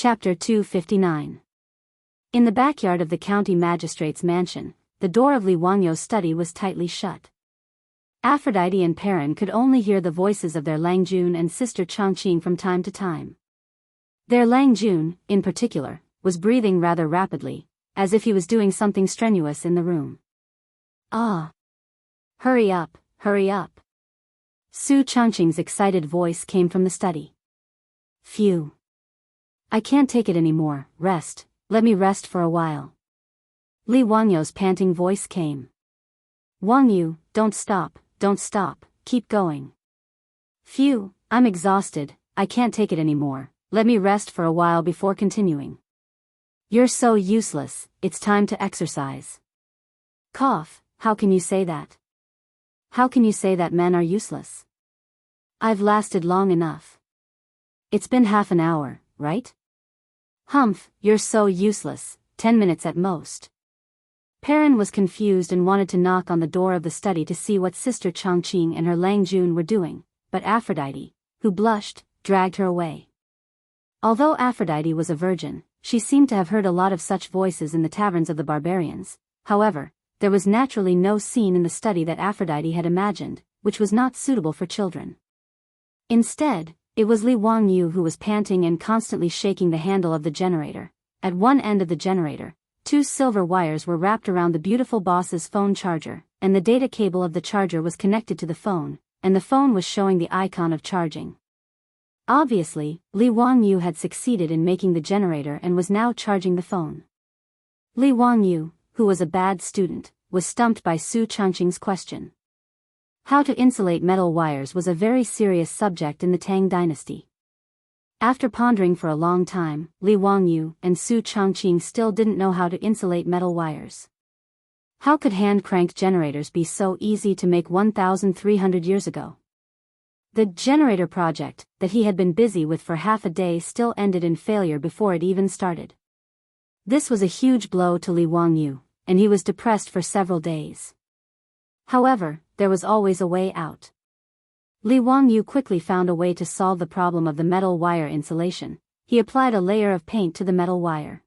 Chapter 259. In the backyard of the county magistrate's mansion, the door of Li Wangyou's study was tightly shut. Aphrodite and Perrin could only hear the voices of their Langjun and sister Changqing from time to time. Their Langjun, in particular, was breathing rather rapidly, as if he was doing something strenuous in the room. Ah! Hurry up, hurry up! Su Changqing's excited voice came from the study. Phew! I can't take it anymore. Rest, let me rest for a while. Li Wangyou's panting voice came. Wangyou, don't stop, keep going. Phew, I'm exhausted, I can't take it anymore, let me rest for a while before continuing. You're so useless, it's time to exercise. Cough, how can you say that? How can you say that men are useless? I've lasted long enough. It's been half an hour, right? Humph, you're so useless, 10 minutes at most. Perrin was confused and wanted to knock on the door of the study to see what sister Changqing and her Langjun were doing, but Aphrodite, who blushed, dragged her away. Although Aphrodite was a virgin, she seemed to have heard a lot of such voices in the taverns of the barbarians. However, there was naturally no scene in the study that Aphrodite had imagined, which was not suitable for children. Instead, it was Li Wangyou who was panting and constantly shaking the handle of the generator. At one end of the generator, 2 silver wires were wrapped around the beautiful boss's phone charger, and the data cable of the charger was connected to the phone, and the phone was showing the icon of charging. Obviously, Li Wangyou had succeeded in making the generator and was now charging the phone. Li Wangyou, who was a bad student, was stumped by Su Changqing's question. How to insulate metal wires was a very serious subject in the Tang dynasty. After pondering for a long time, Li Wangyou and Su Changqing still didn't know how to insulate metal wires. How could hand-cranked generators be so easy to make 1,300 years ago? The generator project, that he had been busy with for half a day, still ended in failure before it even started. This was a huge blow to Li Wangyou, and he was depressed for several days. However, there was always a way out. Li Wangyou quickly found a way to solve the problem of the metal wire insulation. He applied a layer of paint to the metal wire.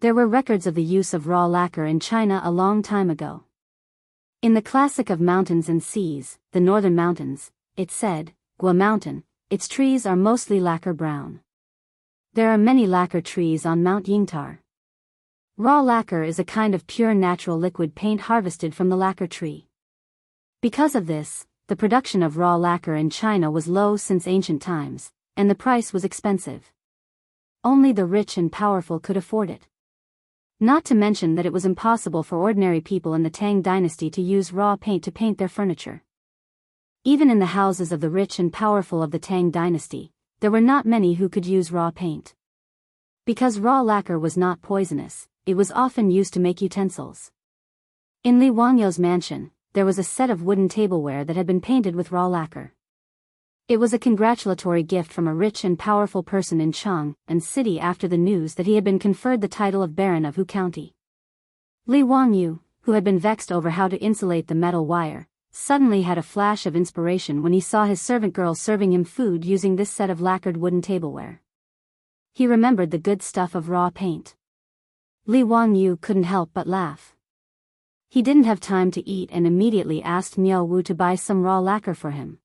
There were records of the use of raw lacquer in China a long time ago. In the classic of mountains and seas, the Northern Mountains, it said, Gua Mountain, its trees are mostly lacquer brown. There are many lacquer trees on Mount Yingtar. Raw lacquer is a kind of pure natural liquid paint harvested from the lacquer tree. Because of this, the production of raw lacquer in China was low since ancient times, and the price was expensive. Only the rich and powerful could afford it. Not to mention that it was impossible for ordinary people in the Tang dynasty to use raw paint to paint their furniture. Even in the houses of the rich and powerful of the Tang dynasty, there were not many who could use raw paint. Because raw lacquer was not poisonous, it was often used to make utensils. In Li Wangyou's mansion, there was a set of wooden tableware that had been painted with raw lacquer. It was a congratulatory gift from a rich and powerful person in Jianghu city after the news that he had been conferred the title of Baron of Hu County. Li Wangyou, who had been vexed over how to insulate the metal wire, suddenly had a flash of inspiration when he saw his servant girl serving him food using this set of lacquered wooden tableware. He remembered the good stuff of raw paint. Li Wangyou couldn't help but laugh. He didn't have time to eat and immediately asked Miao Wu to buy some raw lacquer for him.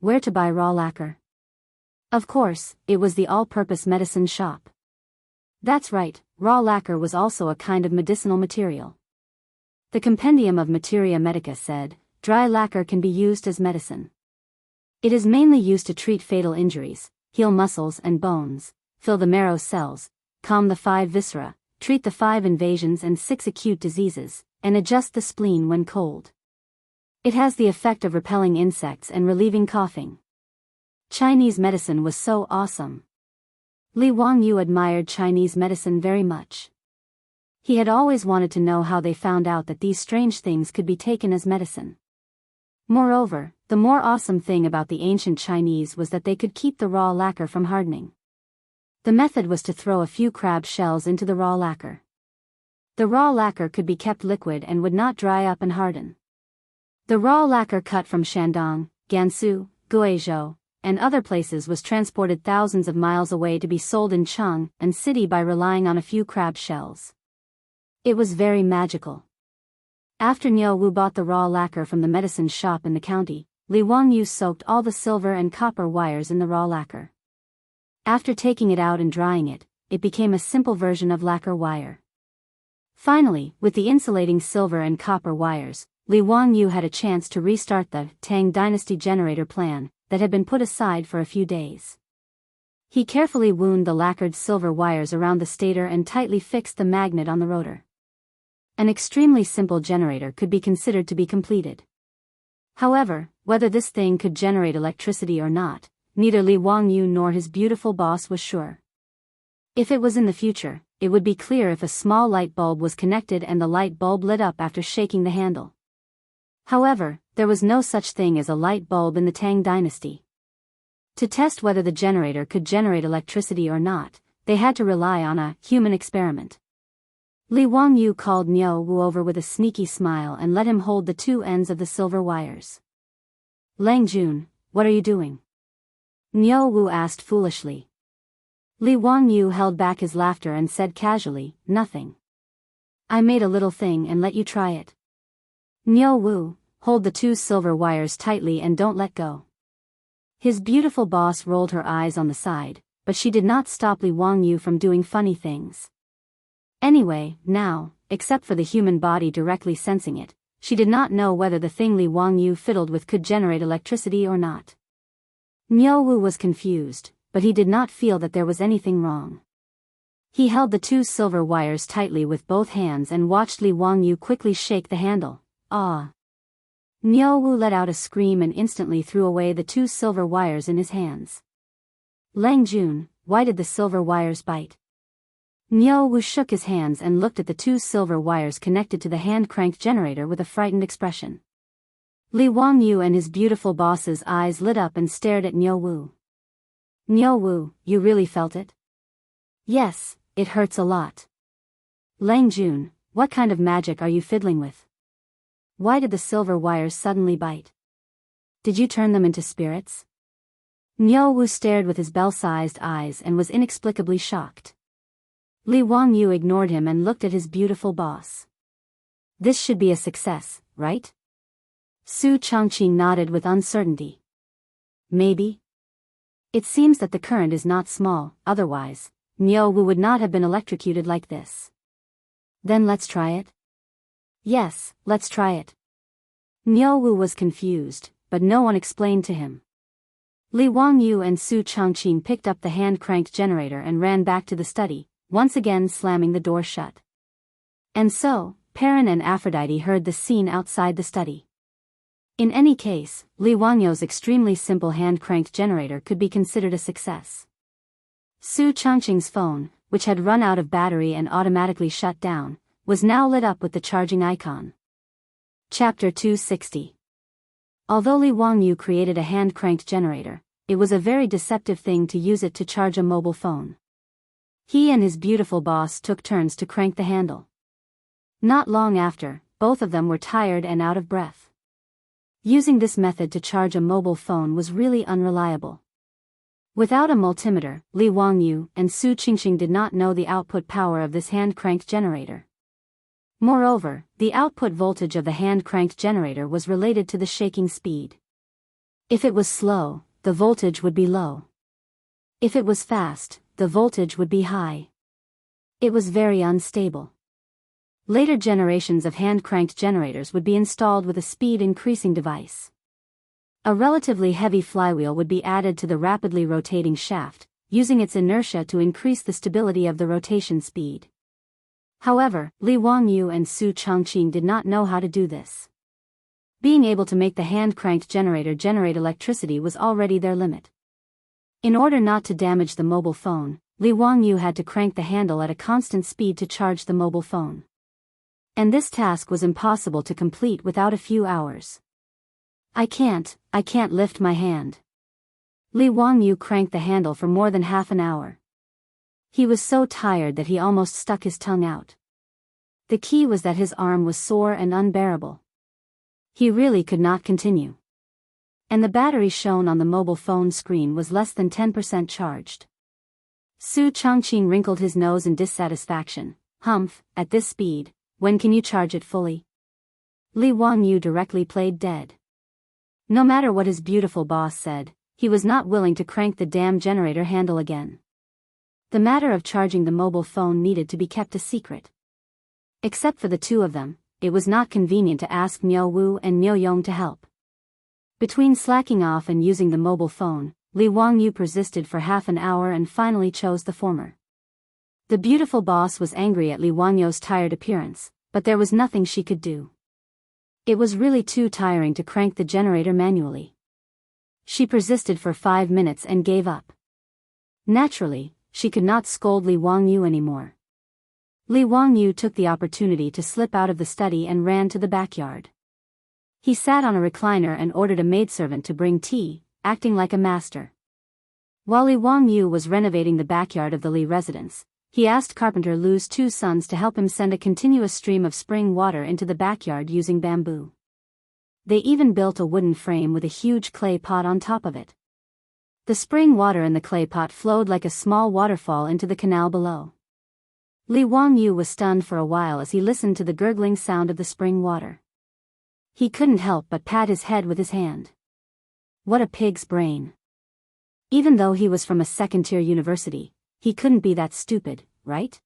Where to buy raw lacquer? Of course, it was the all-purpose medicine shop. That's right, raw lacquer was also a kind of medicinal material. The Compendium of Materia Medica said, dry lacquer can be used as medicine. It is mainly used to treat fatal injuries, heal muscles and bones, fill the marrow cells, calm the 5 viscera, treat the 5 invasions and 6 acute diseases, and adjust the spleen when cold. It has the effect of repelling insects and relieving coughing. Chinese medicine was so awesome. Li Wangyou admired Chinese medicine very much. He had always wanted to know how they found out that these strange things could be taken as medicine. Moreover, the more awesome thing about the ancient Chinese was that they could keep the raw lacquer from hardening. The method was to throw a few crab shells into the raw lacquer. The raw lacquer could be kept liquid and would not dry up and harden. The raw lacquer cut from Shandong, Gansu, Guizhou, and other places was transported thousands of miles away to be sold in Cheng and city by relying on a few crab shells. It was very magical. After Niu Wu bought the raw lacquer from the medicine shop in the county, Li Wangyu soaked all the silver and copper wires in the raw lacquer. After taking it out and drying it, it became a simple version of lacquer wire. Finally, with the insulating silver and copper wires, Li Wangyu had a chance to restart the Tang dynasty generator plan that had been put aside for a few days. He carefully wound the lacquered silver wires around the stator and tightly fixed the magnet on the rotor. An extremely simple generator could be considered to be completed. However, whether this thing could generate electricity or not, neither Li Wangyu nor his beautiful boss was sure. If it was in the future, it would be clear if a small light bulb was connected and the light bulb lit up after shaking the handle. However, there was no such thing as a light bulb in the Tang dynasty. To test whether the generator could generate electricity or not, they had to rely on a human experiment. Li Wangyu called Niu Wu over with a sneaky smile and let him hold the two ends of the silver wires. "Lang Jun, what are you doing?" Niu Wu asked foolishly. Li Wangyu held back his laughter and said casually, "Nothing. I made a little thing and let you try it." "Niu Wu, hold the two silver wires tightly and don't let go." His beautiful boss rolled her eyes on the side, but she did not stop Li Wangyu from doing funny things. Anyway, now, except for the human body directly sensing it, she did not know whether the thing Li Wangyu fiddled with could generate electricity or not. Niu Wu was confused, but he did not feel that there was anything wrong. He held the two silver wires tightly with both hands and watched Li Wangyu quickly shake the handle. "Ah!" Niu Wu let out a scream and instantly threw away the two silver wires in his hands. "Lang Jun, why did the silver wires bite?" Niu Wu shook his hands and looked at the two silver wires connected to the hand-cranked generator with a frightened expression. Li Wangyu and his beautiful boss's eyes lit up and stared at Niu Wu. "Niu Wu, you really felt it?" "Yes, it hurts a lot." "Lang Jun, what kind of magic are you fiddling with? Why did the silver wires suddenly bite? Did you turn them into spirits?" Niu Wu stared with his bell-sized eyes and was inexplicably shocked. Li Wangyu ignored him and looked at his beautiful boss. "This should be a success, right?" Su Changqing nodded with uncertainty. "Maybe. It seems that the current is not small, otherwise, Niu Wu would not have been electrocuted like this." "Then let's try it?" "Yes, let's try it." Niu Wu was confused, but no one explained to him. Li Wangyu and Su Changqing picked up the hand-cranked generator and ran back to the study, once again slamming the door shut. And so, Perrin and Aphrodite heard the scene outside the study. In any case, Li Wangyu's extremely simple hand-cranked generator could be considered a success. Su Changqing's phone, which had run out of battery and automatically shut down, was now lit up with the charging icon. Chapter 260. Although Li Wangyu created a hand-cranked generator, it was a very deceptive thing to use it to charge a mobile phone. He and his beautiful boss took turns to crank the handle. Not long after, both of them were tired and out of breath. Using this method to charge a mobile phone was really unreliable. Without a multimeter, Li Wangyu and Su Changqing did not know the output power of this hand-cranked generator. Moreover, the output voltage of the hand-cranked generator was related to the shaking speed. If it was slow, the voltage would be low. If it was fast, the voltage would be high. It was very unstable. Later generations of hand-cranked generators would be installed with a speed-increasing device. A relatively heavy flywheel would be added to the rapidly rotating shaft, using its inertia to increase the stability of the rotation speed. However, Li Wangyu and Su Changqing did not know how to do this. Being able to make the hand-cranked generator generate electricity was already their limit. In order not to damage the mobile phone, Li Wangyu had to crank the handle at a constant speed to charge the mobile phone. And this task was impossible to complete without a few hours. I can't lift my hand." Li Wangyu cranked the handle for more than half an hour. He was so tired that he almost stuck his tongue out. The key was that his arm was sore and unbearable. He really could not continue. And the battery shown on the mobile phone screen was less than 10% charged. Su Changqing wrinkled his nose in dissatisfaction. Humph, at this speed, when can you charge it fully? Li Wangyu directly played dead. No matter what his beautiful boss said, he was not willing to crank the damn generator handle again. The matter of charging the mobile phone needed to be kept a secret. Except for the two of them, it was not convenient to ask Miao Wu and Miao Yong to help. Between slacking off and using the mobile phone, Li Wangyu persisted for half an hour and finally chose the former. The beautiful boss was angry at Li Wangyu's tired appearance, but there was nothing she could do. It was really too tiring to crank the generator manually. She persisted for 5 minutes and gave up. Naturally, she could not scold Li Wangyu anymore. Li Wangyu took the opportunity to slip out of the study and ran to the backyard. He sat on a recliner and ordered a maidservant to bring tea, acting like a master. While Li Wangyu was renovating the backyard of the Li residence, he asked Carpenter Lu's 2 sons to help him send a continuous stream of spring water into the backyard using bamboo. They even built a wooden frame with a huge clay pot on top of it. The spring water in the clay pot flowed like a small waterfall into the canal below. Li Wangyu was stunned for a while as he listened to the gurgling sound of the spring water. He couldn't help but pat his head with his hand. What a pig's brain. Even though he was from a second-tier university, he couldn't be that stupid, right?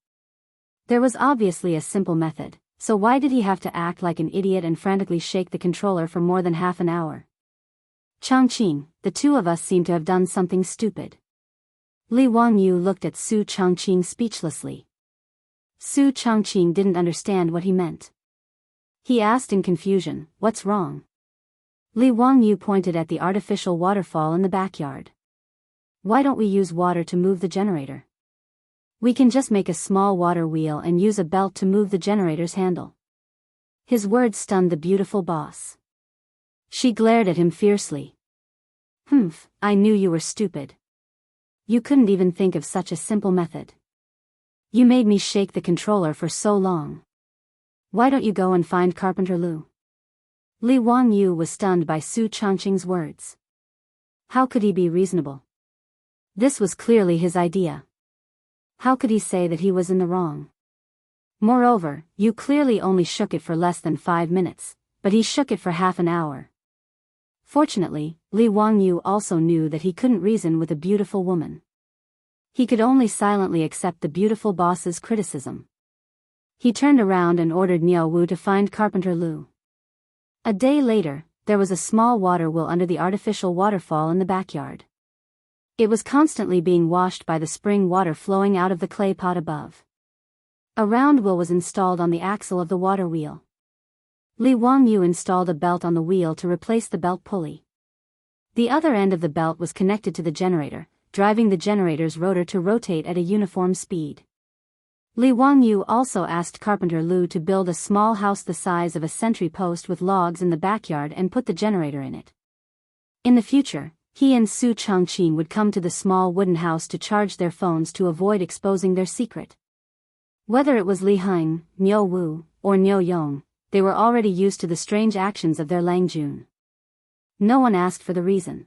There was obviously a simple method, so why did he have to act like an idiot and frantically shake the controller for more than half an hour? Changqing, the two of us seem to have done something stupid. Li Wangyu looked at Su Changqing speechlessly. Su Changqing didn't understand what he meant. He asked in confusion, "What's wrong?" Li Wangyu pointed at the artificial waterfall in the backyard. "Why don't we use water to move the generator? We can just make a small water wheel and use a belt to move the generator's handle." His words stunned the beautiful boss. She glared at him fiercely. "Humph, I knew you were stupid. You couldn't even think of such a simple method. You made me shake the controller for so long. Why don't you go and find Carpenter Lu?" Li Wangyu was stunned by Su Changqing's words. How could he be reasonable? This was clearly his idea. How could he say that he was in the wrong? Moreover, you clearly only shook it for less than 5 minutes, but he shook it for half an hour. Fortunately, Li Wangyu also knew that he couldn't reason with a beautiful woman. He could only silently accept the beautiful boss's criticism. He turned around and ordered Miao Wu to find Carpenter Lu. A day later, there was a small water wheel under the artificial waterfall in the backyard. It was constantly being washed by the spring water flowing out of the clay pot above. A round wheel was installed on the axle of the water wheel. Li Wangyu installed a belt on the wheel to replace the belt pulley. The other end of the belt was connected to the generator, driving the generator's rotor to rotate at a uniform speed. Li Wangyu also asked Carpenter Lu to build a small house the size of a sentry post with logs in the backyard and put the generator in it. In the future, he and Su Changqing would come to the small wooden house to charge their phones to avoid exposing their secret. Whether it was Li Heng, Miao Wu, or Miao Yong, they were already used to the strange actions of their Lang Jun. No one asked for the reason.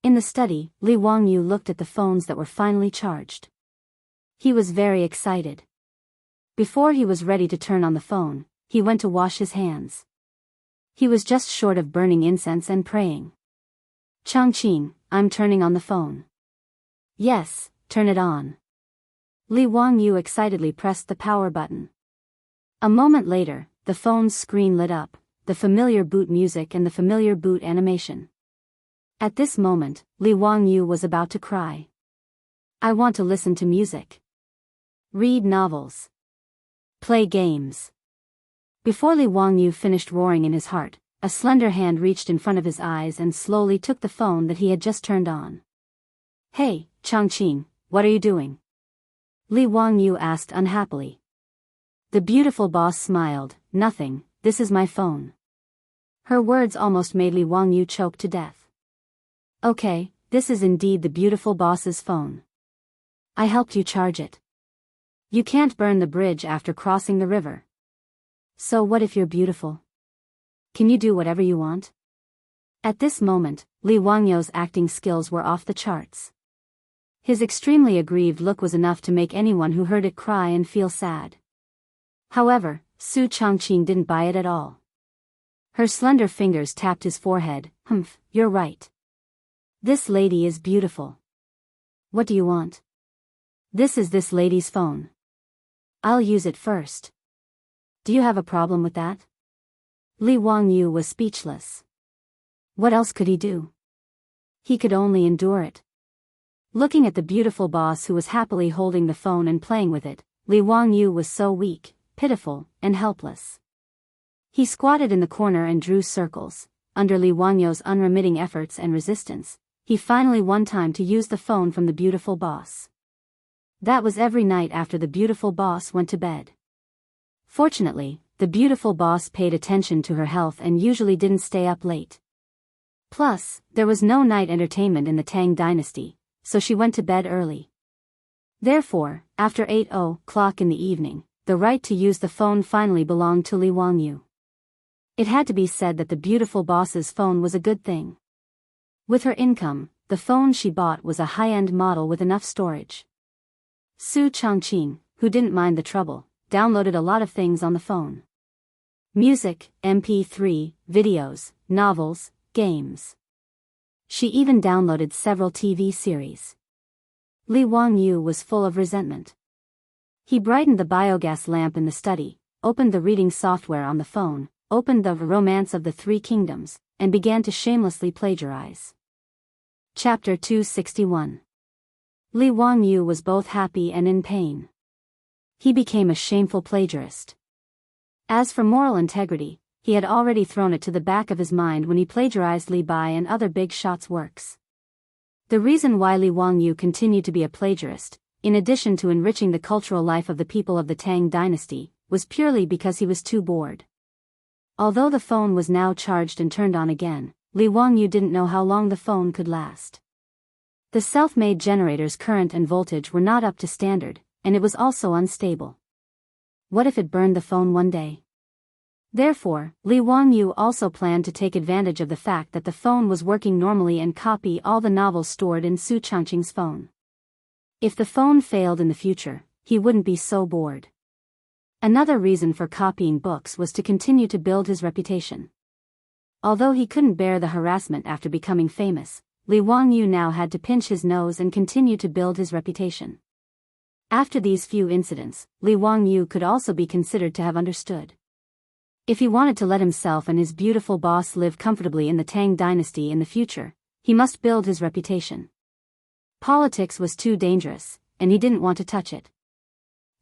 In the study, Li Wangyu looked at the phones that were finally charged. He was very excited. Before he was ready to turn on the phone, he went to wash his hands. He was just short of burning incense and praying. "Changqing, I'm turning on the phone." "Yes, turn it on." Li Wangyu excitedly pressed the power button. A moment later, the phone's screen lit up, the familiar boot music and the familiar boot animation. At this moment, Li Wangyu was about to cry. "I want to listen to music. Read novels. Play games." Before Li Wangyu finished roaring in his heart, a slender hand reached in front of his eyes and slowly took the phone that he had just turned on. "Hey, Changqing, what are you doing?" Li Wangyu asked unhappily. The beautiful boss smiled. "Nothing, this is my phone." Her words almost made Li Wangyu choke to death. "Okay, this is indeed the beautiful boss's phone. I helped you charge it. You can't burn the bridge after crossing the river. So what if you're beautiful? Can you do whatever you want?" At this moment, Li Wangyou's acting skills were off the charts. His extremely aggrieved look was enough to make anyone who heard it cry and feel sad. However, Su Changqing didn't buy it at all. Her slender fingers tapped his forehead. You're right. This lady is beautiful. What do you want? This is this lady's phone. I'll use it first. Do you have a problem with that? Li Wangyou was speechless. What else could he do? He could only endure it. Looking at the beautiful boss who was happily holding the phone and playing with it, Li Wangyou was so weak, pitiful, and helpless. He squatted in the corner and drew circles. Under Li Wangyou's unremitting efforts and resistance, he finally won time to use the phone from the beautiful boss. That was every night after the beautiful boss went to bed. Fortunately, the beautiful boss paid attention to her health and usually didn't stay up late. Plus, there was no night entertainment in the Tang dynasty, so she went to bed early. Therefore, after 8:00 in the evening, the right to use the phone finally belonged to Li Wangyou. It had to be said that the beautiful boss's phone was a good thing. With her income, the phone she bought was a high-end model with enough storage. Su Changqing, who didn't mind the trouble, downloaded a lot of things on the phone. Music, MP3, videos, novels, games. She even downloaded several TV series. Li Wangyou was full of resentment. He brightened the biogas lamp in the study, opened the reading software on the phone, opened the Romance of the Three Kingdoms, and began to shamelessly plagiarize. Chapter 261. Li Wangyou was both happy and in pain. He became a shameful plagiarist. As for moral integrity, he had already thrown it to the back of his mind when he plagiarized Li Bai and other big shots' works. The reason why Li Wangyou continued to be a plagiarist, in addition to enriching the cultural life of the people of the Tang dynasty, was purely because he was too bored. Although the phone was now charged and turned on again, Li Wangyou didn't know how long the phone could last. The self-made generator's current and voltage were not up to standard, and it was also unstable. What if it burned the phone one day? Therefore, Li Wangyou also planned to take advantage of the fact that the phone was working normally and copy all the novels stored in Su Changqing's phone. If the phone failed in the future, he wouldn't be so bored. Another reason for copying books was to continue to build his reputation. Although he couldn't bear the harassment after becoming famous, Li Wangyou now had to pinch his nose and continue to build his reputation. After these few incidents, Li Wangyou could also be considered to have understood. If he wanted to let himself and his beautiful boss live comfortably in the Tang dynasty in the future, he must build his reputation. Politics was too dangerous, and he didn't want to touch it.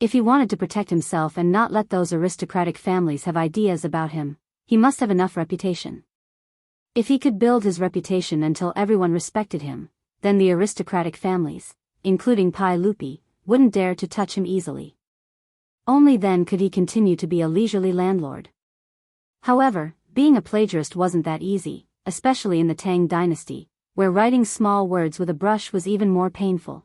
If he wanted to protect himself and not let those aristocratic families have ideas about him, he must have enough reputation. If he could build his reputation until everyone respected him, then the aristocratic families, including Pai Lupi, wouldn't dare to touch him easily. Only then could he continue to be a leisurely landlord. However, being a plagiarist wasn't that easy, especially in the Tang dynasty, where writing small words with a brush was even more painful.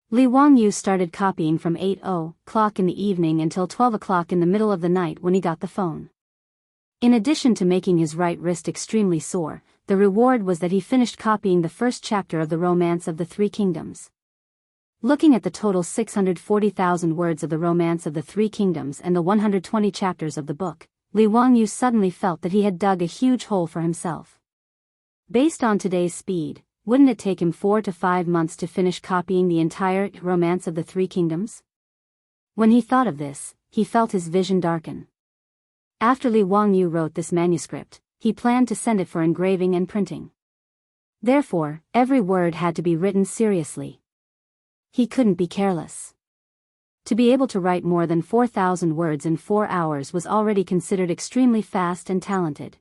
Li Wangyou started copying from 8:00 in the evening until 12:00 in the middle of the night when he got the phone. In addition to making his right wrist extremely sore, the reward was that he finished copying the first chapter of the Romance of the Three Kingdoms. Looking at the total 640,000 words of the Romance of the Three Kingdoms and the 120 chapters of the book, Li Wangyou suddenly felt that he had dug a huge hole for himself. Based on today's speed, wouldn't it take him 4 to 5 months to finish copying the entire Romance of the Three Kingdoms? When he thought of this, he felt his vision darken. After Li Wangyou wrote this manuscript, he planned to send it for engraving and printing. Therefore, every word had to be written seriously. He couldn't be careless. To be able to write more than 4,000 words in 4 hours was already considered extremely fast and talented.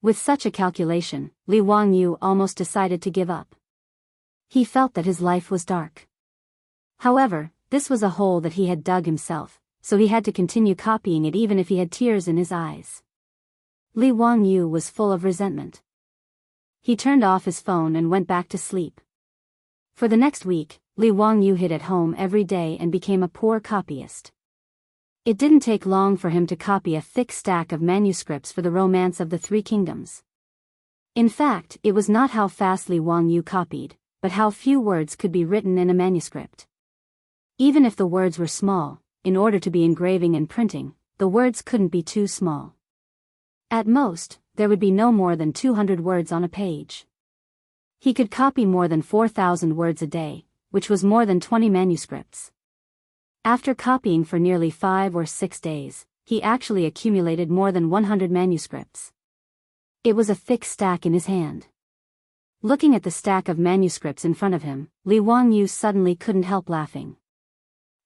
With such a calculation, Li Wangyou almost decided to give up. He felt that his life was dark. However, this was a hole that he had dug himself, so he had to continue copying it even if he had tears in his eyes. Li Wangyou was full of resentment. He turned off his phone and went back to sleep. For the next week, Li Wangyou hid at home every day and became a poor copyist. It didn't take long for him to copy a thick stack of manuscripts for the Romance of the Three Kingdoms. In fact, it was not how fast Li Wangyu copied, but how few words could be written in a manuscript. Even if the words were small, in order to be engraving and printing, the words couldn't be too small. At most, there would be no more than 200 words on a page. He could copy more than 4,000 words a day, which was more than 20 manuscripts. After copying for nearly 5 or 6 days, he actually accumulated more than 100 manuscripts. It was a thick stack in his hand. Looking at the stack of manuscripts in front of him, Li Wangyu suddenly couldn't help laughing.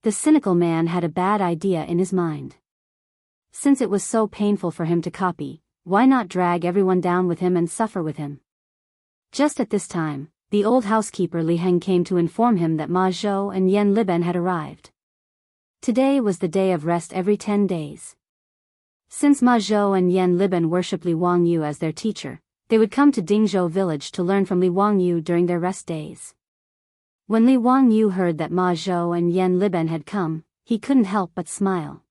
The cynical man had a bad idea in his mind. Since it was so painful for him to copy, why not drag everyone down with him and suffer with him? Just at this time, the old housekeeper Li Heng came to inform him that Ma Zhou and Yan Liben had arrived. Today was the day of rest every 10 days. Since Ma Zhou and Yan Liben worshipped Li Wangyu as their teacher, they would come to Dingzhou village to learn from Li Wangyu during their rest days. When Li Wangyu heard that Ma Zhou and Yan Liben had come, he couldn't help but smile.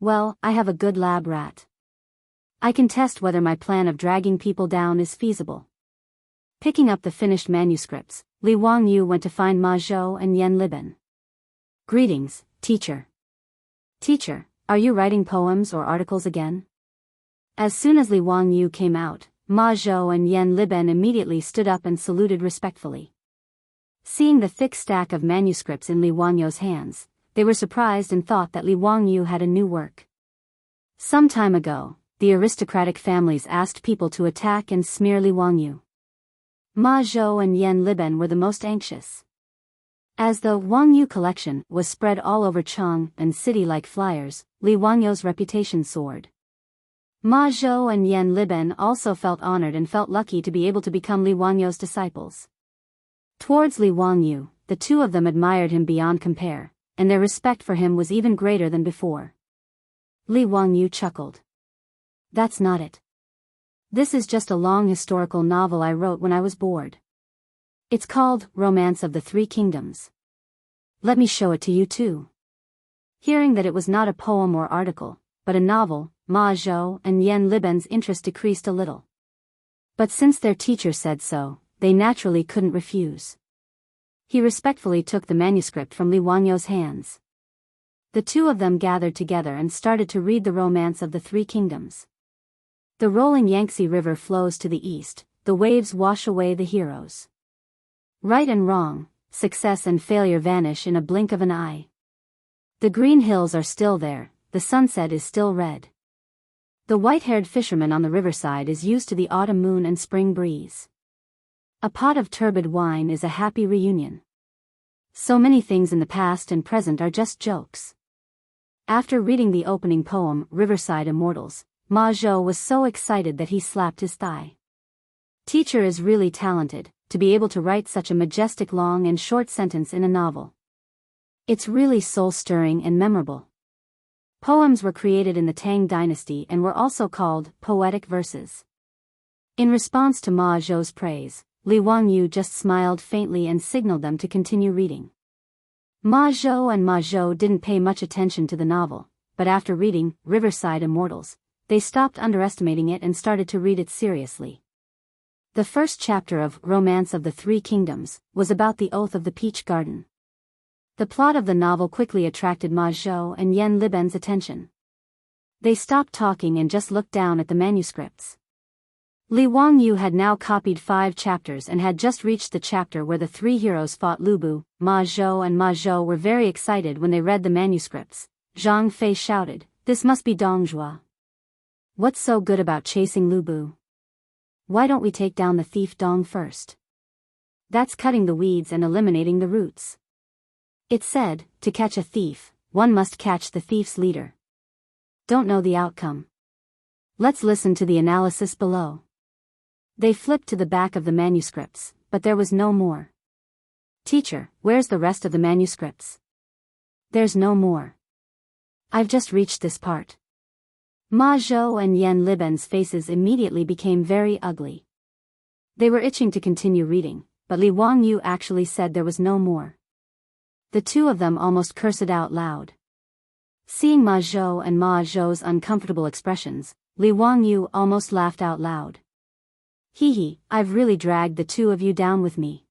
Well, I have a good lab rat. I can test whether my plan of dragging people down is feasible. Picking up the finished manuscripts, Li Wangyu went to find Ma Zhou and Yan Liben. Greetings, teacher. Teacher, are you writing poems or articles again? As soon as Li Wangyu came out, Ma Zhou and Yan Liben immediately stood up and saluted respectfully. Seeing the thick stack of manuscripts in Li Wangyu's hands, they were surprised and thought that Li Wangyu had a new work. Some time ago, the aristocratic families asked people to attack and smear Li Wangyu. Ma Zhou and Yan Liben were the most anxious. As the Wangyu collection was spread all over Chang and city like flyers, Li Wangyu's reputation soared. Ma Zhou and Yan Liben also felt honored and felt lucky to be able to become Li Wangyu's disciples. Towards Li Wangyu, the two of them admired him beyond compare, and their respect for him was even greater than before. Li Wangyu chuckled. That's not it. This is just a long historical novel I wrote when I was bored. It's called Romance of the Three Kingdoms. Let me show it to you too. Hearing that it was not a poem or article, but a novel, Ma Zhou and Yan Liben's interest decreased a little. But since their teacher said so, they naturally couldn't refuse. He respectfully took the manuscript from Li Wangyu's hands. The two of them gathered together and started to read the Romance of the Three Kingdoms. The rolling Yangtze River flows to the east, the waves wash away the heroes. Right and wrong, success and failure vanish in a blink of an eye. The green hills are still there, the sunset is still red. The white-haired fisherman on the riverside is used to the autumn moon and spring breeze. A pot of turbid wine is a happy reunion. So many things in the past and present are just jokes. After reading the opening poem, Riverside Immortals, Ma Zhou was so excited that he slapped his thigh. Teacher is really talented, to be able to write such a majestic long and short sentence in a novel. It's really soul-stirring and memorable. Poems were created in the Tang dynasty and were also called poetic verses. In response to Ma Zhou's praise, Li Wangyu just smiled faintly and signaled them to continue reading. Ma Zhou didn't pay much attention to the novel, but after reading Riverside Immortals, they stopped underestimating it and started to read it seriously. The first chapter of Romance of the Three Kingdoms was about the Oath of the Peach Garden. The plot of the novel quickly attracted Ma Zhou and Yan Liben's attention. They stopped talking and just looked down at the manuscripts. Li Wangyu had now copied 5 chapters and had just reached the chapter where the three heroes fought Lubu. Ma Zhou were very excited when they read the manuscripts. Zhang Fei shouted, "This must be Dongjua. What's so good about chasing Lubu? Why don't we take down the thief Dong first? That's cutting the weeds and eliminating the roots." It said, to catch a thief, one must catch the thief's leader. Don't know the outcome. Let's listen to the analysis below. They flipped to the back of the manuscripts, but there was no more. Teacher, where's the rest of the manuscripts? There's no more. I've just reached this part. Ma Zhou and Yan Liben's faces immediately became very ugly. They were itching to continue reading, but Li Wangyu actually said there was no more. The two of them almost cursed out loud. Seeing Ma Zhou and Ma Zhou's uncomfortable expressions, Li Wangyu almost laughed out loud. Hee hee, I've really dragged the two of you down with me.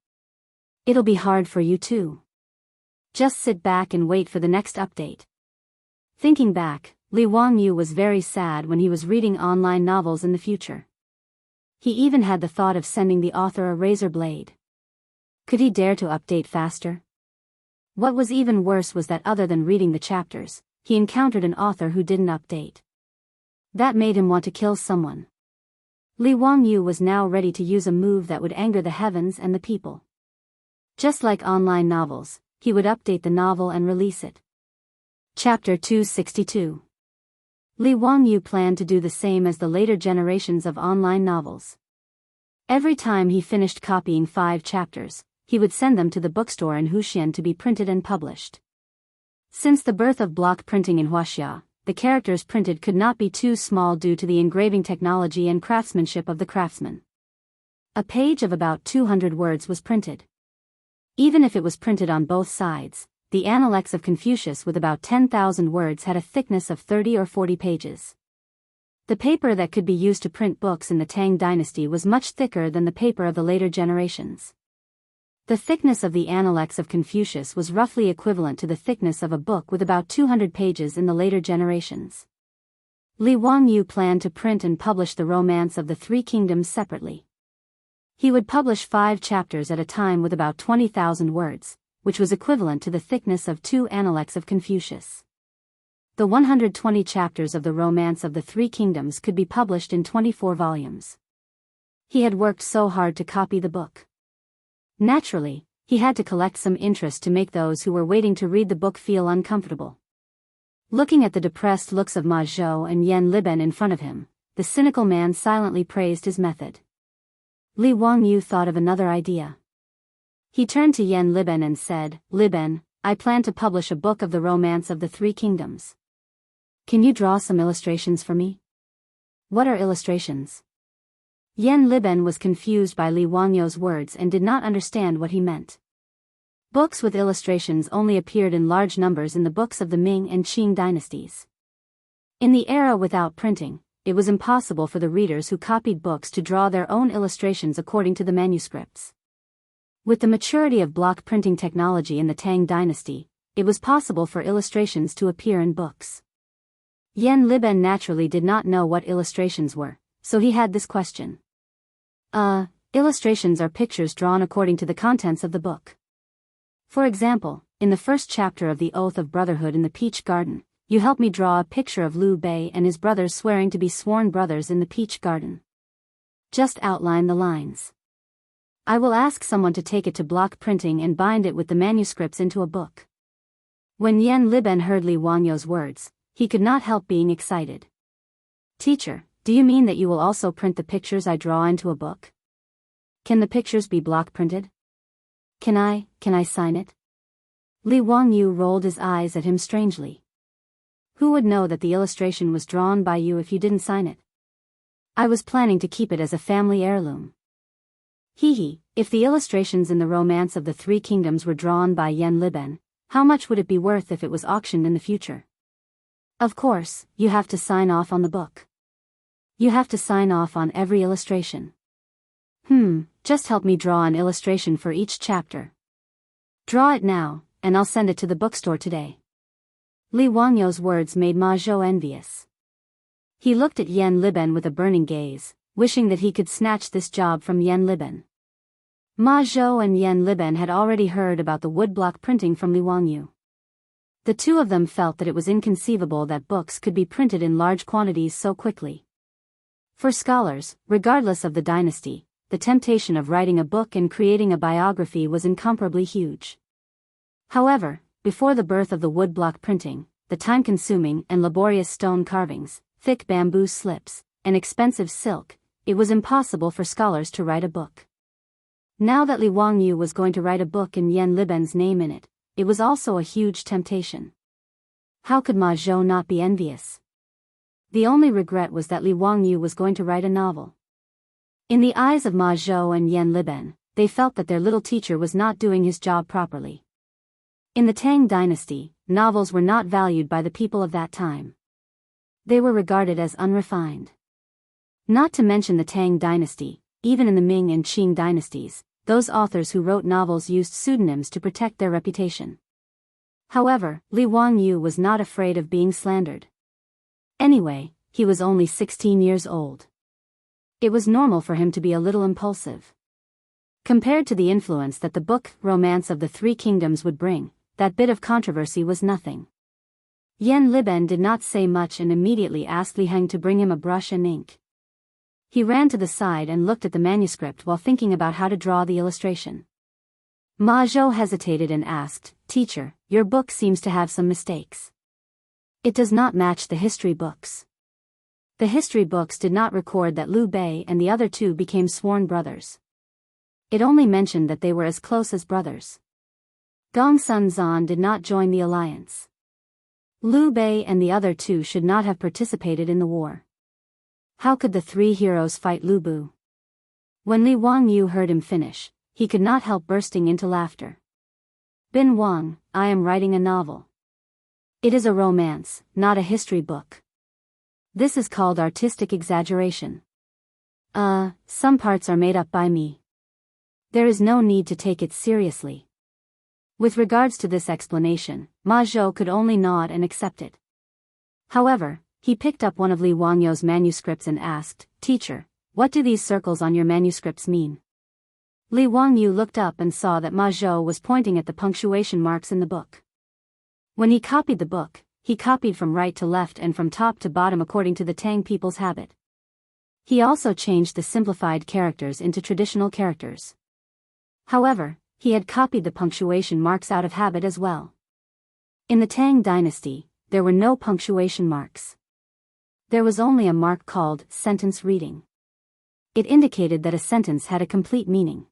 It'll be hard for you too. Just sit back and wait for the next update. Thinking back, Li Wangyu was very sad when he was reading online novels in the future. He even had the thought of sending the author a razor blade. Could he dare to update faster? What was even worse was that other than reading the chapters, he encountered an author who didn't update. That made him want to kill someone. Li Wangyu was now ready to use a move that would anger the heavens and the people. Just like online novels, he would update the novel and release it. Chapter 262. Li Wangyu planned to do the same as the later generations of online novels. Every time he finished copying 5 chapters, he would send them to the bookstore in Huxian to be printed and published. Since the birth of block printing in Wuxia, the characters printed could not be too small due to the engraving technology and craftsmanship of the craftsman. A page of about 200 words was printed. Even if it was printed on both sides, the Analects of Confucius with about 10,000 words had a thickness of 30 or 40 pages. The paper that could be used to print books in the Tang dynasty was much thicker than the paper of the later generations. The thickness of the Analects of Confucius was roughly equivalent to the thickness of a book with about 200 pages in the later generations. Li Wangyu planned to print and publish the Romance of the Three Kingdoms separately. He would publish 5 chapters at a time with about 20,000 words, which was equivalent to the thickness of 2 Analects of Confucius. The 120 chapters of the Romance of the Three Kingdoms could be published in 24 volumes. He had worked so hard to copy the book. Naturally, he had to collect some interest to make those who were waiting to read the book feel uncomfortable. Looking at the depressed looks of Ma Zhou and Yan Liben in front of him, the cynical man silently praised his method. Li Wangyu thought of another idea. He turned to Yan Liben and said, "Liben, I plan to publish a book of the Romance of the Three Kingdoms. Can you draw some illustrations for me?" "What are illustrations?" Yan Liben was confused by Li Wangyu's words and did not understand what he meant. Books with illustrations only appeared in large numbers in the books of the Ming and Qing dynasties. In the era without printing, it was impossible for the readers who copied books to draw their own illustrations according to the manuscripts. With the maturity of block printing technology in the Tang dynasty, it was possible for illustrations to appear in books. Yan Liben naturally did not know what illustrations were, so he had this question. Illustrations are pictures drawn according to the contents of the book. For example, in the first chapter of the Oath of Brotherhood in the Peach Garden, you helped me draw a picture of Liu Bei and his brothers swearing to be sworn brothers in the Peach Garden. Just outline the lines. I will ask someone to take it to block printing and bind it with the manuscripts into a book. When Yan Liben heard Li Wangyu's words, he could not help being excited. "Teacher, do you mean that you will also print the pictures I draw into a book? Can the pictures be block printed? Can I sign it?" Li Wangyu rolled his eyes at him strangely. "Who would know that the illustration was drawn by you if you didn't sign it? I was planning to keep it as a family heirloom." Hee hee, if the illustrations in the Romance of the Three Kingdoms were drawn by Yan Liben, how much would it be worth if it was auctioned in the future? Of course, you have to sign off on the book. You have to sign off on every illustration. Just help me draw an illustration for each chapter. Draw it now, and I'll send it to the bookstore today. Li Wangyu's words made Ma Zhou envious. He looked at Yan Liben with a burning gaze, wishing that he could snatch this job from Yan Liben. Ma Zhou and Yan Liben had already heard about the woodblock printing from Li Wangyu. The two of them felt that it was inconceivable that books could be printed in large quantities so quickly. For scholars, regardless of the dynasty, the temptation of writing a book and creating a biography was incomparably huge. However, before the birth of the woodblock printing, the time-consuming and laborious stone carvings, thick bamboo slips, and expensive silk, it was impossible for scholars to write a book. Now that Li Wangyu was going to write a book in Yan Liben's name in it, it was also a huge temptation. How could Ma Zhou not be envious? The only regret was that Li Wangyu was going to write a novel. In the eyes of Ma Zhou and Yan Liben, they felt that their little teacher was not doing his job properly. In the Tang dynasty, novels were not valued by the people of that time. They were regarded as unrefined. Not to mention the Tang dynasty, even in the Ming and Qing dynasties, those authors who wrote novels used pseudonyms to protect their reputation. However, Li Wangyu was not afraid of being slandered. Anyway, he was only 16 years old. It was normal for him to be a little impulsive. Compared to the influence that the book Romance of the Three Kingdoms would bring, that bit of controversy was nothing. Yan Liben did not say much and immediately asked Li Heng to bring him a brush and ink. He ran to the side and looked at the manuscript while thinking about how to draw the illustration. Ma Zhou hesitated and asked, "Teacher, your book seems to have some mistakes. It does not match the history books." The history books did not record that Liu Bei and the other two became sworn brothers. It only mentioned that they were as close as brothers. Gongsun Zan did not join the alliance. Liu Bei and the other two should not have participated in the war. How could the three heroes fight Lu Bu? When Li Wangyu heard him finish, he could not help bursting into laughter. "Bin Wang, I am writing a novel. It is a romance, not a history book. This is called artistic exaggeration. Some parts are made up by me. There is no need to take it seriously." With regards to this explanation, Ma Zhou could only nod and accept it. However, he picked up one of Li Wangyu's manuscripts and asked, "Teacher, what do these circles on your manuscripts mean?" Li Wangyu looked up and saw that Ma Zhou was pointing at the punctuation marks in the book. When he copied the book, he copied from right to left and from top to bottom according to the Tang people's habit. He also changed the simplified characters into traditional characters. However, he had copied the punctuation marks out of habit as well. In the Tang dynasty, there were no punctuation marks. There was only a mark called sentence reading. It indicated that a sentence had a complete meaning.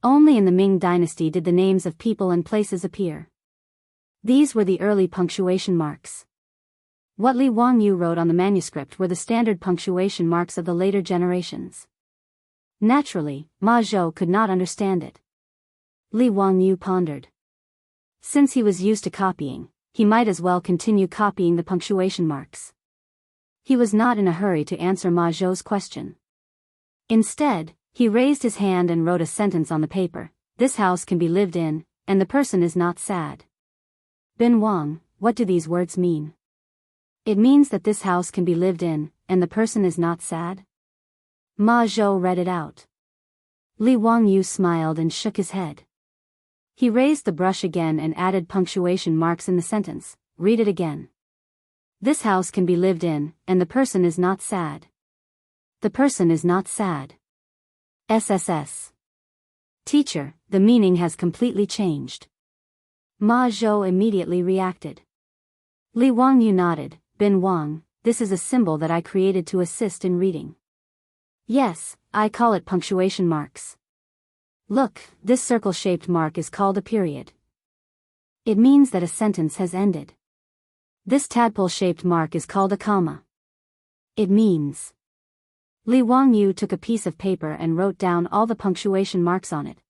Only in the Ming dynasty did the names of people and places appear. These were the early punctuation marks. What Li Wangyu wrote on the manuscript were the standard punctuation marks of the later generations. Naturally, Ma Zhou could not understand it. Li Wangyu pondered. Since he was used to copying, he might as well continue copying the punctuation marks. He was not in a hurry to answer Ma Zhou's question. Instead, he raised his hand and wrote a sentence on the paper. "This house can be lived in, and the person is not sad." "Bin Wang, what do these words mean?" "It means that this house can be lived in, and the person is not sad." Ma Zhou read it out. Li Wangyu smiled and shook his head. He raised the brush again and added punctuation marks in the sentence. "Read it again. This house can be lived in, and the person is not sad. The person is not sad. SSS. Teacher, the meaning has completely changed." Ma Zhou immediately reacted. Li Wangyu nodded. "Bin Wang, this is a symbol that I created to assist in reading. Yes, I call it punctuation marks. Look, this circle-shaped mark is called a period. It means that a sentence has ended. This tadpole-shaped mark is called a comma. It means..." Li Wangyu took a piece of paper and wrote down all the punctuation marks on it.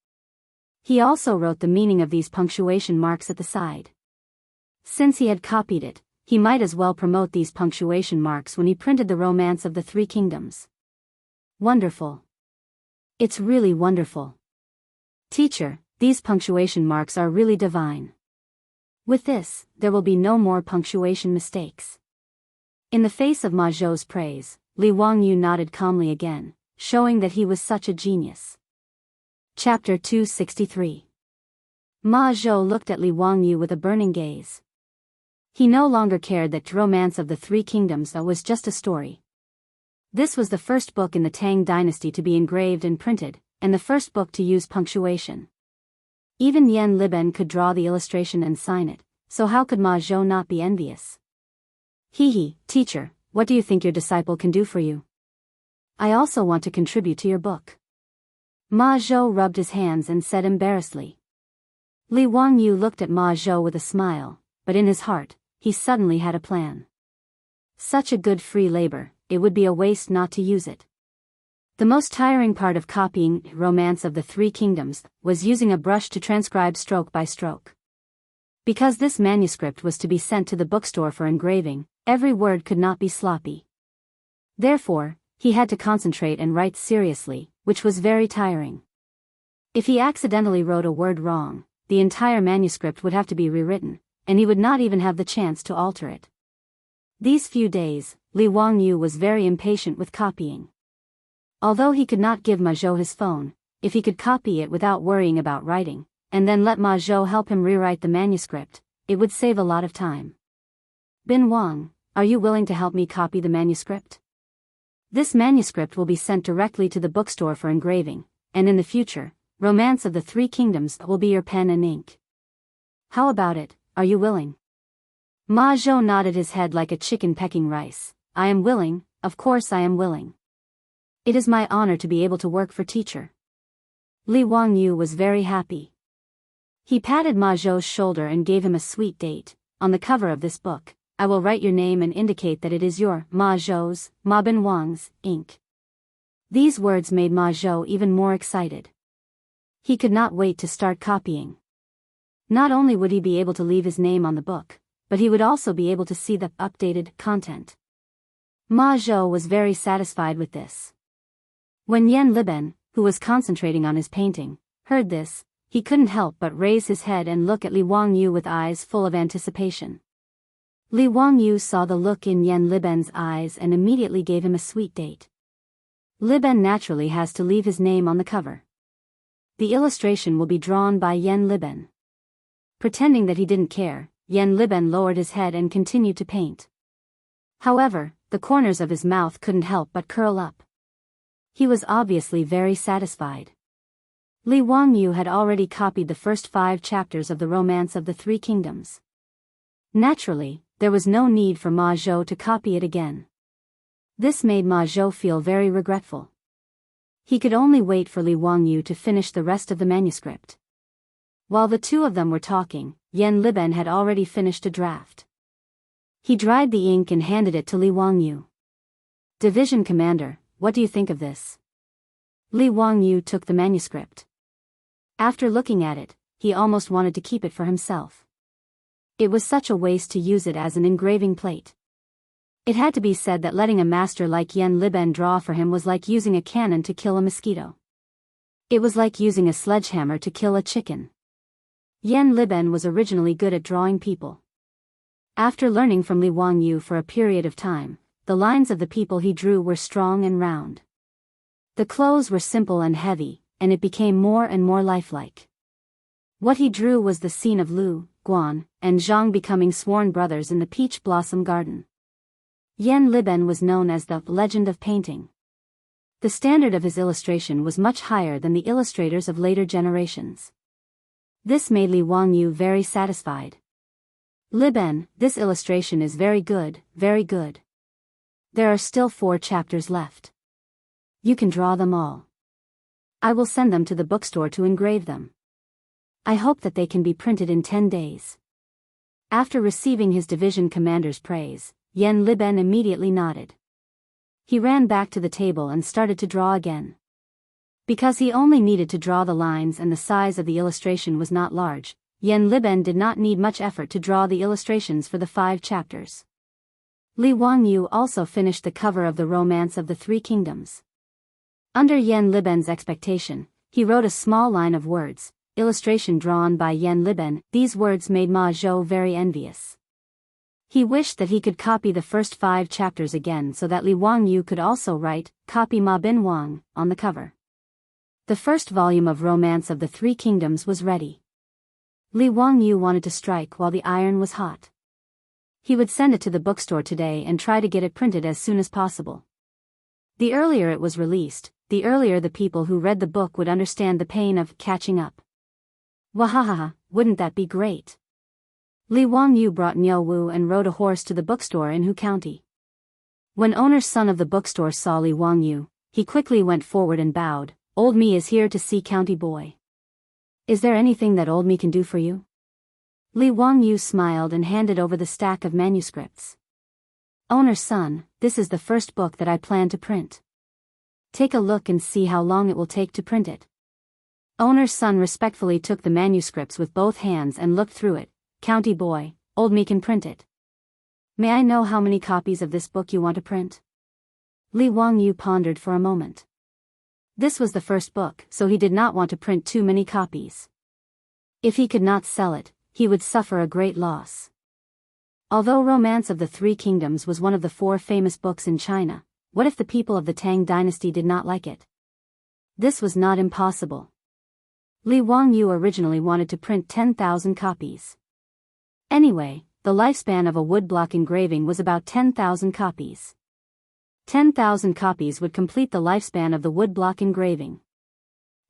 He also wrote the meaning of these punctuation marks at the side. Since he had copied it, he might as well promote these punctuation marks when he printed the Romance of the Three Kingdoms. Wonderful. It's really wonderful. Teacher, these punctuation marks are really divine. With this, there will be no more punctuation mistakes. In the face of Ma Zhou's praise, Li Wangyu nodded calmly again, showing that he was such a genius. Chapter 263. Ma Zhou looked at Li Wangyu with a burning gaze. He no longer cared that Romance of the Three Kingdoms was just a story. This was the first book in the Tang dynasty to be engraved and printed, and the first book to use punctuation. Even Yan Liben could draw the illustration and sign it, so how could Ma Zhou not be envious? "Hee, teacher, what do you think your disciple can do for you? I also want to contribute to your book." Ma Zhou rubbed his hands and said embarrassedly. Li Wangyu looked at Ma Zhou with a smile, but in his heart, he suddenly had a plan. Such a good free labor, it would be a waste not to use it. The most tiring part of copying Romance of the Three Kingdoms was using a brush to transcribe stroke by stroke. Because this manuscript was to be sent to the bookstore for engraving, every word could not be sloppy. Therefore, he had to concentrate and write seriously, which was very tiring. If he accidentally wrote a word wrong, the entire manuscript would have to be rewritten, and he would not even have the chance to alter it. These few days, Li Wangyu was very impatient with copying. Although he could not give Ma Zhou his phone, if he could copy it without worrying about writing, and then let Ma Zhou help him rewrite the manuscript, it would save a lot of time. Bin Wang, are you willing to help me copy the manuscript? This manuscript will be sent directly to the bookstore for engraving, and in the future, Romance of the Three Kingdoms will be your pen and ink. How about it, are you willing? Ma Zhou nodded his head like a chicken pecking rice. I am willing, of course I am willing. It is my honor to be able to work for teacher. Li Wangyu was very happy. He patted Ma Zhou's shoulder and gave him a sweet date. On the cover of this book, I will write your name and indicate that it is your Ma Zhou's, Ma Bin Wang's, ink. These words made Ma Zhou even more excited. He could not wait to start copying. Not only would he be able to leave his name on the book, but he would also be able to see the updated content. Ma Zhou was very satisfied with this. When Yan Liben, who was concentrating on his painting, heard this, he couldn't help but raise his head and look at Li Wangyu with eyes full of anticipation. Li Wangyu saw the look in Yan Liben's eyes and immediately gave him a sweet date. Liben naturally has to leave his name on the cover. The illustration will be drawn by Yan Liben. Pretending that he didn't care, Yan Liben lowered his head and continued to paint. However, the corners of his mouth couldn't help but curl up. He was obviously very satisfied. Li Wangyu had already copied the first 5 chapters of the Romance of the Three Kingdoms. Naturally, there was no need for Ma Zhou to copy it again. This made Ma Zhou feel very regretful. He could only wait for Li Wangyu to finish the rest of the manuscript. While the two of them were talking, Yan Liben had already finished a draft. He dried the ink and handed it to Li Wangyu. Division Commander, what do you think of this? Li Wangyu took the manuscript. After looking at it, he almost wanted to keep it for himself. It was such a waste to use it as an engraving plate. It had to be said that letting a master like Yan Liben draw for him was like using a cannon to kill a mosquito. It was like using a sledgehammer to kill a chicken. Yan Liben was originally good at drawing people. After learning from Li Wangyu for a period of time, the lines of the people he drew were strong and round. The clothes were simple and heavy, and it became more and more lifelike. What he drew was the scene of Lu, Guan, and Zhang becoming sworn brothers in the peach blossom garden. Yan Liben was known as the legend of painting. The standard of his illustration was much higher than the illustrators of later generations. This made Li Wangyu very satisfied. Liben, this illustration is very good, very good. There are still 4 chapters left. You can draw them all. I will send them to the bookstore to engrave them. I hope that they can be printed in 10 days. After receiving his division commander's praise, Yan Liben immediately nodded. He ran back to the table and started to draw again. Because he only needed to draw the lines and the size of the illustration was not large, Yan Liben did not need much effort to draw the illustrations for the 5 chapters. Li Wangyu also finished the cover of the Romance of the Three Kingdoms. Under Yan Liben's expectation, he wrote a small line of words, illustration drawn by Yan Liben. These words made Ma Zhou very envious. He wished that he could copy the first 5 chapters again so that Li Wangyu could also write, copy Ma Bin Wang, on the cover. The first volume of Romance of the Three Kingdoms was ready. Li Wangyu wanted to strike while the iron was hot. He would send it to the bookstore today and try to get it printed as soon as possible. The earlier it was released, the earlier the people who read the book would understand the pain of catching up. Wahahaha, wouldn't that be great? Li Wangyu brought Niu Wu and rode a horse to the bookstore in Hu County. When owner's son of the bookstore saw Li Wangyu, he quickly went forward and bowed. Old me is here to see county boy. Is there anything that old me can do for you? Li Wangyu smiled and handed over the stack of manuscripts. Owner's son, this is the first book that I plan to print. Take a look and see how long it will take to print it. Owner's son respectfully took the manuscripts with both hands and looked through it. County boy, old me can print it. May I know how many copies of this book you want to print? Li Wangyu pondered for a moment. This was the first book, so he did not want to print too many copies. If he could not sell it, he would suffer a great loss. Although Romance of the Three Kingdoms was one of the 4 famous books in China, what if the people of the Tang dynasty did not like it? This was not impossible. Li Wangyu originally wanted to print 10,000 copies. Anyway, the lifespan of a woodblock engraving was about 10,000 copies. 10,000 copies would complete the lifespan of the woodblock engraving.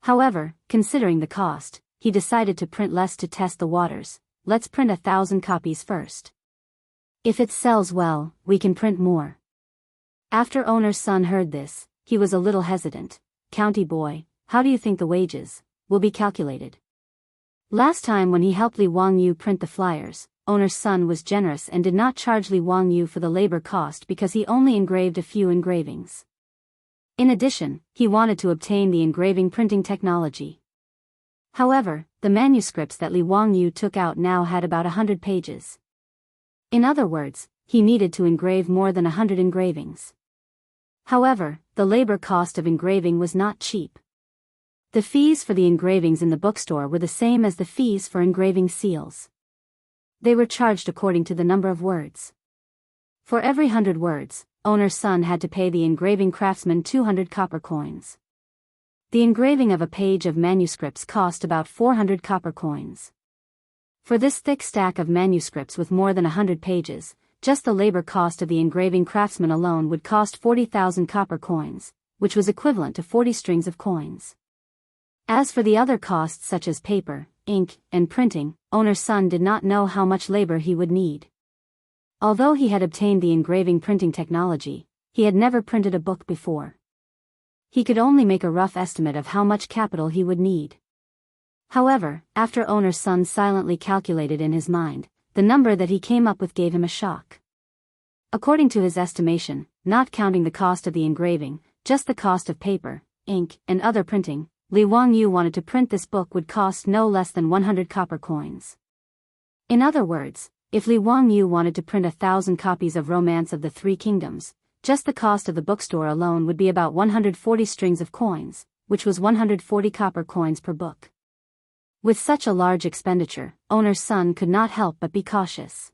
However, considering the cost, he decided to print less to test the waters. Let's print 1,000 copies first. If it sells well, we can print more. After owner's son heard this, he was a little hesitant. County boy, how do you think the wages will be calculated? Last time when he helped Li Wangyu print the flyers, owner's son was generous and did not charge Li Wangyu for the labor cost because he only engraved a few engravings. In addition, he wanted to obtain the engraving printing technology. However, the manuscripts that Li Wangyu took out now had about 100 pages. In other words, he needed to engrave more than 100 engravings. However, the labor cost of engraving was not cheap. The fees for the engravings in the bookstore were the same as the fees for engraving seals. They were charged according to the number of words. For every 100 words, owner's son had to pay the engraving craftsman 200 copper coins. The engraving of a page of manuscripts cost about 400 copper coins. For this thick stack of manuscripts with more than 100 pages, just the labor cost of the engraving craftsman alone would cost 40,000 copper coins, which was equivalent to 40 strings of coins. As for the other costs such as paper, ink, and printing, owner's son did not know how much labor he would need. Although he had obtained the engraving printing technology, he had never printed a book before. He could only make a rough estimate of how much capital he would need. However, after owner's son silently calculated in his mind, the number that he came up with gave him a shock. According to his estimation, not counting the cost of the engraving, just the cost of paper, ink, and other printing, Li Wangyu wanted to print this book would cost no less than 100 copper coins. In other words, if Li Wangyu wanted to print 1,000 copies of Romance of the Three Kingdoms, just the cost of the bookstore alone would be about 140 strings of coins, which was 140 copper coins per book. With such a large expenditure, owner's son could not help but be cautious.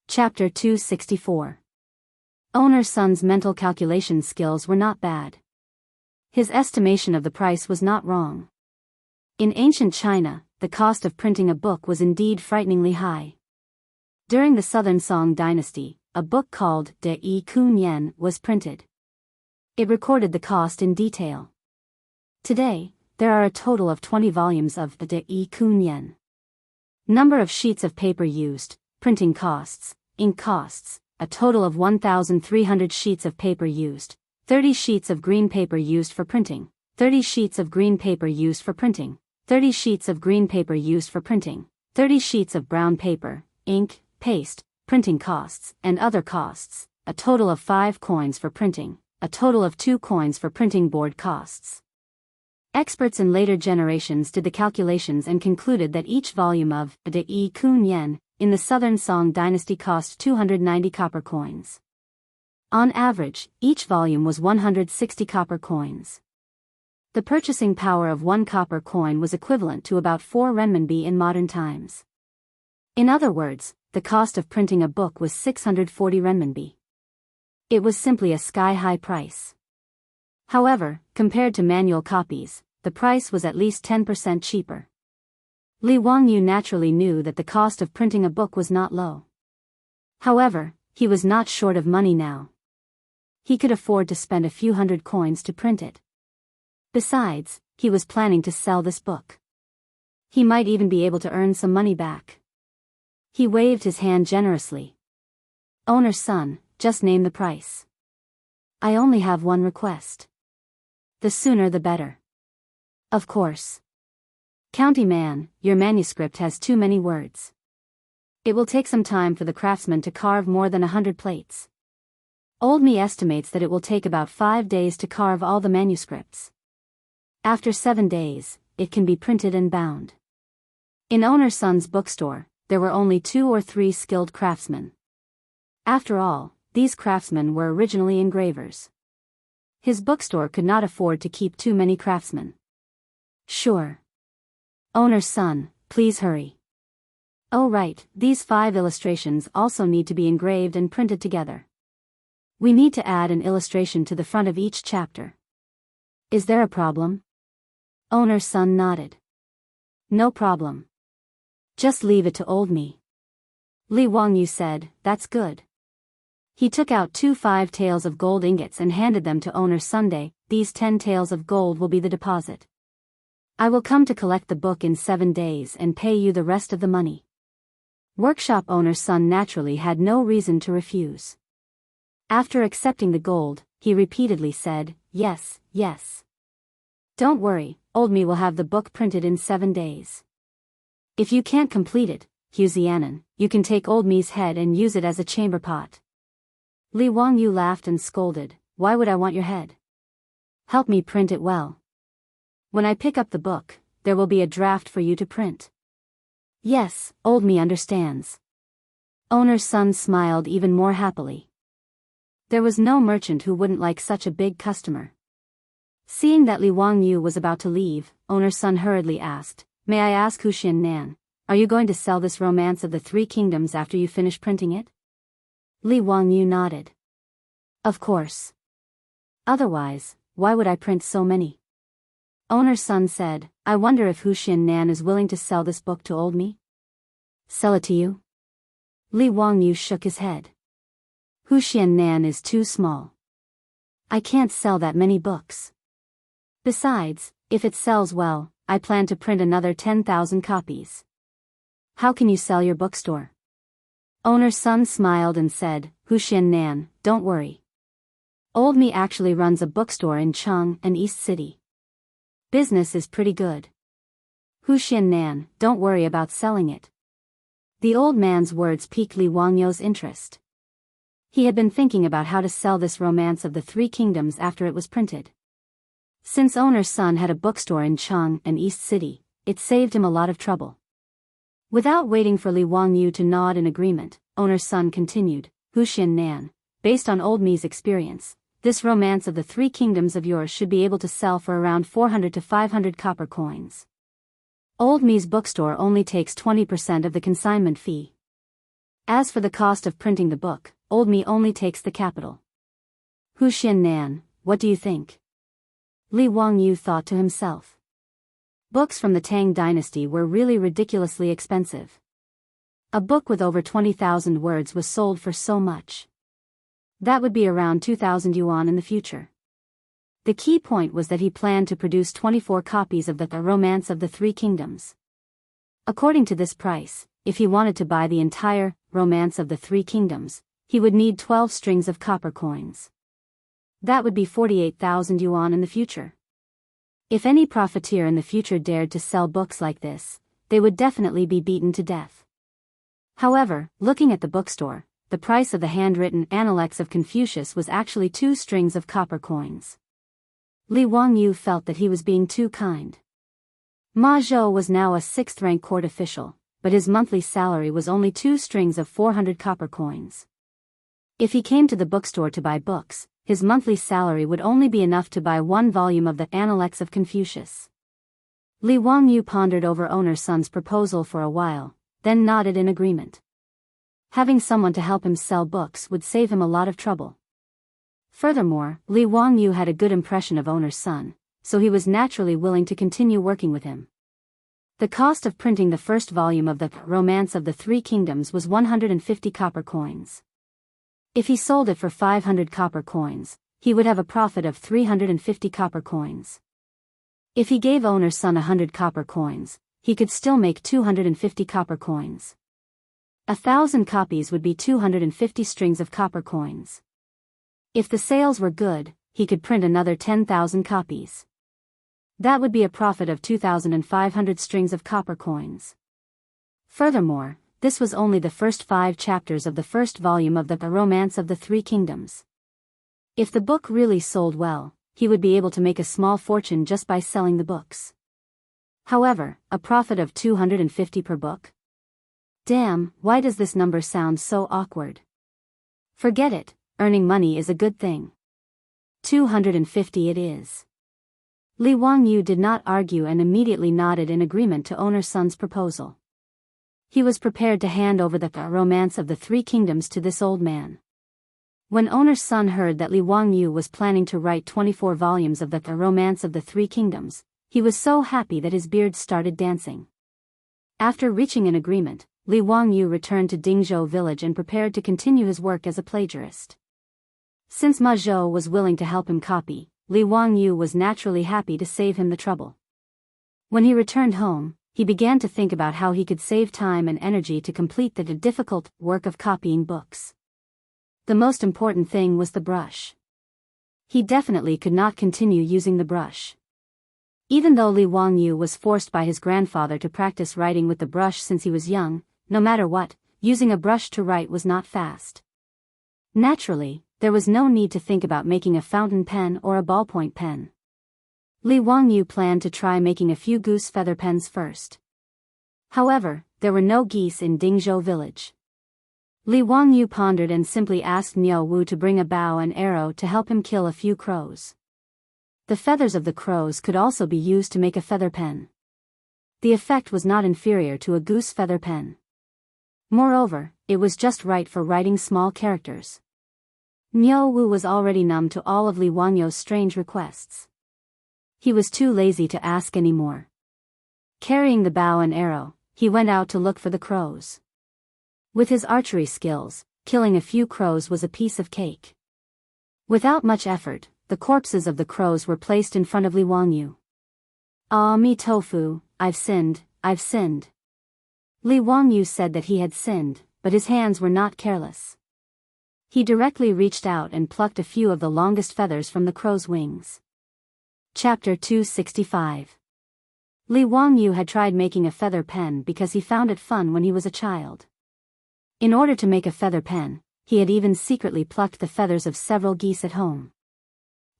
Chapter 264. Owner's son's mental calculation skills were not bad. His estimation of the price was not wrong. In ancient China, the cost of printing a book was indeed frighteningly high. During the Southern Song dynasty, a book called De Yi Kun Yen was printed. It recorded the cost in detail. Today, there are a total of 20 volumes of the De Yi Kun Yen. Number of sheets of paper used, printing costs, ink costs, a total of 1,300 sheets of paper used, 30 sheets of green paper used for printing, 30 sheets of green paper used for printing, 30 sheets of green paper used for printing, 30 sheets of brown paper, ink, paste, printing costs, and other costs, a total of 5 coins for printing, a total of 2 coins for printing board costs. Experts in later generations did the calculations and concluded that each volume of De Yi Kun Yen in the Southern Song dynasty cost 290 copper coins. On average, each volume was 160 copper coins. The purchasing power of 1 copper coin was equivalent to about 4 renminbi in modern times. In other words, the cost of printing a book was 640 renminbi. It was simply a sky-high price. However, compared to manual copies, the price was at least 10% cheaper. Li Wangyu naturally knew that the cost of printing a book was not low. However, he was not short of money now. He could afford to spend a few hundred coins to print it. Besides, he was planning to sell this book. He might even be able to earn some money back. He waved his hand generously. Owner's son, just name the price. I only have one request. The sooner the better. Of course. County man, your manuscript has too many words. It will take some time for the craftsman to carve more than 100 plates. Old me estimates that it will take about 5 days to carve all the manuscripts. After 7 days, it can be printed and bound. In owner's son's bookstore, there were only 2 or 3 skilled craftsmen. After all, these craftsmen were originally engravers. His bookstore could not afford to keep too many craftsmen. Sure. Owner's son, please hurry. Oh right, these 5 illustrations also need to be engraved and printed together. We need to add an illustration to the front of each chapter. Is there a problem? Owner's son nodded. No problem. Just leave it to old me. Li Wangyu said, that's good. He took out 2 5 taels of gold ingots and handed them to owner Sunday. These 10 taels of gold will be the deposit. I will come to collect the book in 7 days and pay you the rest of the money. Workshop owner's son naturally had no reason to refuse. After accepting the gold, he repeatedly said, yes, yes. Don't worry, old me will have the book printed in 7 days. If you can't complete it, Huzianan, you can take old me's head and use it as a chamber pot. Li Wangyu laughed and scolded, why would I want your head? Help me print it well. When I pick up the book, there will be a draft for you to print. Yes, old me understands. Owner's son smiled even more happily. There was no merchant who wouldn't like such a big customer. Seeing that Li Wangyu was about to leave, owner's son hurriedly asked, may I ask Wuxia Nan, are you going to sell this Romance of the 3 Kingdoms after you finish printing it? Li Wangyu nodded. Of course. Otherwise, why would I print so many? Owner's son said, I wonder if Wuxia Nan is willing to sell this book to old me? Sell it to you? Li Wangyu shook his head. Wuxia Nan is too small. I can't sell that many books. Besides, if it sells well, I plan to print another 10,000 copies. How can you sell your bookstore? Owner's son smiled and said, Wuxia Nan, don't worry. Old me actually runs a bookstore in Cheng and East City. Business is pretty good. Wuxia Nan, don't worry about selling it. The old man's words piqued Li Wangyu's interest. He had been thinking about how to sell this Romance of the 3 Kingdoms after it was printed. Since owner's son had a bookstore in Cheng and East City, it saved him a lot of trouble. Without waiting for Li Wangyu to nod in agreement, owner's son continued, Wuxia Nan, based on old me's experience, this Romance of the 3 Kingdoms of yours should be able to sell for around 400 to 500 copper coins. Old me's bookstore only takes 20% of the consignment fee. As for the cost of printing the book, old me only takes the capital. Wuxia Nan, what do you think? Li Wangyu thought to himself. Books from the Tang dynasty were really ridiculously expensive. A book with over 20,000 words was sold for so much. That would be around 2,000 yuan in the future. The key point was that he planned to produce 24 copies of the Romance of the 3 Kingdoms. According to this price, if he wanted to buy the entire Romance of the 3 Kingdoms, he would need 12 strings of copper coins. That would be 48,000 yuan in the future. If any profiteer in the future dared to sell books like this, they would definitely be beaten to death. However, looking at the bookstore, the price of the handwritten Analects of Confucius was actually 2 strings of copper coins. Li Wangyu felt that he was being too kind. Ma Zhou was now a 6th-rank court official, but his monthly salary was only 2 strings of 400 copper coins. If he came to the bookstore to buy books, his monthly salary would only be enough to buy 1 volume of the Analects of Confucius. Li Wangyu pondered over owner's son's proposal for a while, then nodded in agreement. Having someone to help him sell books would save him a lot of trouble. Furthermore, Li Wangyu had a good impression of owner's son, so he was naturally willing to continue working with him. The cost of printing the first volume of the Romance of the 3 Kingdoms was 150 copper coins. If he sold it for 500 copper coins, he would have a profit of 350 copper coins. If he gave owner's son 100 copper coins, he could still make 250 copper coins. 1,000 copies would be 250 strings of copper coins. If the sales were good, he could print another 10,000 copies. That would be a profit of 2,500 strings of copper coins. Furthermore, this was only the first 5 chapters of the first volume of the Romance of the 3 Kingdoms. If the book really sold well, he would be able to make a small fortune just by selling the books. However, a profit of 250 per book? Damn, why does this number sound so awkward? Forget it, earning money is a good thing. 250 it is. Li Wangyu did not argue and immediately nodded in agreement to owner's son's proposal. He was prepared to hand over the romance of the three kingdoms to this old man. When owner's son heard that Li Wangyu was planning to write 24 volumes of the romance of the three kingdoms, he was so happy that his beard started dancing. After reaching an agreement, Li Wangyu returned to Dingzhou village and prepared to continue his work as a plagiarist. Since Ma Zhou was willing to help him copy, Li Wangyu was naturally happy to save him the trouble. When he returned home, he began to think about how he could save time and energy to complete the difficult work of copying books. The most important thing was the brush. He definitely could not continue using the brush. Even though Li Wangyu was forced by his grandfather to practice writing with the brush since he was young, no matter what, using a brush to write was not fast. Naturally, there was no need to think about making a fountain pen or a ballpoint pen. Li Wangyu planned to try making a few goose feather pens first. However, there were no geese in Dingzhou village. Li Wangyu pondered and simply asked Miao Wu to bring a bow and arrow to help him kill a few crows. The feathers of the crows could also be used to make a feather pen. The effect was not inferior to a goose feather pen. Moreover, it was just right for writing small characters. Miao Wu was already numb to all of Li Wangyu's strange requests. He was too lazy to ask any more. Carrying the bow and arrow, he went out to look for the crows. With his archery skills, killing a few crows was a piece of cake. Without much effort, the corpses of the crows were placed in front of Li Wangyu. "Ah me tofu, I've sinned, I've sinned." Li Wangyu said that he had sinned, but his hands were not careless. He directly reached out and plucked a few of the longest feathers from the crow's wings. Chapter 265. Li Wangyu had tried making a feather pen because he found it fun when he was a child. In order to make a feather pen, he had even secretly plucked the feathers of several geese at home.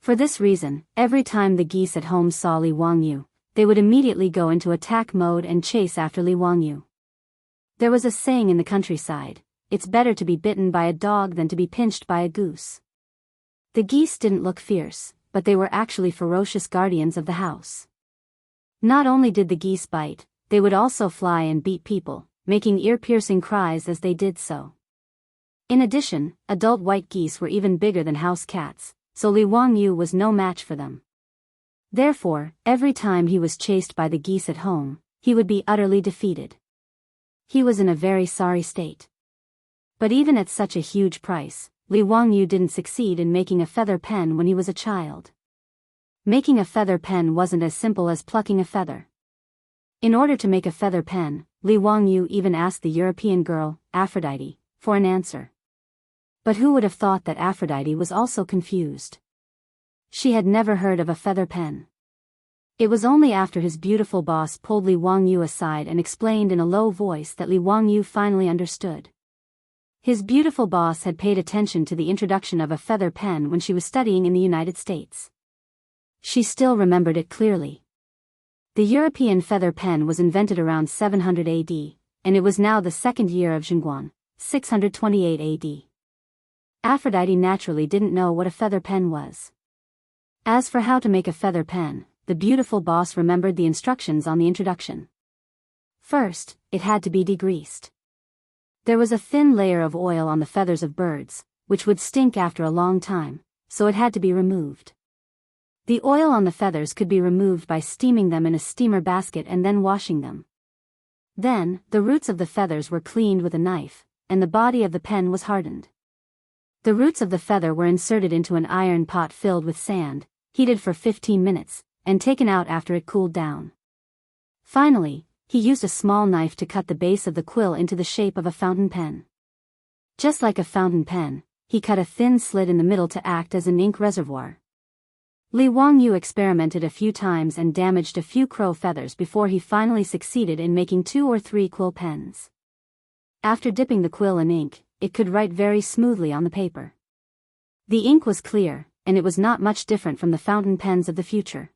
For this reason, every time the geese at home saw Li Wangyu, they would immediately go into attack mode and chase after Li Wangyu. There was a saying in the countryside, "It's better to be bitten by a dog than to be pinched by a goose." The geese didn't look fierce, but they were actually ferocious guardians of the house. Not only did the geese bite, they would also fly and beat people, making ear-piercing cries as they did so. In addition, adult white geese were even bigger than house cats, so Li Wangyu was no match for them. Therefore, every time he was chased by the geese at home, he would be utterly defeated. He was in a very sorry state. But even at such a huge price, Li Wangyu didn't succeed in making a feather pen when he was a child. Making a feather pen wasn't as simple as plucking a feather. In order to make a feather pen, Li Wangyu even asked the European girl, Aphrodite, for an answer. But who would have thought that Aphrodite was also confused? She had never heard of a feather pen. It was only after his beautiful boss pulled Li Wangyu aside and explained in a low voice that Li Wangyu finally understood. His beautiful boss had paid attention to the introduction of a feather pen when she was studying in the United States. She still remembered it clearly. The European feather pen was invented around 700 AD, and it was now the second year of Jianghu, 628 AD. Aphrodite naturally didn't know what a feather pen was. As for how to make a feather pen, the beautiful boss remembered the instructions on the introduction. First, it had to be degreased. There was a thin layer of oil on the feathers of birds, which would stink after a long time, so it had to be removed. The oil on the feathers could be removed by steaming them in a steamer basket and then washing them. Then, the roots of the feathers were cleaned with a knife, and the body of the pen was hardened. The roots of the feather were inserted into an iron pot filled with sand, heated for 15 minutes, and taken out after it cooled down. Finally, he used a small knife to cut the base of the quill into the shape of a fountain pen. Just like a fountain pen, he cut a thin slit in the middle to act as an ink reservoir. Li Wangyu experimented a few times and damaged a few crow feathers before he finally succeeded in making 2 or 3 quill pens. After dipping the quill in ink, it could write very smoothly on the paper. The ink was clear, and it was not much different from the fountain pens of the future.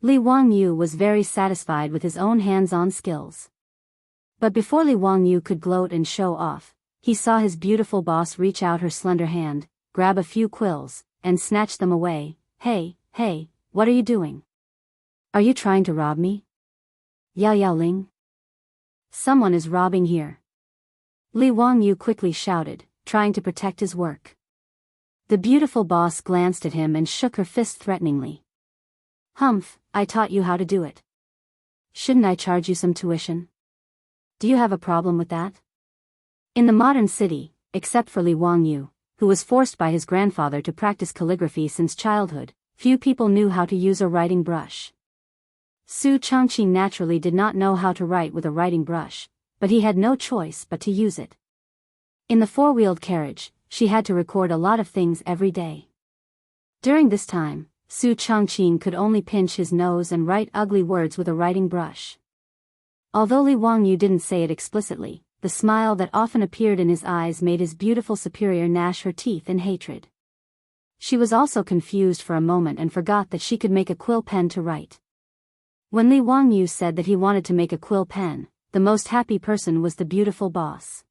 Li Wangyu was very satisfied with his own hands-on skills. But before Li Wangyu could gloat and show off, he saw his beautiful boss reach out her slender hand, grab a few quills, and snatched them away. Hey, hey, what are you doing? Are you trying to rob me? Yao Ling? Someone is robbing here. Li Wangyu quickly shouted, trying to protect his work. The beautiful boss glanced at him and shook her fist threateningly. Humph, I taught you how to do it. Shouldn't I charge you some tuition? Do you have a problem with that? In the modern city, except for Li Wangyu, who was forced by his grandfather to practice calligraphy since childhood, few people knew how to use a writing brush. Su Changqing naturally did not know how to write with a writing brush, but he had no choice but to use it. In the four-wheeled carriage, she had to record a lot of things every day. During this time, Su Changqing could only pinch his nose and write ugly words with a writing brush. Although Li Wangyu didn't say it explicitly, the smile that often appeared in his eyes made his beautiful superior gnash her teeth in hatred. She was also confused for a moment and forgot that she could make a quill pen to write. When Li Wangyu said that he wanted to make a quill pen, the most happy person was the beautiful boss.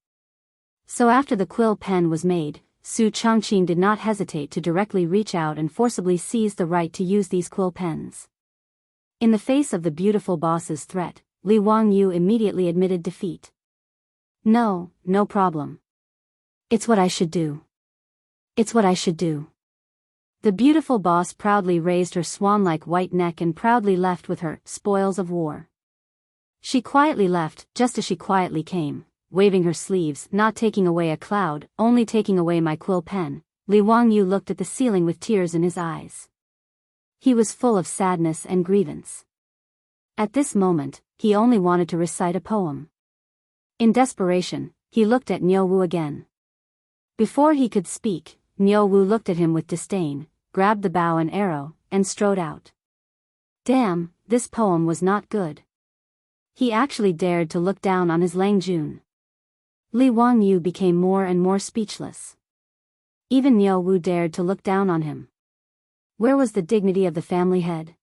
So after the quill pen was made, Su Changqing did not hesitate to directly reach out and forcibly seize the right to use these quill pens. In the face of the beautiful boss's threat, Li Wangyu immediately admitted defeat. No problem. It's what I should do. It's what I should do. The beautiful boss proudly raised her swan-like white neck and proudly left with her spoils of war. She quietly left, just as she quietly came, waving her sleeves, not taking away a cloud, only taking away my quill pen. Li Wangyu looked at the ceiling with tears in his eyes. He was full of sadness and grievance. At this moment, he only wanted to recite a poem. In desperation, he looked at Niu Wu again. Before he could speak, Niu Wu looked at him with disdain, grabbed the bow and arrow, and strode out. Damn, this poem was not good. He actually dared to look down on his Lang Jun. Li Wangyu became more and more speechless. Even Niu Wu dared to look down on him. Where was the dignity of the family head?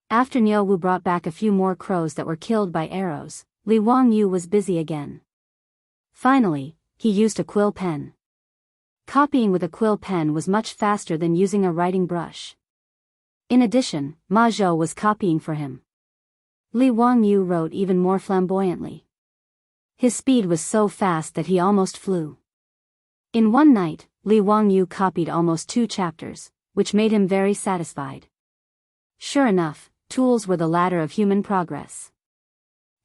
After Niu Wu brought back a few more crows that were killed by arrows, Li Wangyu was busy again. Finally, he used a quill pen. Copying with a quill pen was much faster than using a writing brush. In addition, Ma Zhou was copying for him. Li Wangyu wrote even more flamboyantly. His speed was so fast that he almost flew. In one night, Li Wangyu copied almost 2 chapters, which made him very satisfied. Sure enough, tools were the ladder of human progress.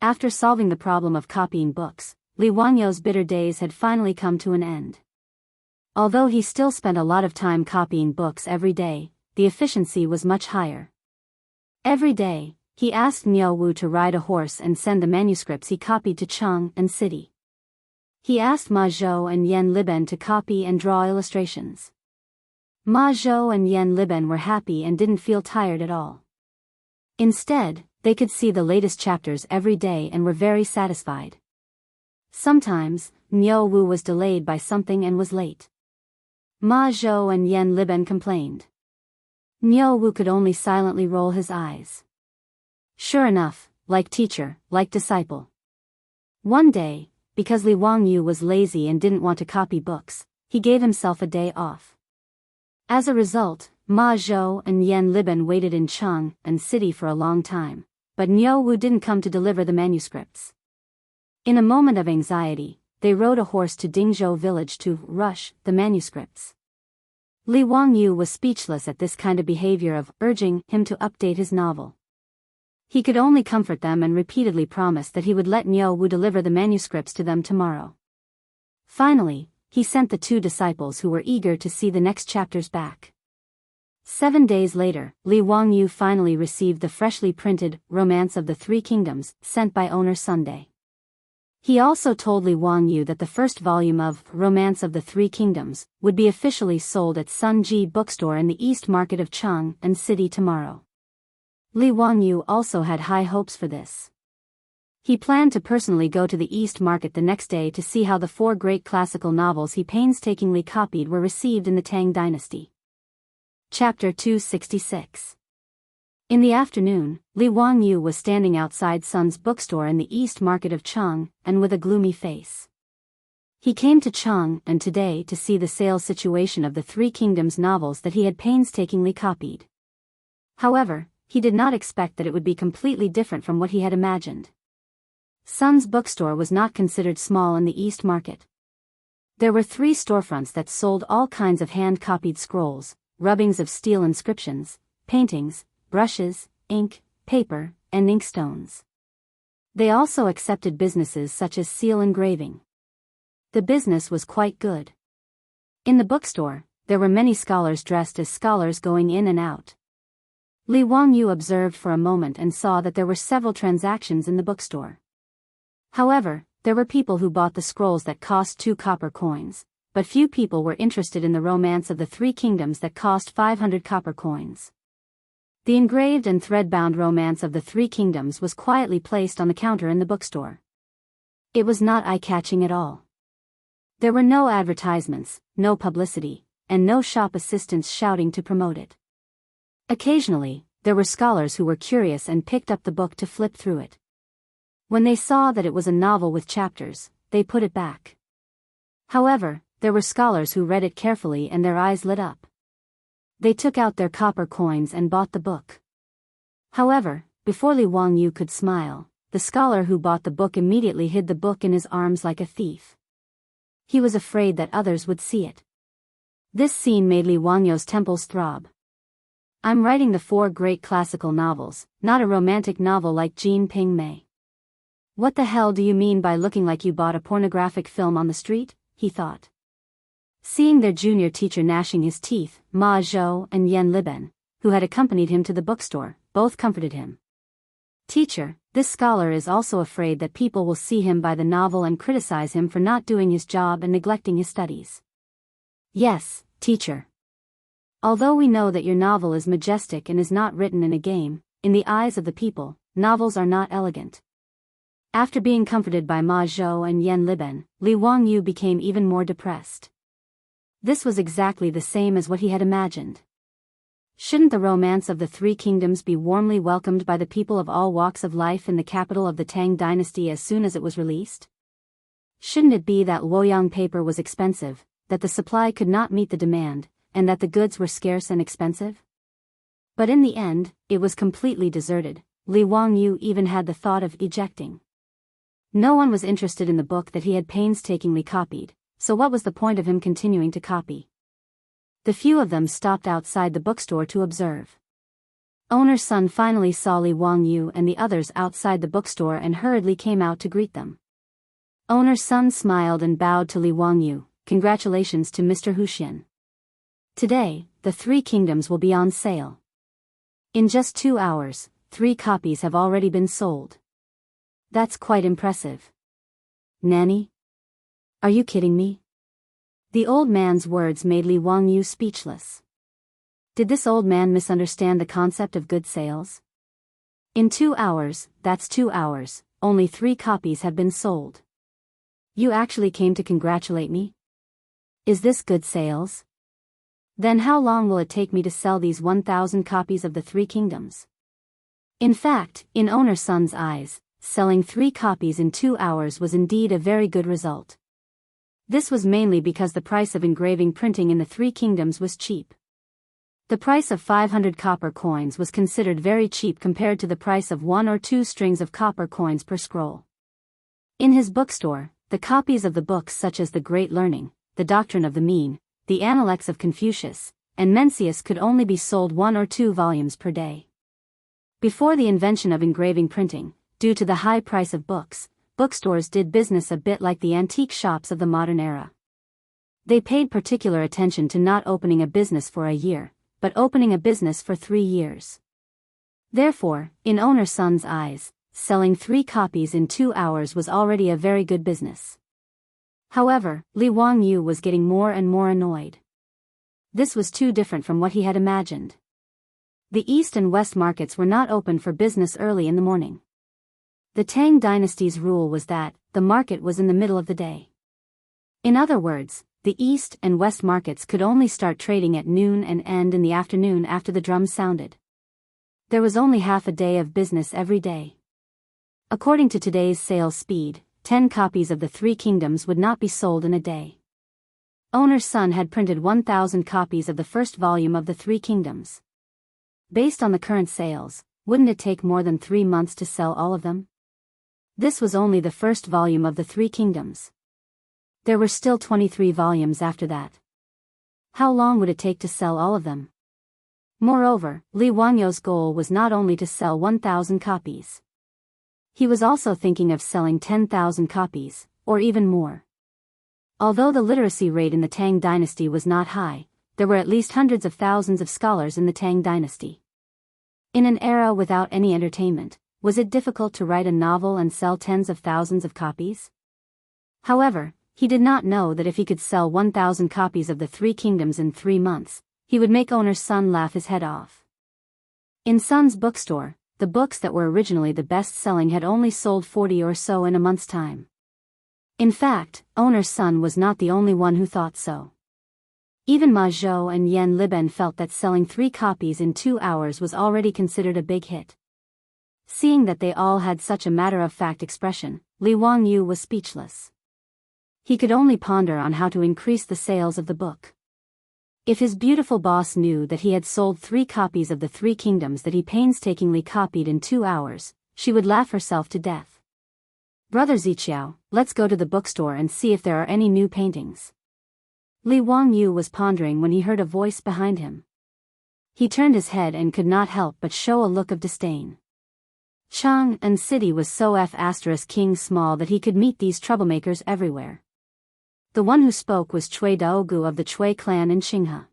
After solving the problem of copying books, Li Wangyu's bitter days had finally come to an end. Although he still spent a lot of time copying books every day, the efficiency was much higher. Every day, he asked Niu Wu to ride a horse and send the manuscripts he copied to Chang and City. He asked Ma Zhou and Yan Liben to copy and draw illustrations. Ma Zhou and Yan Liben were happy and didn't feel tired at all. Instead, they could see the latest chapters every day and were very satisfied. Sometimes, Niu Wu was delayed by something and was late. Ma Zhou and Yan Liben complained. Niu Wu could only silently roll his eyes. Sure enough, like teacher, like disciple. One day, because Li Wangyu was lazy and didn't want to copy books, he gave himself a day off. As a result, Ma Zhou and Yan Liben waited in Chang and City for a long time, but Niu Wu didn't come to deliver the manuscripts. In a moment of anxiety, they rode a horse to Dingzhou village to rush the manuscripts. Li Wangyu was speechless at this kind of behavior of urging him to update his novel. He could only comfort them and repeatedly promise that he would let Niu Wu deliver the manuscripts to them tomorrow. Finally, he sent the 2 disciples who were eager to see the next chapters back. 7 days later, Li Wangyu finally received the freshly printed Romance of the Three Kingdoms, sent by owner Sunday. He also told Li Wangyu that the first volume of Romance of the Three Kingdoms would be officially sold at Sun Ji bookstore in the East Market of Chang and City tomorrow. Li Wangyu also had high hopes for this. He planned to personally go to the East Market the next day to see how the 4 great classical novels he painstakingly copied were received in the Tang dynasty. Chapter 266. In the afternoon, Li Wangyu was standing outside Sun's bookstore in the East Market of Chang, and with a gloomy face. He came to Chang and today to see the sales situation of the Three Kingdoms novels that he had painstakingly copied. However, he did not expect that it would be completely different from what he had imagined. Sun's bookstore was not considered small in the East Market. There were 3 storefronts that sold all kinds of hand-copied scrolls, rubbings of steel inscriptions, paintings, brushes, ink, paper, and inkstones. They also accepted businesses such as seal engraving. The business was quite good. In the bookstore, there were many scholars dressed as scholars going in and out. Li Wangyu observed for a moment and saw that there were several transactions in the bookstore. However, there were people who bought the scrolls that cost 2 copper coins, but few people were interested in the romance of the Three Kingdoms that cost 500 copper coins. The engraved and thread-bound romance of the Three Kingdoms was quietly placed on the counter in the bookstore. It was not eye-catching at all. There were no advertisements, no publicity, and no shop assistants shouting to promote it. Occasionally, there were scholars who were curious and picked up the book to flip through it. When they saw that it was a novel with chapters, they put it back. However, there were scholars who read it carefully and their eyes lit up. They took out their copper coins and bought the book. However, before Li Wangyu could smile, the scholar who bought the book immediately hid the book in his arms like a thief. He was afraid that others would see it. This scene made Li Wangyu's temples throb. I'm writing the 4 great classical novels, not a romantic novel like Jean Ping Mei. What the hell do you mean by looking like you bought a pornographic film on the street? He thought. Seeing their junior teacher gnashing his teeth, Ma Zhou and Yan Liben, who had accompanied him to the bookstore, both comforted him. Teacher, this scholar is also afraid that people will see him buy the novel and criticize him for not doing his job and neglecting his studies. Yes, teacher. Although we know that your novel is majestic and is not written in a game, in the eyes of the people, novels are not elegant. After being comforted by Ma Zhou and Yan Liben, Li Wangyu became even more depressed. This was exactly the same as what he had imagined. Shouldn't the romance of the Three Kingdoms be warmly welcomed by the people of all walks of life in the capital of the Tang dynasty as soon as it was released? Shouldn't it be that Luoyang paper was expensive, that the supply could not meet the demand, and that the goods were scarce and expensive? But in the end, it was completely deserted. Li Wangyu even had the thought of ejecting. No one was interested in the book that he had painstakingly copied, so what was the point of him continuing to copy? The few of them stopped outside the bookstore to observe. Owner's son finally saw Li Wangyu and the others outside the bookstore and hurriedly came out to greet them. Owner's son smiled and bowed to Li Wangyu. Congratulations to Mr. Huxian. Today, the Three Kingdoms will be on sale. In just 2 hours, 3 copies have already been sold. That's quite impressive. Nanny? Are you kidding me? The old man's words made Li Wangyu speechless. Did this old man misunderstand the concept of good sales? In 2 hours, that's 2 hours, only 3 copies have been sold. You actually came to congratulate me? Is this good sales? Then how long will it take me to sell these 1,000 copies of the Three Kingdoms? In fact, in owner son's eyes, selling 3 copies in 2 hours was indeed a very good result. This was mainly because the price of engraving printing in the Three Kingdoms was cheap. The price of 500 copper coins was considered very cheap compared to the price of 1 or 2 strings of copper coins per scroll. In his bookstore, the copies of the books such as The Great Learning, The Doctrine of the Mean, The Analects of Confucius, and Mencius could only be sold 1 or 2 volumes per day. Before the invention of engraving printing, due to the high price of books, bookstores did business a bit like the antique shops of the modern era. They paid particular attention to not opening a business for a year, but opening a business for 3 years. Therefore, in owner son's eyes, selling 3 copies in 2 hours was already a very good business. However, Li Wangyu was getting more and more annoyed. This was too different from what he had imagined. The East and West markets were not open for business early in the morning. The Tang dynasty's rule was that the market was in the middle of the day. In other words, the East and West markets could only start trading at noon and end in the afternoon after the drums sounded. There was only half a day of business every day. According to today's sales speed, 10 copies of the Three Kingdoms would not be sold in a day. Owner's son had printed 1,000 copies of the first volume of the Three Kingdoms. Based on the current sales, wouldn't it take more than 3 months to sell all of them? This was only the first volume of the Three Kingdoms. There were still 23 volumes after that. How long would it take to sell all of them? Moreover, Li Wangyo's goal was not only to sell 1,000 copies. He was also thinking of selling 10,000 copies, or even more. Although the literacy rate in the Tang dynasty was not high, there were at least hundreds of thousands of scholars in the Tang dynasty. In an era without any entertainment, was it difficult to write a novel and sell tens of thousands of copies? However, he did not know that if he could sell 1,000 copies of the Three Kingdoms in 3 months, he would make owner's son laugh his head off. In Son's bookstore, the books that were originally the best-selling had only sold 40 or so in a month's time. In fact, owner's son was not the only one who thought so. Even Ma Zhou and Yan Liben felt that selling 3 copies in 2 hours was already considered a big hit. Seeing that they all had such a matter-of-fact expression, Li Wangyu was speechless. He could only ponder on how to increase the sales of the book. If his beautiful boss knew that he had sold 3 copies of the Three Kingdoms that he painstakingly copied in 2 hours, she would laugh herself to death. "Brother Ziqiao, let's go to the bookstore and see if there are any new paintings." Li Wangyu was pondering when he heard a voice behind him. He turned his head and could not help but show a look of disdain. Chang'an city was so king small that he could meet these troublemakers everywhere. The one who spoke was Cui Daogu of the Cui clan in Jianghu.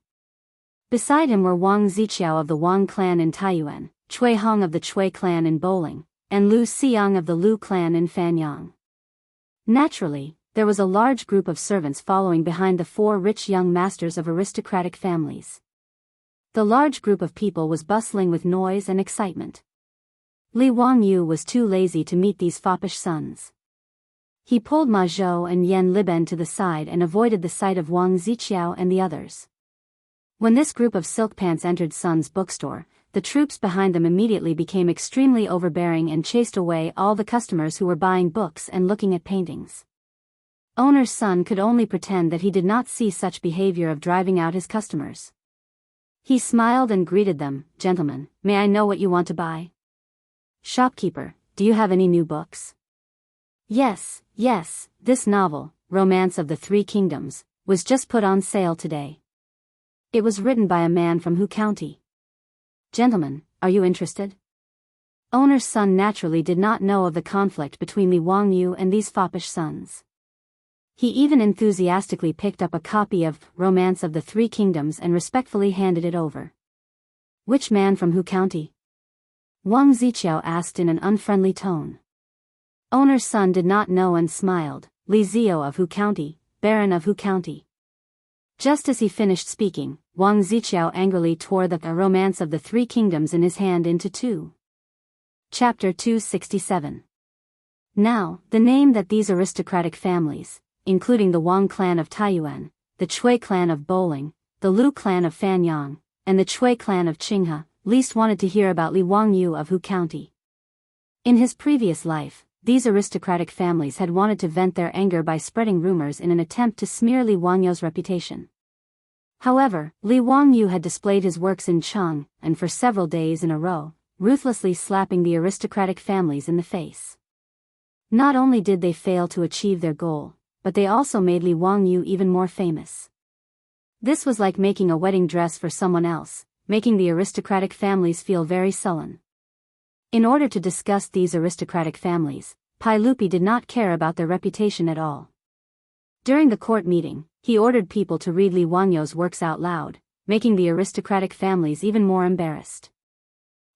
Beside him were Wang Ziqiao of the Wang clan in Taiyuan, Cui Hong of the Cui clan in Bowling, and Lu Xiang of the Lu clan in Fanyang. Naturally, there was a large group of servants following behind the 4 rich young masters of aristocratic families. The large group of people was bustling with noise and excitement. Li Wangyu was too lazy to meet these foppish sons. He pulled Ma Zhou and Yan Liben to the side and avoided the sight of Wang Ziqiao and the others. When this group of silk pants entered Sun's bookstore, the troops behind them immediately became extremely overbearing and chased away all the customers who were buying books and looking at paintings. Owner's son could only pretend that he did not see such behavior of driving out his customers. He smiled and greeted them. "Gentlemen, may I know what you want to buy?" "Shopkeeper, do you have any new books?" Yes, this novel, Romance of the Three Kingdoms, was just put on sale today. It was written by a man from Hu County. "Gentlemen, are you interested?" Owner's son naturally did not know of the conflict between Li Wangyu and these foppish sons. He even enthusiastically picked up a copy of Romance of the Three Kingdoms and respectfully handed it over. "Which man from Hu County?" Wang Ziqiao asked in an unfriendly tone. Owner's son did not know and smiled. "Li Zio of Hu County, Baron of Hu County." Just as he finished speaking, Wang Ziqiao angrily tore the Romance of the Three Kingdoms in his hand into 2. Chapter 267. Now, the name that these aristocratic families, including the Wang clan of Taiyuan, the Cui clan of Bowling, the Lu clan of Fanyang, and the Cui clan of Jianghu, least wanted to hear about Li Wangyu of Hu County. In his previous life, these aristocratic families had wanted to vent their anger by spreading rumors in an attempt to smear Li Wangyu's reputation. However, Li Wangyu had displayed his works in Chang, and for several days in a row, ruthlessly slapping the aristocratic families in the face. Not only did they fail to achieve their goal, but they also made Li Wangyu even more famous. This was like making a wedding dress for someone else, making the aristocratic families feel very sullen. In order to discuss these aristocratic families, Pai Lupi did not care about their reputation at all. During the court meeting, he ordered people to read Li Wangyu's works out loud, making the aristocratic families even more embarrassed.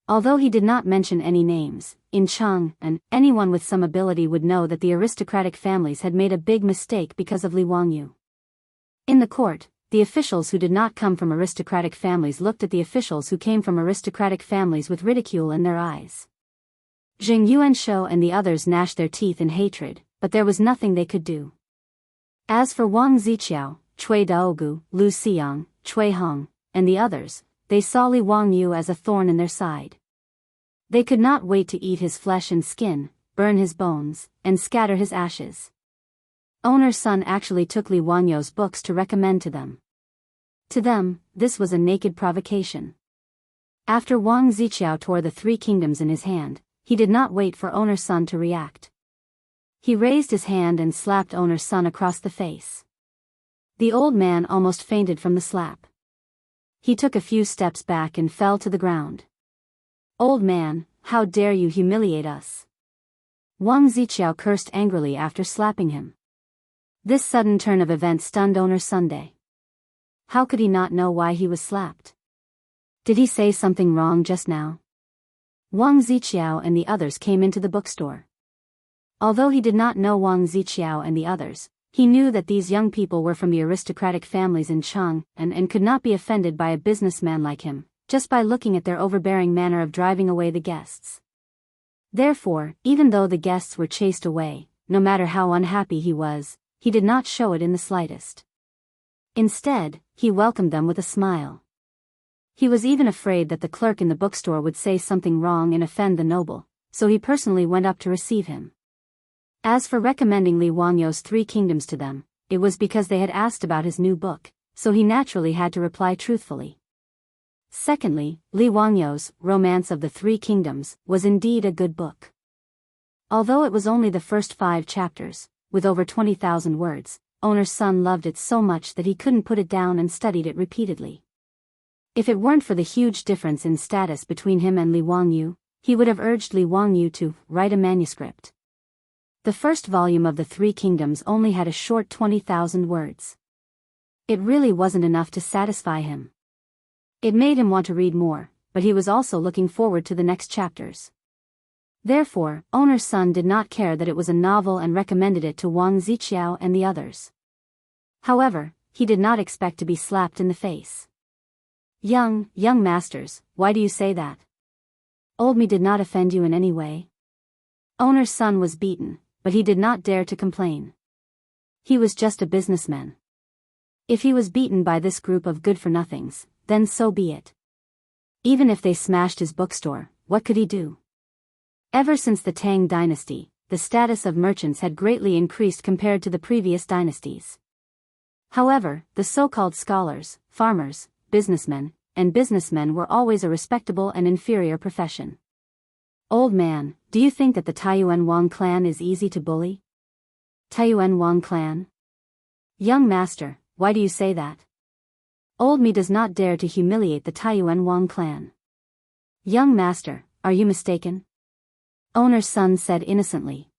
Although he did not mention any names, in Chang'an, anyone with some ability would know that the aristocratic families had made a big mistake because of Li Wangyu. In the court, the officials who did not come from aristocratic families looked at the officials who came from aristocratic families with ridicule in their eyes. Zheng Yuanshou and the others gnashed their teeth in hatred, but there was nothing they could do. As for Wang Ziqiao, Cui Daogu, Lu Xiang, Cui Hong, and the others, they saw Li Wangyu as a thorn in their side. They could not wait to eat his flesh and skin, burn his bones, and scatter his ashes. Owner's son actually took Li Wangyo's books to recommend to them. To them, this was a naked provocation. After Wang Ziqiao tore the three kingdoms in his hand, he did not wait for owner's son to react. He raised his hand and slapped owner's son across the face. The old man almost fainted from the slap. He took a few steps back and fell to the ground. "Old man, how dare you humiliate us?" Wang Ziqiao cursed angrily after slapping him. This sudden turn of events stunned owner's Sunday. How could he not know why he was slapped? Did he say something wrong just now? Wang Ziqiao and the others came into the bookstore. Although he did not know Wang Ziqiao and the others, he knew that these young people were from the aristocratic families in Chang and could not be offended by a businessman like him, just by looking at their overbearing manner of driving away the guests. Therefore, even though the guests were chased away, no matter how unhappy he was, he did not show it in the slightest. Instead, he welcomed them with a smile. He was even afraid that the clerk in the bookstore would say something wrong and offend the noble, so he personally went up to receive him. As for recommending Li Wangyo's three kingdoms to them, it was because they had asked about his new book, so he naturally had to reply truthfully. Secondly, Li Wangyo's Romance of the Three Kingdoms was indeed a good book. Although it was only the first 5 chapters, with over 20,000 words, owner's son loved it so much that he couldn't put it down and studied it repeatedly. If it weren't for the huge difference in status between him and Li Wangyu, he would have urged Li Wangyu to write a manuscript. The first volume of the Three Kingdoms only had a short 20,000 words. It really wasn't enough to satisfy him. It made him want to read more, but he was also looking forward to the next chapters. Therefore, owner's son did not care that it was a novel and recommended it to Wang Ziqiao and the others. However, he did not expect to be slapped in the face. Young masters, why do you say that? Old me did not offend you in any way." Owner's son was beaten, but he did not dare to complain. He was just a businessman. If he was beaten by this group of good-for-nothings, then so be it. Even if they smashed his bookstore, what could he do? Ever since the Tang dynasty, the status of merchants had greatly increased compared to the previous dynasties. However, the so-called scholars, farmers, businessmen, and businessmen were always a respectable and inferior profession. "Old man, do you think that the Taiyuan Wang clan is easy to bully?" "Taiyuan Wang clan? Young master, why do you say that? Old me does not dare to humiliate the Taiyuan Wang clan." "Young master, are you mistaken?" Owner's son said innocently.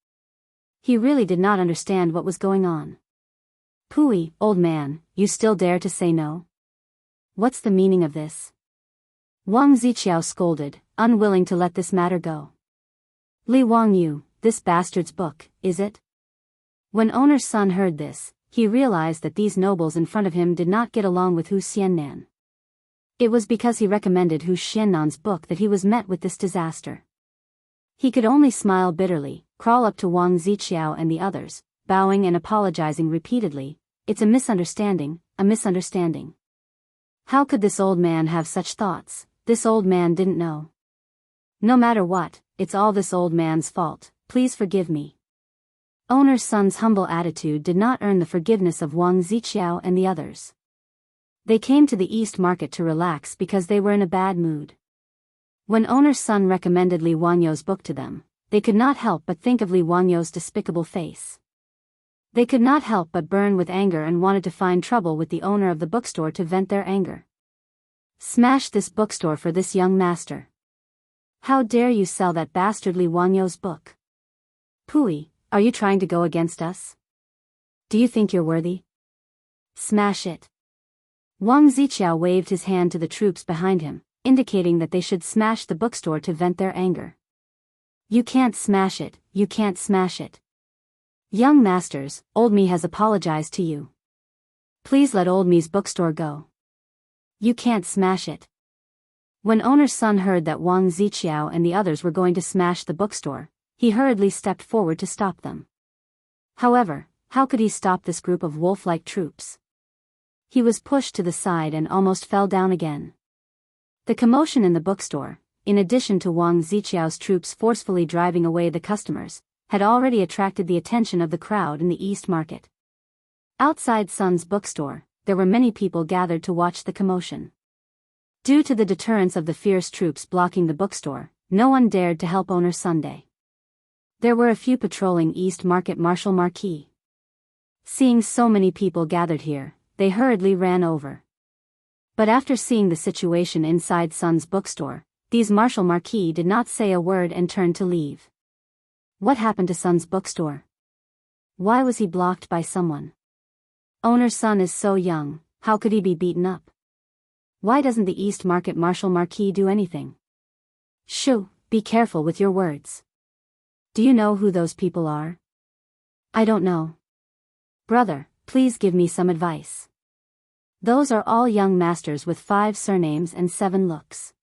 He really did not understand what was going on. "Pooey, old man, you still dare to say no? What's the meaning of this?" Wang Ziqiao scolded, unwilling to let this matter go. "Li Wangyu, this bastard's book, is it?" When owner's son heard this, he realized that these nobles in front of him did not get along with Hu Xiannan. It was because he recommended Hu Xiannan's book that he was met with this disaster. He could only smile bitterly, crawl up to Wang Ziqiao and the others, bowing and apologizing repeatedly. "It's a misunderstanding, a misunderstanding. How could this old man have such thoughts? This old man didn't know. No matter what, it's all this old man's fault, please forgive me." Owner's son's humble attitude did not earn the forgiveness of Wang Ziqiao and the others. They came to the East Market to relax because they were in a bad mood. When owner's son recommended Li Wangyo's book to them, they could not help but think of Li Wangyo's despicable face. They could not help but burn with anger and wanted to find trouble with the owner of the bookstore to vent their anger. "Smash this bookstore for this young master. How dare you sell that bastard Li Wangyo's book? Pooey, are you trying to go against us? Do you think you're worthy? Smash it." Wang Ziqiao waved his hand to the troops behind him, indicating that they should smash the bookstore to vent their anger. "You can't smash it, you can't smash it. Young masters, old me has apologized to you. Please let old me's bookstore go. You can't smash it." When owner's son heard that Wang Ziqiao and the others were going to smash the bookstore, he hurriedly stepped forward to stop them. However, how could he stop this group of wolf-like troops? He was pushed to the side and almost fell down again. The commotion in the bookstore, in addition to Wang Ziqiao's troops forcefully driving away the customers, had already attracted the attention of the crowd in the East Market. Outside Sun's bookstore, there were many people gathered to watch the commotion. Due to the deterrence of the fierce troops blocking the bookstore, no one dared to help owner Sunday. There were a few patrolling East Market Marshal Marquis. Seeing so many people gathered here, they hurriedly ran over. But after seeing the situation inside Sun's bookstore, these Marshal Marquis did not say a word and turned to leave. What happened to Sun's bookstore? Why was he blocked by someone? Owner Sun is so young, how could he be beaten up? Why doesn't the East Market Marshal Marquis do anything? Shoo, be careful with your words. Do you know who those people are? I don't know. Brother, please give me some advice. Those are all young masters with 5 surnames and 7 looks.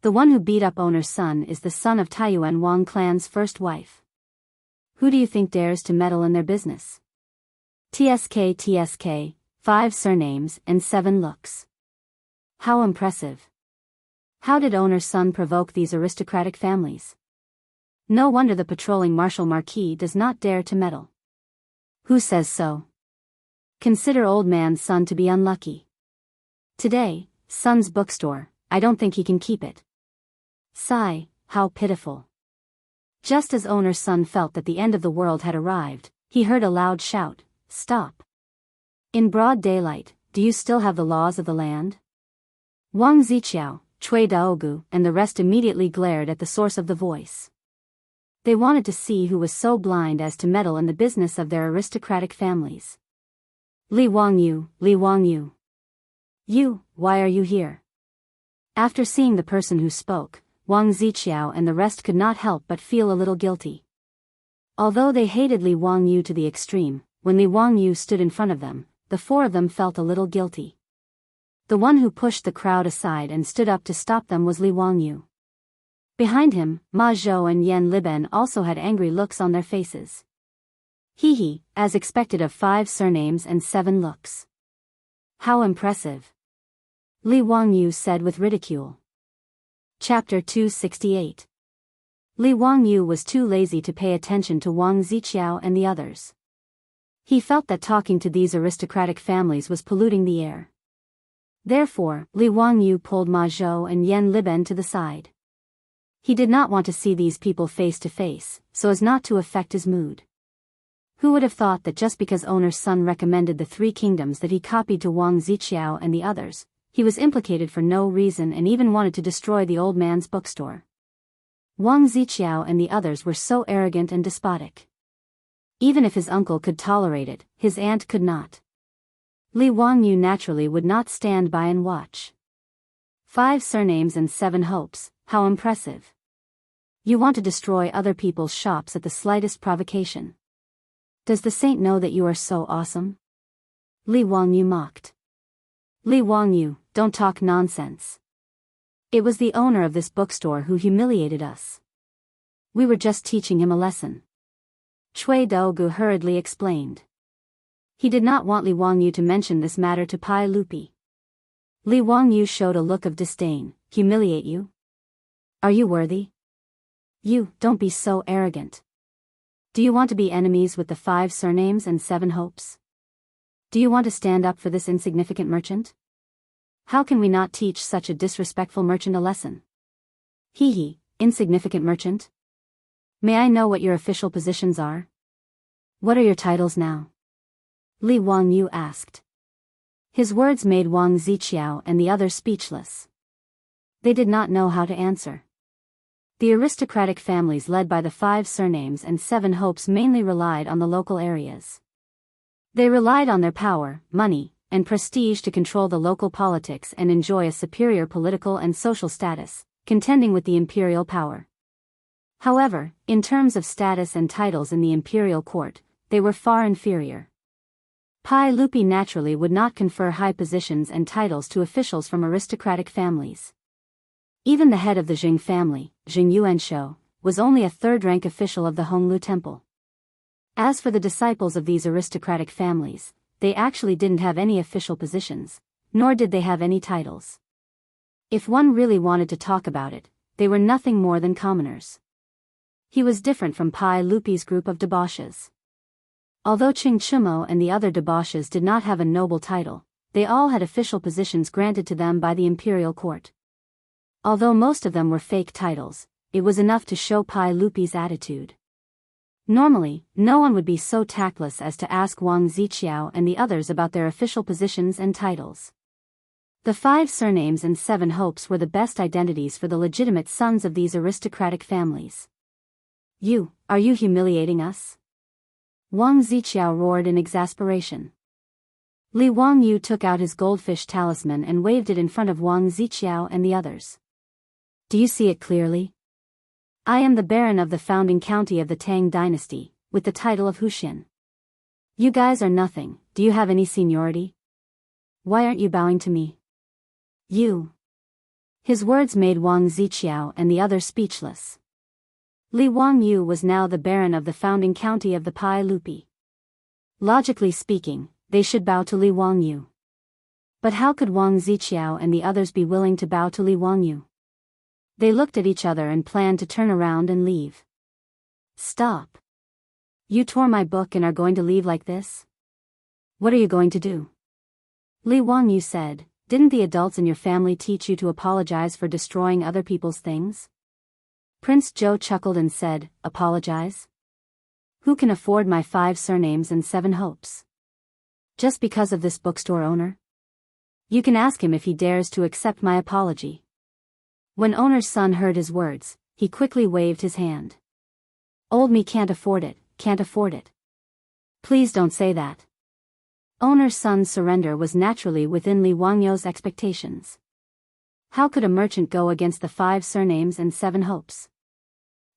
The one who beat up owner Sun is the son of Taiyuan Wang clan's first wife. Who do you think dares to meddle in their business? TSK, 5 surnames and 7 looks. How impressive. How did owner Sun provoke these aristocratic families? No wonder the patrolling Marshal Marquis does not dare to meddle. Who says so? Consider old man Sun to be unlucky. Today, Sun's bookstore, I don't think he can keep it. Sigh, how pitiful. Just as owner Sun felt that the end of the world had arrived, he heard a loud shout, "Stop!" In broad daylight, do you still have the laws of the land? Wang Ziqiao, Cui Daogu, and the rest immediately glared at the source of the voice. They wanted to see who was so blind as to meddle in the business of their aristocratic families. Li Wangyu. You, why are you here? After seeing the person who spoke, Wang Ziqiao and the rest could not help but feel a little guilty. Although they hated Li Wangyu to the extreme, when Li Wangyu stood in front of them, the 4 of them felt a little guilty. The one who pushed the crowd aside and stood up to stop them was Li Wangyu. Behind him, Ma Zhou and Yan Liben also had angry looks on their faces. He, as expected of 5 surnames and 7 looks. How impressive. Li Wangyu said with ridicule. Chapter 268. Li Wangyu was too lazy to pay attention to Wang Ziqiao and the others. He felt that talking to these aristocratic families was polluting the air. Therefore, Li Wangyu pulled Ma Zhou and Yan Liben to the side. He did not want to see these people face to face, so as not to affect his mood. Who would have thought that just because owner's son recommended the 3 kingdoms that he copied to Wang Ziqiao and the others, he was implicated for no reason and even wanted to destroy the old man's bookstore. Wang Ziqiao and the others were so arrogant and despotic. Even if his uncle could tolerate it, his aunt could not. Li Wangyu naturally would not stand by and watch. 5 surnames and 7 hopes, how impressive. You want to destroy other people's shops at the slightest provocation. Does the saint know that you are so awesome? Li Wangyu mocked. Li Wangyu, don't talk nonsense. It was the owner of this bookstore who humiliated us. We were just teaching him a lesson. Cui Daogu hurriedly explained. He did not want Li Wangyu to mention this matter to Pai Lupi. Li Wangyu showed a look of disdain. Humiliate you? Are you worthy? You, don't be so arrogant. Do you want to be enemies with the 5 surnames and 7 hopes? Do you want to stand up for this insignificant merchant? How can we not teach such a disrespectful merchant a lesson? Insignificant merchant? May I know what your official positions are? What are your titles now? Li Wangyu asked. His words made Wang Ziqiao and the others speechless. They did not know how to answer. The aristocratic families led by the 5 surnames and 7 hopes mainly relied on the local areas. They relied on their power, money, and prestige to control the local politics and enjoy a superior political and social status, contending with the imperial power. However, in terms of status and titles in the imperial court, they were far inferior. Pai Lupi naturally would not confer high positions and titles to officials from aristocratic families. Even the head of the Jing family, Jing Yuanshou, was only a 3rd-rank official of the Honglu Temple. As for the disciples of these aristocratic families, they actually didn't have any official positions, nor did they have any titles. If one really wanted to talk about it, they were nothing more than commoners. He was different from Pai Lupi's group of debauches. Although Ching Chumo and the other debauches did not have a noble title, they all had official positions granted to them by the imperial court. Although most of them were fake titles, it was enough to show Pai Lupi's attitude. Normally, no one would be so tactless as to ask Wang Ziqiao and the others about their official positions and titles. The 5 surnames and 7 hopes were the best identities for the legitimate sons of these aristocratic families. Are you humiliating us? Wang Ziqiao roared in exasperation. Li Wangyu took out his goldfish talisman and waved it in front of Wang Ziqiao and the others. Do you see it clearly? I am the Baron of the founding county of the Tang dynasty, with the title of Huxian. You guys are nothing. Do you have any seniority? Why aren't you bowing to me? His words made Wang Ziqiao and the others speechless. Li Wangyu was now the Baron of the founding county of the Pai Lupi. Logically speaking, they should bow to Li Wangyu. But how could Wang Ziqiao and the others be willing to bow to Li Wangyu? They looked at each other and planned to turn around and leave. Stop. You tore my book and are going to leave like this? What are you going to do? Li Wangyu said, didn't the adults in your family teach you to apologize for destroying other people's things? Prince Zhou chuckled and said, apologize? Who can afford my 5 surnames and 7 hopes? Just because of this bookstore owner? You can ask him if he dares to accept my apology. When owner's son heard his words, he quickly waved his hand. Old me can't afford it, can't afford it. Please don't say that. Owner's son's surrender was naturally within Li Wangyu's expectations. How could a merchant go against the 5 surnames and 7 hopes?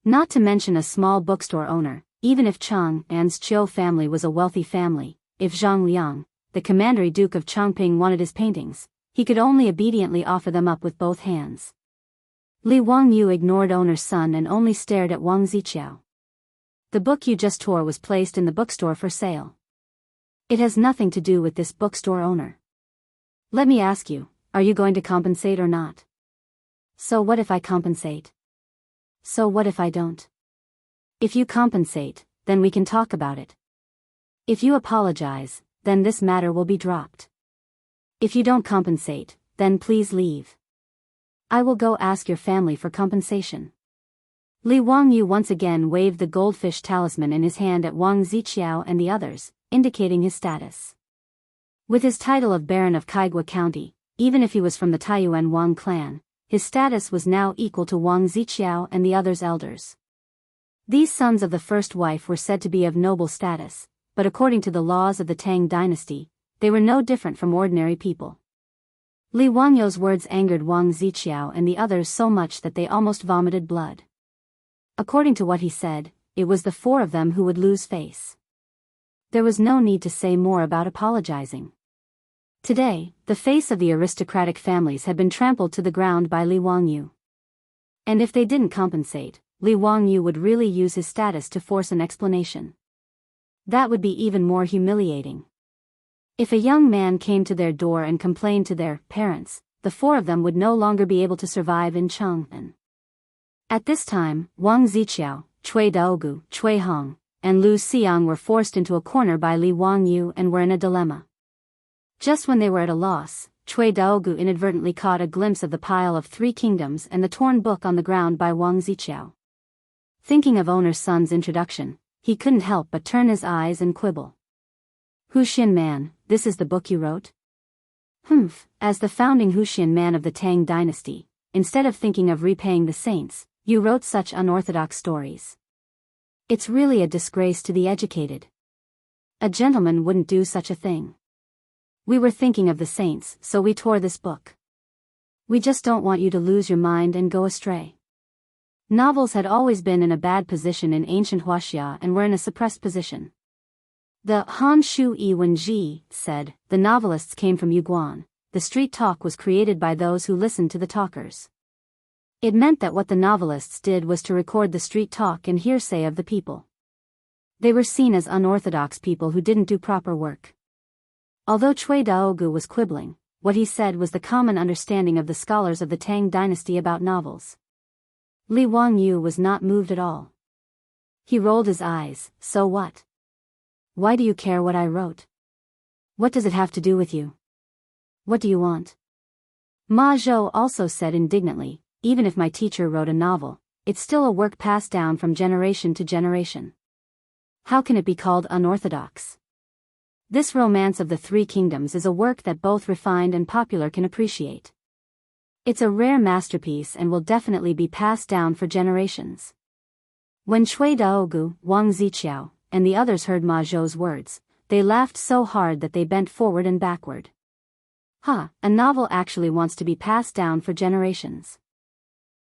Not to mention a small bookstore owner, even if Chang An's Chiu family was a wealthy family, if Zhang Liang, the commandery duke of Chongping wanted his paintings, he could only obediently offer them up with both hands. Li Wangyu ignored owner's son and only stared at Wang Ziqiao. The book you just tore was placed in the bookstore for sale. It has nothing to do with this bookstore owner. Let me ask you, are you going to compensate or not? So what if I compensate? So what if I don't? If you compensate, then we can talk about it. If you apologize, then this matter will be dropped. If you don't compensate, then please leave. I will go ask your family for compensation. Li Wangyu once again waved the goldfish talisman in his hand at Wang Ziqiao and the others, indicating his status. With his title of Baron of Kaigua County, even if he was from the Taiyuan Wang clan, his status was now equal to Wang Ziqiao and the others' elders. These sons of the first wife were said to be of noble status, but according to the laws of the Tang dynasty, they were no different from ordinary people. Li Wangyu's words angered Wang Ziqiao and the others so much that they almost vomited blood. According to what he said, it was the 4 of them who would lose face. There was no need to say more about apologizing. Today, the face of the aristocratic families had been trampled to the ground by Li Wangyu. And if they didn't compensate, Li Wangyu would really use his status to force an explanation. That would be even more humiliating. If a young man came to their door and complained to their parents, the 4 of them would no longer be able to survive in Chang'an. At this time, Wang Ziqiao, Cui Daogu, Cui Hong, and Lu Xiang were forced into a corner by Li Wangyu and were in a dilemma. Just when they were at a loss, Cui Daogu inadvertently caught a glimpse of the pile of 3 kingdoms and the torn book on the ground by Wang Ziqiao. Thinking of owner's son's introduction, he couldn't help but turn his eyes and quibble. Huxian man, this is the book you wrote? As the founding Huxian man of the Tang dynasty, instead of thinking of repaying the saints, you wrote such unorthodox stories. It's really a disgrace to the educated. A gentleman wouldn't do such a thing. We were thinking of the saints, so we tore this book. We just don't want you to lose your mind and go astray. Novels had always been in a bad position in ancient Huaxia and were in a suppressed position. The Han Shu Yi Wenji said, the novelists came from Yuguan. The street talk was created by those who listened to the talkers. It meant that what the novelists did was to record the street talk and hearsay of the people. They were seen as unorthodox people who didn't do proper work. Although Cui Daogu was quibbling, what he said was the common understanding of the scholars of the Tang dynasty about novels. Li Wangyu was not moved at all. He rolled his eyes. So what? Why do you care what I wrote? What does it have to do with you? What do you want? Ma Zhou also said indignantly, even if my teacher wrote a novel, it's still a work passed down from generation to generation. How can it be called unorthodox? This Romance of the Three Kingdoms is a work that both refined and popular can appreciate. It's a rare masterpiece and will definitely be passed down for generations. When Cui Daogu, Wang Ziqiao, and the others heard Ma Zhou's words, they laughed so hard that they bent forward and backward. A novel actually wants to be passed down for generations.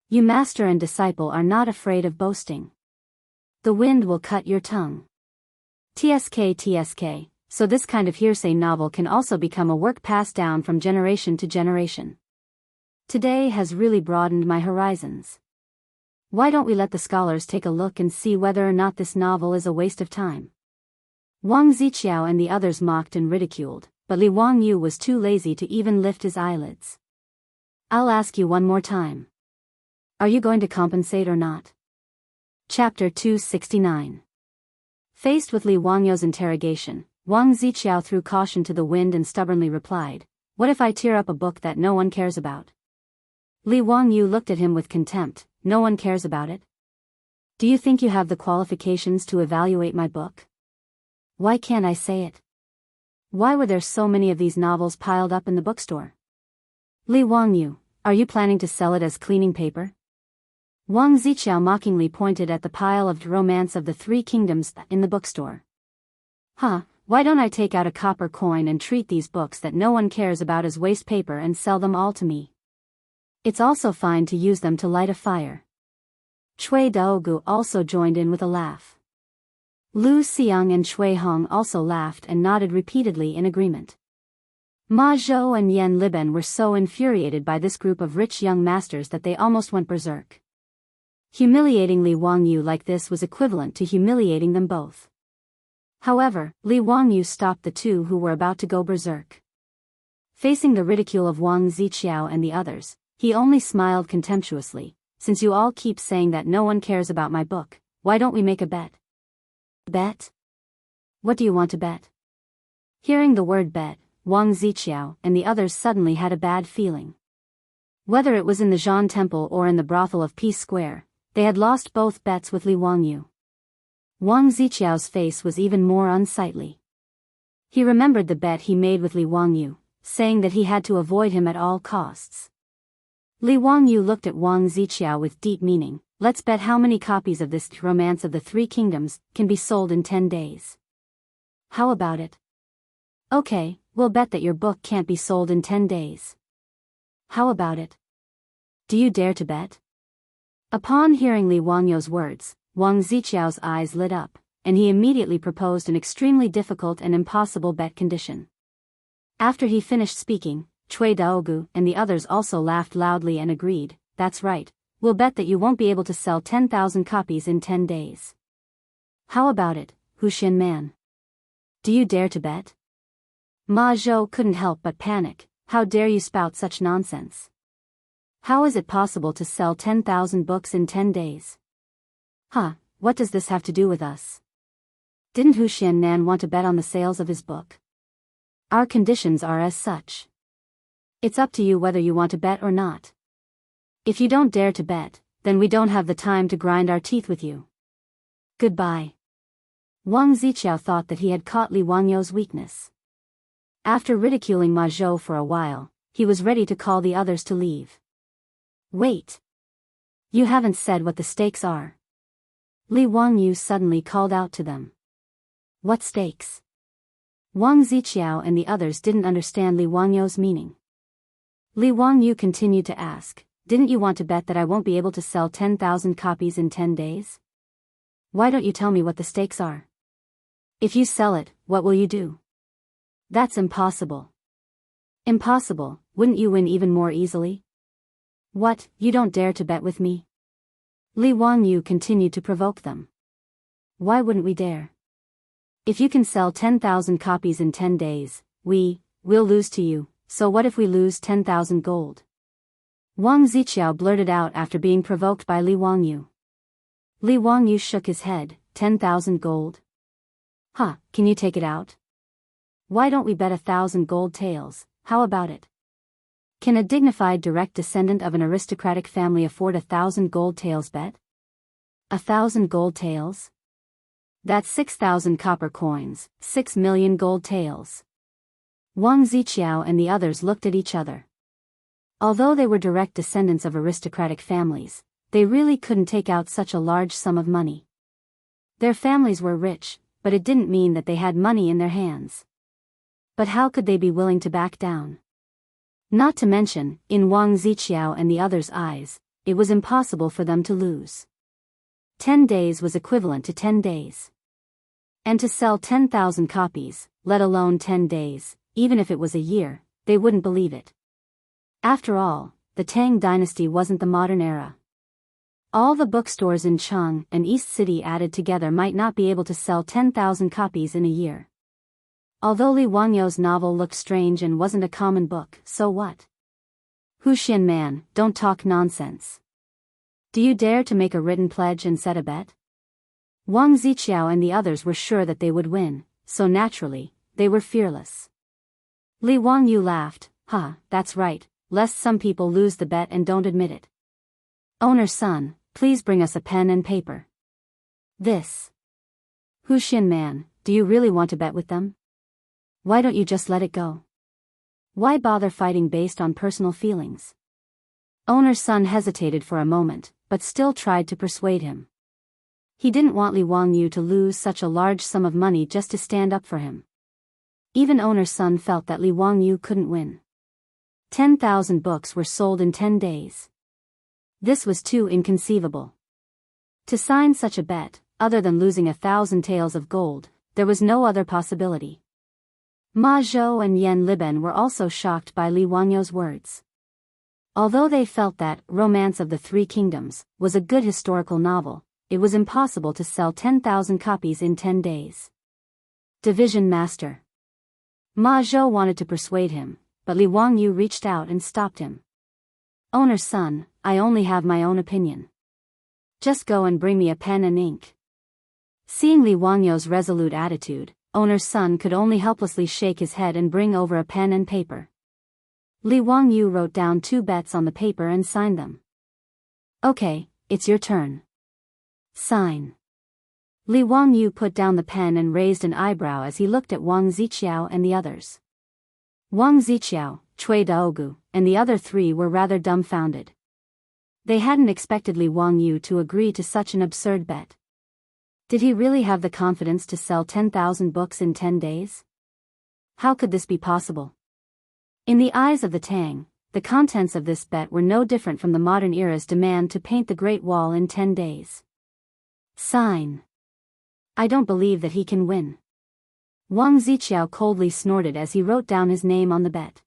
You master and disciple are not afraid of boasting. The wind will cut your tongue. TSK. So this kind of hearsay novel can also become a work passed down from generation to generation. Today has really broadened my horizons. Why don't we let the scholars take a look and see whether or not this novel is a waste of time? Wang Ziqiao and the others mocked and ridiculed, but Li Wangyu was too lazy to even lift his eyelids. I'll ask you one more time. Are you going to compensate or not? Chapter 269. Faced with Li Wangyu's interrogation, Wang Ziqiao threw caution to the wind and stubbornly replied, "What if I tear up a book that no one cares about?" Li Wangyu looked at him with contempt. No one cares about it? Do you think you have the qualifications to evaluate my book? Why can't I say it? Why were there so many of these novels piled up in the bookstore? Li Wangyu, are you planning to sell it as cleaning paper? Wang Ziqiao mockingly pointed at the pile of Romance of the Three Kingdoms in the bookstore. Why don't I take out a copper coin and treat these books that no one cares about as waste paper and sell them all to me? It's also fine to use them to light a fire. Cui Daogu also joined in with a laugh. Lu Xiang and Cui Hong also laughed and nodded repeatedly in agreement. Ma Zhou and Yan Liben were so infuriated by this group of rich young masters that they almost went berserk. Humiliating Li Wangyu like this was equivalent to humiliating them both. However, Li Wangyu stopped the two who were about to go berserk. Facing the ridicule of Wang Ziqiao and the others, he only smiled contemptuously. Since you all keep saying that no one cares about my book, why don't we make a bet? Bet? What do you want to bet? Hearing the word bet, Wang Ziqiao and the others suddenly had a bad feeling. Whether it was in the Zhan Temple or in the brothel of Peace Square, they had lost both bets with Li Wangyu. Wang Ziqiao's face was even more unsightly. He remembered the bet he made with Li Wangyu, saying that he had to avoid him at all costs. Li Wangyu looked at Wang Ziqiao with deep meaning. Let's bet how many copies of this Romance of the Three Kingdoms can be sold in 10 days. How about it? Okay, we'll bet that your book can't be sold in 10 days. How about it? Do you dare to bet? Upon hearing Li Wangyu's words, Wang Ziqiao's eyes lit up, and he immediately proposed an extremely difficult and impossible bet condition. After he finished speaking, Cui Daogu and the others also laughed loudly and agreed, "That's right, we'll bet that you won't be able to sell 10,000 copies in 10 days. How about it, Huxian man? Do you dare to bet?" Ma Zhou couldn't help but panic. How dare you spout such nonsense? How is it possible to sell 10,000 books in 10 days? What does this have to do with us? Didn't Huxian Nan want to bet on the sales of his book? Our conditions are as such. It's up to you whether you want to bet or not. If you don't dare to bet, then we don't have the time to grind our teeth with you. Goodbye. Wang Ziqiao thought that he had caught Li Wangyu's weakness. After ridiculing Ma Zhou for a while, he was ready to call the others to leave. Wait. You haven't said what the stakes are. Li Wangyu suddenly called out to them. What stakes? Wang Ziqiao and the others didn't understand Li Wangyu's meaning. Li Wangyu continued to ask, didn't you want to bet that I won't be able to sell 10,000 copies in 10 days? Why don't you tell me what the stakes are? If you sell it, what will you do? That's impossible. Impossible, wouldn't you win even more easily? What, you don't dare to bet with me? Li Wangyu continued to provoke them. Why wouldn't we dare? If you can sell 10,000 copies in 10 days, we'll lose to you, so what if we lose 10,000 gold? Wang Ziqiao blurted out after being provoked by Li Wangyu. Li Wangyu shook his head. 10,000 gold? Huh, can you take it out? Why don't we bet 1,000 gold taels, how about it? Can a dignified direct descendant of an aristocratic family afford 1,000 gold taels bet? 1,000 gold taels? That's 6,000 copper coins, 6 million gold taels. Wang Ziqiao and the others looked at each other. Although they were direct descendants of aristocratic families, they really couldn't take out such a large sum of money. Their families were rich, but it didn't mean that they had money in their hands. But how could they be willing to back down? Not to mention, in Wang Ziqiao and the others' eyes, it was impossible for them to lose. 10 days was equivalent to 10 days. And to sell 10,000 copies, let alone 10 days, even if it was a year, they wouldn't believe it. After all, the Tang dynasty wasn't the modern era. All the bookstores in Chang and East City added together might not be able to sell 10,000 copies in a year. Although Li Wangyou's novel looked strange and wasn't a common book, so what? Wuxia man, don't talk nonsense. Do you dare to make a written pledge and set a bet? Wang Ziqiao and the others were sure that they would win, so naturally, they were fearless. Li Wangyu laughed. That's right, lest some people lose the bet and don't admit it. Owner's son, please bring us a pen and paper. This. Wuxia man, do you really want to bet with them? Why don't you just let it go? Why bother fighting based on personal feelings? Owner's son hesitated for a moment, but still tried to persuade him. He didn't want Li Wangyu to lose such a large sum of money just to stand up for him. Even owner's son felt that Li Wangyu couldn't win. 10,000 books were sold in 10 days. This was too inconceivable. To sign such a bet, other than losing 1,000 taels of gold, there was no other possibility. Ma Zhou and Yan Liben were also shocked by Li Wangyou's words. Although they felt that Romance of the Three Kingdoms was a good historical novel, it was impossible to sell 10,000 copies in 10 days. Division Master. Ma Zhou wanted to persuade him, but Li Wangyu reached out and stopped him. Owner's son, I only have my own opinion. Just go and bring me a pen and ink. Seeing Li Wangyou's resolute attitude, owner's son could only helplessly shake his head and bring over a pen and paper. Li Wangyu wrote down 2 bets on the paper and signed them. Okay, it's your turn. Sign. Li Wangyu put down the pen and raised an eyebrow as he looked at Wang Ziqiao and the others. Wang Ziqiao, Cui Daogu, and the other 3 were rather dumbfounded. They hadn't expected Li Wangyu to agree to such an absurd bet. Did he really have the confidence to sell 10,000 books in 10 days? How could this be possible? In the eyes of the Tang, the contents of this bet were no different from the modern era's demand to paint the Great Wall in 10 days. Sign. I don't believe that he can win. Wang Ziqiao coldly snorted as he wrote down his name on the bet.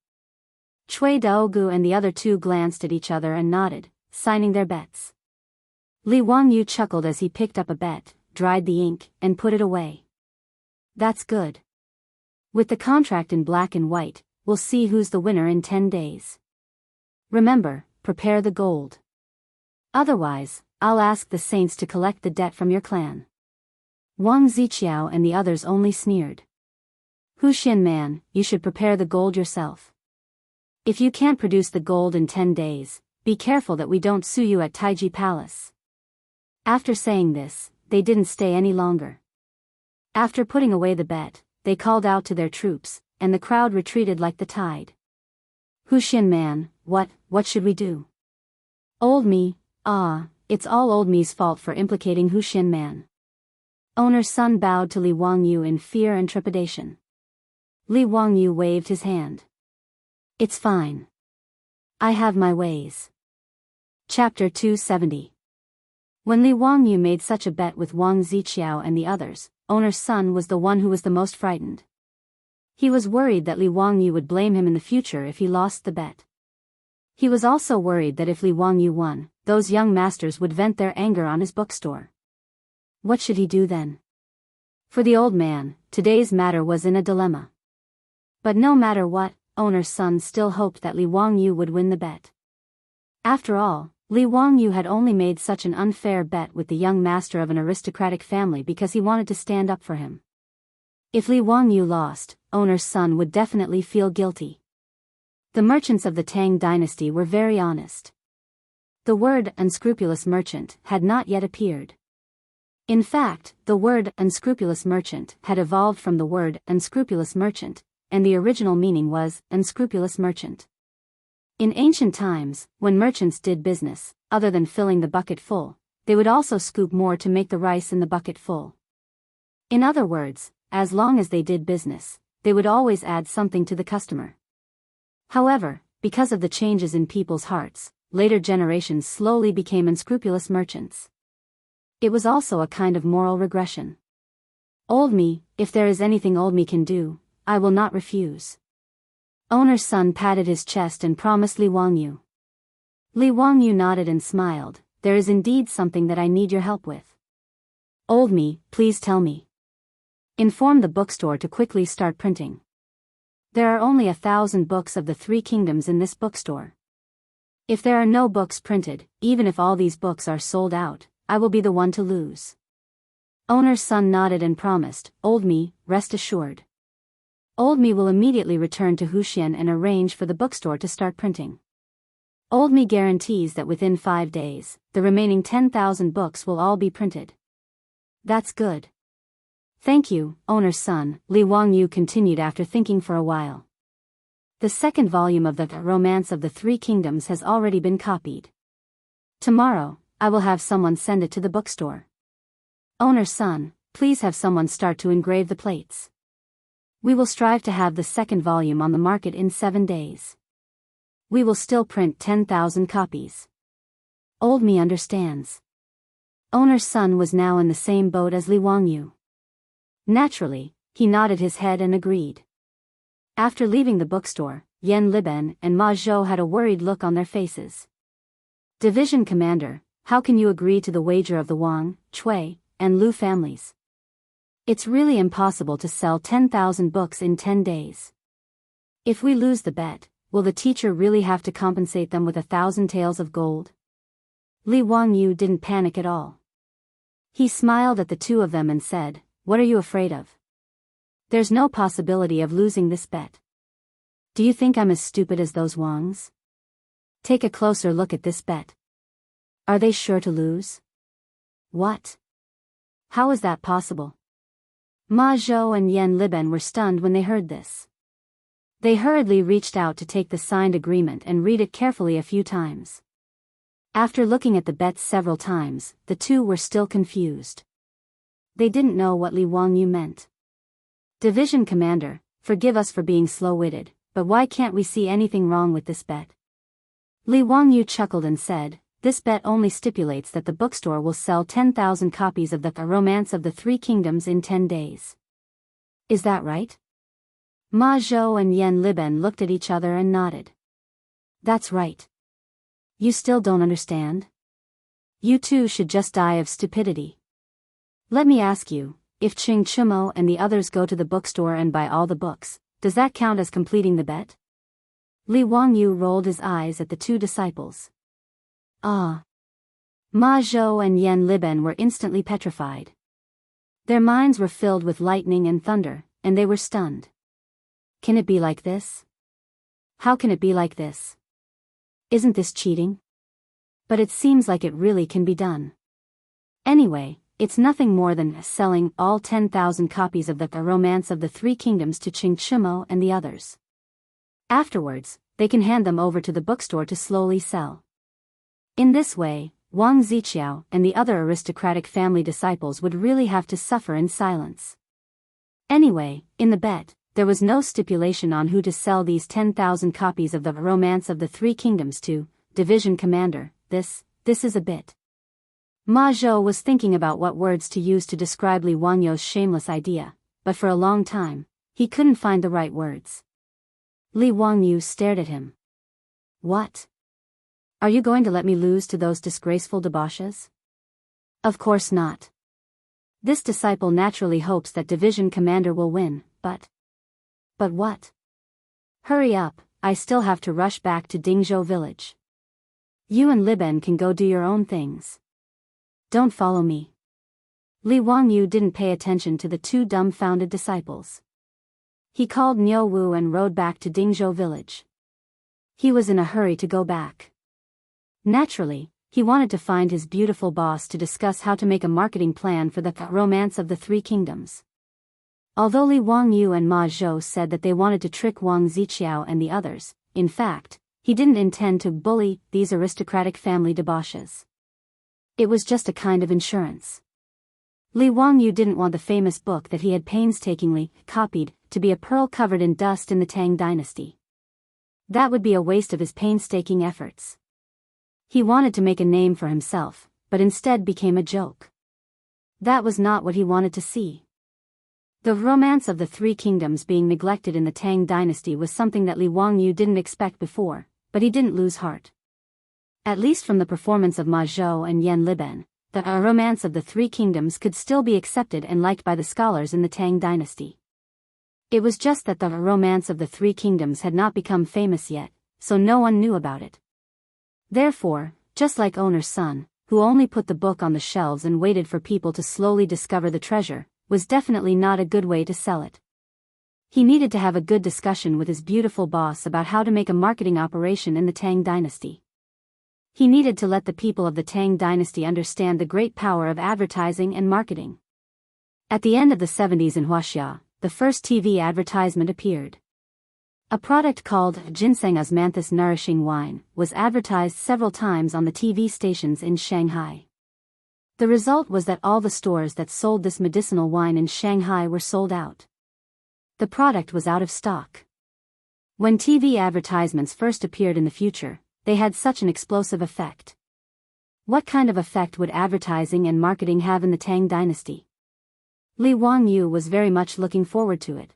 Cui Daogu and the other 2 glanced at each other and nodded, signing their bets. Li Wangyu chuckled as he picked up a bet, dried the ink, and put it away. That's good. With the contract in black and white, we'll see who's the winner in 10 days. Remember, prepare the gold. Otherwise, I'll ask the saints to collect the debt from your clan. Wang Ziqiao and the others only sneered. Wuxia man, you should prepare the gold yourself. If you can't produce the gold in 10 days, be careful that we don't sue you at Taiji Palace. After saying this, they didn't stay any longer. After putting away the bet, they called out to their troops, and the crowd retreated like the tide. Wuxia man, what should we do? Old me, it's all old me's fault for implicating Wuxia man. Owner's son bowed to Li Wangyu in fear and trepidation. Li Wangyu waved his hand. It's fine. I have my ways. Chapter 270. When Li Wangyu made such a bet with Wang Ziqiao and the others, owner's son was the one who was the most frightened. He was worried that Li Wangyu would blame him in the future if he lost the bet. He was also worried that if Li Wangyu won, those young masters would vent their anger on his bookstore. What should he do then? For the old man, today's matter was in a dilemma. But no matter what, owner's son still hoped that Li Wangyu would win the bet. After all, Li Wangyu had only made such an unfair bet with the young master of an aristocratic family because he wanted to stand up for him. If Li Wangyu lost, owner's son would definitely feel guilty. The merchants of the Tang dynasty were very honest. The word unscrupulous merchant had not yet appeared. In fact, the word unscrupulous merchant had evolved from the word unscrupulous merchant, and the original meaning was unscrupulous merchant. In ancient times, when merchants did business, other than filling the bucket full, they would also scoop more to make the rice in the bucket full. In other words, as long as they did business, they would always add something to the customer. However, because of the changes in people's hearts, later generations slowly became unscrupulous merchants. It was also a kind of moral regression. Old me, if there is anything old me can do, I will not refuse. Owner's son patted his chest and promised Li Wangyu. Li Wangyu nodded and smiled. There is indeed something that I need your help with. Old me, please tell me. Inform the bookstore to quickly start printing. There are only 1,000 books of the Three Kingdoms in this bookstore. If there are no books printed, even if all these books are sold out, I will be the one to lose. Owner's son nodded and promised, Old me, rest assured. Old me will immediately return to Huxian and arrange for the bookstore to start printing. Old me guarantees that within 5 days, the remaining 10,000 books will all be printed. That's good. Thank you, owner's son, Li Wangyu continued after thinking for a while. The second volume of the Romance of the Three Kingdoms has already been copied. Tomorrow, I will have someone send it to the bookstore. Owner's son, please have someone start to engrave the plates. We will strive to have the second volume on the market in 7 days. We will still print 10,000 copies. Old me understands. Owner's son was now in the same boat as Li Wangyu. Naturally, he nodded his head and agreed. After leaving the bookstore, Yan Liben and Ma Zhou had a worried look on their faces. Division Commander, how can you agree to the wager of the Wang, Cui, and Lu families? It's really impossible to sell 10,000 books in 10 days. If we lose the bet, will the teacher really have to compensate them with 1,000 taels of gold? Li Wangyu didn't panic at all. He smiled at the two of them and said, What are you afraid of? There's no possibility of losing this bet. Do you think I'm as stupid as those Wangs? Take a closer look at this bet. Are they sure to lose? What? How is that possible? Ma Zhou and Yan Liben were stunned when they heard this. They hurriedly reached out to take the signed agreement and read it carefully a few times. After looking at the bets several times, the two were still confused. They didn't know what Li Wangyu meant. Division Commander, forgive us for being slow-witted, but why can't we see anything wrong with this bet? Li Wangyu chuckled and said, This bet only stipulates that the bookstore will sell 10,000 copies of the Romance of the Three Kingdoms in 10 days. Is that right? Ma Zhou and Yan Liben looked at each other and nodded. That's right. You still don't understand? You two should just die of stupidity. Let me ask you, if Ching Chumo and the others go to the bookstore and buy all the books, does that count as completing the bet? Li Wangyu rolled his eyes at the two disciples. Ah. Ma Zhou and Yan Liben were instantly petrified. Their minds were filled with lightning and thunder, and they were stunned. Can it be like this? How can it be like this? Isn't this cheating? But it seems like it really can be done. Anyway, it's nothing more than selling all 10,000 copies of the Romance of the Three Kingdoms to Ching Chumo and the others. Afterwards, they can hand them over to the bookstore to slowly sell. In this way, Wang Ziqiao and the other aristocratic family disciples would really have to suffer in silence. Anyway, in the bet, there was no stipulation on who to sell these 10,000 copies of the Romance of the Three Kingdoms to. Division Commander, this is a bit. Ma Zhou was thinking about what words to use to describe Li Wangyu's shameless idea, but for a long time, he couldn't find the right words. Li Wangyu stared at him. What? Are you going to let me lose to those disgraceful debauches? Of course not. This disciple naturally hopes that Division Commander will win, but what? Hurry up, I still have to rush back to Dingzhou village. You and Liben can go do your own things. Don't follow me. Li Wangyu didn't pay attention to the two dumbfounded disciples. He called Niu Wu and rode back to Dingzhou village. He was in a hurry to go back. Naturally, he wanted to find his beautiful boss to discuss how to make a marketing plan for the Romance of the Three Kingdoms. Although Li Wangyu and Ma Zhou said that they wanted to trick Wang Ziqiao and the others, in fact, he didn't intend to bully these aristocratic family debauches. It was just a kind of insurance. Li Wangyu didn't want the famous book that he had painstakingly copied to be a pearl covered in dust in the Tang dynasty. That would be a waste of his painstaking efforts. He wanted to make a name for himself, but instead became a joke. That was not what he wanted to see. The Romance of the Three Kingdoms being neglected in the Tang dynasty was something that Li Wangyu didn't expect before, but he didn't lose heart. At least from the performance of Ma Zhou and Yan Liben, the Romance of the Three Kingdoms could still be accepted and liked by the scholars in the Tang dynasty. It was just that the Romance of the Three Kingdoms had not become famous yet, so no one knew about it. Therefore, just like owner's son, who only put the book on the shelves and waited for people to slowly discover the treasure, was definitely not a good way to sell it. He needed to have a good discussion with his beautiful boss about how to make a marketing operation in the Tang dynasty. He needed to let the people of the Tang dynasty understand the great power of advertising and marketing. At the end of the 70s in Wuxia, the first TV advertisement appeared. A product called ginseng osmanthus nourishing wine was advertised several times on the TV stations in Shanghai. The result was that all the stores that sold this medicinal wine in Shanghai were sold out. The product was out of stock. When TV advertisements first appeared in the future, they had such an explosive effect. What kind of effect would advertising and marketing have in the Tang dynasty? Li Wangyu was very much looking forward to it.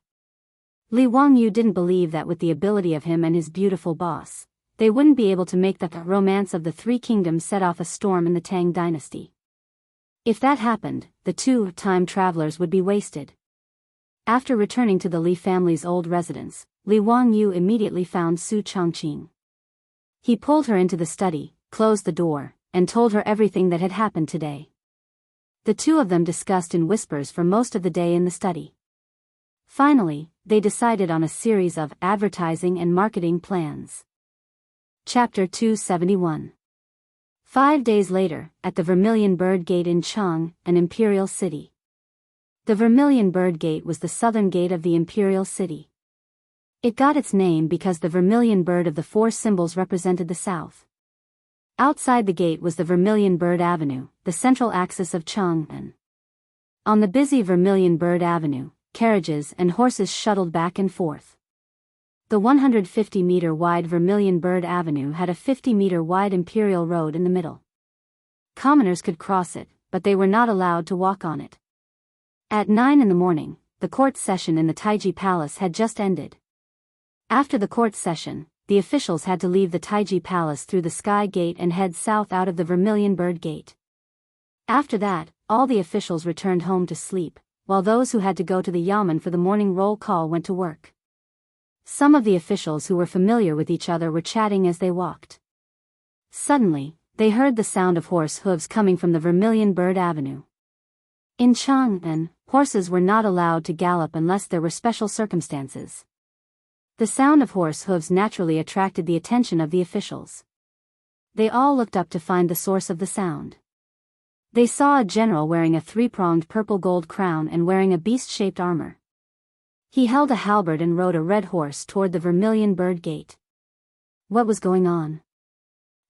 Li Wangyu didn't believe that with the ability of him and his beautiful boss, they wouldn't be able to make the Romance of the Three Kingdoms set off a storm in the Tang dynasty. If that happened, the two time travelers would be wasted. After returning to the Li family's old residence, Li Wangyu immediately found Su Chongqing. He pulled her into the study, closed the door, and told her everything that had happened today. The two of them discussed in whispers for most of the day in the study. Finally, they decided on a series of advertising and marketing plans. Chapter 271. 5 days later, at the Vermilion Bird Gate in Chang, an imperial city. The Vermilion Bird Gate was the southern gate of the imperial city. It got its name because the vermilion bird of the four symbols represented the south. Outside the gate was the Vermilion Bird Avenue, the central axis of Chang'an. On the busy Vermilion Bird Avenue, carriages and horses shuttled back and forth. The 150-meter-wide Vermilion Bird Avenue had a 50-meter-wide imperial road in the middle. Commoners could cross it, but they were not allowed to walk on it. At 9 in the morning, the court session in the Taiji Palace had just ended. After the court session, the officials had to leave the Taiji Palace through the Sky Gate and head south out of the Vermilion Bird Gate. After that, all the officials returned home to sleep, while those who had to go to the Yamen for the morning roll call went to work. Some of the officials who were familiar with each other were chatting as they walked. Suddenly, they heard the sound of horse hooves coming from the Vermilion Bird Avenue. In Chang'an, horses were not allowed to gallop unless there were special circumstances. The sound of horse hooves naturally attracted the attention of the officials. They all looked up to find the source of the sound. They saw a general wearing a three-pronged purple-gold crown and wearing a beast-shaped armor. He held a halberd and rode a red horse toward the Vermilion Bird Gate. What was going on?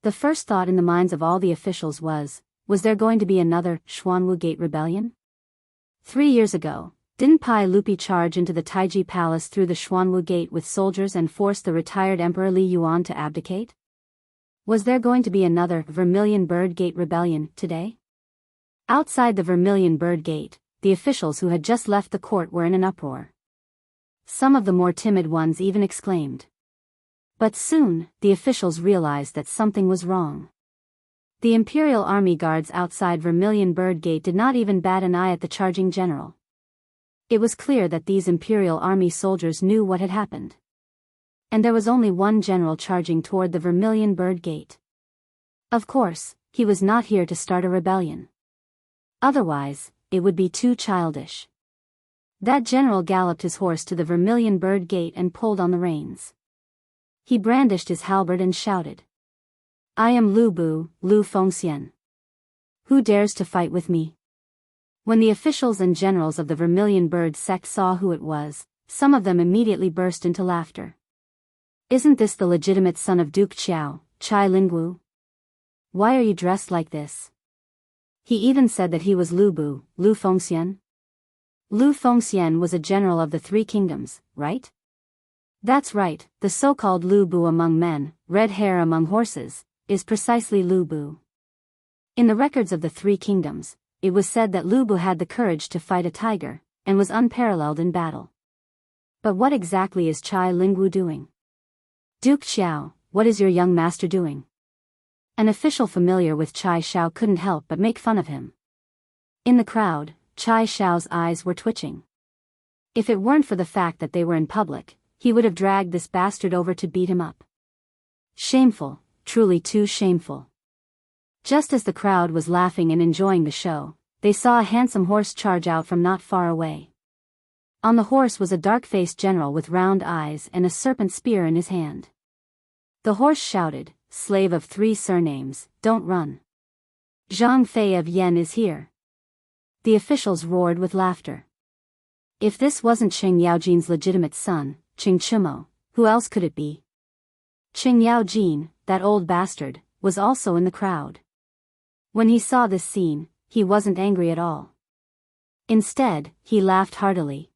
The first thought in the minds of all the officials was there going to be another Xuanwu Gate rebellion? 3 years ago, didn't Pai Lupi charge into the Taiji Palace through the Xuanwu Gate with soldiers and force the retired Emperor Li Yuan to abdicate? Was there going to be another Vermilion Bird Gate rebellion today? Outside the Vermilion Bird Gate, the officials who had just left the court were in an uproar. Some of the more timid ones even exclaimed. But soon, the officials realized that something was wrong. The Imperial Army guards outside Vermilion Bird Gate did not even bat an eye at the charging general. It was clear that these Imperial Army soldiers knew what had happened. And there was only one general charging toward the Vermilion Bird Gate. Of course, he was not here to start a rebellion. Otherwise, it would be too childish. That general galloped his horse to the Vermilion Bird Gate and pulled on the reins. He brandished his halberd and shouted. I am Lu Bu, Lu Fengxian. Who dares to fight with me? When the officials and generals of the Vermilion Bird sect saw who it was, some of them immediately burst into laughter. Isn't this the legitimate son of Duke Qiao, Chai Lingwu? Why are you dressed like this? He even said that he was Lu Bu, Lu Fengxian. Lu Fengxian was a general of the Three Kingdoms, right? That's right, the so-called Lu Bu among men, red hair among horses, is precisely Lu Bu. In the records of the Three Kingdoms, it was said that Lu Bu had the courage to fight a tiger, and was unparalleled in battle. But what exactly is Chai Lingwu doing? Duke Qiao, what is your young master doing? An official familiar with Chai Xiao couldn't help but make fun of him. In the crowd, Chai Xiao's eyes were twitching. If it weren't for the fact that they were in public, he would have dragged this bastard over to beat him up. Shameful, truly too shameful. Just as the crowd was laughing and enjoying the show, they saw a handsome horse charge out from not far away. On the horse was a dark-faced general with round eyes and a serpent spear in his hand. The horse shouted, Slave of 3 surnames, don't run. Zhang Fei of Yen is here. The officials roared with laughter. If this wasn't Qing Yaojin's legitimate son, Qing Chimo, who else could it be? Qing Yaojin, that old bastard, was also in the crowd. When he saw this scene, he wasn't angry at all. Instead, he laughed heartily.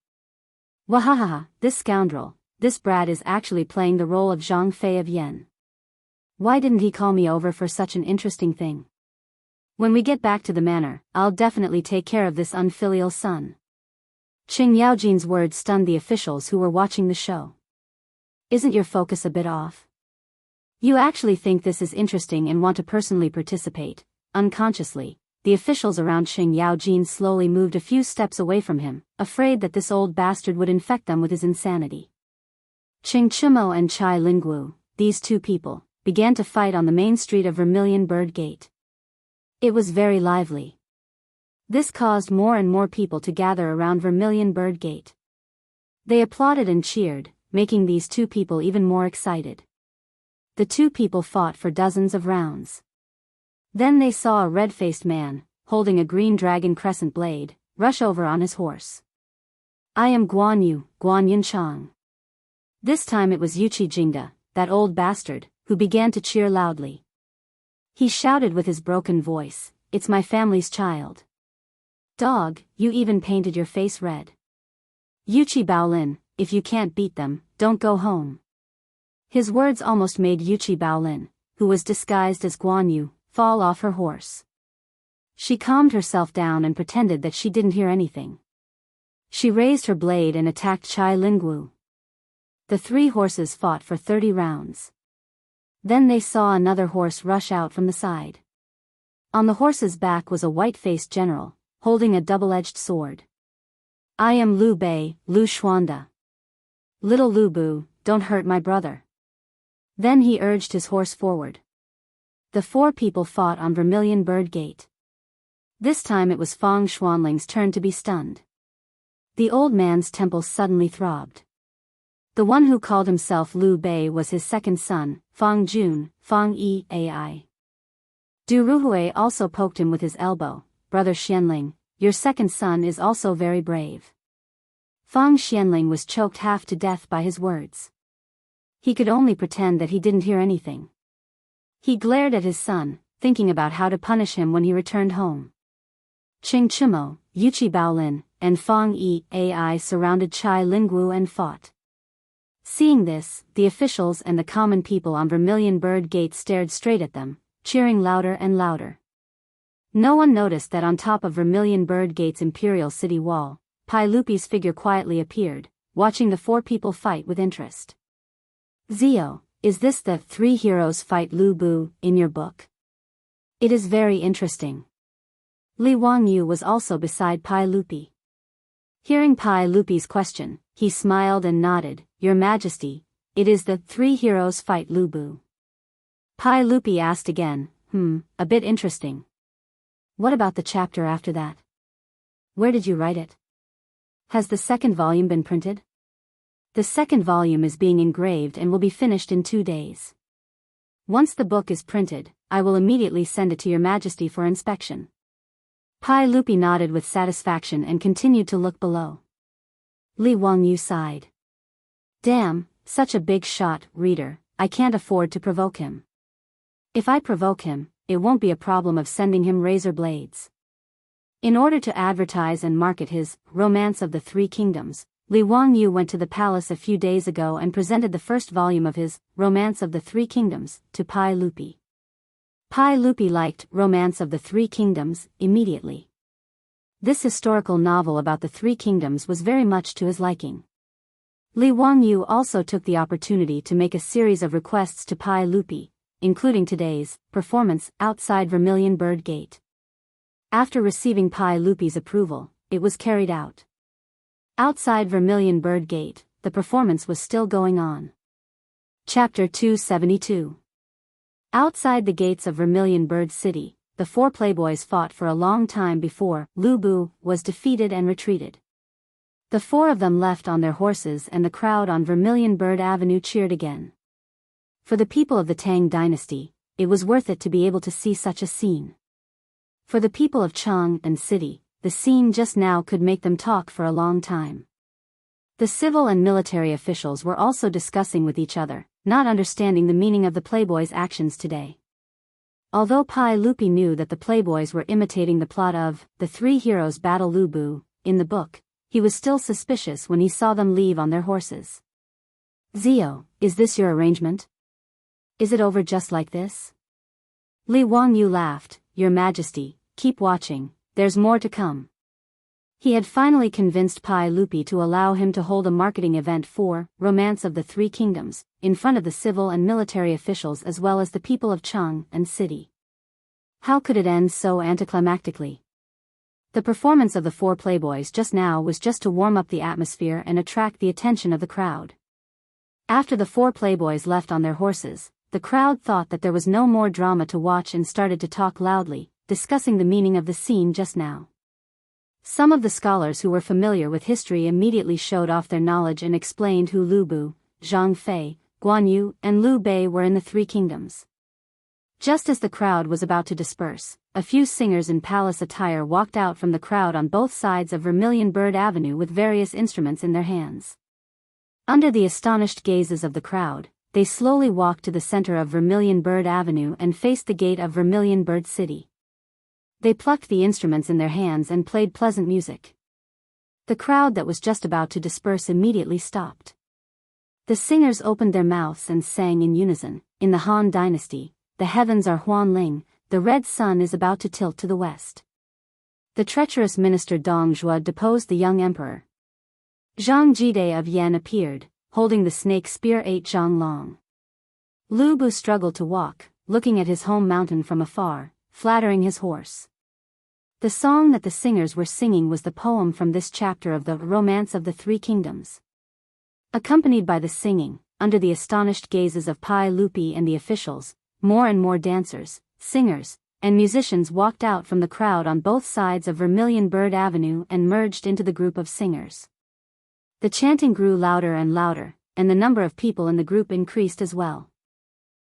Wahahaha, this scoundrel, this brat is actually playing the role of Zhang Fei of Yen. Why didn't he call me over for such an interesting thing? When we get back to the manor, I'll definitely take care of this unfilial son. Qing Yaojin's words stunned the officials who were watching the show. Isn't your focus a bit off? You actually think this is interesting and want to personally participate. Unconsciously, the officials around Qing Yaojin slowly moved a few steps away from him, afraid that this old bastard would infect them with his insanity. Qing Chimo and Chai Lingwu, these two people, began to fight on the main street of Vermilion Bird Gate. It was very lively. This caused more and more people to gather around Vermilion Bird Gate. They applauded and cheered, making these two people even more excited. The two people fought for dozens of rounds. Then they saw a red-faced man, holding a green dragon crescent blade, rush over on his horse. I am Guan Yu, Guan Yunchang. This time it was Yuqi Jingda, that old bastard, who began to cheer loudly. He shouted with his broken voice, It's my family's child. Dog, you even painted your face red. Yuqi Baolin, if you can't beat them, don't go home. His words almost made Yuqi Baolin, who was disguised as Guan Yu, fall off her horse. She calmed herself down and pretended that she didn't hear anything. She raised her blade and attacked Chai Lingwu. The 3 horses fought for 30 rounds. Then they saw another horse rush out from the side. On the horse's back was a white-faced general, holding a double-edged sword. I am Liu Bei, Liu Xuanda. Little Lu Bu, don't hurt my brother. Then he urged his horse forward. The 4 people fought on Vermilion Bird Gate. This time it was Fang Xuanling's turn to be stunned. The old man's temples suddenly throbbed. The one who called himself Liu Bei was his second son, Fang Jun, Fang Yi. Du Ruhui also poked him with his elbow. Brother Xianling, your second son is also very brave. Fang Xianling was choked half to death by his words. He could only pretend that he didn't hear anything. He glared at his son, thinking about how to punish him when he returned home. Qing Chimo, Yuqi Baolin, and Fang Yi surrounded Chai Lingwu and fought. Seeing this, the officials and the common people on Vermilion Bird Gate stared straight at them, cheering louder and louder. No one noticed that on top of Vermilion Bird Gate's imperial city wall, Pai Lupi's figure quietly appeared, watching the 4 people fight with interest. Zio, is this the 3 heroes fight Lu Bu in your book? It is very interesting. Li Wangyu was also beside Pai Lupi. Hearing Pai Lupi's question, he smiled and nodded, Your Majesty, it is the 3 heroes fight Lu Bu. Pai Lupi asked again, A bit interesting. What about the chapter after that? Where did you write it? Has the second volume been printed? The second volume is being engraved and will be finished in 2 days. Once the book is printed, I will immediately send it to your Majesty for inspection. Pai Lupi nodded with satisfaction and continued to look below. Li Wangyu sighed. Damn, such a big shot, reader, I can't afford to provoke him. If I provoke him, it won't be a problem of sending him razor blades. In order to advertise and market his Romance of the Three Kingdoms, Li Wangyu went to the palace a few days ago and presented the first volume of his Romance of the Three Kingdoms to Pai Lupi. Pai Lupi liked Romance of the Three Kingdoms immediately. This historical novel about the Three Kingdoms was very much to his liking. Li Wangyu also took the opportunity to make a series of requests to Pai Lupi, including today's performance outside Vermilion Bird Gate. After receiving Pai Lupi's approval, it was carried out. Outside Vermilion Bird Gate, the performance was still going on. Chapter 272. Outside the gates of Vermilion Bird City, the 4 playboys fought for a long time before Lu Bu was defeated and retreated. The 4 of them left on their horses and the crowd on Vermilion Bird Avenue cheered again. For the people of the Tang dynasty, it was worth it to be able to see such a scene. For the people of Chang and City, the scene just now could make them talk for a long time. The civil and military officials were also discussing with each other, not understanding the meaning of the playboys' actions today. Although Pai Lupi knew that the playboys were imitating the plot of The Three Heroes Battle Lu Bu in the book, he was still suspicious when he saw them leave on their horses. Zio, is this your arrangement? Is it over just like this? Li Wangyu laughed. Your Majesty, keep watching, there's more to come. He had finally convinced Pai Lupi to allow him to hold a marketing event for Romance of the Three Kingdoms, in front of the civil and military officials as well as the people of Chang and City. How could it end so anticlimactically? The performance of the 4 playboys just now was just to warm up the atmosphere and attract the attention of the crowd. After the 4 playboys left on their horses, the crowd thought that there was no more drama to watch and started to talk loudly, discussing the meaning of the scene just now. Some of the scholars who were familiar with history immediately showed off their knowledge and explained who Lu Bu, Zhang Fei, Guan Yu, and Liu Bei were in the Three Kingdoms. Just as the crowd was about to disperse, a few singers in palace attire walked out from the crowd on both sides of Vermilion Bird Avenue with various instruments in their hands. Under the astonished gazes of the crowd, they slowly walked to the center of Vermilion Bird Avenue and faced the gate of Vermilion Bird City. They plucked the instruments in their hands and played pleasant music. The crowd that was just about to disperse immediately stopped. The singers opened their mouths and sang in unison. In the Han Dynasty, the heavens are Huanling, the red sun is about to tilt to the west. The treacherous minister Dong Zhuo deposed the young emperor. Zhang Jide of Yan appeared, holding the snake spear 8 zhang long. Lu Bu struggled to walk, looking at his home mountain from afar, flattering his horse. The song that the singers were singing was the poem from this chapter of the Romance of the Three Kingdoms. Accompanied by the singing, under the astonished gazes of Pai Lupi and the officials, more and more dancers, singers, and musicians walked out from the crowd on both sides of Vermilion Bird Avenue and merged into the group of singers. The chanting grew louder and louder, and the number of people in the group increased as well.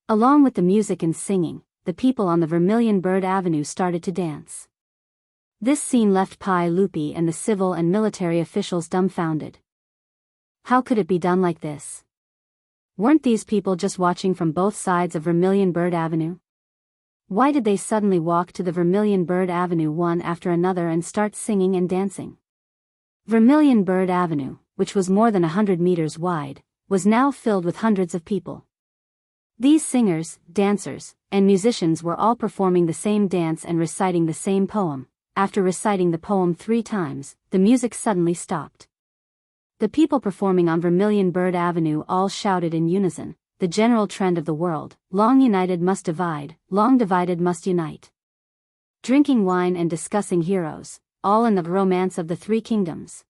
Along with the music and singing, the people on the Vermilion Bird Avenue started to dance. This scene left Pai Lupi and the civil and military officials dumbfounded. How could it be done like this? Weren't these people just watching from both sides of Vermilion Bird Avenue? Why did they suddenly walk to the Vermilion Bird Avenue one after another and start singing and dancing? Vermilion Bird Avenue, which was more than 100 meters wide, was now filled with hundreds of people. These singers, dancers, and musicians were all performing the same dance and reciting the same poem. After reciting the poem 3 times, the music suddenly stopped. The people performing on Vermilion Bird Avenue all shouted in unison, the general trend of the world, long united must divide, long divided must unite. Drinking wine and discussing heroes, all in the Romance of the Three Kingdoms.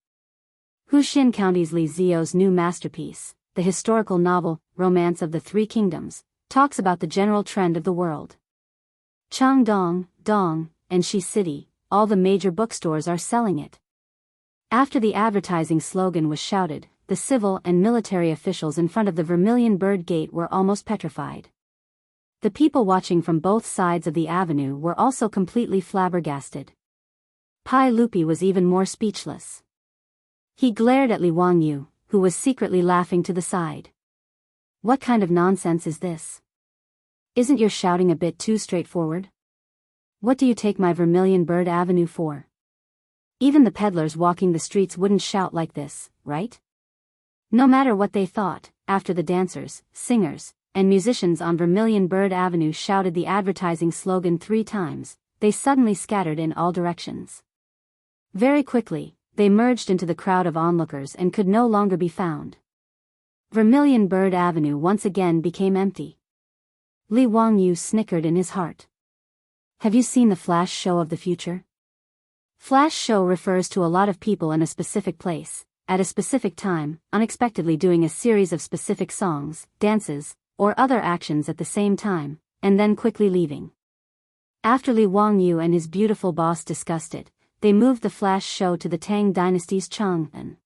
Huxin County's Li Zio's new masterpiece, the historical novel, Romance of the Three Kingdoms, talks about the general trend of the world. Changdong, Dong, and Shi City, all the major bookstores are selling it. After the advertising slogan was shouted, the civil and military officials in front of the Vermilion Bird Gate were almost petrified. The people watching from both sides of the avenue were also completely flabbergasted. Pai Lupi was even more speechless. He glared at Li Wangyu, who was secretly laughing to the side. What kind of nonsense is this? Isn't your shouting a bit too straightforward? What do you take my Vermilion Bird Avenue for? Even the peddlers walking the streets wouldn't shout like this, right? No matter what they thought, after the dancers, singers, and musicians on Vermilion Bird Avenue shouted the advertising slogan 3 times, they suddenly scattered in all directions. Very quickly, they merged into the crowd of onlookers and could no longer be found. Vermilion Bird Avenue once again became empty. Li Wangyu snickered in his heart. Have you seen the flash show of the future? Flash show refers to a lot of people in a specific place, at a specific time, unexpectedly doing a series of specific songs, dances, or other actions at the same time, and then quickly leaving. After Li Wangyu and his beautiful boss discussed it, they moved the flash show to the Tang dynasty's Chang'an.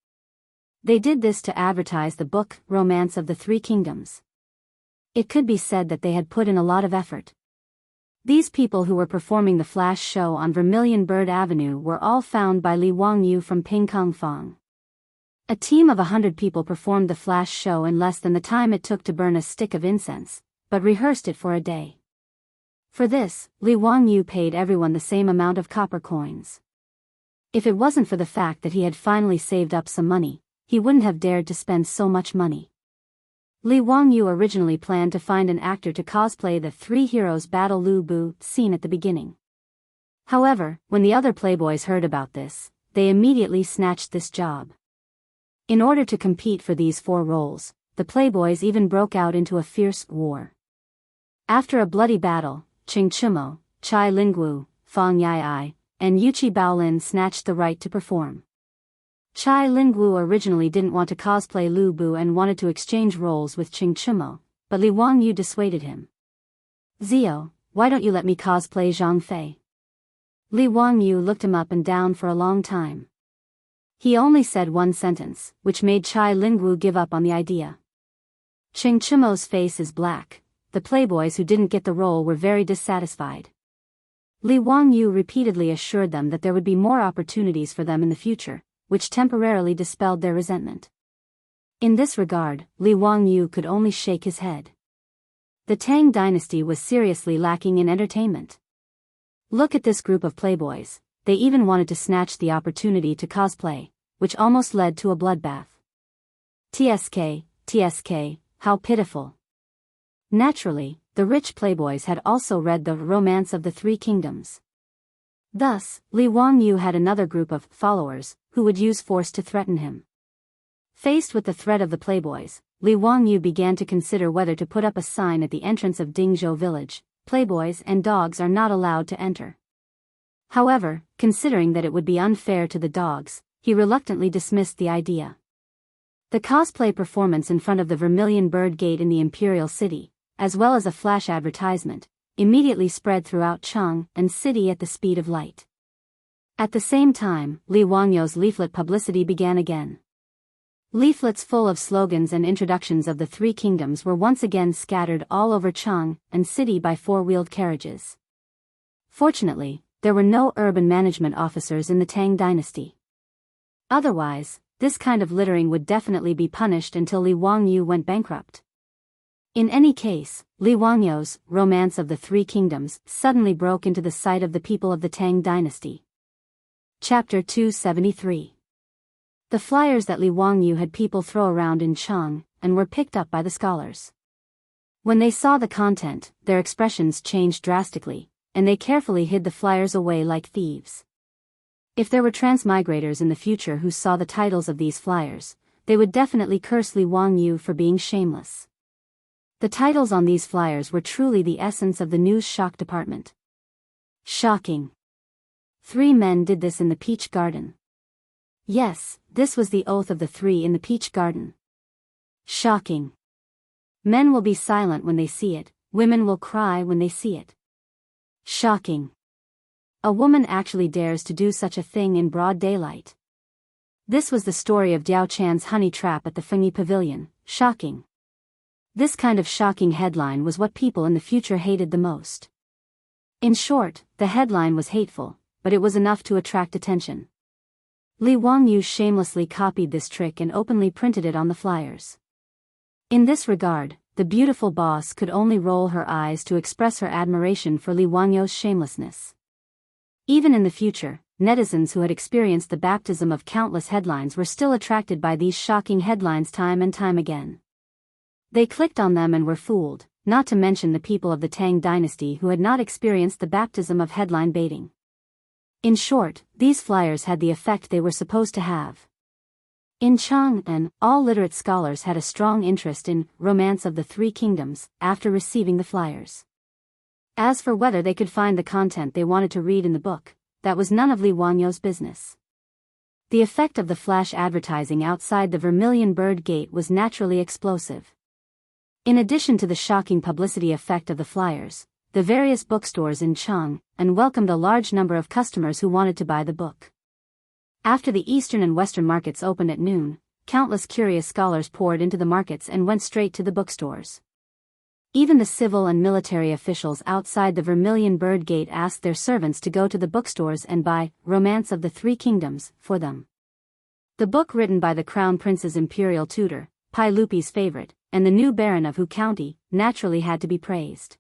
They did this to advertise the book, Romance of the Three Kingdoms. It could be said that they had put in a lot of effort. These people who were performing the flash show on Vermilion Bird Avenue were all found by Li Wangyu from Pingkongfang. A team of 100 people performed the flash show in less than the time it took to burn a stick of incense, but rehearsed it for a day. For this, Li Wangyu paid everyone the same amount of copper coins. If it wasn't for the fact that he had finally saved up some money, he wouldn't have dared to spend so much money. Li Wangyu originally planned to find an actor to cosplay the 3 heroes battle Lu Bu scene at the beginning. However, when the other playboys heard about this, they immediately snatched this job. In order to compete for these 4 roles, the playboys even broke out into a fierce war. After a bloody battle, Qing Chumo, Chai Lingwu, Fang Yai, and Yuchi Baolin snatched the right to perform. Chai Lingwu originally didn't want to cosplay Lu Bu and wanted to exchange roles with Qing Chumo, but Li Wangyu dissuaded him. Zio, why don't you let me cosplay Zhang Fei? Li Wangyu looked him up and down for a long time. He only said one sentence, which made Chai Lingwu give up on the idea. Qing Chumo's face is black. The playboys who didn't get the role were very dissatisfied. Li Wangyu repeatedly assured them that there would be more opportunities for them in the future, which temporarily dispelled their resentment. In this regard, Li Wangyu could only shake his head. The Tang dynasty was seriously lacking in entertainment. Look at this group of playboys, they even wanted to snatch the opportunity to cosplay, which almost led to a bloodbath. TSK, how pitiful. Naturally, the rich playboys had also read the Romance of the Three Kingdoms. Thus, Li Wangyu had another group of followers, who would use force to threaten him. Faced with the threat of the playboys, Li Wangyu began to consider whether to put up a sign at the entrance of Dingzhou village, "Playboys and dogs are not allowed to enter." However, considering that it would be unfair to the dogs, he reluctantly dismissed the idea. The cosplay performance in front of the Vermilion Bird Gate in the Imperial City, as well as a flash advertisement, immediately spread throughout Chang'an City at the speed of light. At the same time, Li Wangyu's leaflet publicity began again. Leaflets full of slogans and introductions of the Three Kingdoms were once again scattered all over Chang'an City by 4-wheeled carriages. Fortunately, there were no urban management officers in the Tang dynasty. Otherwise, this kind of littering would definitely be punished until Li Wangyu went bankrupt. In any case, Li Wangyu's Romance of the Three Kingdoms suddenly broke into the sight of the people of the Tang dynasty. Chapter 273. The flyers that Li Wangyu had people throw around in Chang'an were picked up by the scholars. When they saw the content, their expressions changed drastically, and they carefully hid the flyers away like thieves. If there were transmigrators in the future who saw the titles of these flyers, they would definitely curse Li Wangyu for being shameless. The titles on these flyers were truly the essence of the news shock department. Shocking. 3 men did this in the peach garden. Yes, this was the oath of the 3 in the peach garden. Shocking. Men will be silent when they see it, women will cry when they see it. Shocking. A woman actually dares to do such a thing in broad daylight. This was the story of Diao Chan's honey trap at the Fengyi Pavilion. Shocking. This kind of shocking headline was what people in the future hated the most. In short, the headline was hateful, but it was enough to attract attention. Li Wangyu shamelessly copied this trick and openly printed it on the flyers. In this regard, the beautiful boss could only roll her eyes to express her admiration for Li Wangyu's shamelessness. Even in the future, netizens who had experienced the baptism of countless headlines were still attracted by these shocking headlines time and time again. They clicked on them and were fooled, not to mention the people of the Tang dynasty who had not experienced the baptism of headline baiting. In short, these flyers had the effect they were supposed to have. In Chang'an, all literate scholars had a strong interest in Romance of the Three Kingdoms after receiving the flyers. As for whether they could find the content they wanted to read in the book, that was none of Li Wangyu's business. The effect of the flash advertising outside the Vermilion Bird Gate was naturally explosive. In addition to the shocking publicity effect of the flyers, the various bookstores in Chang'an welcomed a large number of customers who wanted to buy the book. After the eastern and western markets opened at noon, countless curious scholars poured into the markets and went straight to the bookstores. Even the civil and military officials outside the Vermilion Bird Gate asked their servants to go to the bookstores and buy Romance of the Three Kingdoms for them. The book written by the Crown Prince's imperial tutor, Pai Lupi's favorite, and the new Baron of Hu County, naturally had to be praised.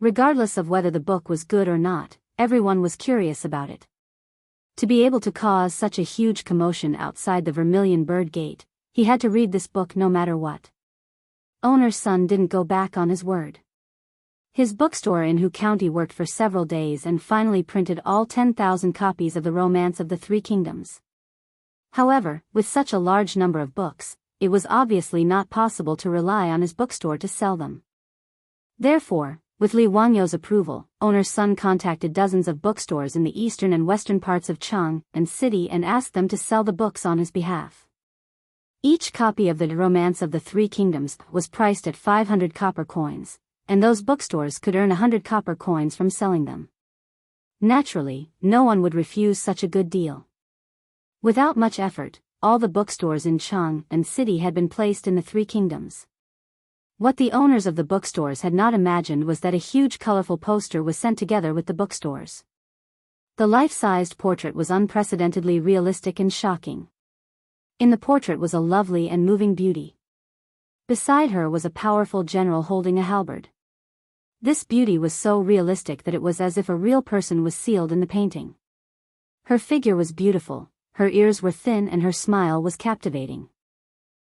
Regardless of whether the book was good or not, everyone was curious about it. To be able to cause such a huge commotion outside the Vermilion Bird Gate, he had to read this book no matter what. Owner's son didn't go back on his word. His bookstore in Hu County worked for several days and finally printed all 10,000 copies of the Romance of the Three Kingdoms. However, with such a large number of books, it was obviously not possible to rely on his bookstore to sell them. Therefore, with Li Wangyu's approval, owner's son contacted dozens of bookstores in the eastern and western parts of Chang'an City and asked them to sell the books on his behalf. Each copy of the Romance of the Three Kingdoms was priced at 500 copper coins, and those bookstores could earn 100 copper coins from selling them. Naturally, no one would refuse such a good deal. Without much effort, all the bookstores in Chang'an City had been placed in the Three Kingdoms. What the owners of the bookstores had not imagined was that a huge colorful poster was sent together with the bookstores. The life-sized portrait was unprecedentedly realistic and shocking. In the portrait was a lovely and moving beauty. Beside her was a powerful general holding a halberd. This beauty was so realistic that it was as if a real person was sealed in the painting. Her figure was beautiful, her ears were thin and her smile was captivating.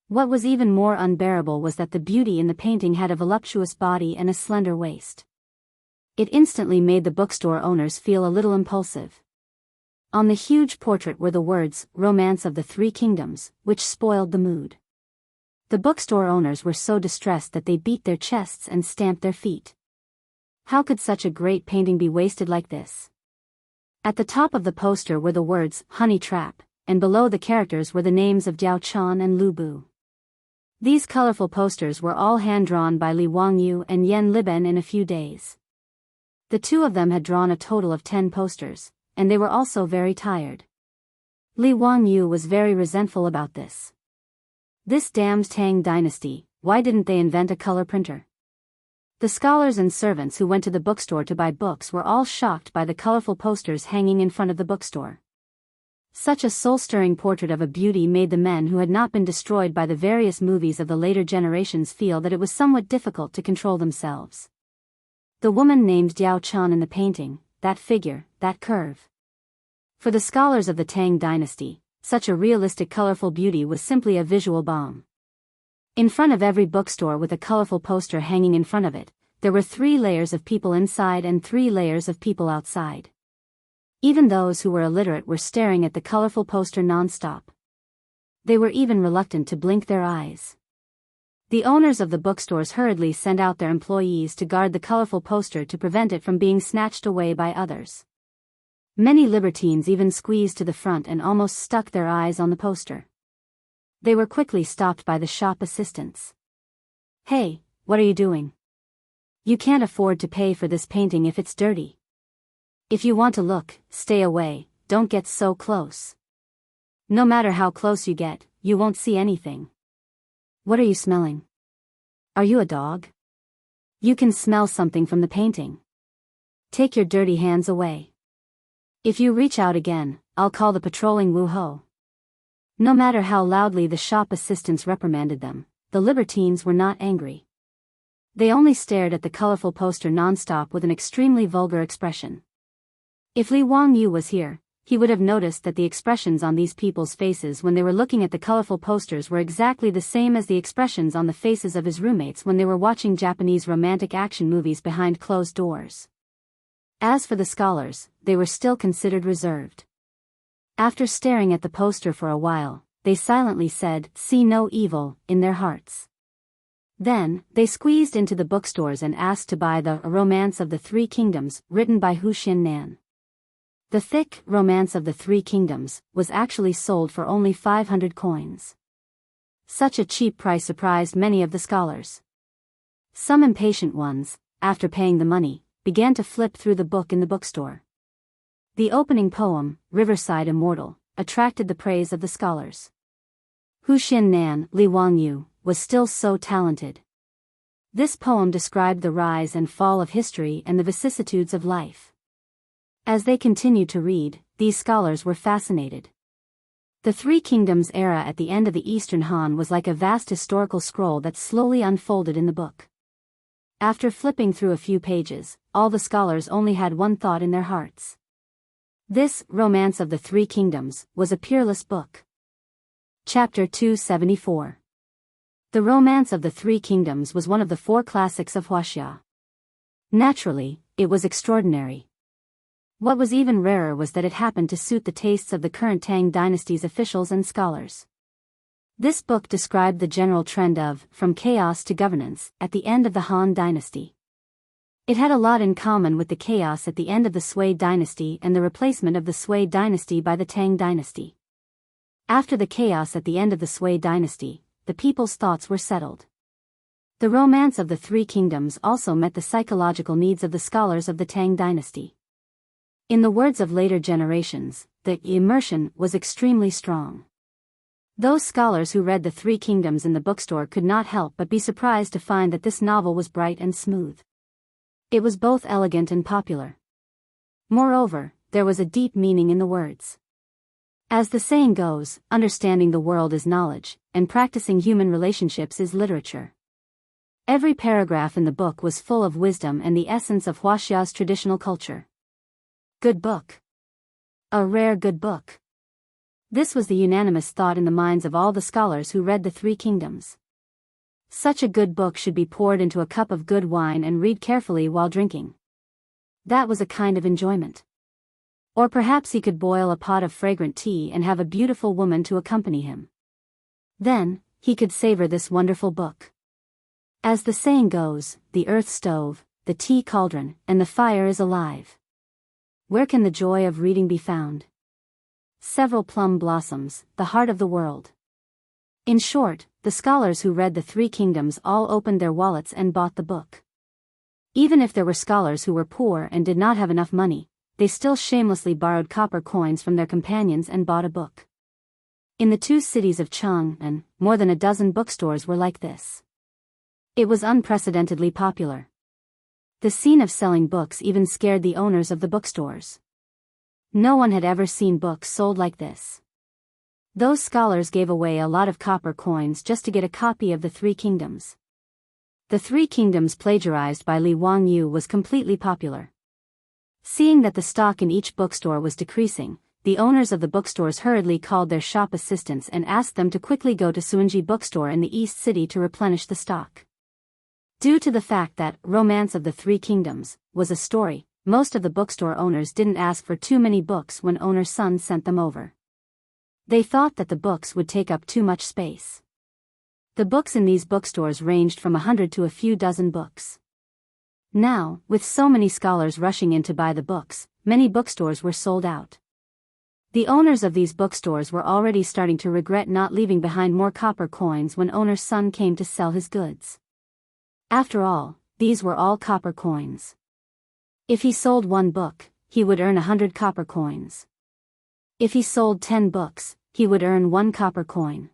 What was even more unbearable was that the beauty in the painting had a voluptuous body and a slender waist. It instantly made the bookstore owners feel a little impulsive. On the huge portrait were the words, Romance of the Three Kingdoms, which spoiled the mood. The bookstore owners were so distressed that they beat their chests and stamped their feet. How could such a great painting be wasted like this? At the top of the poster were the words, Honey Trap, and below the characters were the names of Diao Chan and Lu Bu. These colorful posters were all hand-drawn by Li Wangyu and Yan Liben in a few days. The two of them had drawn a total of 10 posters, and they were also very tired. Li Wangyu was very resentful about this. This damned Tang dynasty, why didn't they invent a color printer? The scholars and servants who went to the bookstore to buy books were all shocked by the colorful posters hanging in front of the bookstore. Such a soul-stirring portrait of a beauty made the men who had not been destroyed by the various movies of the later generations feel that it was somewhat difficult to control themselves. The woman named Diao Chan in the painting, that figure, that curve. For the scholars of the Tang dynasty, such a realistic colorful beauty was simply a visual bomb. In front of every bookstore with a colorful poster hanging in front of it, there were 3 layers of people inside and 3 layers of people outside. Even those who were illiterate were staring at the colorful poster non-stop. They were even reluctant to blink their eyes. The owners of the bookstores hurriedly sent out their employees to guard the colorful poster to prevent it from being snatched away by others. Many libertines even squeezed to the front and almost stuck their eyes on the poster. They were quickly stopped by the shop assistants. "Hey, what are you doing?" You can't afford to pay for this painting if it's dirty. If you want to look, stay away, don't get so close. No matter how close you get, you won't see anything. What are you smelling? Are you a dog? You can smell something from the painting. Take your dirty hands away. If you reach out again, I'll call the patrolling Wu-ho. No matter how loudly the shop assistants reprimanded them, the libertines were not angry. They only stared at the colorful poster non-stop with an extremely vulgar expression. If Li Wangyu was here, he would have noticed that the expressions on these people's faces when they were looking at the colorful posters were exactly the same as the expressions on the faces of his roommates when they were watching Japanese romantic action movies behind closed doors. As for the scholars, they were still considered reserved. After staring at the poster for a while, they silently said, "See no evil," in their hearts. Then, they squeezed into the bookstores and asked to buy the Romance of the Three Kingdoms, written by Hu Xinnan. The thick Romance of the Three Kingdoms was actually sold for only 500 coins. Such a cheap price surprised many of the scholars. Some impatient ones, after paying the money, began to flip through the book in the bookstore. The opening poem, Riverside Immortal, attracted the praise of the scholars. Hu Xinnan, Li Wangyu, was still so talented. This poem described the rise and fall of history and the vicissitudes of life. As they continued to read, these scholars were fascinated. The Three Kingdoms era at the end of the Eastern Han was like a vast historical scroll that slowly unfolded in the book. After flipping through a few pages, all the scholars only had one thought in their hearts. This Romance of the Three Kingdoms was a peerless book. Chapter 274. The Romance of the Three Kingdoms was one of the four classics of Wuxia. Naturally, it was extraordinary. What was even rarer was that it happened to suit the tastes of the current Tang dynasty's officials and scholars. This book described the general trend of, from chaos to governance, at the end of the Han dynasty. It had a lot in common with the chaos at the end of the Sui dynasty and the replacement of the Sui dynasty by the Tang dynasty. After the chaos at the end of the Sui dynasty, the people's thoughts were settled. The Romance of the Three Kingdoms also met the psychological needs of the scholars of the Tang dynasty. In the words of later generations, the immersion was extremely strong. Those scholars who read the Three Kingdoms in the bookstore could not help but be surprised to find that this novel was bright and smooth. It was both elegant and popular. Moreover, there was a deep meaning in the words. As the saying goes, understanding the world is knowledge, and practicing human relationships is literature. Every paragraph in the book was full of wisdom and the essence of Wuxia's traditional culture. Good book. A rare good book. This was the unanimous thought in the minds of all the scholars who read the Three Kingdoms. Such a good book should be poured into a cup of good wine and read carefully while drinking. That was a kind of enjoyment. Or perhaps he could boil a pot of fragrant tea and have a beautiful woman to accompany him. Then, he could savor this wonderful book. As the saying goes, the earth stove, the tea cauldron, and the fire is alive. Where can the joy of reading be found? Several plum blossoms, the heart of the world. In short, the scholars who read the Three Kingdoms all opened their wallets and bought the book. Even if there were scholars who were poor and did not have enough money, they still shamelessly borrowed copper coins from their companions and bought a book. In the two cities of Jianghu, more than a dozen bookstores were like this. It was unprecedentedly popular. The scene of selling books even scared the owners of the bookstores. No one had ever seen books sold like this. Those scholars gave away a lot of copper coins just to get a copy of the Three Kingdoms. The Three Kingdoms plagiarized by Li Wangyu was completely popular. Seeing that the stock in each bookstore was decreasing, the owners of the bookstores hurriedly called their shop assistants and asked them to quickly go to Suanji bookstore in the East City to replenish the stock. Due to the fact that Romance of the Three Kingdoms was a story, most of the bookstore owners didn't ask for too many books when owner's son sent them over. They thought that the books would take up too much space. The books in these bookstores ranged from 100 to a few dozen books. Now, with so many scholars rushing in to buy the books, many bookstores were sold out. The owners of these bookstores were already starting to regret not leaving behind more copper coins when owner's son came to sell his goods. After all, these were all copper coins. If he sold 1 book, he would earn 100 copper coins. If he sold 10 books, he would earn 1 copper coin.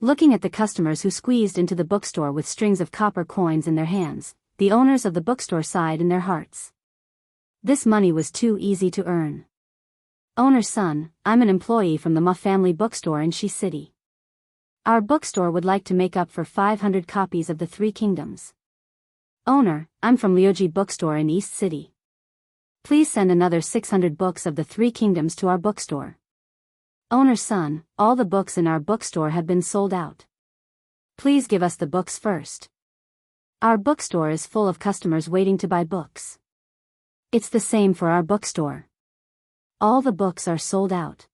Looking at the customers who squeezed into the bookstore with strings of copper coins in their hands, the owners of the bookstore sighed in their hearts. This money was too easy to earn. Owner's son, I'm an employee from the Ma family bookstore in Shi City. Our bookstore would like to make up for 500 copies of the Three Kingdoms. Owner, I'm from Liuji bookstore in East City. Please send another 600 books of the Three Kingdoms to our bookstore. Owner's son, all the books in our bookstore have been sold out. Please give us the books first. Our bookstore is full of customers waiting to buy books. It's the same for our bookstore. All the books are sold out.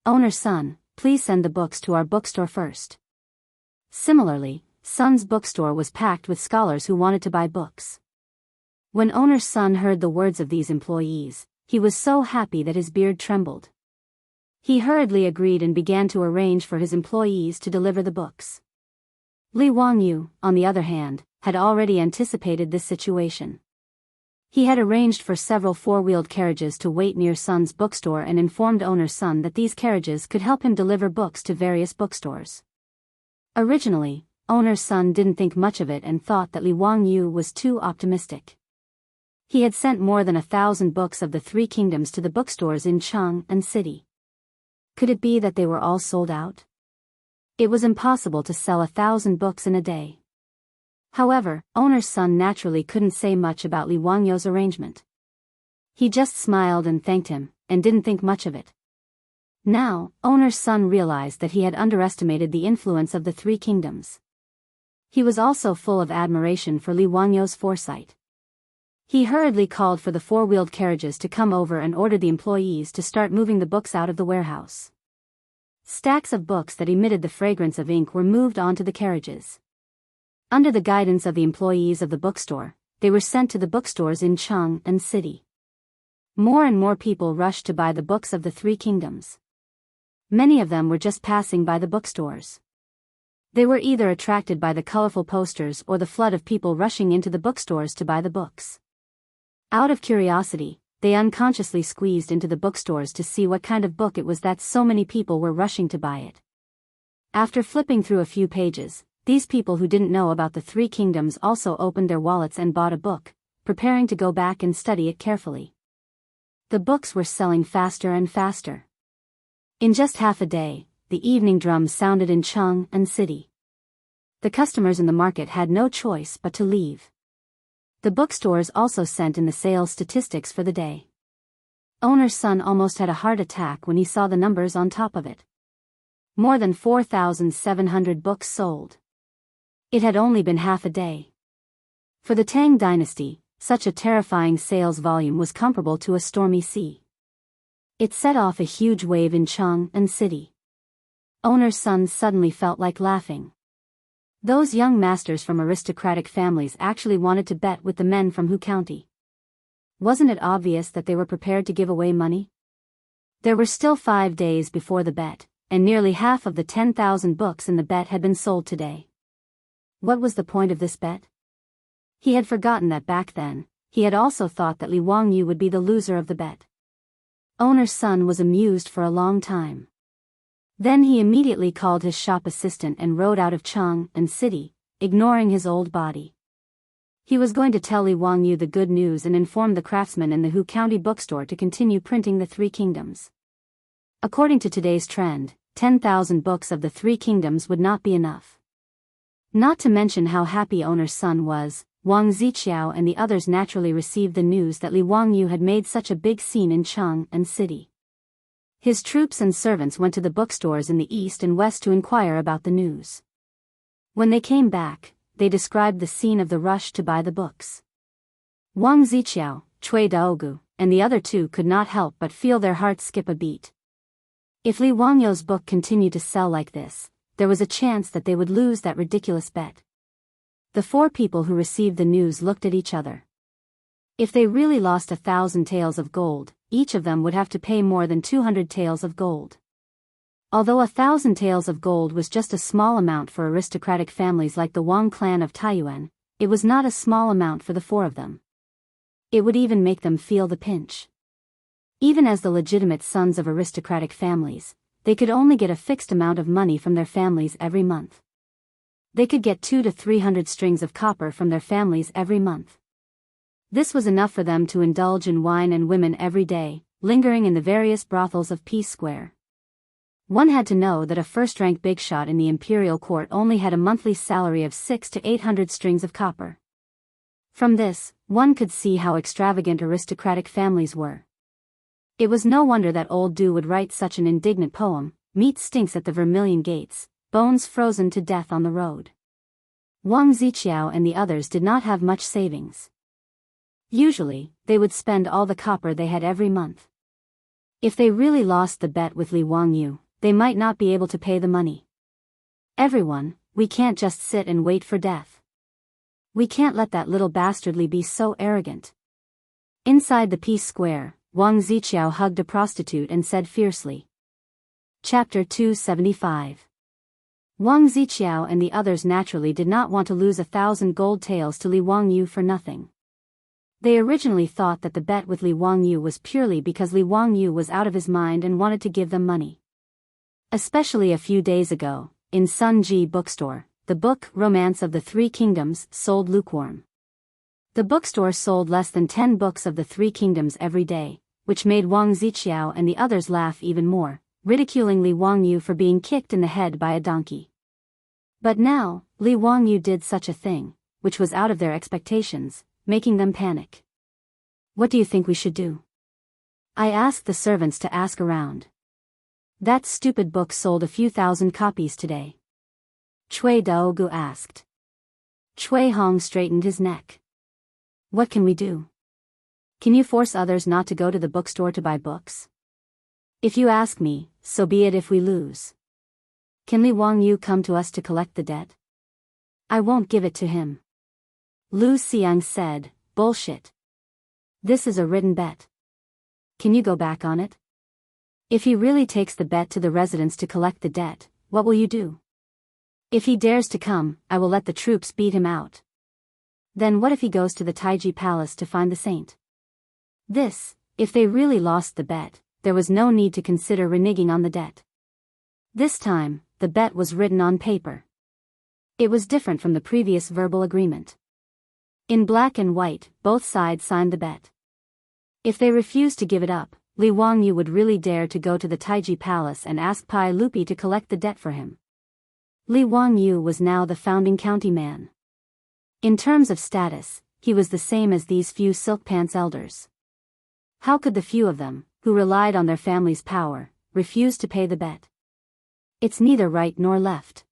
Owner's son, please send the books to our bookstore first. Similarly, son's bookstore was packed with scholars who wanted to buy books. When owner's son heard the words of these employees, he was so happy that his beard trembled. He hurriedly agreed and began to arrange for his employees to deliver the books. Li Wangyu, on the other hand, had already anticipated this situation. He had arranged for several four-wheeled carriages to wait near son's bookstore and informed owner's son that these carriages could help him deliver books to various bookstores. Originally, owner's son didn't think much of it and thought that Li Wangyu was too optimistic. He had sent more than 1,000 books of the Three Kingdoms to the bookstores in Chang and City. Could it be that they were all sold out? It was impossible to sell 1,000 books in a day. However, owner's son naturally couldn't say much about Li Wangyu's arrangement. He just smiled and thanked him, and didn't think much of it. Now, owner's son realized that he had underestimated the influence of the Three Kingdoms. He was also full of admiration for Li Wangyu's foresight. He hurriedly called for the four-wheeled carriages to come over and ordered the employees to start moving the books out of the warehouse. Stacks of books that emitted the fragrance of ink were moved onto the carriages. Under the guidance of the employees of the bookstore, they were sent to the bookstores in Chang and City. More and more people rushed to buy the books of the Three Kingdoms. Many of them were just passing by the bookstores. They were either attracted by the colorful posters or the flood of people rushing into the bookstores to buy the books. Out of curiosity, they unconsciously squeezed into the bookstores to see what kind of book it was that so many people were rushing to buy it. After flipping through a few pages, these people who didn't know about the Three Kingdoms also opened their wallets and bought a book, preparing to go back and study it carefully. The books were selling faster and faster. In just half a day, the evening drum sounded in Chang and City. The customers in the market had no choice but to leave. The bookstores also sent in the sales statistics for the day. Owner's son almost had a heart attack when he saw the numbers on top of it. More than 4,700 books sold. It had only been half a day. For the Tang dynasty, such a terrifying sales volume was comparable to a stormy sea. It set off a huge wave in Chang and City. Owner's son suddenly felt like laughing. Those young masters from aristocratic families actually wanted to bet with the men from Hu County. Wasn't it obvious that they were prepared to give away money? There were still 5 days before the bet, and nearly half of the 10,000 books in the bet had been sold today. What was the point of this bet? He had forgotten that back then, he had also thought that Li Wangyu would be the loser of the bet. Owner's son was amused for a long time. Then he immediately called his shop assistant and rode out of Chang and City, ignoring his old body. He was going to tell Li Wangyu the good news and inform the craftsmen in the Hu County bookstore to continue printing the Three Kingdoms. According to today's trend, 10,000 books of the Three Kingdoms would not be enough. Not to mention how happy owner's son was, Wang Ziqiao and the others naturally received the news that Li Wangyu had made such a big scene in Chang and City. His troops and servants went to the bookstores in the east and west to inquire about the news. When they came back, they described the scene of the rush to buy the books. Wang Ziqiao, Cui Daogu, and the other two could not help but feel their hearts skip a beat. If Li Wangyu's book continued to sell like this, there was a chance that they would lose that ridiculous bet. The 4 people who received the news looked at each other. If they really lost 1,000 taels of gold, each of them would have to pay more than 200 taels of gold. Although 1,000 taels of gold was just a small amount for aristocratic families like the Wang clan of Taiyuan, It was not a small amount for the four of them. It would even make them feel the pinch. Even as the legitimate sons of aristocratic families, they could only get a fixed amount of money from their families every month. They could get 200 to 300 strings of copper from their families every month. This was enough for them to indulge in wine and women every day, lingering in the various brothels of Peace Square. One had to know that a first-rank big shot in the imperial court only had a monthly salary of 600 to 800 strings of copper. From this, one could see how extravagant aristocratic families were. It was no wonder that old Du would write such an indignant poem, "Meat stinks at the Vermilion Gates, bones frozen to death on the road." Wang Ziqiao and the others did not have much savings. Usually, they would spend all the copper they had every month. If they really lost the bet with Li Wangyu, they might not be able to pay the money. "Everyone, we can't just sit and wait for death. We can't let that little bastardly be so arrogant." Inside the Peace Square, Wang Ziqiao hugged a prostitute and said fiercely. Chapter 275. Wang Ziqiao and the others naturally did not want to lose 1,000 gold taels to Li Wangyu for nothing. They originally thought that the bet with Li Wangyu was purely because Li Wangyu was out of his mind and wanted to give them money. Especially a few days ago, in Sun Ji bookstore, the book Romance of the Three Kingdoms sold lukewarm. The bookstore sold less than 10 books of the Three Kingdoms every day, which made Wang Ziqiao and the others laugh even more, ridiculing Li Wangyu for being kicked in the head by a donkey. But now, Li Wangyu did such a thing, which was out of their expectations, making them panic. "What do you think we should do?" I asked the servants to ask around. "That stupid book sold a few thousand copies today," Cui Daogu asked. Cui Hong straightened his neck. "What can we do? Can you force others not to go to the bookstore to buy books? If you ask me, so be it if we lose. Can Li Wangyu come to us to collect the debt? I won't give it to him." Lu Xiang said, "Bullshit. This is a written bet. Can you go back on it? If he really takes the bet to the residents to collect the debt, what will you do? If he dares to come, I will let the troops beat him out. Then what if he goes to the Taiji Palace to find the saint?" This, if they really lost the bet, there was no need to consider reneging on the debt. This time, the bet was written on paper. It was different from the previous verbal agreement. In black and white, both sides signed the bet. If they refused to give it up, Li Wangyu would really dare to go to the Taiji Palace and ask Pai Lupi to collect the debt for him. Li Wangyu was now the founding county man. In terms of status, he was the same as these few silk pants elders. How could the few of them, who relied on their family's power, refuse to pay the bet? It's neither right nor left.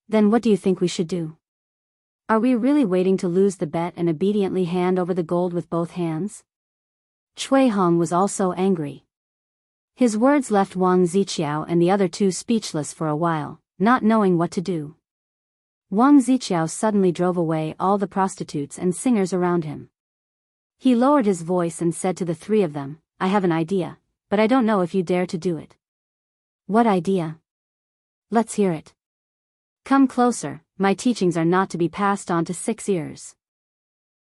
Then what do you think we should do? Are we really waiting to lose the bet and obediently hand over the gold with both hands? Cui Hong was also angry. His words left Wang Ziqiao and the other two speechless for a while, not knowing what to do. Wang Ziqiao suddenly drove away all the prostitutes and singers around him. He lowered his voice and said to the three of them, "I have an idea, but I don't know if you dare to do it." "What idea? Let's hear it. Come closer, my teachings are not to be passed on to 6 ears."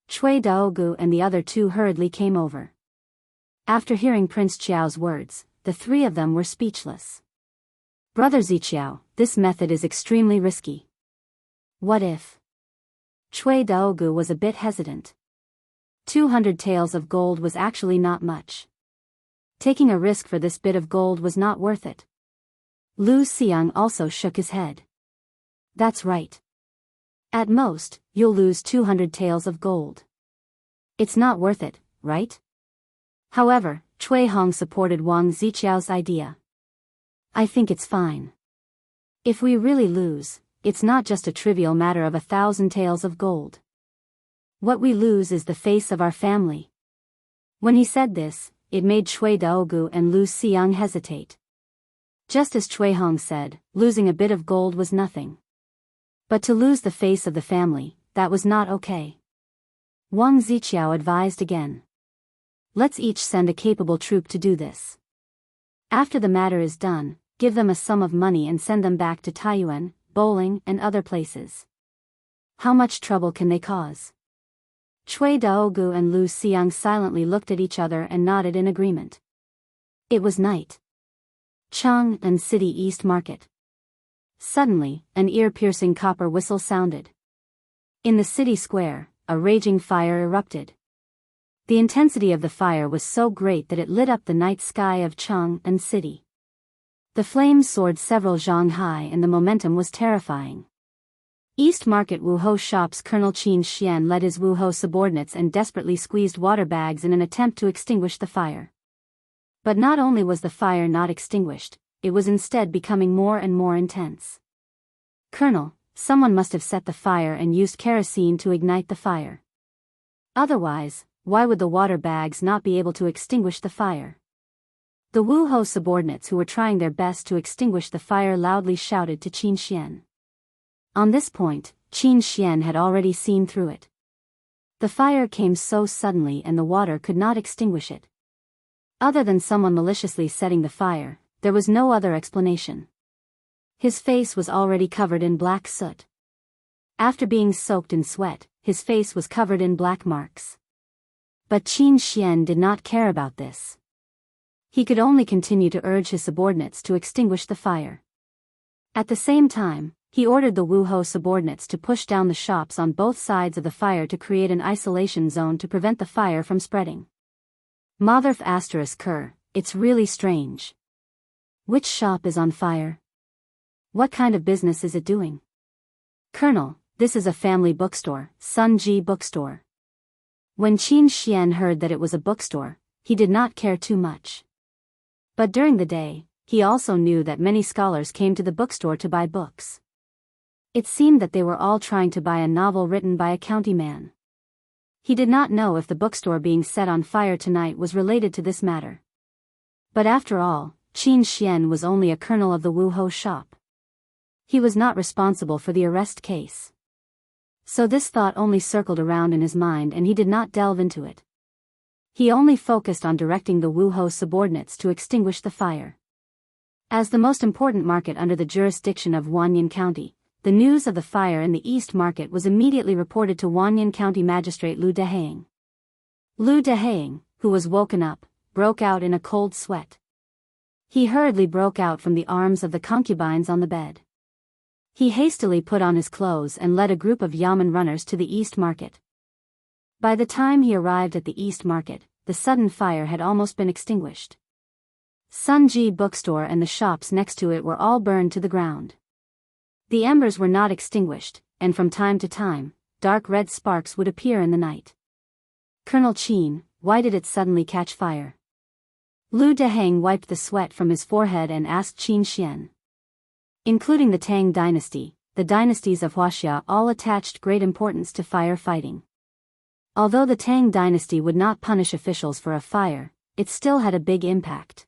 Cui Daogu and the other two hurriedly came over. After hearing Prince Qiao's words, the three of them were speechless. "Brother Ziqiao, this method is extremely risky. What if?" Cui Daogu was a bit hesitant. 200 taels of gold was actually not much. Taking a risk for this bit of gold was not worth it. Lu Xiang also shook his head. "That's right. At most, you'll lose 200 taels of gold. It's not worth it, right?" However, Cui Hong supported Wang Ziqiao's idea. "I think it's fine. If we really lose, it's not just a trivial matter of 1,000 taels of gold. What we lose is the face of our family." When he said this, it made Cui Daogu and Lu Xiang hesitate. Just as Cui Hong said, losing a bit of gold was nothing. But to lose the face of the family, that was not okay. Wang Ziqiao advised again. "Let's each send a capable troop to do this. After the matter is done, give them a sum of money and send them back to Taiyuan, Bowling, and other places. How much trouble can they cause? Cui Daogu and Lu Xiang silently looked at each other and nodded in agreement. It was night. Chang and City East Market. Suddenly, an ear-piercing copper whistle sounded. In the city square, a raging fire erupted. The intensity of the fire was so great that it lit up the night sky of Chang and City. The flames soared several zhang high and the momentum was terrifying. East Market Wuhou shop's Colonel Qin Xian led his Wuhou subordinates and desperately squeezed water bags in an attempt to extinguish the fire. But not only was the fire not extinguished, it was instead becoming more and more intense. Colonel, someone must have set the fire and used kerosene to ignite the fire. Otherwise, why would the water bags not be able to extinguish the fire? The Wuhou subordinates who were trying their best to extinguish the fire loudly shouted to Qin Xian. On this point, Qin Xian had already seen through it. The fire came so suddenly and the water could not extinguish it. Other than someone maliciously setting the fire, there was no other explanation. His face was already covered in black soot. After being soaked in sweat, his face was covered in black marks. But Qin Xian did not care about this. He could only continue to urge his subordinates to extinguish the fire. At the same time, he ordered the Wuhou subordinates to push down the shops on both sides of the fire to create an isolation zone to prevent the fire from spreading. Motherf **Ker, it's really strange. Which shop is on fire? What kind of business is it doing? Colonel, this is a family bookstore, Sunji bookstore. When Qin Xian heard that it was a bookstore, he did not care too much. But during the day, he also knew that many scholars came to the bookstore to buy books. It seemed that they were all trying to buy a novel written by a county man. He did not know if the bookstore being set on fire tonight was related to this matter. But after all, Qin Xian was only a colonel of the Wuhou shop. He was not responsible for the arrest case. So this thought only circled around in his mind and he did not delve into it. He only focused on directing the Wuhou subordinates to extinguish the fire. As the most important market under the jurisdiction of Wanyan County, the news of the fire in the East Market was immediately reported to Wanyan County Magistrate Lu Dehang. Lu Dehang, who was woken up, broke out in a cold sweat. He hurriedly broke out from the arms of the concubines on the bed. He hastily put on his clothes and led a group of yamen runners to the East Market. By the time he arrived at the East Market, the sudden fire had almost been extinguished. Sunji bookstore and the shops next to it were all burned to the ground. The embers were not extinguished, and from time to time, dark red sparks would appear in the night. Colonel Qin, why did it suddenly catch fire? Lu Dehang wiped the sweat from his forehead and asked Qin Xian. Including the Tang dynasty, the dynasties of Wuxia all attached great importance to fire fighting. Although the Tang dynasty would not punish officials for a fire, it still had a big impact.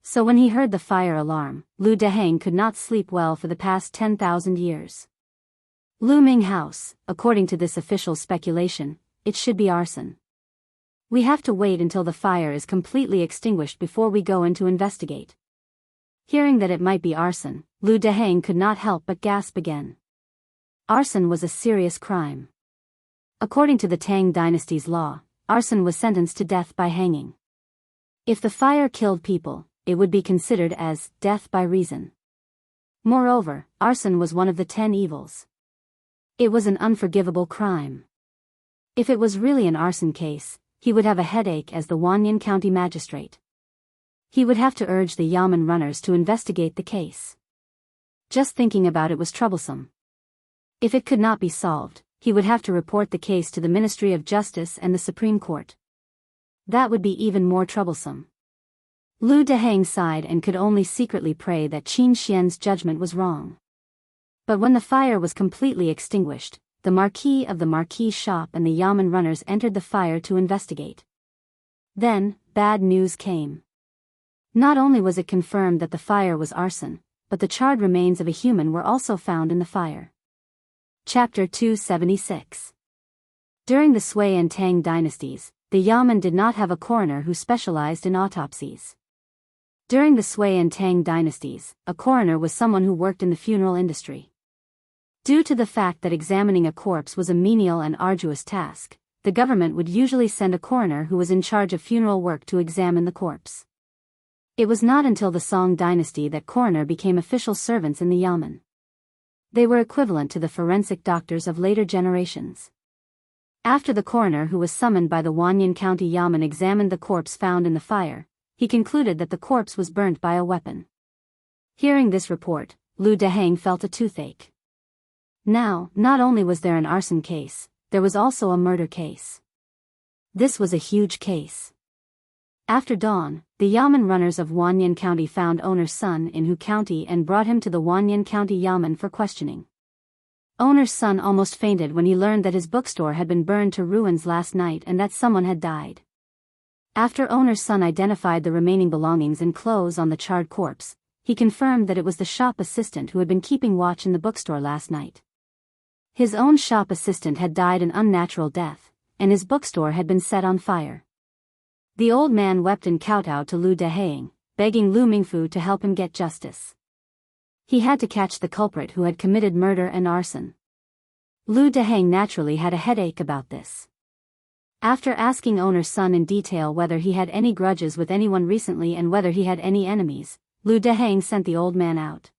So when he heard the fire alarm, Lu Dehang could not sleep well for the past 10,000 years. Lu Ming House, according to this official speculation, it should be arson. We have to wait until the fire is completely extinguished before we go in to investigate. Hearing that it might be arson, Lu Dehang could not help but gasp again. Arson was a serious crime. According to the Tang dynasty's law, arson was sentenced to death by hanging. If the fire killed people, it would be considered as death by reason. Moreover, arson was one of the 10 evils. It was an unforgivable crime. If it was really an arson case, he would have a headache as the Wanyan County magistrate. He would have to urge the yamen runners to investigate the case. Just thinking about it was troublesome. If it could not be solved, he would have to report the case to the Ministry of Justice and the Supreme Court. That would be even more troublesome. Lu Dehang sighed and could only secretly pray that Qin Xian's judgment was wrong. But when the fire was completely extinguished, the Marquis of the Marquis shop and the yamen runners entered the fire to investigate. Then, bad news came. Not only was it confirmed that the fire was arson, but the charred remains of a human were also found in the fire. Chapter 276. During the Sui and Tang dynasties, the yamen did not have a coroner who specialized in autopsies. During the Sui and Tang dynasties, a coroner was someone who worked in the funeral industry. Due to the fact that examining a corpse was a menial and arduous task, the government would usually send a coroner who was in charge of funeral work to examine the corpse. It was not until the Song dynasty that coroner became official servants in the yamen. They were equivalent to the forensic doctors of later generations. After the coroner who was summoned by the Wanyan County Yamen examined the corpse found in the fire, he concluded that the corpse was burnt by a weapon. Hearing this report, Lu Dehang felt a toothache. Now, not only was there an arson case, there was also a murder case. This was a huge case. After dawn, the Yamen runners of Wanyan County found owner's son in Hu County and brought him to the Wanyan County Yamen for questioning. Owner's son almost fainted when he learned that his bookstore had been burned to ruins last night and that someone had died. After owner's son identified the remaining belongings and clothes on the charred corpse, he confirmed that it was the shop assistant who had been keeping watch in the bookstore last night. His own shop assistant had died an unnatural death, and his bookstore had been set on fire. The old man wept and kowtowed to Lu Dehang, begging Lu Mingfu to help him get justice. He had to catch the culprit who had committed murder and arson. Lu Dehang naturally had a headache about this. After asking owner's son in detail whether he had any grudges with anyone recently and whether he had any enemies, Lu Dehang sent the old man out.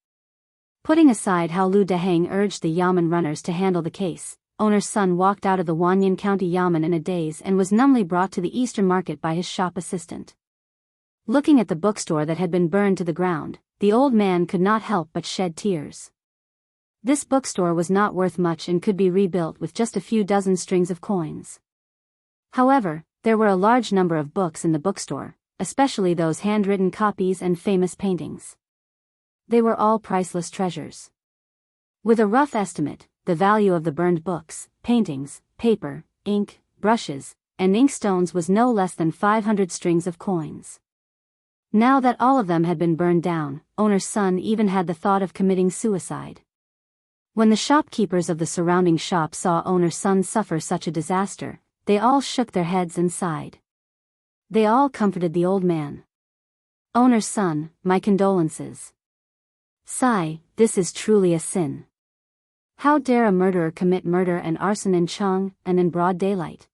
Putting aside how Lu Dehang urged the Yamen runners to handle the case, owner's son walked out of the Wanyan County Yamen in a daze and was numbly brought to the Eastern Market by his shop assistant. Looking at the bookstore that had been burned to the ground, the old man could not help but shed tears. This bookstore was not worth much and could be rebuilt with just a few dozen strings of coins. However, there were a large number of books in the bookstore, especially those handwritten copies and famous paintings. They were all priceless treasures. With a rough estimate, the value of the burned books, paintings, paper, ink, brushes, and inkstones was no less than 500 strings of coins. Now that all of them had been burned down, owner's son even had the thought of committing suicide. When the shopkeepers of the surrounding shop saw owner's son suffer such a disaster, they all shook their heads and sighed. They all comforted the old man. Owner's son, my condolences. Sigh, this is truly a sin. How dare a murderer commit murder and arson in Chang, and in broad daylight?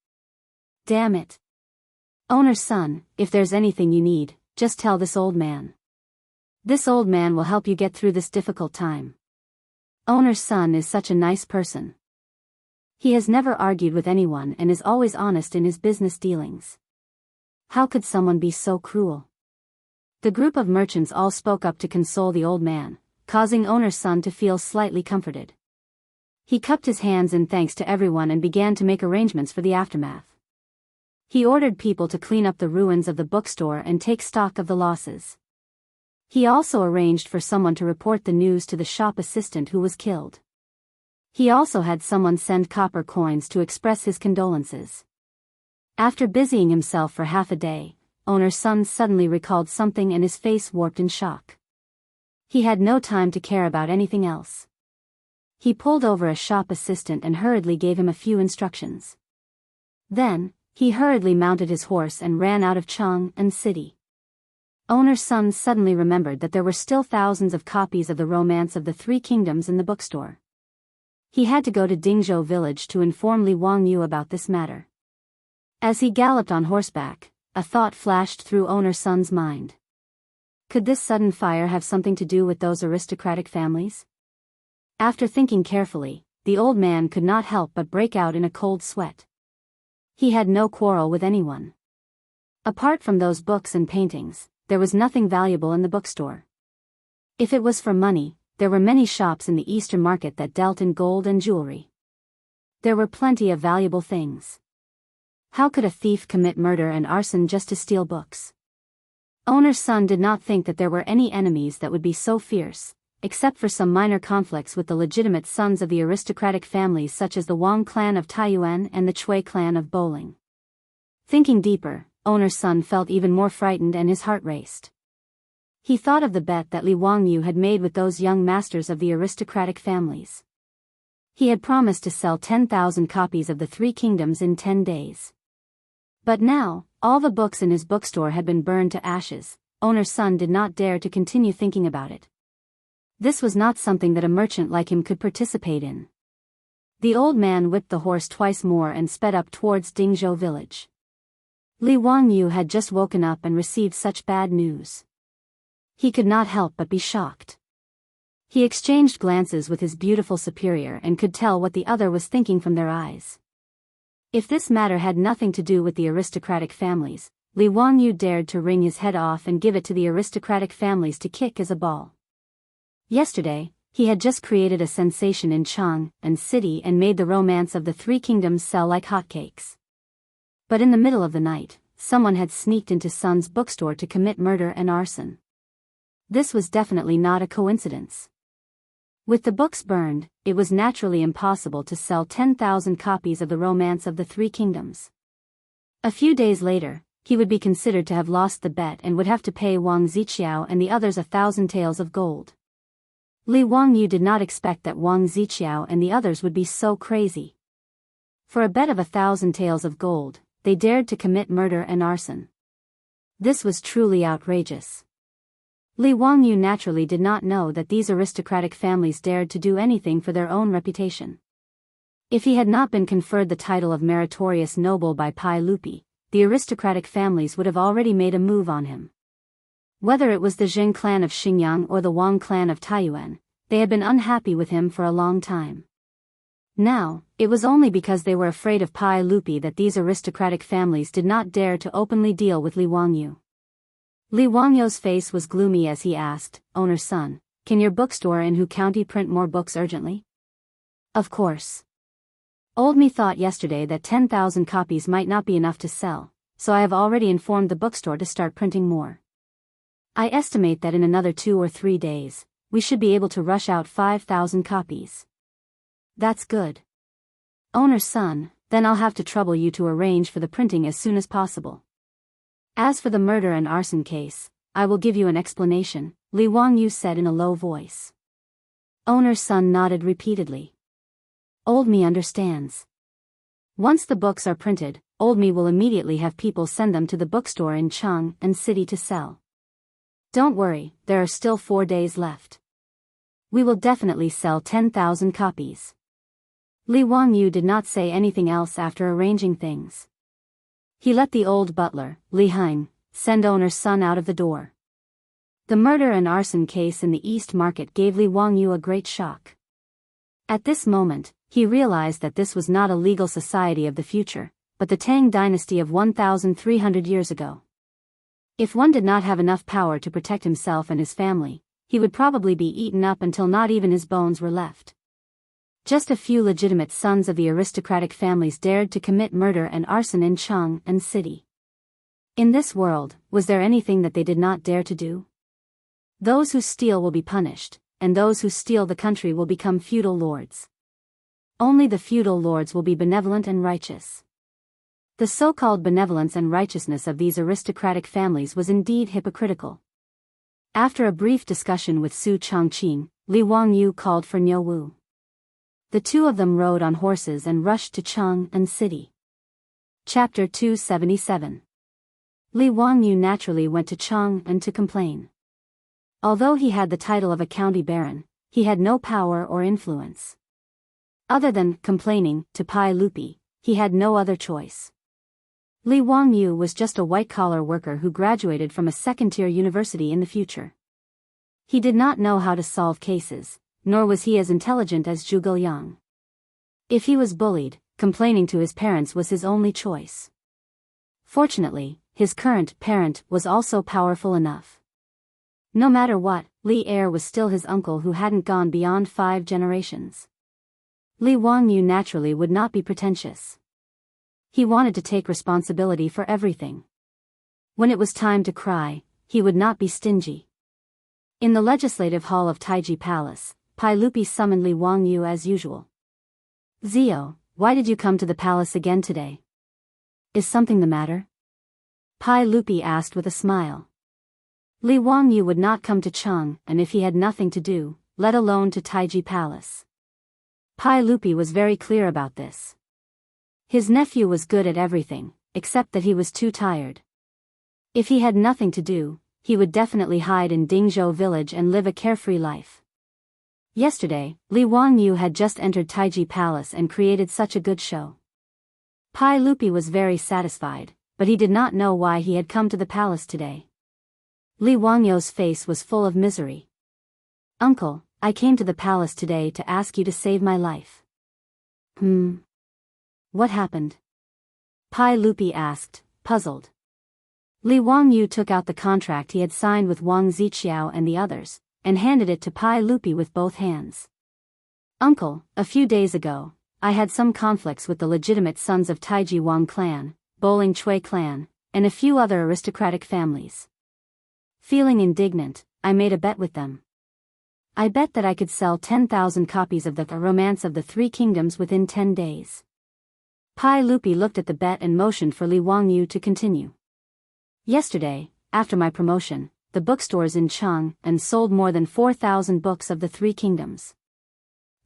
Damn it. Owner's son, if there's anything you need, just tell this old man. This old man will help you get through this difficult time. Owner's son is such a nice person. He has never argued with anyone and is always honest in his business dealings. How could someone be so cruel? The group of merchants all spoke up to console the old man, causing owner's son to feel slightly comforted. He cupped his hands in thanks to everyone and began to make arrangements for the aftermath. He ordered people to clean up the ruins of the bookstore and take stock of the losses. He also arranged for someone to report the news to the shop assistant who was killed. He also had someone send copper coins to express his condolences. After busying himself for half a day, owner's son suddenly recalled something and his face warped in shock. He had no time to care about anything else. He pulled over a shop assistant and hurriedly gave him a few instructions. Then, he hurriedly mounted his horse and ran out of Chang and city. Owner's son suddenly remembered that there were still thousands of copies of the Romance of the Three Kingdoms in the bookstore. He had to go to Dingzhou village to inform Li Wangyu about this matter. As he galloped on horseback, a thought flashed through owner's son's mind. Could this sudden fire have something to do with those aristocratic families? After thinking carefully, the old man could not help but break out in a cold sweat. He had no quarrel with anyone. Apart from those books and paintings, there was nothing valuable in the bookstore. If it was for money, there were many shops in the Eastern Market that dealt in gold and jewelry. There were plenty of valuable things. How could a thief commit murder and arson just to steal books? Owner's son did not think that there were any enemies that would be so fierce, except for some minor conflicts with the legitimate sons of the aristocratic families such as the Wang clan of Taiyuan and the Chui clan of Bowling. Thinking deeper, owner's son felt even more frightened and his heart raced. He thought of the bet that Li Wangyu had made with those young masters of the aristocratic families. He had promised to sell 10,000 copies of the Three Kingdoms in 10 days. But now, all the books in his bookstore had been burned to ashes. Owner's son did not dare to continue thinking about it. This was not something that a merchant like him could participate in. The old man whipped the horse twice more and sped up towards Dingzhou village. Li Wangyu had just woken up and received such bad news. He could not help but be shocked. He exchanged glances with his beautiful superior and could tell what the other was thinking from their eyes. If this matter had nothing to do with the aristocratic families, Li Wangyu dared to wring his head off and give it to the aristocratic families to kick as a ball. Yesterday, he had just created a sensation in Chang and city and made the romance of the three kingdoms sell like hotcakes. But in the middle of the night, someone had sneaked into Sun's bookstore to commit murder and arson. This was definitely not a coincidence. With the books burned, it was naturally impossible to sell 10,000 copies of the Romance of the Three Kingdoms. A few days later, he would be considered to have lost the bet and would have to pay Wang Ziqiao and the others 1,000 taels of gold. Li Wangyu did not expect that Wang Ziqiao and the others would be so crazy. For a bet of 1,000 taels of gold, they dared to commit murder and arson. This was truly outrageous. Li Wangyu naturally did not know that these aristocratic families dared to do anything for their own reputation. If he had not been conferred the title of meritorious noble by Pai Lupi, the aristocratic families would have already made a move on him. Whether it was the Zheng clan of Xinjiang or the Wang clan of Taiyuan, they had been unhappy with him for a long time. Now, it was only because they were afraid of Pai Lupi that these aristocratic families did not dare to openly deal with Li Wangyu. Li Wangyu's face was gloomy as he asked, "Owner's son, can your bookstore in Hu County print more books urgently?" "Of course. Old me thought yesterday that 10,000 copies might not be enough to sell, so I have already informed the bookstore to start printing more. I estimate that in another 2 or 3 days, we should be able to rush out 5,000 copies." "That's good. Owner's son, then I'll have to trouble you to arrange for the printing as soon as possible. As for the murder and arson case, I will give you an explanation," Li Wangyu said in a low voice. Owner's son nodded repeatedly. "Old me understands. Once the books are printed, old me will immediately have people send them to the bookstore in Chang and city to sell. Don't worry, there are still 4 days left. We will definitely sell 10,000 copies." Li Wangyu did not say anything else after arranging things. He let the old butler, Li Hang, send owner's son out of the door. The murder and arson case in the East Market gave Li Wangyu a great shock. At this moment, he realized that this was not a legal society of the future, but the Tang dynasty of 1,300 years ago. If one did not have enough power to protect himself and his family, he would probably be eaten up until not even his bones were left. Just a few legitimate sons of the aristocratic families dared to commit murder and arson in Chang and city. In this world, was there anything that they did not dare to do? Those who steal will be punished, and those who steal the country will become feudal lords. Only the feudal lords will be benevolent and righteous. The so-called benevolence and righteousness of these aristocratic families was indeed hypocritical. After a brief discussion with Su Chongqing, Li Wangyu called for Niu Wu. The two of them rode on horses and rushed to Chang and city. Chapter 277. Li Wangyu naturally went to Chang and to complain. Although he had the title of a county baron, he had no power or influence. Other than complaining to Pai Lupi, he had no other choice. Li Wangyu was just a white-collar worker who graduated from a second-tier university in the future. He did not know how to solve cases, nor was he as intelligent as Zhuge Liang. If he was bullied, complaining to his parents was his only choice. Fortunately, his current parent was also powerful enough. No matter what, Li Er was still his uncle who hadn't gone beyond 5 generations. Li Wangyu naturally would not be pretentious. He wanted to take responsibility for everything. When it was time to cry, he would not be stingy. In the legislative hall of Taiji Palace, Pai Lupi summoned Li Wangyu as usual. "Zio, why did you come to the palace again today? Is something the matter?" Pai Lupi asked with a smile. Li Wangyu would not come to Chang, and if he had nothing to do, let alone to Taiji Palace. Pai Lupi was very clear about this. His nephew was good at everything, except that he was too tired. If he had nothing to do, he would definitely hide in Dingzhou village and live a carefree life. Yesterday, Li Wangyu had just entered Taiji Palace and created such a good show. Pai Lupi was very satisfied, but he did not know why he had come to the palace today. Li Wangyu's face was full of misery. Uncle, I came to the palace today to ask you to save my life. What happened? Pai Lupi asked, puzzled. Li Wangyu took out the contract he had signed with Wang Ziqiao and the others, and handed it to Pai Lupi with both hands. Uncle, a few days ago, I had some conflicts with the legitimate sons of Taiji Wang clan, Bowling Chui clan, and a few other aristocratic families. Feeling indignant, I made a bet with them. I bet that I could sell 10,000 copies of the Romance of the Three Kingdoms within 10 days. Pai Lupi looked at the bet and motioned for Li Wangyu to continue. Yesterday, after my promotion, the bookstores in Jianghu sold more than 4,000 books of the Three Kingdoms.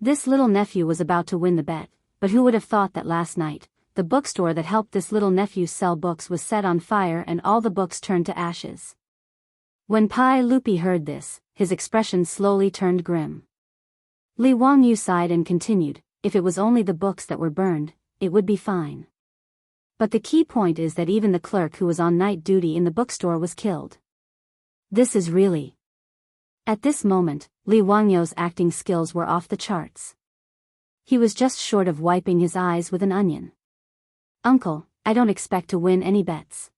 This little nephew was about to win the bet, but who would have thought that last night, the bookstore that helped this little nephew sell books was set on fire and all the books turned to ashes. When Pai Lupi heard this, his expression slowly turned grim. Li Wangyu sighed and continued, if it was only the books that were burned, it would be fine. But the key point is that even the clerk who was on night duty in the bookstore was killed. This is really... At this moment, Li Wangyu's acting skills were off the charts. He was just short of wiping his eyes with an onion. Uncle, I don't expect to win any bets.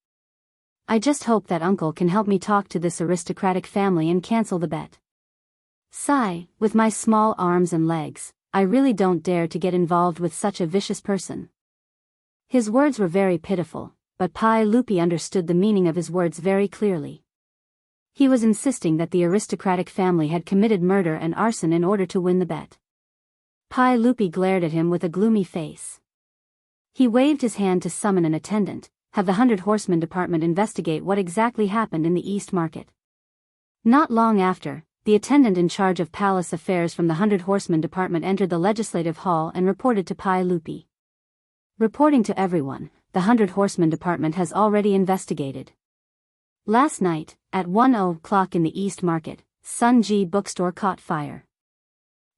I just hope that Uncle can help me talk to this aristocratic family and cancel the bet. Sigh, with my small arms and legs, I really don't dare to get involved with such a vicious person. His words were very pitiful, but Pai Lupi understood the meaning of his words very clearly. He was insisting that the aristocratic family had committed murder and arson in order to win the bet. Pai Lupi glared at him with a gloomy face. He waved his hand to summon an attendant, have the 100 Horsemen Department investigate what exactly happened in the East Market. Not long after, the attendant in charge of palace affairs from the 100 Horsemen Department entered the legislative hall and reported to Pai Lupi. Reporting to everyone, the 100 Horsemen Department has already investigated. Last night, at 1:00 in the East Market, Sun Ji bookstore caught fire.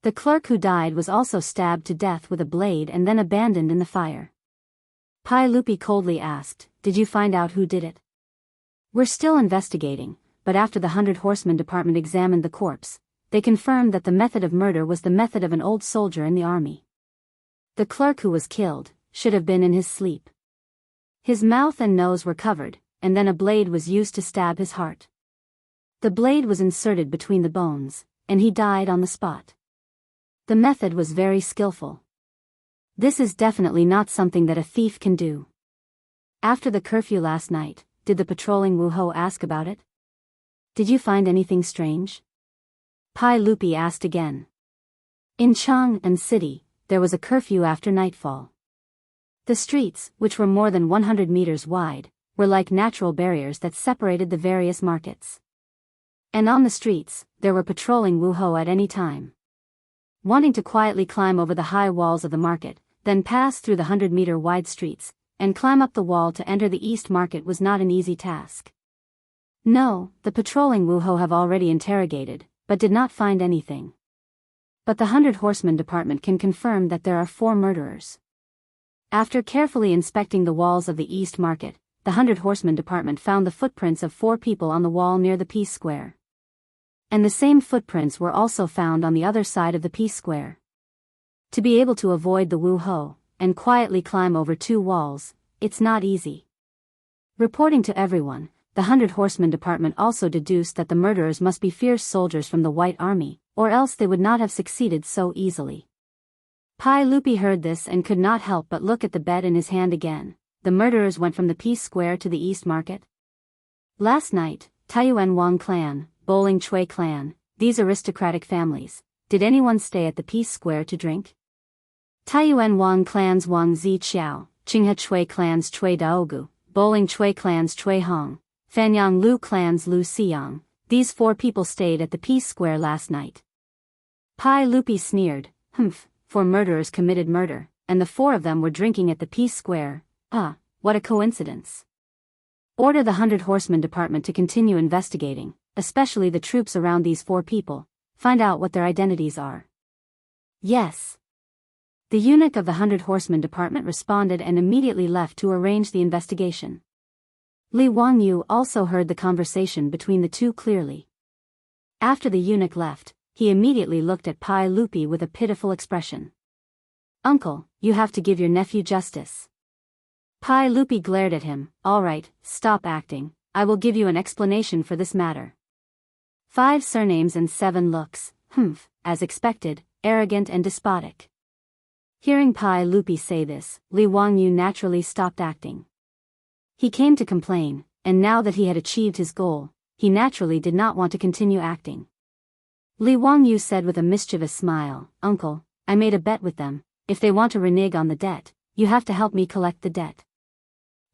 The clerk who died was also stabbed to death with a blade and then abandoned in the fire. Pai Lupi coldly asked, did you find out who did it? We're still investigating, but after the 100 Horsemen Department examined the corpse, they confirmed that the method of murder was the method of an old soldier in the army. The clerk who was killed should have been in his sleep. His mouth and nose were covered, and then a blade was used to stab his heart. The blade was inserted between the bones, and he died on the spot. The method was very skillful. This is definitely not something that a thief can do. After the curfew last night, did the patrolling Wuho ask about it? Did you find anything strange? Pai Lupi asked again. In Jianghu City, there was a curfew after nightfall. The streets, which were more than 100 meters wide, were like natural barriers that separated the various markets. And on the streets, there were patrolling Wuho at any time. Wanting to quietly climb over the high walls of the market, then pass through the 100-meter wide streets, and climb up the wall to enter the East Market was not an easy task. No, the patrolling Wuho have already interrogated, but did not find anything. But the 100 Horsemen Department can confirm that there are 4 murderers. After carefully inspecting the walls of the East Market, the 100 Horsemen Department found the footprints of 4 people on the wall near the Peace Square. And the same footprints were also found on the other side of the Peace Square. To be able to avoid the Wuho, and quietly climb over 2 walls, it's not easy. Reporting to everyone, the 100 Horsemen Department also deduced that the murderers must be fierce soldiers from the White Army, or else they would not have succeeded so easily. Pai Lupi heard this and could not help but look at the bet in his hand again. The murderers went from the Peace Square to the East Market. Last night, Taiyuan Wang clan, Bowling Chui clan, these aristocratic families, did anyone stay at the Peace Square to drink? Taiyuan Wang clan's Wang Ziqiao, Qinghe Chui clan's Chui Daogu, Bowling Chui clan's Chui Hong, Fanyang Lu clan's Lu Xiyang, these 4 people stayed at the Peace Square last night. Pai Lupi sneered, humph, 4 murderers committed murder, and the 4 of them were drinking at the Peace Square. Ah, what a coincidence. Order the 100 Horsemen Department to continue investigating, especially the troops around these 4 people, find out what their identities are. Yes. The eunuch of the 100 Horsemen department responded and immediately left to arrange the investigation. Li Wangyu also heard the conversation between the two clearly. After the eunuch left, he immediately looked at Pai Lupi with a pitiful expression. Uncle, you have to give your nephew justice. Pai Lupi glared at him. All right, stop acting, I will give you an explanation for this matter. 5 surnames and 7 looks, as expected, arrogant and despotic. Hearing Pai Lupi say this, Li Wangyu naturally stopped acting. He came to complain, and now that he had achieved his goal, he naturally did not want to continue acting. Li Wangyu said with a mischievous smile, Uncle, I made a bet with them, if they want to renege on the debt, you have to help me collect the debt.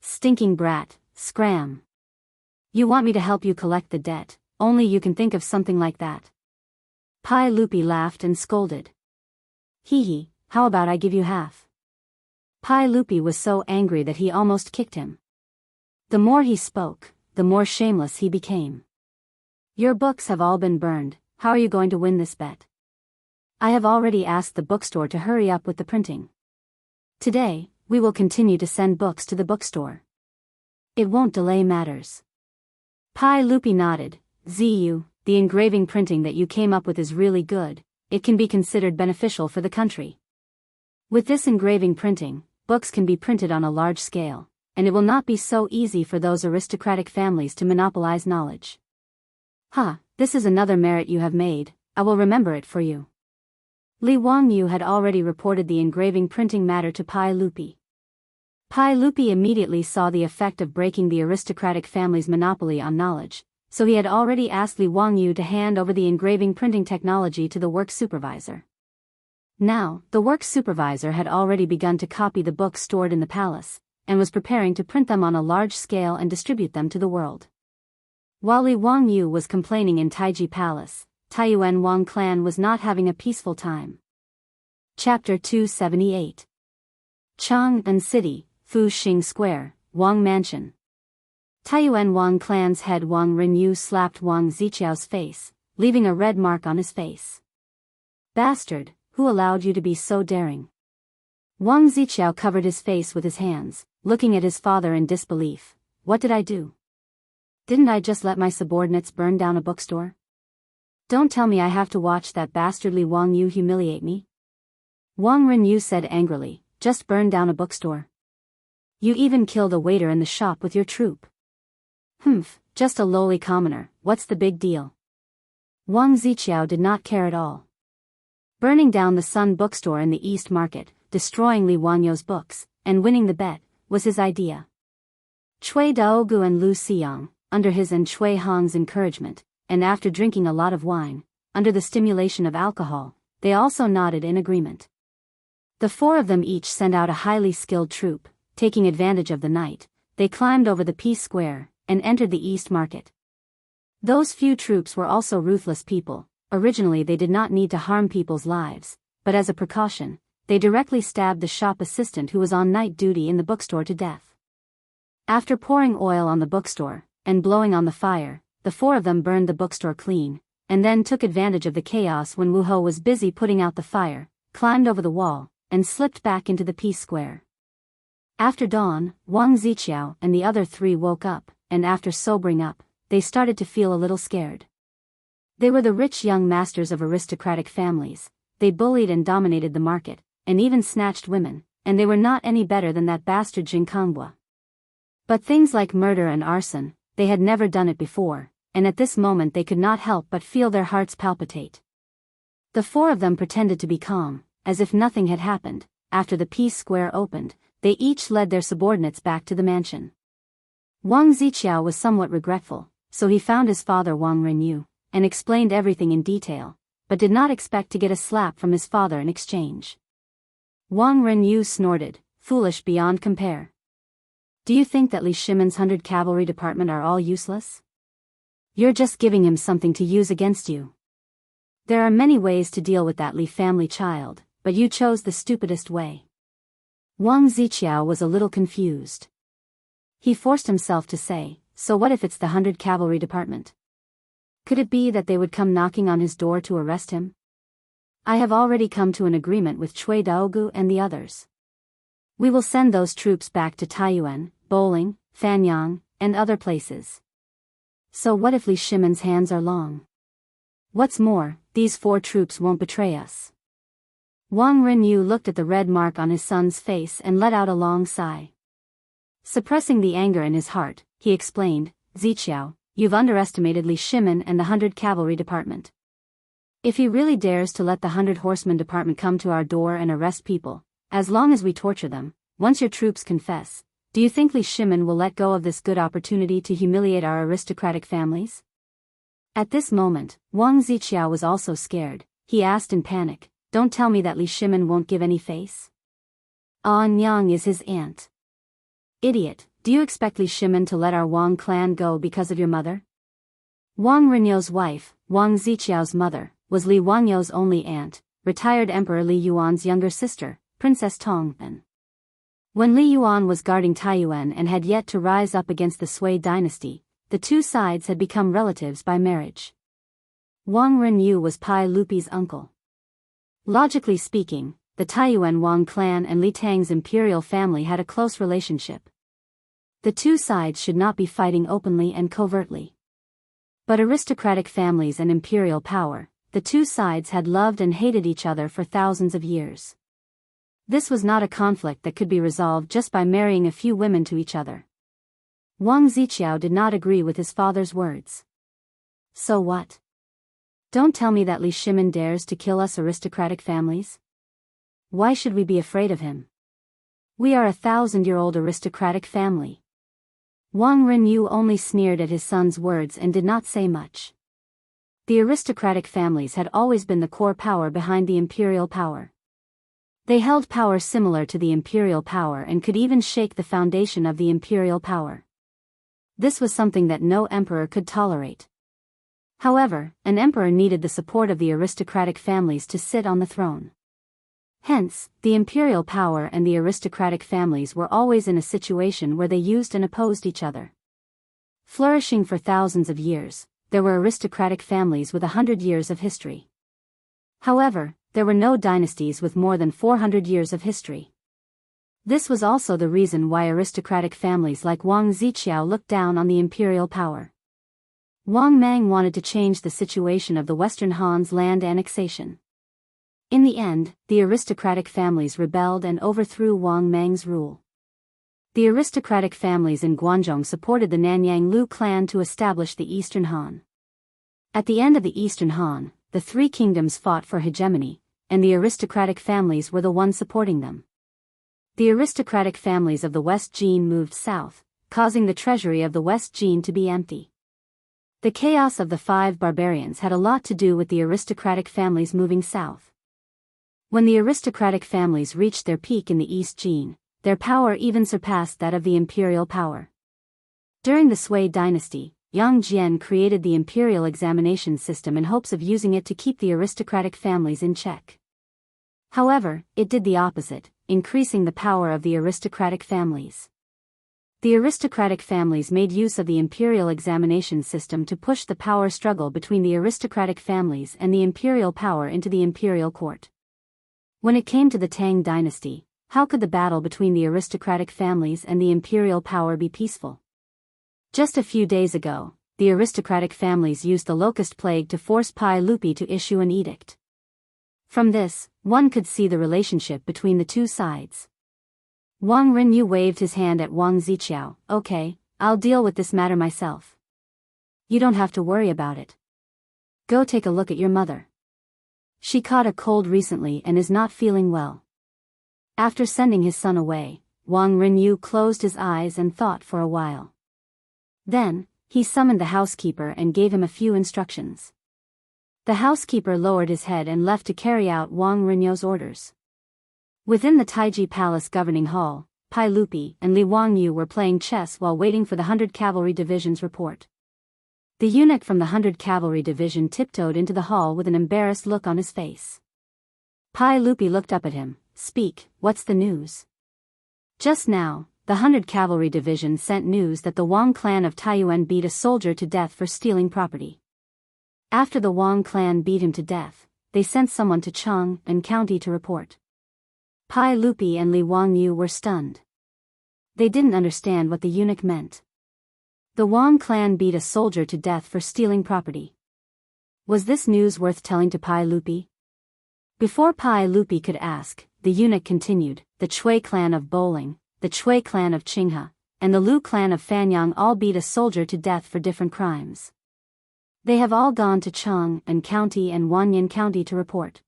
Stinking brat, scram. You want me to help you collect the debt, only you can think of something like that. Pai Lupi laughed and scolded. Hee, how about I give you half? Pai Lupi was so angry that he almost kicked him. The more he spoke, the more shameless he became. Your books have all been burned, how are you going to win this bet? I have already asked the bookstore to hurry up with the printing. Today, we will continue to send books to the bookstore. It won't delay matters. Pai Lupi nodded. Ziyu, the engraving printing that you came up with is really good, it can be considered beneficial for the country. With this engraving printing, books can be printed on a large scale, and it will not be so easy for those aristocratic families to monopolize knowledge. This is another merit you have made, I will remember it for you. Li Wangyu had already reported the engraving printing matter to Pai Lupi. Pai Lupi immediately saw the effect of breaking the aristocratic family's monopoly on knowledge, so he had already asked Li Wangyu to hand over the engraving printing technology to the work supervisor. Now, the work supervisor had already begun to copy the books stored in the palace, and was preparing to print them on a large scale and distribute them to the world. While Li Wangyu was complaining in Taiji Palace, Taiyuan Wang clan was not having a peaceful time. Chapter 278. Chang'an City, Fuxing Square, Wang Mansion. Taiyuan Wang clan's head Wang Renyu slapped Wang Ziqiao's face, leaving a red mark on his face. Bastard, who allowed you to be so daring? Wang Ziqiao covered his face with his hands, looking at his father in disbelief. What did I do? Didn't I just let my subordinates burn down a bookstore? Don't tell me I have to watch that bastardly Wang Yu humiliate me. Wang Renyu said angrily, just burn down a bookstore. You even killed a waiter in the shop with your troop. Just a lowly commoner, what's the big deal? Wang Ziqiao did not care at all. Burning down the Sun bookstore in the East Market, destroying Li Wangyu's books, and winning the bet, was his idea. Cui Daogu and Lu Xiang, under his and Cui Hong's encouragement, and after drinking a lot of wine, under the stimulation of alcohol, they also nodded in agreement. The 4 of them each sent out a highly skilled troop. Taking advantage of the night, they climbed over the Peace Square, and entered the East Market. Those few troops were also ruthless people. Originally they did not need to harm people's lives, but as a precaution, they directly stabbed the shop assistant who was on night duty in the bookstore to death. After pouring oil on the bookstore, and blowing on the fire, the 4 of them burned the bookstore clean, and then took advantage of the chaos when Wu Ho was busy putting out the fire, climbed over the wall, and slipped back into the Peace Square. After dawn, Wang Ziqiao and the other 3 woke up, and after sobering up, they started to feel a little scared. They were the rich young masters of aristocratic families, they bullied and dominated the market, and even snatched women, and they were not any better than that bastard Jianghu. But things like murder and arson, they had never done it before, and at this moment they could not help but feel their hearts palpitate. The 4 of them pretended to be calm, as if nothing had happened. After the Peace Square opened, they each led their subordinates back to the mansion. Wang Ziqiao was somewhat regretful, so he found his father Wang Renyu, and explained everything in detail, but did not expect to get a slap from his father in exchange. Wang Renyu snorted, foolish beyond compare. Do you think that Li Shimon's 100 Cavalry Department are all useless? You're just giving him something to use against you. There are many ways to deal with that Li family child, but you chose the stupidest way. Wang Ziqiao was a little confused. He forced himself to say, so what if it's the 100 Cavalry Department? Could it be that they would come knocking on his door to arrest him? I have already come to an agreement with Cui Daogu and the others. We will send those troops back to Taiyuan, Bowling, Fanyang, and other places. So what if Li Shimon's hands are long? What's more, these 4 troops won't betray us. Wang Renyu looked at the red mark on his son's face and let out a long sigh. Suppressing the anger in his heart, he explained, Ziqiao, you've underestimated Li Shimon and the 100 Cavalry Department. If he really dares to let the 100 Horsemen Department come to our door and arrest people, as long as we torture them, once your troops confess, do you think Li Shimon will let go of this good opportunity to humiliate our aristocratic families? At this moment, Wang Ziqiao was also scared. He asked in panic, don't tell me that Li Shimon won't give any face? Ah Nyang is his aunt. Idiot, do you expect Li Shimon to let our Wang clan go because of your mother? Wang Renyou's wife, Wang Ziqiao's mother, was Li Wangyou's only aunt, retired Emperor Li Yuan's younger sister, Princess Tang. When Li Yuan was guarding Taiyuan and had yet to rise up against the Sui dynasty, the 2 sides had become relatives by marriage. Wang Renyu was Pai Lupi's uncle. Logically speaking, the Taiyuan Wang clan and Li Tang's imperial family had a close relationship. The 2 sides should not be fighting openly and covertly. But aristocratic families and imperial power, the 2 sides had loved and hated each other for thousands of years. This was not a conflict that could be resolved just by marrying a few women to each other. Wang Ziqiao did not agree with his father's words. So what? Don't tell me that Li Shimon dares to kill us aristocratic families? Why should we be afraid of him? We are a 1,000-year-old aristocratic family. Wang Renyu only sneered at his son's words and did not say much. The aristocratic families had always been the core power behind the imperial power. They held power similar to the imperial power and could even shake the foundation of the imperial power. This was something that no emperor could tolerate. However, an emperor needed the support of the aristocratic families to sit on the throne. Hence, the imperial power and the aristocratic families were always in a situation where they used and opposed each other. Flourishing for thousands of years, there were aristocratic families with 100 years of history. However, there were no dynasties with more than 400 years of history. This was also the reason why aristocratic families like Wang Ziqiao looked down on the imperial power. Wang Mang wanted to change the situation of the Western Han's land annexation. In the end, the aristocratic families rebelled and overthrew Wang Mang's rule. The aristocratic families in Guangzhou supported the Nanyang Lu clan to establish the Eastern Han. At the end of the Eastern Han, the 3 kingdoms fought for hegemony, and the aristocratic families were the ones supporting them. The aristocratic families of the West Jin moved south, causing the treasury of the West Jin to be empty. The chaos of the 5 barbarians had a lot to do with the aristocratic families moving south. When the aristocratic families reached their peak in the East Jin, their power even surpassed that of the imperial power. During the Sui dynasty, Yang Jian created the imperial examination system in hopes of using it to keep the aristocratic families in check. However, it did the opposite, increasing the power of the aristocratic families. The aristocratic families made use of the imperial examination system to push the power struggle between the aristocratic families and the imperial power into the imperial court. When it came to the Tang dynasty, how could the battle between the aristocratic families and the imperial power be peaceful? Just a few days ago, the aristocratic families used the locust plague to force Pai Lupi to issue an edict. From this, one could see the relationship between the 2 sides. Wang Renyu waved his hand at Wang Ziqiao. Okay, I'll deal with this matter myself. You don't have to worry about it. Go take a look at your mother. She caught a cold recently and is not feeling well. After sending his son away, Wang Renyu closed his eyes and thought for a while. Then, he summoned the housekeeper and gave him a few instructions. The housekeeper lowered his head and left to carry out Wang Renyou's orders. Within the Taiji Palace governing hall, Pai Lupi and Li Wangyu were playing chess while waiting for the 100 Cavalry Division's report. The eunuch from the 100 Cavalry Division tiptoed into the hall with an embarrassed look on his face. Pai Lupi looked up at him. Speak, what's the news? Just now, the 100 Cavalry Division sent news that the Wang clan of Taiyuan beat a soldier to death for stealing property. After the Wang clan beat him to death, they sent someone to Chang and County to report. Pai Lupi and Li Wangyu were stunned. They didn't understand what the eunuch meant. The Wang clan beat a soldier to death for stealing property. Was this news worth telling to Pai Lupi? Before Pai Lupi could ask, the eunuch continued, the Chui clan of Bowling, the Chui clan of Qinghe, and the Lu clan of Fanyang all beat a soldier to death for different crimes. They have all gone to Chang and County and Wanyan County to report.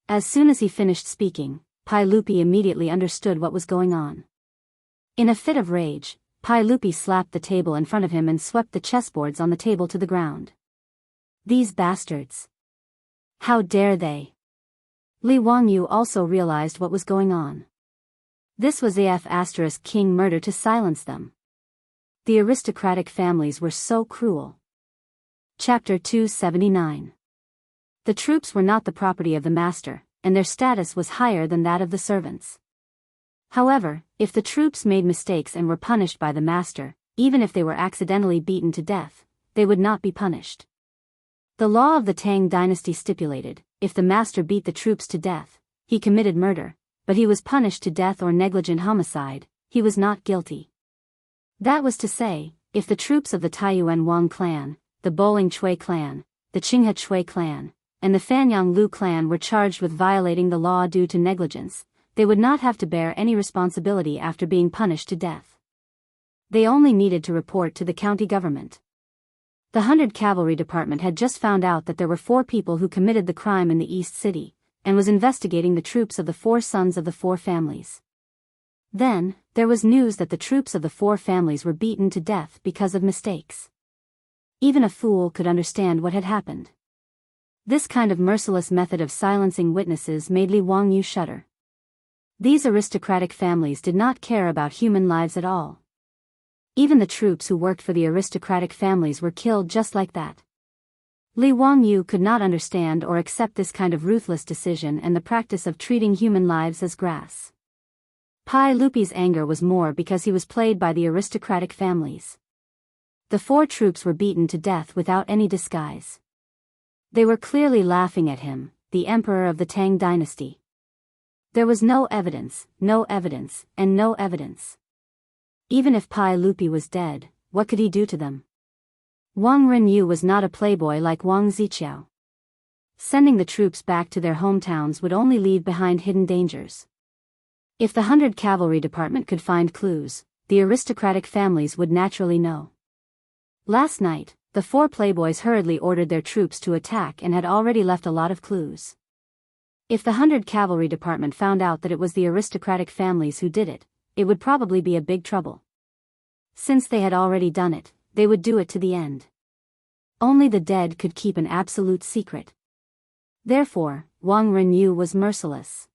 As soon as he finished speaking, Pai Lupi immediately understood what was going on. In a fit of rage, Pai Lupi slapped the table in front of him and swept the chessboards on the table to the ground. These bastards! How dare they! Li Wangyu also realized what was going on. This was AF** king murder to silence them. The aristocratic families were so cruel. Chapter 279. The troops were not the property of the master, and their status was higher than that of the servants. However, if the troops made mistakes and were punished by the master, even if they were accidentally beaten to death, they would not be punished. The law of the Tang dynasty stipulated, if the master beat the troops to death, he committed murder, but he was punished to death or negligent homicide, he was not guilty. That was to say, if the troops of the Taiyuan Wang clan, the Bowling Chui clan, the Qinghe Chui clan, and the Fanyang Lu clan were charged with violating the law due to negligence, they would not have to bear any responsibility after being punished to death. They only needed to report to the county government. The 100 Cavalry Department had just found out that there were 4 people who committed the crime in the East City, and was investigating the troops of the 4 sons of the 4 families. Then, there was news that the troops of the 4 families were beaten to death because of mistakes. Even a fool could understand what had happened. This kind of merciless method of silencing witnesses made Li Wangyu shudder. These aristocratic families did not care about human lives at all. Even the troops who worked for the aristocratic families were killed just like that. Li Wangyu could not understand or accept this kind of ruthless decision and the practice of treating human lives as grass. Pai Lupi's anger was more because he was played by the aristocratic families. The 4 troops were beaten to death without any disguise. They were clearly laughing at him, the emperor of the Tang dynasty. There was no evidence, and no evidence. Even if Pai Lupi was dead, what could he do to them? Wang Renyu was not a playboy like Wang Ziqiao. Sending the troops back to their hometowns would only leave behind hidden dangers. If the 100 Cavalry Department could find clues, the aristocratic families would naturally know. Last night, the 4 playboys hurriedly ordered their troops to attack and had already left a lot of clues. If the 100 Cavalry Department found out that it was the aristocratic families who did it, it would probably be a big trouble. Since they had already done it, they would do it to the end. Only the dead could keep an absolute secret. Therefore, Wang Renyu was merciless.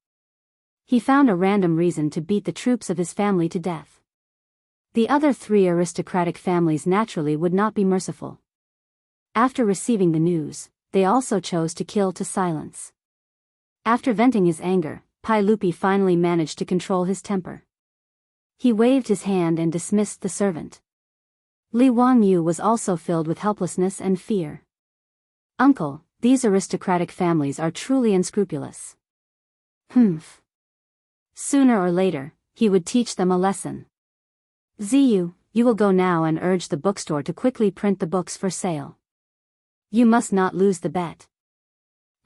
He found a random reason to beat the troops of his family to death. The other 3 aristocratic families naturally would not be merciful. After receiving the news, they also chose to kill to silence. After venting his anger, Pai Lupi finally managed to control his temper. He waved his hand and dismissed the servant. Li Wangyu was also filled with helplessness and fear. Uncle, these aristocratic families are truly unscrupulous. Humph. Sooner or later, he would teach them a lesson. Ziyu, you will go now and urge the bookstore to quickly print the books for sale. You must not lose the bet.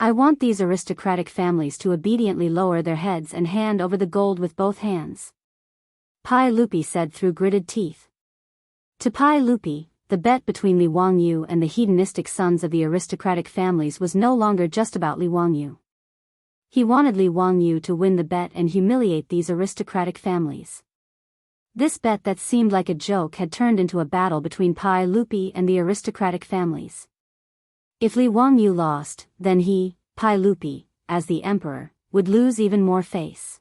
I want these aristocratic families to obediently lower their heads and hand over the gold with both hands. Pai Lupi said through gritted teeth. To Pai Lupi, the bet between Li Wangyu and the hedonistic sons of the aristocratic families was no longer just about Li Wangyu. He wanted Li Wangyu to win the bet and humiliate these aristocratic families. This bet that seemed like a joke had turned into a battle between Pai Lupi and the aristocratic families. If Li Wangyu lost, then he, Pai Lupi, as the emperor, would lose even more face.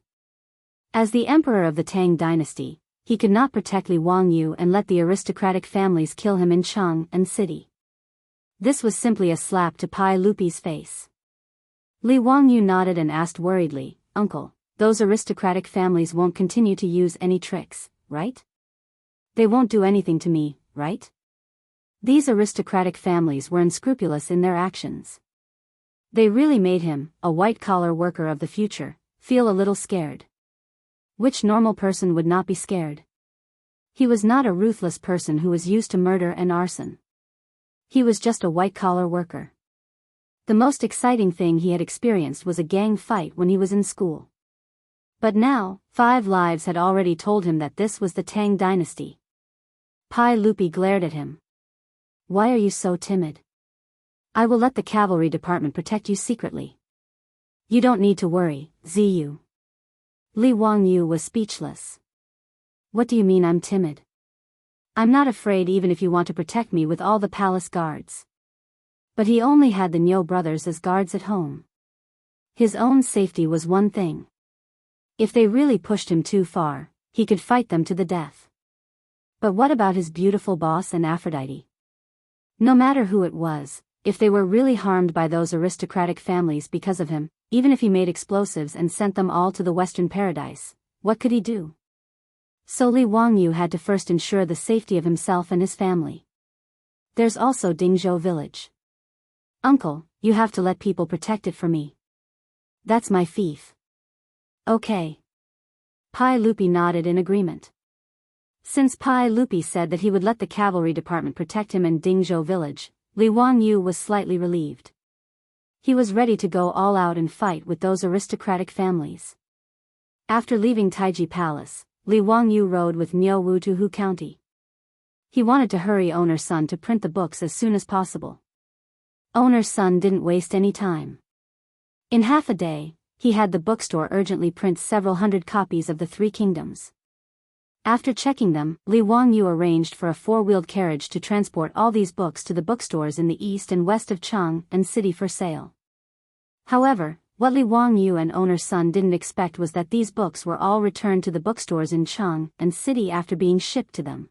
As the emperor of the Tang dynasty, he could not protect Li Wangyu and let the aristocratic families kill him in Chang and city. This was simply a slap to Pai Lupi's face. Li Wangyu nodded and asked worriedly, Uncle, those aristocratic families won't continue to use any tricks, right? They won't do anything to me, right? These aristocratic families were unscrupulous in their actions. They really made him, a white-collar worker of the future, feel a little scared. Which normal person would not be scared? He was not a ruthless person who was used to murder and arson. He was just a white-collar worker. The most exciting thing he had experienced was a gang fight when he was in school. But now, 5 lives had already told him that this was the Tang dynasty. Pai Lupi glared at him. Why are you so timid? I will let the cavalry department protect you secretly. You don't need to worry, Ziyu. Li Wangyu was speechless. What do you mean I'm timid? I'm not afraid even if you want to protect me with all the palace guards. But he only had the Niu brothers as guards at home. His own safety was one thing. If they really pushed him too far, he could fight them to the death. But what about his beautiful boss and Aphrodite? No matter who it was, if they were really harmed by those aristocratic families because of him, even if he made explosives and sent them all to the Western Paradise, what could he do? So Li Wangyu had to first ensure the safety of himself and his family. There's also Dingzhou village. Uncle, you have to let people protect it for me. That's my fief. Okay. Pai Lupi nodded in agreement. Since Pai Lupi said that he would let the cavalry department protect him in Dingzhou village, Li Wangyu was slightly relieved. He was ready to go all out and fight with those aristocratic families. After leaving Taiji Palace, Li Wangyu rode with Niu Wu to Hu County. He wanted to hurry owner's son to print the books as soon as possible. Owner's son didn't waste any time. In half a day, he had the bookstore urgently print several hundred copies of the Three Kingdoms. After checking them, Li Wangyu arranged for a 4-wheeled carriage to transport all these books to the bookstores in the east and west of Chang and city for sale. However, what Li Wangyu and owner's son didn't expect was that these books were all returned to the bookstores in Chang and city after being shipped to them.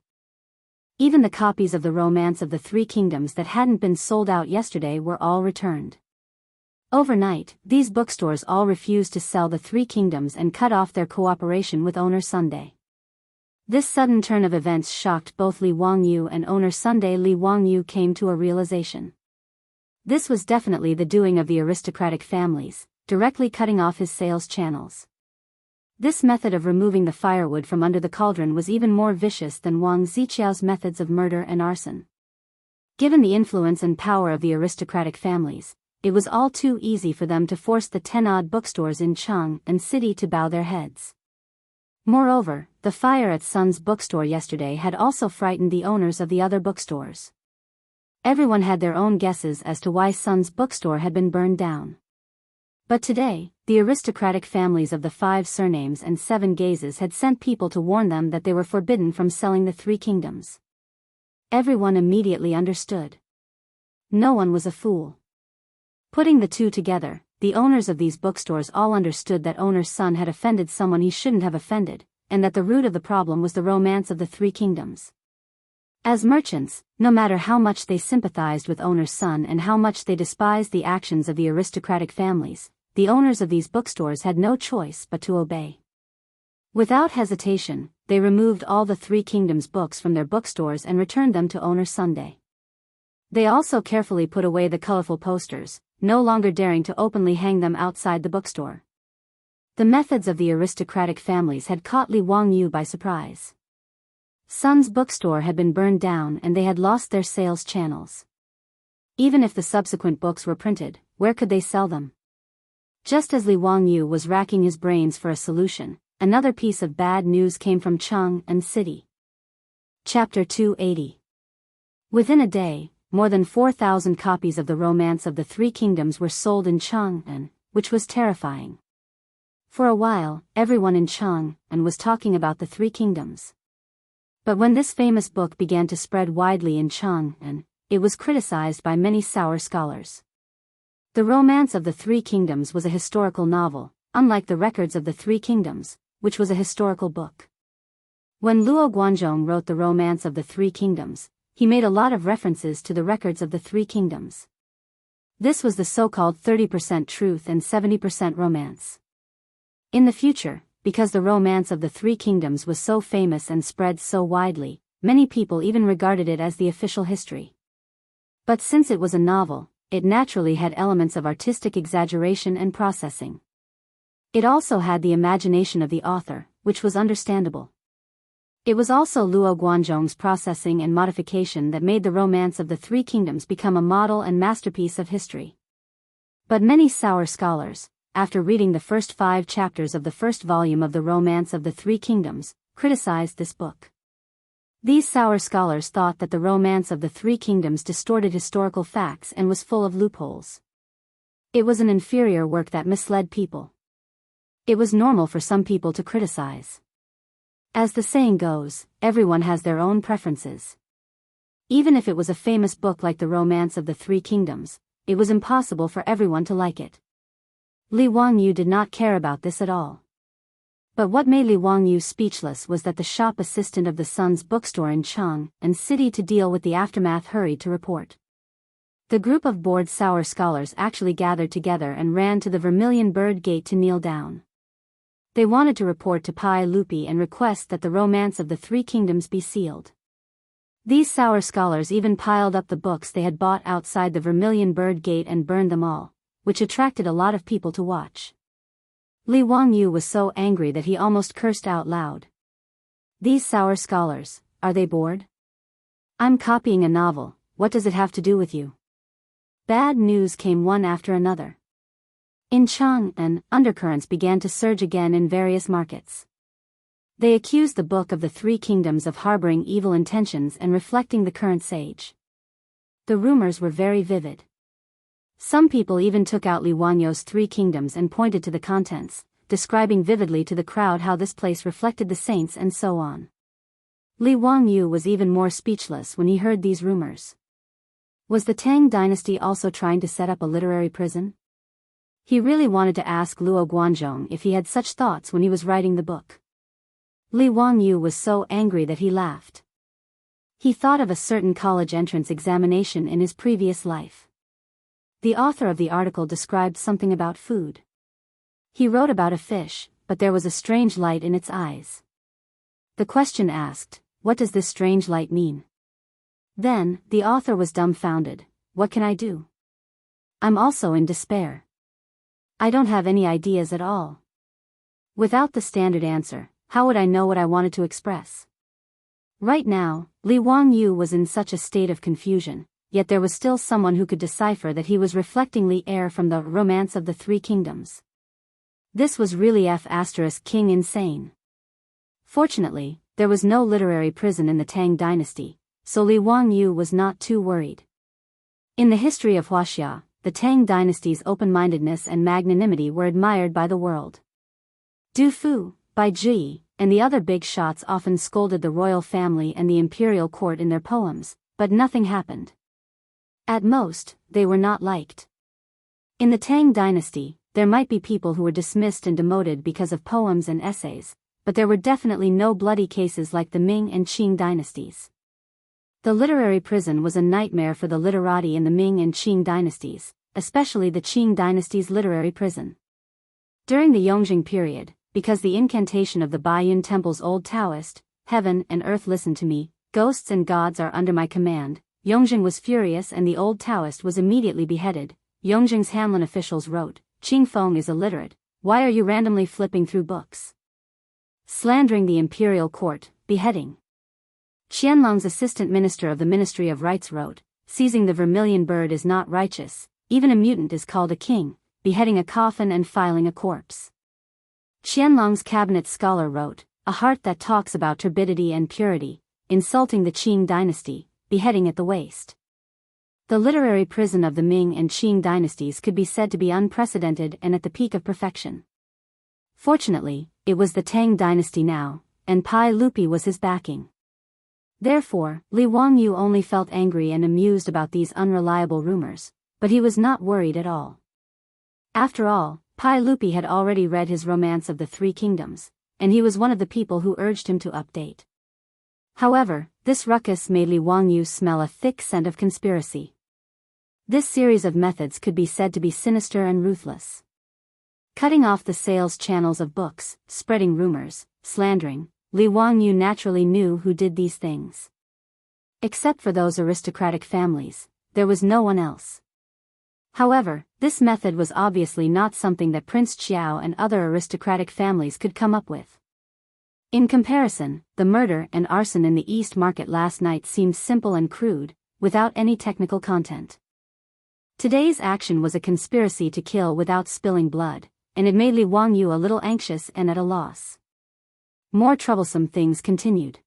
Even the copies of the Romance of the Three Kingdoms that hadn't been sold out yesterday were all returned. Overnight, these bookstores all refused to sell the Three Kingdoms and cut off their cooperation with owner Sunday. This sudden turn of events shocked both Li Wangyu and owner Sunday. Li Wangyu came to a realization. This was definitely the doing of the aristocratic families, directly cutting off his sales channels. This method of removing the firewood from under the cauldron was even more vicious than Wang Ziqiao's methods of murder and arson. Given the influence and power of the aristocratic families, it was all too easy for them to force the 10-odd bookstores in Chang and city to bow their heads. Moreover, the fire at Sun's bookstore yesterday had also frightened the owners of the other bookstores. Everyone had their own guesses as to why Sun's bookstore had been burned down. But today, the aristocratic families of the 5 surnames and 7 gazes had sent people to warn them that they were forbidden from selling the Three Kingdoms. Everyone immediately understood. No one was a fool. Putting the two together, the owners of these bookstores all understood that owner's son had offended someone he shouldn't have offended, and that the root of the problem was the Romance of the Three Kingdoms. As merchants, no matter how much they sympathized with owner's son and how much they despised the actions of the aristocratic families, the owners of these bookstores had no choice but to obey. Without hesitation, they removed all the Three Kingdoms books from their bookstores and returned them to owner Sunday. They also carefully put away the colorful posters, no longer daring to openly hang them outside the bookstore. The methods of the aristocratic families had caught Li Wangyu by surprise. Sun's bookstore had been burned down and they had lost their sales channels. Even if the subsequent books were printed, where could they sell them? Just as Li Wangyu was racking his brains for a solution, another piece of bad news came from Chang and city. Chapter 280. Within a day, more than 4,000 copies of the Romance of the Three Kingdoms were sold in Chang'an, which was terrifying. For a while, everyone in Chang'an was talking about the Three Kingdoms. But when this famous book began to spread widely in Chang'an, it was criticized by many sour scholars. The Romance of the Three Kingdoms was a historical novel, unlike the Records of the Three Kingdoms, which was a historical book. When Luo Guanzhong wrote the Romance of the Three Kingdoms, he made a lot of references to the Records of the Three Kingdoms. This was the so-called 30% truth and 70% romance. In the future, because the Romance of the Three Kingdoms was so famous and spread so widely, many people even regarded it as the official history. But since it was a novel, it naturally had elements of artistic exaggeration and processing. It also had the imagination of the author, which was understandable. It was also Luo Guanzhong's processing and modification that made the Romance of the Three Kingdoms become a model and masterpiece of history. But many sour scholars, after reading the first 5 chapters of the first volume of the Romance of the Three Kingdoms, criticized this book. These sour scholars thought that the Romance of the Three Kingdoms distorted historical facts and was full of loopholes. It was an inferior work that misled people. It was normal for some people to criticize. As the saying goes, everyone has their own preferences. Even if it was a famous book like the Romance of the Three Kingdoms, it was impossible for everyone to like it. Li Wangyu did not care about this at all. But what made Li Wangyu speechless was that the shop assistant of the Sun's bookstore in Chang and City to deal with the aftermath hurried to report. The group of bored sour scholars actually gathered together and ran to the Vermilion Bird Gate to kneel down. They wanted to report to Pai Lupi and request that the Romance of the Three Kingdoms be sealed. These sour scholars even piled up the books they had bought outside the Vermilion Bird Gate and burned them all, which attracted a lot of people to watch. Li Wangyu was so angry that he almost cursed out loud. These sour scholars, are they bored? I'm copying a novel, what does it have to do with you? Bad news came one after another. In Chang'an, undercurrents began to surge again in various markets. They accused the Book of the Three Kingdoms of harboring evil intentions and reflecting the current sage. The rumors were very vivid. Some people even took out Li Wangyu's Three Kingdoms and pointed to the contents, describing vividly to the crowd how this place reflected the saints and so on. Li Wangyu was even more speechless when he heard these rumors. Was the Tang dynasty also trying to set up a literary prison? He really wanted to ask Luo Guanzhong if he had such thoughts when he was writing the book. Li Wangyu was so angry that he laughed. He thought of a certain college entrance examination in his previous life. The author of the article described something about food. He wrote about a fish, but there was a strange light in its eyes. The question asked, what does this strange light mean? Then, the author was dumbfounded. What can I do? I'm also in despair. I don't have any ideas at all. Without the standard answer, how would I know what I wanted to express? Right now, Li Wangyu was in such a state of confusion, yet there was still someone who could decipher that he was reflecting Li Er from the Romance of the Three Kingdoms. This was really King insane. Fortunately, there was no literary prison in the Tang dynasty, so Li Wangyu was not too worried. In the history of Wuxia, the Tang dynasty's open-mindedness and magnanimity were admired by the world. Du Fu, Bai Ji, and the other big shots often scolded the royal family and the imperial court in their poems, but nothing happened. At most, they were not liked. In the Tang dynasty, there might be people who were dismissed and demoted because of poems and essays, but there were definitely no bloody cases like the Ming and Qing dynasties. The literary prison was a nightmare for the literati in the Ming and Qing dynasties, especially the Qing dynasty's literary prison. During the Yongjing period, because the incantation of the Baiyun Temple's old Taoist, "Heaven and earth listen to me, ghosts and gods are under my command," Yongjing was furious and the old Taoist was immediately beheaded. Yongjing's Hanlin officials wrote, "Qing Feng is illiterate, why are you randomly flipping through books?" Slandering the imperial court, beheading. Qianlong's assistant minister of the Ministry of Rights wrote, "Seizing the vermilion bird is not righteous, even a mutant is called a king, beheading a coffin and filing a corpse." Qianlong's cabinet scholar wrote, "A heart that talks about turbidity and purity, insulting the Qing dynasty, beheading at the waist." The literary prison of the Ming and Qing dynasties could be said to be unprecedented and at the peak of perfection. Fortunately, it was the Tang dynasty now, and Pai Lupi was his backing. Therefore, Li Wangyu only felt angry and amused about these unreliable rumors, but he was not worried at all. After all, Pai Lupi had already read his Romance of the Three Kingdoms, and he was one of the people who urged him to update. However, this ruckus made Li Wangyu smell a thick scent of conspiracy. This series of methods could be said to be sinister and ruthless. Cutting off the sales channels of books, spreading rumors, slandering, Li Wangyu naturally knew who did these things. Except for those aristocratic families, there was no one else. However, this method was obviously not something that Prince Qiao and other aristocratic families could come up with. In comparison, the murder and arson in the East Market last night seemed simple and crude, without any technical content. Today's action was a conspiracy to kill without spilling blood, and it made Li Wangyu a little anxious and at a loss. More troublesome things continued.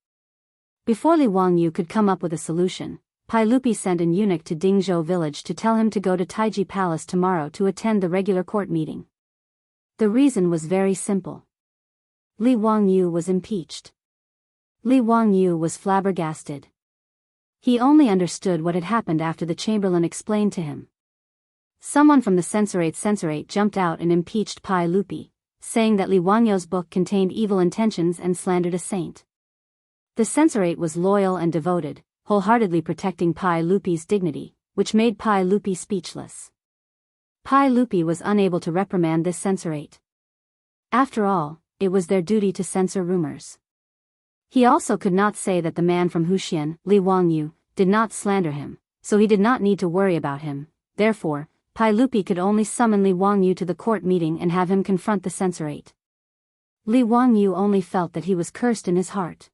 Before Li Wangyu could come up with a solution, Pai Lupi sent an eunuch to Dingzhou village to tell him to go to Taiji Palace tomorrow to attend the regular court meeting. The reason was very simple. Li Wangyu was impeached. Li Wangyu was flabbergasted. He only understood what had happened after the chamberlain explained to him. Someone from the censorate jumped out and impeached Pai Lupi, saying that Li Wangyu's book contained evil intentions and slandered a saint. The censorate was loyal and devoted, wholeheartedly protecting Pai Lupi's dignity, which made Pai Lupi speechless. Pai Lupi was unable to reprimand this censorate. After all, it was their duty to censor rumors. He also could not say that the man from Huxian, Li Wangyu, did not slander him, so he did not need to worry about him. Therefore, Pai Lupi could only summon Li Wangyu to the court meeting and have him confront the censorate. Li Wangyu only felt that he was cursed in his heart.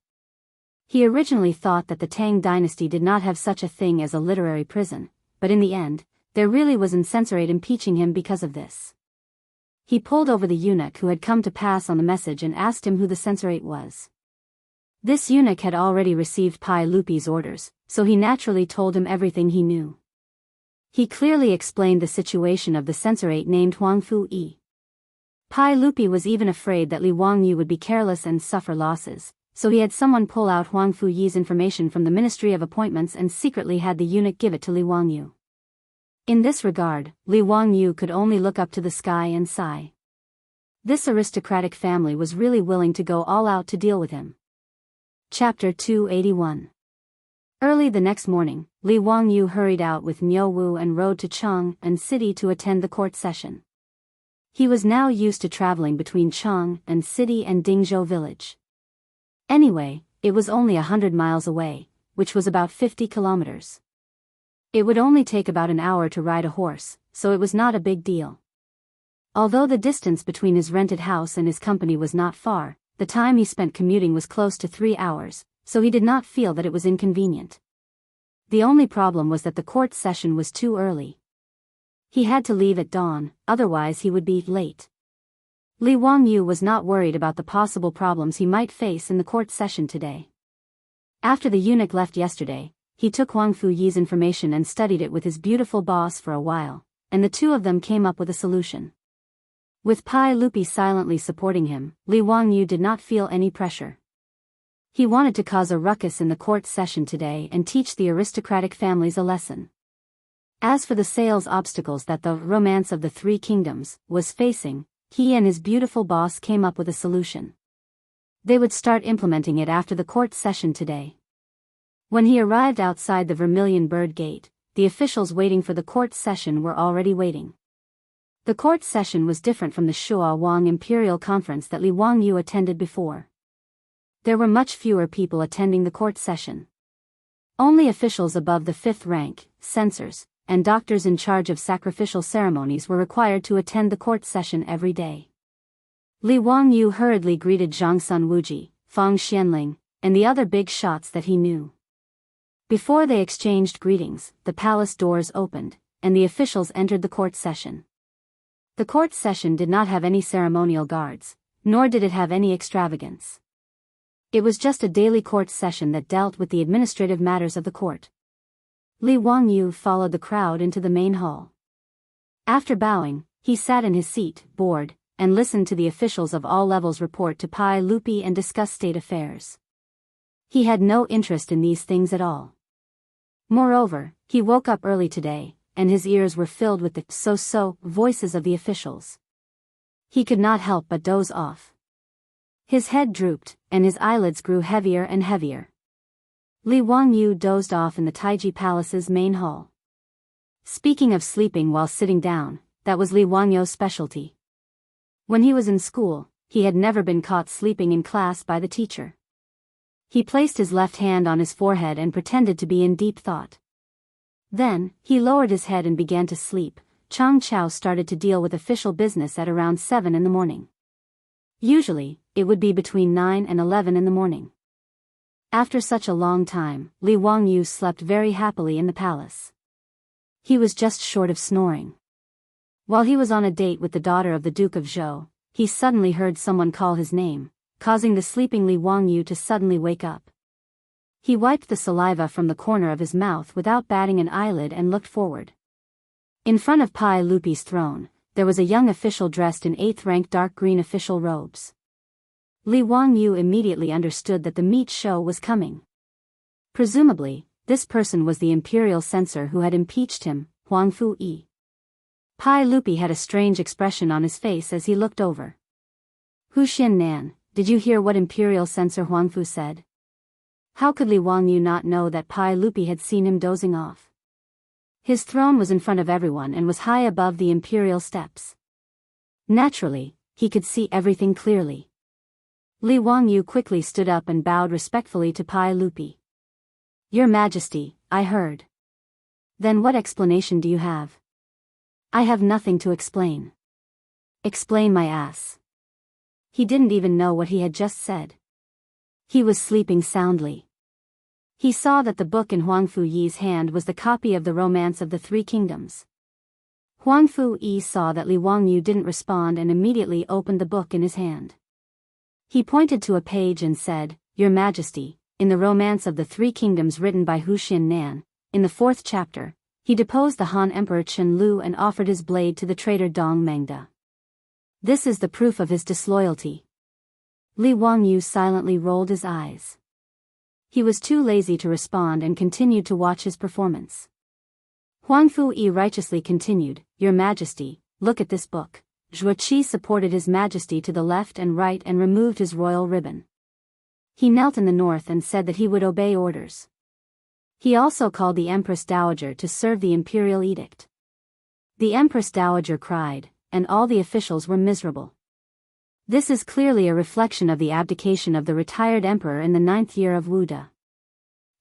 He originally thought that the Tang dynasty did not have such a thing as a literary prison, but in the end, there really was an censorate impeaching him because of this. He pulled over the eunuch who had come to pass on the message and asked him who the censorate was. This eunuch had already received Pai Lupi's orders, so he naturally told him everything he knew. He clearly explained the situation of the censorate named Huang Fu-yi. Pai Lupi was even afraid that Li Wangyu would be careless and suffer losses, so he had someone pull out Huang Fu-yi's information from the Ministry of Appointments and secretly had the eunuch give it to Li Wangyu. In this regard, Li Wangyu could only look up to the sky and sigh. This aristocratic family was really willing to go all out to deal with him. Chapter 281. Early the next morning, Li Wangyu hurried out with Niu Wu and rode to Chang'an City to attend the court session. He was now used to traveling between Chang'an City and Dingzhou village. Anyway, it was only 100 miles away, which was about 50 kilometers. It would only take about an hour to ride a horse, so it was not a big deal. Although the distance between his rented house and his company was not far, the time he spent commuting was close to 3 hours, so he did not feel that it was inconvenient. The only problem was that the court session was too early. He had to leave at dawn, otherwise he would be late. Li Wangyu was not worried about the possible problems he might face in the court session today. After the eunuch left yesterday, he took Huang Fu-yi's information and studied it with his beautiful boss for a while, and the two of them came up with a solution. With Pai Lupi silently supporting him, Li Wangyu did not feel any pressure. He wanted to cause a ruckus in the court session today and teach the aristocratic families a lesson. As for the sales obstacles that the Romance of the Three Kingdoms was facing, he and his beautiful boss came up with a solution. They would start implementing it after the court session today. When he arrived outside the Vermilion Bird Gate, the officials waiting for the court session were already waiting. The court session was different from the Shua Wang Imperial Conference that Li Wangyu attended before. There were much fewer people attending the court session. Only officials above the 5th rank, censors, and doctors in charge of sacrificial ceremonies were required to attend the court session every day. Li Wangyu hurriedly greeted Zhang Sun Wuji, Fang Xianling, and the other big shots that he knew. Before they exchanged greetings, the palace doors opened, and the officials entered the court session. The court session did not have any ceremonial guards, nor did it have any extravagance. It was just a daily court session that dealt with the administrative matters of the court. Li Wangyu followed the crowd into the main hall. After bowing, he sat in his seat, bored, and listened to the officials of all levels report to Pai Lupi and discuss state affairs. He had no interest in these things at all. Moreover, he woke up early today, and his ears were filled with the so-so voices of the officials. He could not help but doze off. His head drooped, and his eyelids grew heavier and heavier. Li Wangyu dozed off in the Taiji Palace's main hall. Speaking of sleeping while sitting down, that was Li Wangyu's specialty. When he was in school, he had never been caught sleeping in class by the teacher. He placed his left hand on his forehead and pretended to be in deep thought. Then, he lowered his head and began to sleep. Chang Chao started to deal with official business at around 7 in the morning. Usually, it would be between 9 and 11 in the morning. After such a long time, Li Wangyu slept very happily in the palace. He was just short of snoring. While he was on a date with the daughter of the Duke of Zhou, he suddenly heard someone call his name, causing the sleeping Li Wangyu to suddenly wake up. He wiped the saliva from the corner of his mouth without batting an eyelid and looked forward. In front of Pai Lupi's throne, there was a young official dressed in 8th rank dark green official robes. Li Wangyu immediately understood that the meat show was coming. Presumably, this person was the imperial censor who had impeached him, Huang Fu-yi. Pai Lupi had a strange expression on his face as he looked over. Hu Xiannan, did you hear what imperial censor Huang Fu said? How could Li Wangyu not know that Pai Lupi had seen him dozing off? His throne was in front of everyone and was high above the imperial steps. Naturally, he could see everything clearly. Li Wangyu quickly stood up and bowed respectfully to Pai Lupi. Your Majesty, I heard. Then what explanation do you have? I have nothing to explain. Explain my ass. He didn't even know what he had just said. He was sleeping soundly. He saw that the book in Huang Fu-yi's hand was the copy of the Romance of the Three Kingdoms. Huang Fu-yi saw that Li Wangyu didn't respond and immediately opened the book in his hand. He pointed to a page and said, Your Majesty, in the Romance of the Three Kingdoms written by Hu Xiannan, in the 4th chapter, he deposed the Han Emperor Chen Lu and offered his blade to the traitor Dong Mengde. This is the proof of his disloyalty. Li Wangyu silently rolled his eyes. He was too lazy to respond and continued to watch his performance. Huang Fu-yi righteously continued, Your Majesty, look at this book. Zhuo Qi supported His Majesty to the left and right and removed his royal ribbon. He knelt in the north and said that he would obey orders. He also called the Empress Dowager to serve the imperial edict. The Empress Dowager cried, and all the officials were miserable. This is clearly a reflection of the abdication of the retired emperor in the 9th year of Wu De.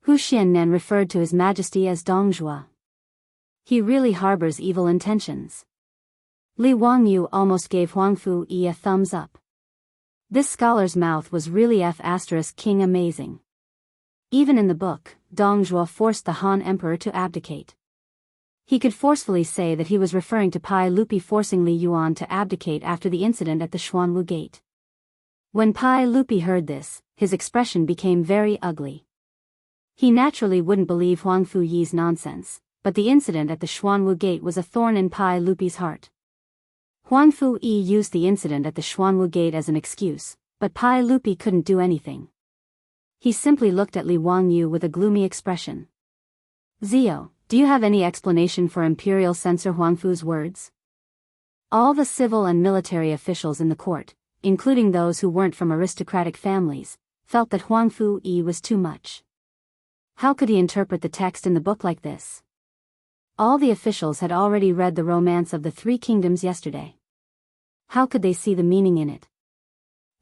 Hu Xiannan referred to His Majesty as Dongjue. He really harbors evil intentions. Li Wangyu almost gave Huang Fu-yi a thumbs up. This scholar's mouth was really King amazing. Even in the book, Dongjue forced the Han Emperor to abdicate. He could forcefully say that he was referring to Pai Lupi forcing Li Yuan to abdicate after the incident at the Xuanwu Gate. When Pai Lupi heard this, his expression became very ugly. He naturally wouldn't believe Huang Fu-yi's nonsense, but the incident at the Xuanwu Gate was a thorn in Pai Lupi's heart. Huang Fu-yi used the incident at the Xuanwu Gate as an excuse, but Pai Lupi couldn't do anything. He simply looked at Li Wangyu with a gloomy expression. Zio, do you have any explanation for Imperial Censor Huang Fu's words? All the civil and military officials in the court, including those who weren't from aristocratic families, felt that Huang Fu-yi was too much. How could he interpret the text in the book like this? All the officials had already read the Romance of the Three Kingdoms yesterday. How could they see the meaning in it?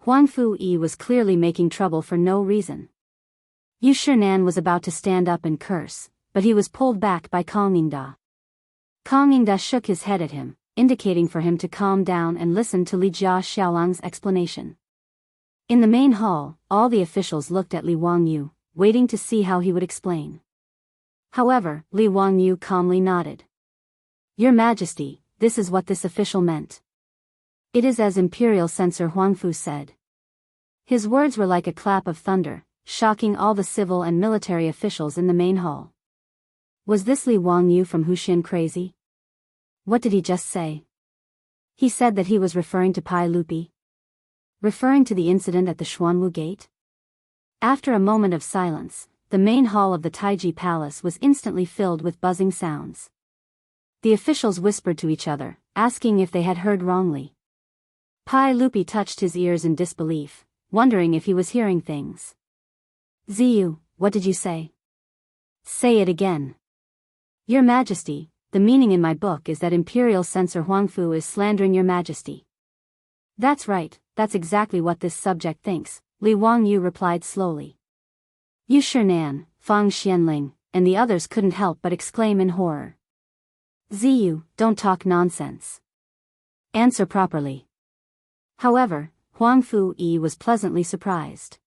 Huang Fu-yi was clearly making trouble for no reason. Yu Shinan was about to stand up and curse, but he was pulled back by Kang Yingda. Kang Yingda shook his head at him, indicating for him to calm down and listen to Li Jia Xiaolang's explanation. In the main hall, all the officials looked at Li Wangyu, waiting to see how he would explain. However, Li Wangyu calmly nodded. Your Majesty, this is what this official meant. It is as Imperial Censor Huang Fu said. His words were like a clap of thunder, shocking all the civil and military officials in the main hall. Was this Li Wangyu from Huxian crazy? What did he just say? He said that he was referring to Pai Lupi. Referring to the incident at the Xuanwu Gate? After a moment of silence, the main hall of the Taiji Palace was instantly filled with buzzing sounds. The officials whispered to each other, asking if they had heard wrongly. Pai Lupi touched his ears in disbelief, wondering if he was hearing things. Ziyu, what did you say? Say it again. Your Majesty, the meaning in my book is that Imperial Censor Huang Fu is slandering Your Majesty. That's right, that's exactly what this subject thinks, Li Wangyu replied slowly. Yu Shinan, Fang Xianling, and the others couldn't help but exclaim in horror. Ziyu, don't talk nonsense. Answer properly. However, Huang Fu-yi was pleasantly surprised.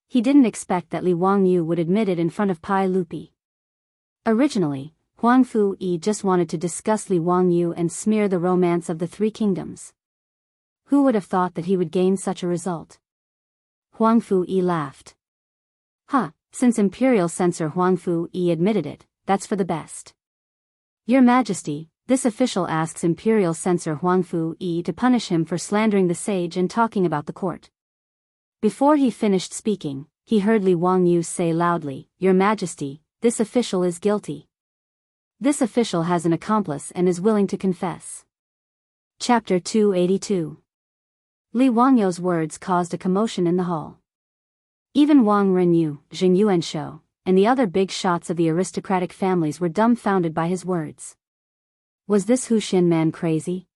He didn't expect that Li Wangyu would admit it in front of Pai Lupi. Originally, Huang Fu-yi just wanted to discuss Li Wangyu and smear the romance of the three kingdoms. Who would have thought that he would gain such a result? Huang Fu-yi laughed. Since Imperial Censor Huang Fu-yi admitted it, that's for the best. Your Majesty, this official asks Imperial Censor Huang Fu-yi to punish him for slandering the sage and talking about the court. Before he finished speaking, he heard Li Wangyu say loudly, Your Majesty, this official is guilty. This official has an accomplice and is willing to confess. Chapter 282. Li Wangyu's words caused a commotion in the hall. Even Wang Renyu, Jing Yuanshou, and the other big shots of the aristocratic families were dumbfounded by his words. Was this Huxian man crazy?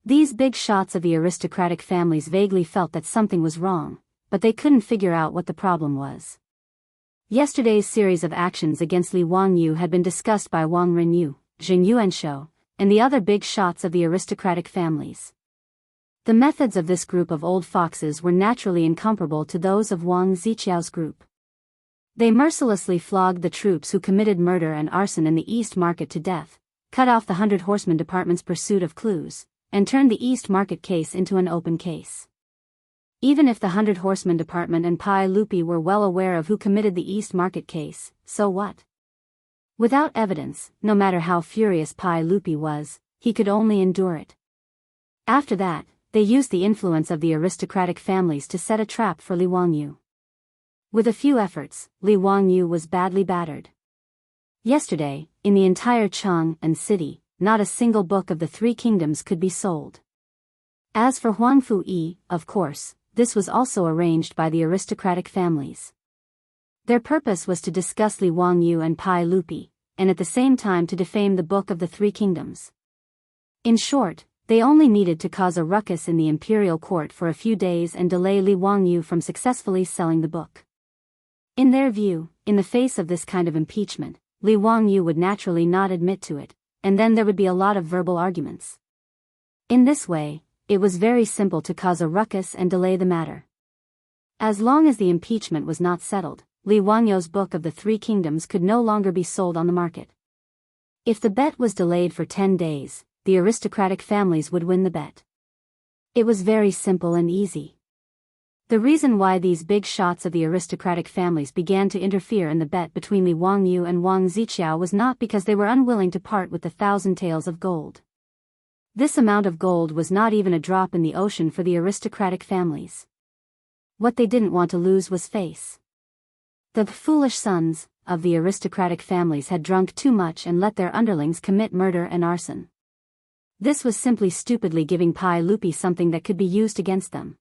These big shots of the aristocratic families vaguely felt that something was wrong, but they couldn't figure out what the problem was. Yesterday's series of actions against Li Wangyu had been discussed by Wang Renyu, Jing Yuanshou, and the other big shots of the aristocratic families. The methods of this group of old foxes were naturally incomparable to those of Wang Ziqiao's group. They mercilessly flogged the troops who committed murder and arson in the East Market to death, cut off the 100 Horsemen Department's pursuit of clues, and turned the East Market case into an open case. Even if the 100 Horsemen Department and Pai Lupi were well aware of who committed the East Market case, so what? Without evidence, no matter how furious Pai Lupi was, he could only endure it. After that, they used the influence of the aristocratic families to set a trap for Li Wangyu. With a few efforts, Li Wangyu was badly battered. Yesterday, in the entire Chang'an city, not a single book of the Three Kingdoms could be sold. As for Huang Fu-yi, of course, this was also arranged by the aristocratic families. Their purpose was to discuss Li Wangyu and Pai Lupi, and at the same time to defame the Book of the Three Kingdoms. In short, they only needed to cause a ruckus in the imperial court for a few days and delay Li Wangyu from successfully selling the book. In their view, in the face of this kind of impeachment, Li Wangyu would naturally not admit to it, and then there would be a lot of verbal arguments. In this way, it was very simple to cause a ruckus and delay the matter. As long as the impeachment was not settled, Li Wangyu's Book of the Three Kingdoms could no longer be sold on the market. If the bet was delayed for 10 days, the aristocratic families would win the bet. It was very simple and easy. The reason why these big shots of the aristocratic families began to interfere in the bet between Li Wangyu and Wang Ziqiao was not because they were unwilling to part with the 1,000 taels of gold. This amount of gold was not even a drop in the ocean for the aristocratic families. What they didn't want to lose was face. The foolish sons of the aristocratic families had drunk too much and let their underlings commit murder and arson. This was simply stupidly giving Pai Lupi something that could be used against them.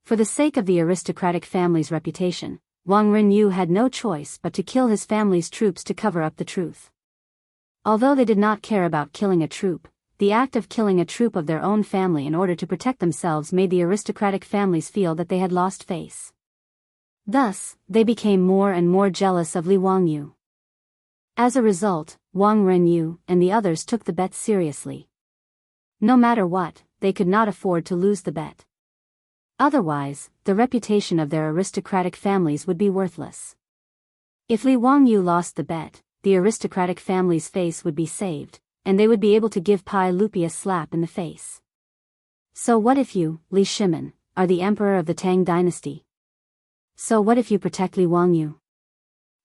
For the sake of the aristocratic family's reputation, Wang Renyu had no choice but to kill his family's troops to cover up the truth. Although they did not care about killing a troop, the act of killing a troop of their own family in order to protect themselves made the aristocratic families feel that they had lost face. Thus, they became more and more jealous of Li Wangyu. As a result, Wang Renyu and the others took the bet seriously. No matter what, they could not afford to lose the bet. Otherwise, the reputation of their aristocratic families would be worthless. If Li Wangyu lost the bet, the aristocratic family's face would be saved, and they would be able to give Pai Lupi a slap in the face. So what if you, Li Shimen, are the emperor of the Tang dynasty? So what if you protect Li Wangyu?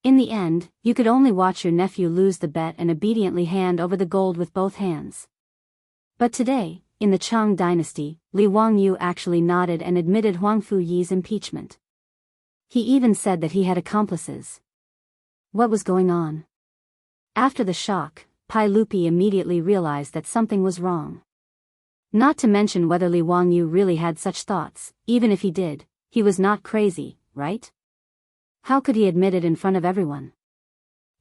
In the end, you could only watch your nephew lose the bet and obediently hand over the gold with both hands. But today, in the Chang dynasty, Li Wangyu actually nodded and admitted Huang Fu-yi's impeachment. He even said that he had accomplices. What was going on? After the shock, Pai Lupi immediately realized that something was wrong. Not to mention whether Li Wangyu really had such thoughts, even if he did, he was not crazy, right? How could he admit it in front of everyone?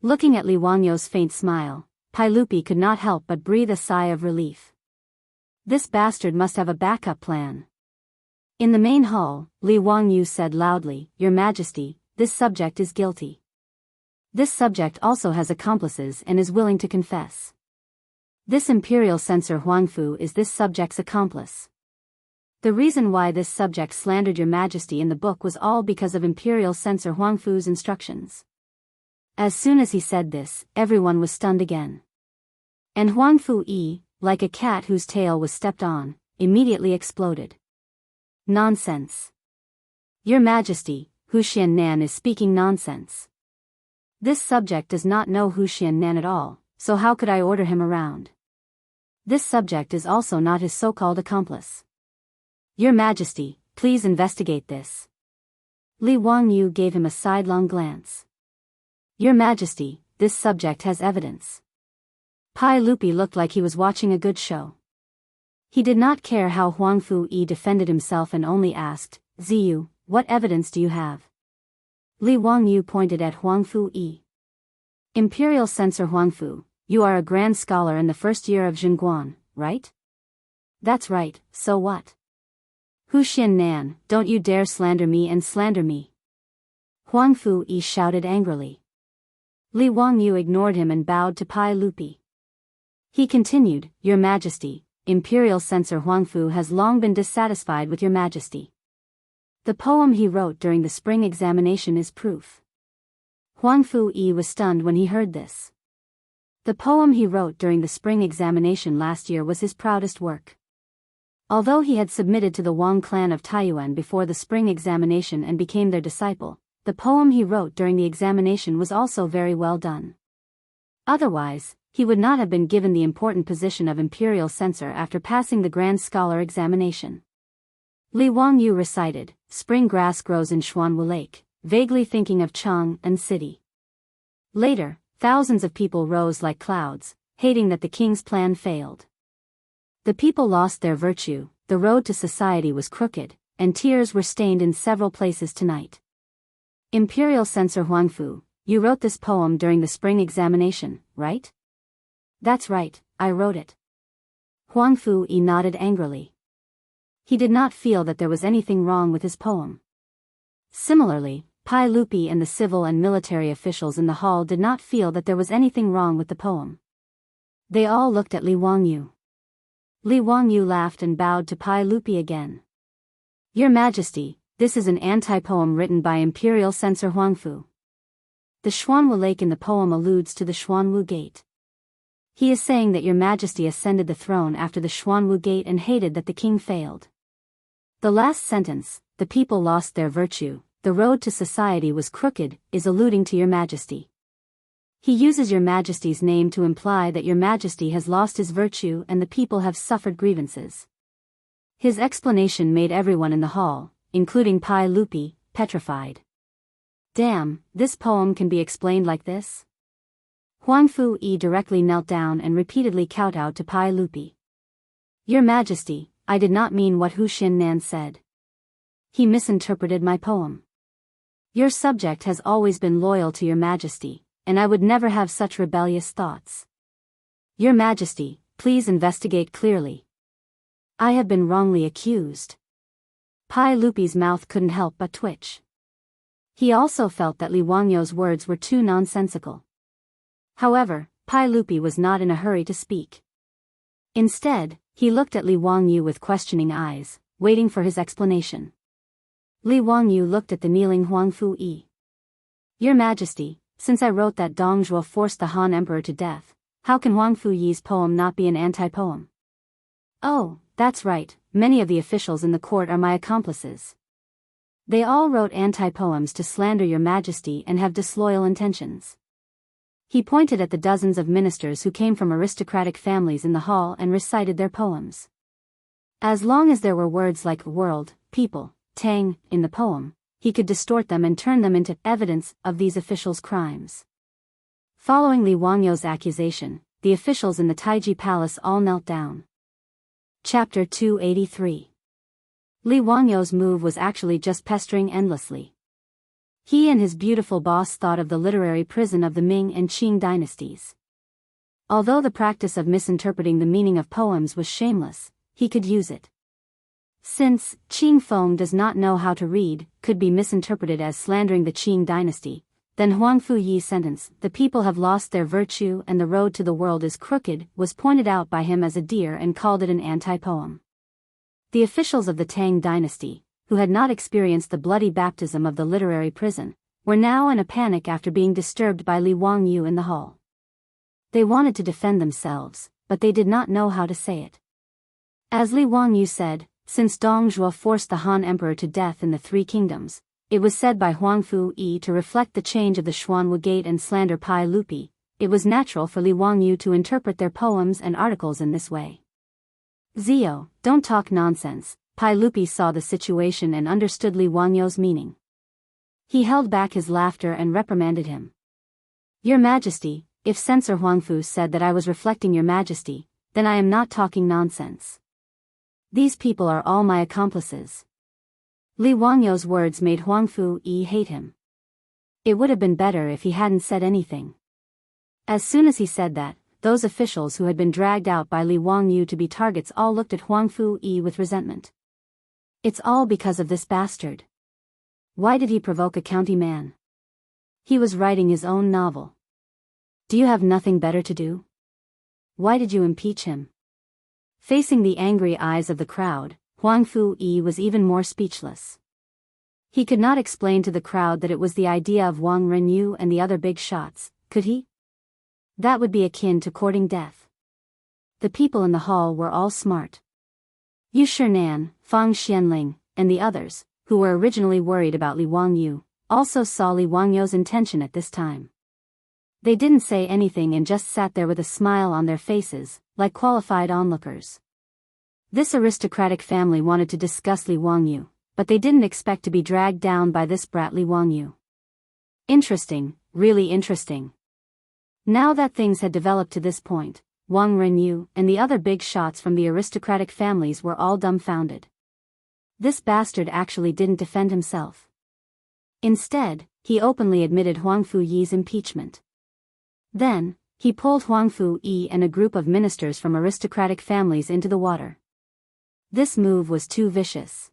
Looking at Li Wangyu's faint smile, Pai Lupi could not help but breathe a sigh of relief. This bastard must have a backup plan. In the main hall, Li Wangyu said loudly, Your Majesty, this subject is guilty. This subject also has accomplices and is willing to confess. This imperial censor Huangfu is this subject's accomplice. The reason why this subject slandered your majesty in the book was all because of imperial censor Huangfu's instructions. As soon as he said this, everyone was stunned again. And Huangfu Yi, like a cat whose tail was stepped on, immediately exploded. Nonsense. Your Majesty, Hu Xiannan is speaking nonsense. This subject does not know Hu Xiannan at all, so how could I order him around? This subject is also not his so-called accomplice. Your Majesty, please investigate this. Li Wangyu gave him a sidelong glance. Your Majesty, this subject has evidence. Pai Lupi looked like he was watching a good show. He did not care how Huangfu Yi defended himself and only asked, Ziyu, what evidence do you have? Li Wangyu pointed at Huangfu Yi. Imperial censor Huangfu, you are a grand scholar in the first year of Zhenguan, right? That's right, so what? Hu Xiannan, don't you dare slander me and slander me. Huangfu Yi shouted angrily. Li Wangyu ignored him and bowed to Pai Lupi. He continued, Your Majesty, Imperial censor Huangfu has long been dissatisfied with Your Majesty. The poem he wrote during the spring examination is proof. Huangfu Yi was stunned when he heard this. The poem he wrote during the spring examination last year was his proudest work. Although he had submitted to the Wang clan of Taiyuan before the spring examination and became their disciple, the poem he wrote during the examination was also very well done. Otherwise, he would not have been given the important position of imperial censor after passing the grand scholar examination. Li Wangyu recited, Spring grass grows in Xuanwu Lake, vaguely thinking of Chang and city. Later, thousands of people rose like clouds, hating that the king's plan failed. The people lost their virtue, the road to society was crooked, and tears were stained in several places tonight. Imperial censor Huangfu, you wrote this poem during the spring examination, right? That's right, I wrote it. Huangfu Yi nodded angrily. He did not feel that there was anything wrong with his poem. Similarly, Pai Lupi and the civil and military officials in the hall did not feel that there was anything wrong with the poem. They all looked at Li Wangyu. Li Wangyu laughed and bowed to Pai Lupi again. Your Majesty, this is an anti-poem written by Imperial censor Huangfu. The Xuanwu Lake in the poem alludes to the Xuanwu Gate. He is saying that Your Majesty ascended the throne after the Xuanwu Gate and hated that the king failed. The last sentence, the people lost their virtue, the road to society was crooked, is alluding to Your Majesty. He uses Your Majesty's name to imply that Your Majesty has lost his virtue and the people have suffered grievances. His explanation made everyone in the hall, including Pai Lupi, petrified. Damn, this poem can be explained like this? Huangfu Yi directly knelt down and repeatedly kowtowed to Pai Lupi. Your Majesty, I did not mean what Hu Xiannan said. He misinterpreted my poem. Your subject has always been loyal to Your Majesty, and I would never have such rebellious thoughts. Your Majesty, please investigate clearly. I have been wrongly accused. Pai Lupi's mouth couldn't help but twitch. He also felt that Li Wangyu's words were too nonsensical. However, Pai Lupi was not in a hurry to speak. Instead, he looked at Li Wangyu with questioning eyes, waiting for his explanation. Li Wangyu looked at the kneeling Huangfu Yi. Your Majesty, since I wrote that Dong Zhuo forced the Han Emperor to death, how can Huangfu Yi's poem not be an anti-poem? Oh, that's right, many of the officials in the court are my accomplices. They all wrote anti-poems to slander Your Majesty and have disloyal intentions. He pointed at the dozens of ministers who came from aristocratic families in the hall and recited their poems. As long as there were words like world, people, Tang in the poem, he could distort them and turn them into evidence of these officials' crimes. Following Li Wangyu's accusation, the officials in the Taiji Palace all knelt down. Chapter 283. Li Wangyu's move was actually just pestering endlessly. He and his beautiful boss thought of the literary prison of the Ming and Qing dynasties. Although the practice of misinterpreting the meaning of poems was shameless, he could use it. Since Qing Feng does not know how to read, could be misinterpreted as slandering the Qing dynasty, Then Huang Fu Yi's sentence, "The people have lost their virtue and the road to the world is crooked," was pointed out by him as a deer and called it an anti-poem. The officials of the Tang dynasty, who had not experienced the bloody baptism of the literary prison, were now in a panic after being disturbed by Li Wangyu in the hall. They wanted to defend themselves, but they did not know how to say it. As Li Wangyu said, since Dong Zhuo forced the Han Emperor to death in the Three Kingdoms, it was said by Huang Fu Yi to reflect the change of the Xuanwu Gate and slander Pai Lupi. It was natural for Li Wangyu to interpret their poems and articles in this way. "Zio, don't talk nonsense." Pai Lupi saw the situation and understood Li Wangyu's meaning. He held back his laughter and reprimanded him. "Your Majesty, if Censor Huangfu said that I was reflecting your Majesty, then I am not talking nonsense. These people are all my accomplices." Li Wangyu's words made Huang Fu Yi hate him. It would have been better if he hadn't said anything. As soon as he said that, those officials who had been dragged out by Li Wangyu to be targets all looked at Huang Fu Yi with resentment. "It's all because of this bastard. Why did he provoke a county man? He was writing his own novel. Do you have nothing better to do? Why did you impeach him?" Facing the angry eyes of the crowd, Huang Fu Yi was even more speechless. He could not explain to the crowd that it was the idea of Wang Renyu and the other big shots, could he? That would be akin to courting death. The people in the hall were all smart. Yu Shinan, Fang Xianling, and the others, who were originally worried about Li Wangyu, also saw Li Wangyu's intention at this time. They didn't say anything and just sat there with a smile on their faces, like qualified onlookers. This aristocratic family wanted to discuss Li Wangyu, but they didn't expect to be dragged down by this brat Li Wangyu. Interesting, really interesting. Now that things had developed to this point, Wang Renyu and the other big shots from the aristocratic families were all dumbfounded. This bastard actually didn't defend himself. Instead, he openly admitted Huang Fu Yi's impeachment. Then, he pulled Huang Fu Yi and a group of ministers from aristocratic families into the water. This move was too vicious.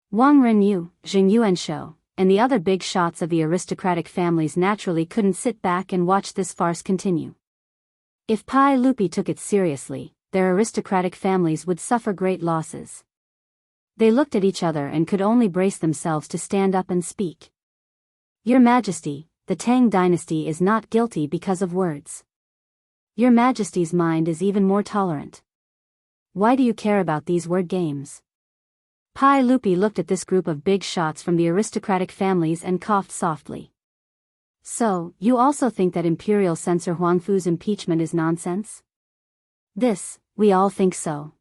Wang Renyu, Jing Yuanshou, and the other big shots of the aristocratic families naturally couldn't sit back and watch this farce continue. If Pai Lupi took it seriously, their aristocratic families would suffer great losses. They looked at each other and could only brace themselves to stand up and speak. "Your Majesty, the Tang dynasty is not guilty because of words. Your Majesty's mind is even more tolerant. Why do you care about these word games?" Pai Lupi looked at this group of big shots from the aristocratic families and coughed softly. "So, you also think that Imperial Censor Huangfu's impeachment is nonsense?" "This, we all think so."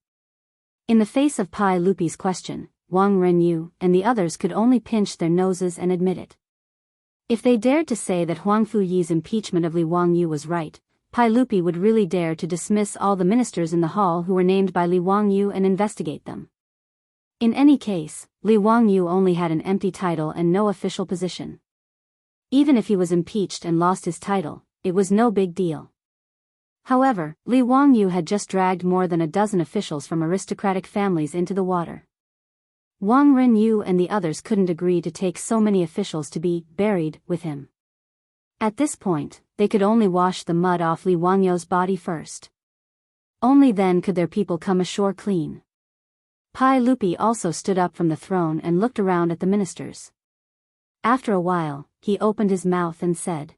In the face of Pai Lupi's question, Wang Renyu and the others could only pinch their noses and admit it. If they dared to say that Huang Fu Yi's impeachment of Li Wangyu was right, Pai Lupi would really dare to dismiss all the ministers in the hall who were named by Li Wangyu and investigate them. In any case, Li Wangyu only had an empty title and no official position. Even if he was impeached and lost his title, it was no big deal. However, Li Wangyu had just dragged more than a dozen officials from aristocratic families into the water. Wang Renyu and the others couldn't agree to take so many officials to be buried with him. At this point, they could only wash the mud off Li Wangyu's body first. Only then could their people come ashore clean. Pai Lupi also stood up from the throne and looked around at the ministers. After a while, he opened his mouth and said,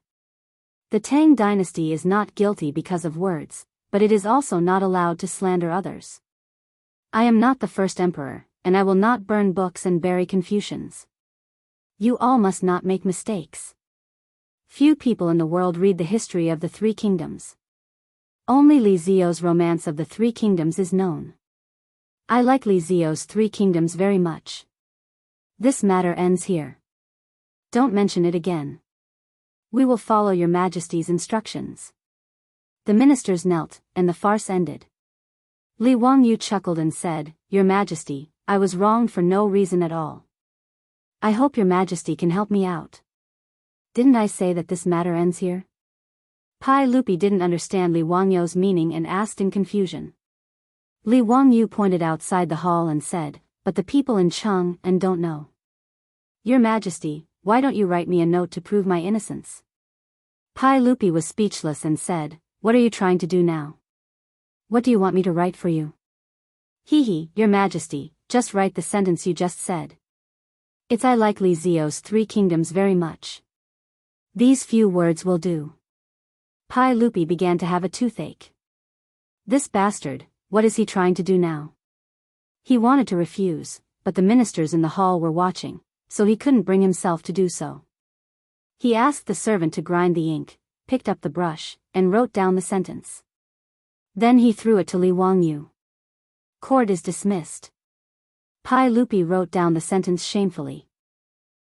"The Tang dynasty is not guilty because of words, but it is also not allowed to slander others. I am not the first emperor, and I will not burn books and bury Confucians. You all must not make mistakes. Few people in the world read the history of the Three Kingdoms. Only Li Zio's romance of the Three Kingdoms is known. I like Li Zio's Three Kingdoms very much. This matter ends here. Don't mention it again. We will follow your Majesty's instructions." The ministers knelt, and the farce ended. Li Wangyu chuckled and said, "Your Majesty, I was wronged for no reason at all. I hope your Majesty can help me out. Didn't I say that this matter ends here?" Pai Lupi didn't understand Li Wangyu's meaning and asked in confusion. Li Wangyu pointed outside the hall and said, "But the people in Cheng and don't know." "Your Majesty, why don't you write me a note to prove my innocence? Pai Lupi was speechless and said, what are you trying to do now? What do you want me to write for you? Hee, Your Majesty, just write the sentence you just said. It's I like Li Zio's 3 kingdoms very much. These few words will do. Pai Lupi began to have a toothache. This bastard, what is he trying to do now? He wanted to refuse, but the ministers in the hall were watching, so he couldn't bring himself to do so. He asked the servant to grind the ink, picked up the brush, and wrote down the sentence. Then he threw it to Li Wangyu. Court is dismissed. Pai Lupi wrote down the sentence shamefully.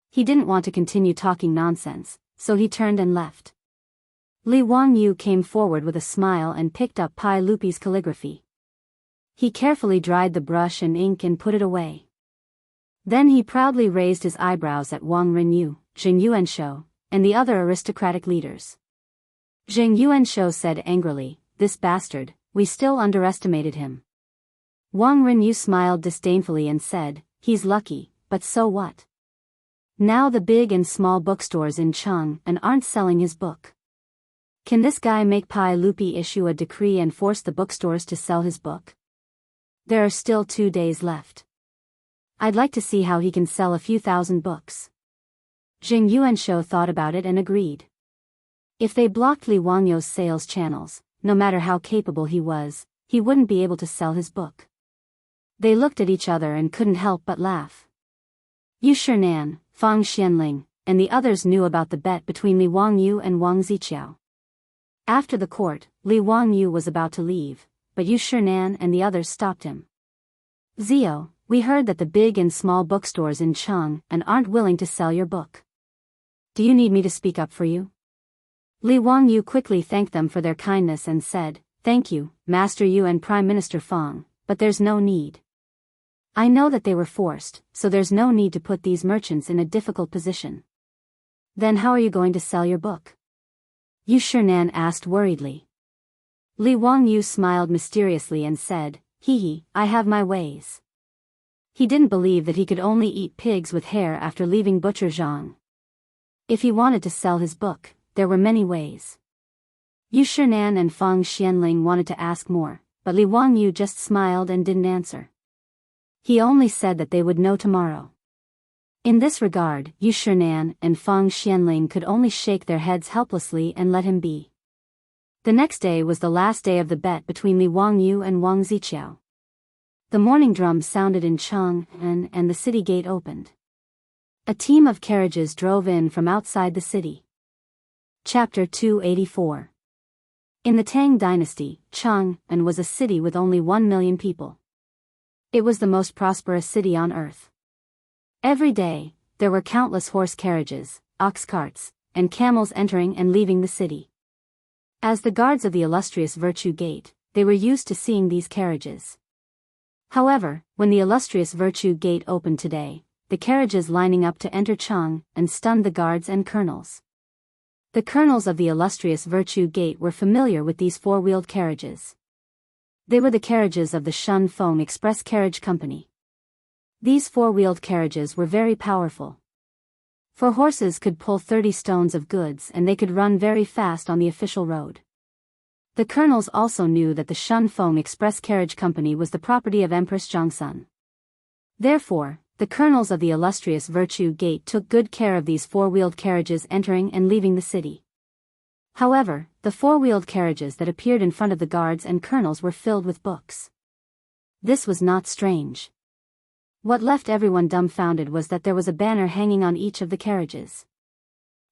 He didn't want to continue talking nonsense, so he turned and left. Li Wangyu came forward with a smile and picked up Pai Lupi's calligraphy. He carefully dried the brush and ink and put it away. Then he proudly raised his eyebrows at Wang Renyu, Zheng Yuanshou, and the other aristocratic leaders. Zheng Yuanshou said angrily, this bastard, we still underestimated him. Wang Renyu smiled disdainfully and said, he's lucky, but so what? Now the big and small bookstores in Cheng and aren't selling his book. Can this guy make Pai Lupi issue a decree and force the bookstores to sell his book? There are still 2 days left. I'd like to see how he can sell a few thousand books. Zheng Yuanshou thought about it and agreed. If they blocked Li Wangyou's sales channels, no matter how capable he was, he wouldn't be able to sell his book. They looked at each other and couldn't help but laugh. Yu Shinan, Fang Xianling, and the others knew about the bet between Li Wangyu and Wang Ziqiao. After the court, Li Wangyu was about to leave, but Yu Shinan and the others stopped him. Zio, we heard that the big and small bookstores in Cheng and aren't willing to sell your book. Do you need me to speak up for you? Li Wangyu quickly thanked them for their kindness and said, thank you, Master Yu and Prime Minister Fang, but there's no need. I know that they were forced, so there's no need to put these merchants in a difficult position. Then how are you going to sell your book? Yu Shinan asked worriedly. Li Wangyu smiled mysteriously and said, I have my ways. He didn't believe that he could only eat pigs with hair after leaving Butcher Zhang. If he wanted to sell his book, there were many ways. Yu Shinan and Fang Xianling wanted to ask more, but Li Wangyu just smiled and didn't answer. He only said that they would know tomorrow. In this regard, Yu Shinan and Fang Xianling could only shake their heads helplessly and let him be. The next day was the last day of the bet between Li Wangyu and Wang Ziqiao. The morning drum sounded in Cheng and the city gate opened. A team of carriages drove in from outside the city. Chapter 284. In the Tang dynasty, Cheng was a city with only 1 million people. It was the most prosperous city on earth. Every day, there were countless horse carriages, ox carts, and camels entering and leaving the city. As the guards of the illustrious Virtue Gate, they were used to seeing these carriages. However, when the illustrious Virtue Gate opened today, the carriages lining up to enter Cheng stunned the guards and colonels. The colonels of the illustrious Virtue Gate were familiar with these 4-wheeled carriages. They were the carriages of the Shun Feng Express Carriage Company. These 4-wheeled carriages were very powerful. 4 horses could pull 30 stones of goods and they could run very fast on the official road. The colonels also knew that the Shun Feng Express Carriage Company was the property of Empress Zhongsun. Therefore, the colonels of the illustrious Virtue Gate took good care of these 4-wheeled carriages entering and leaving the city. However, the 4-wheeled carriages that appeared in front of the guards and colonels were filled with books. This was not strange. What left everyone dumbfounded was that there was a banner hanging on each of the carriages.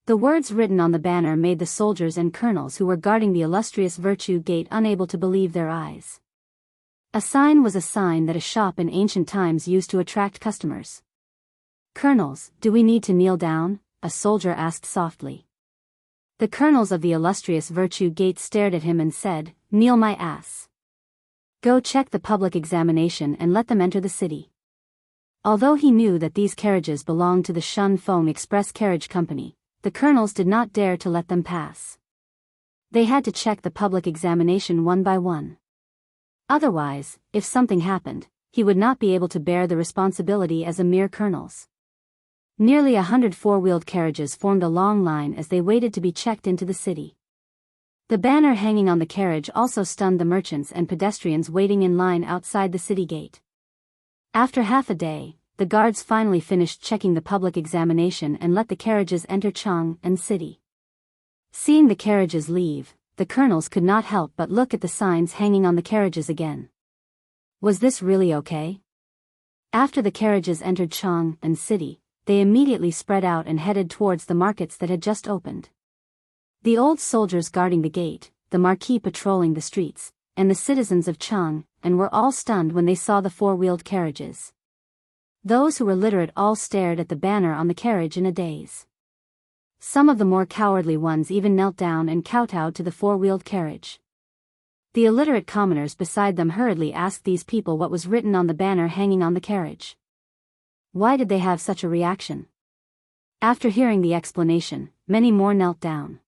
The words written on the banner made the soldiers and colonels who were guarding the illustrious Virtue Gate unable to believe their eyes. A sign was a sign that a shop in ancient times used to attract customers. Colonels, do we need to kneel down? A soldier asked softly. The colonels of the illustrious Virtue Gate stared at him and said, kneel my ass. Go check the public examination and let them enter the city. Although he knew that these carriages belonged to the Shun Feng Express Carriage Company, the colonels did not dare to let them pass. They had to check the public examination one by one. Otherwise, if something happened, he would not be able to bear the responsibility as a mere colonels. Nearly 100 four-wheeled carriages formed a long line as they waited to be checked into the city. The banner hanging on the carriage also stunned the merchants and pedestrians waiting in line outside the city gate. After half a day, the guards finally finished checking the public examination and let the carriages enter Jianghu city. Seeing the carriages leave, the colonels could not help but look at the signs hanging on the carriages again. Was this really okay? After the carriages entered Jianghu city, they immediately spread out and headed towards the markets that had just opened. The old soldiers guarding the gate, the marquis patrolling the streets, and the citizens of Jianghu were all stunned when they saw the four-wheeled carriages. Those who were literate all stared at the banner on the carriage in a daze. Some of the more cowardly ones even knelt down and kowtowed to the four-wheeled carriage. The illiterate commoners beside them hurriedly asked these people what was written on the banner hanging on the carriage. Why did they have such a reaction? After hearing the explanation, many more knelt down.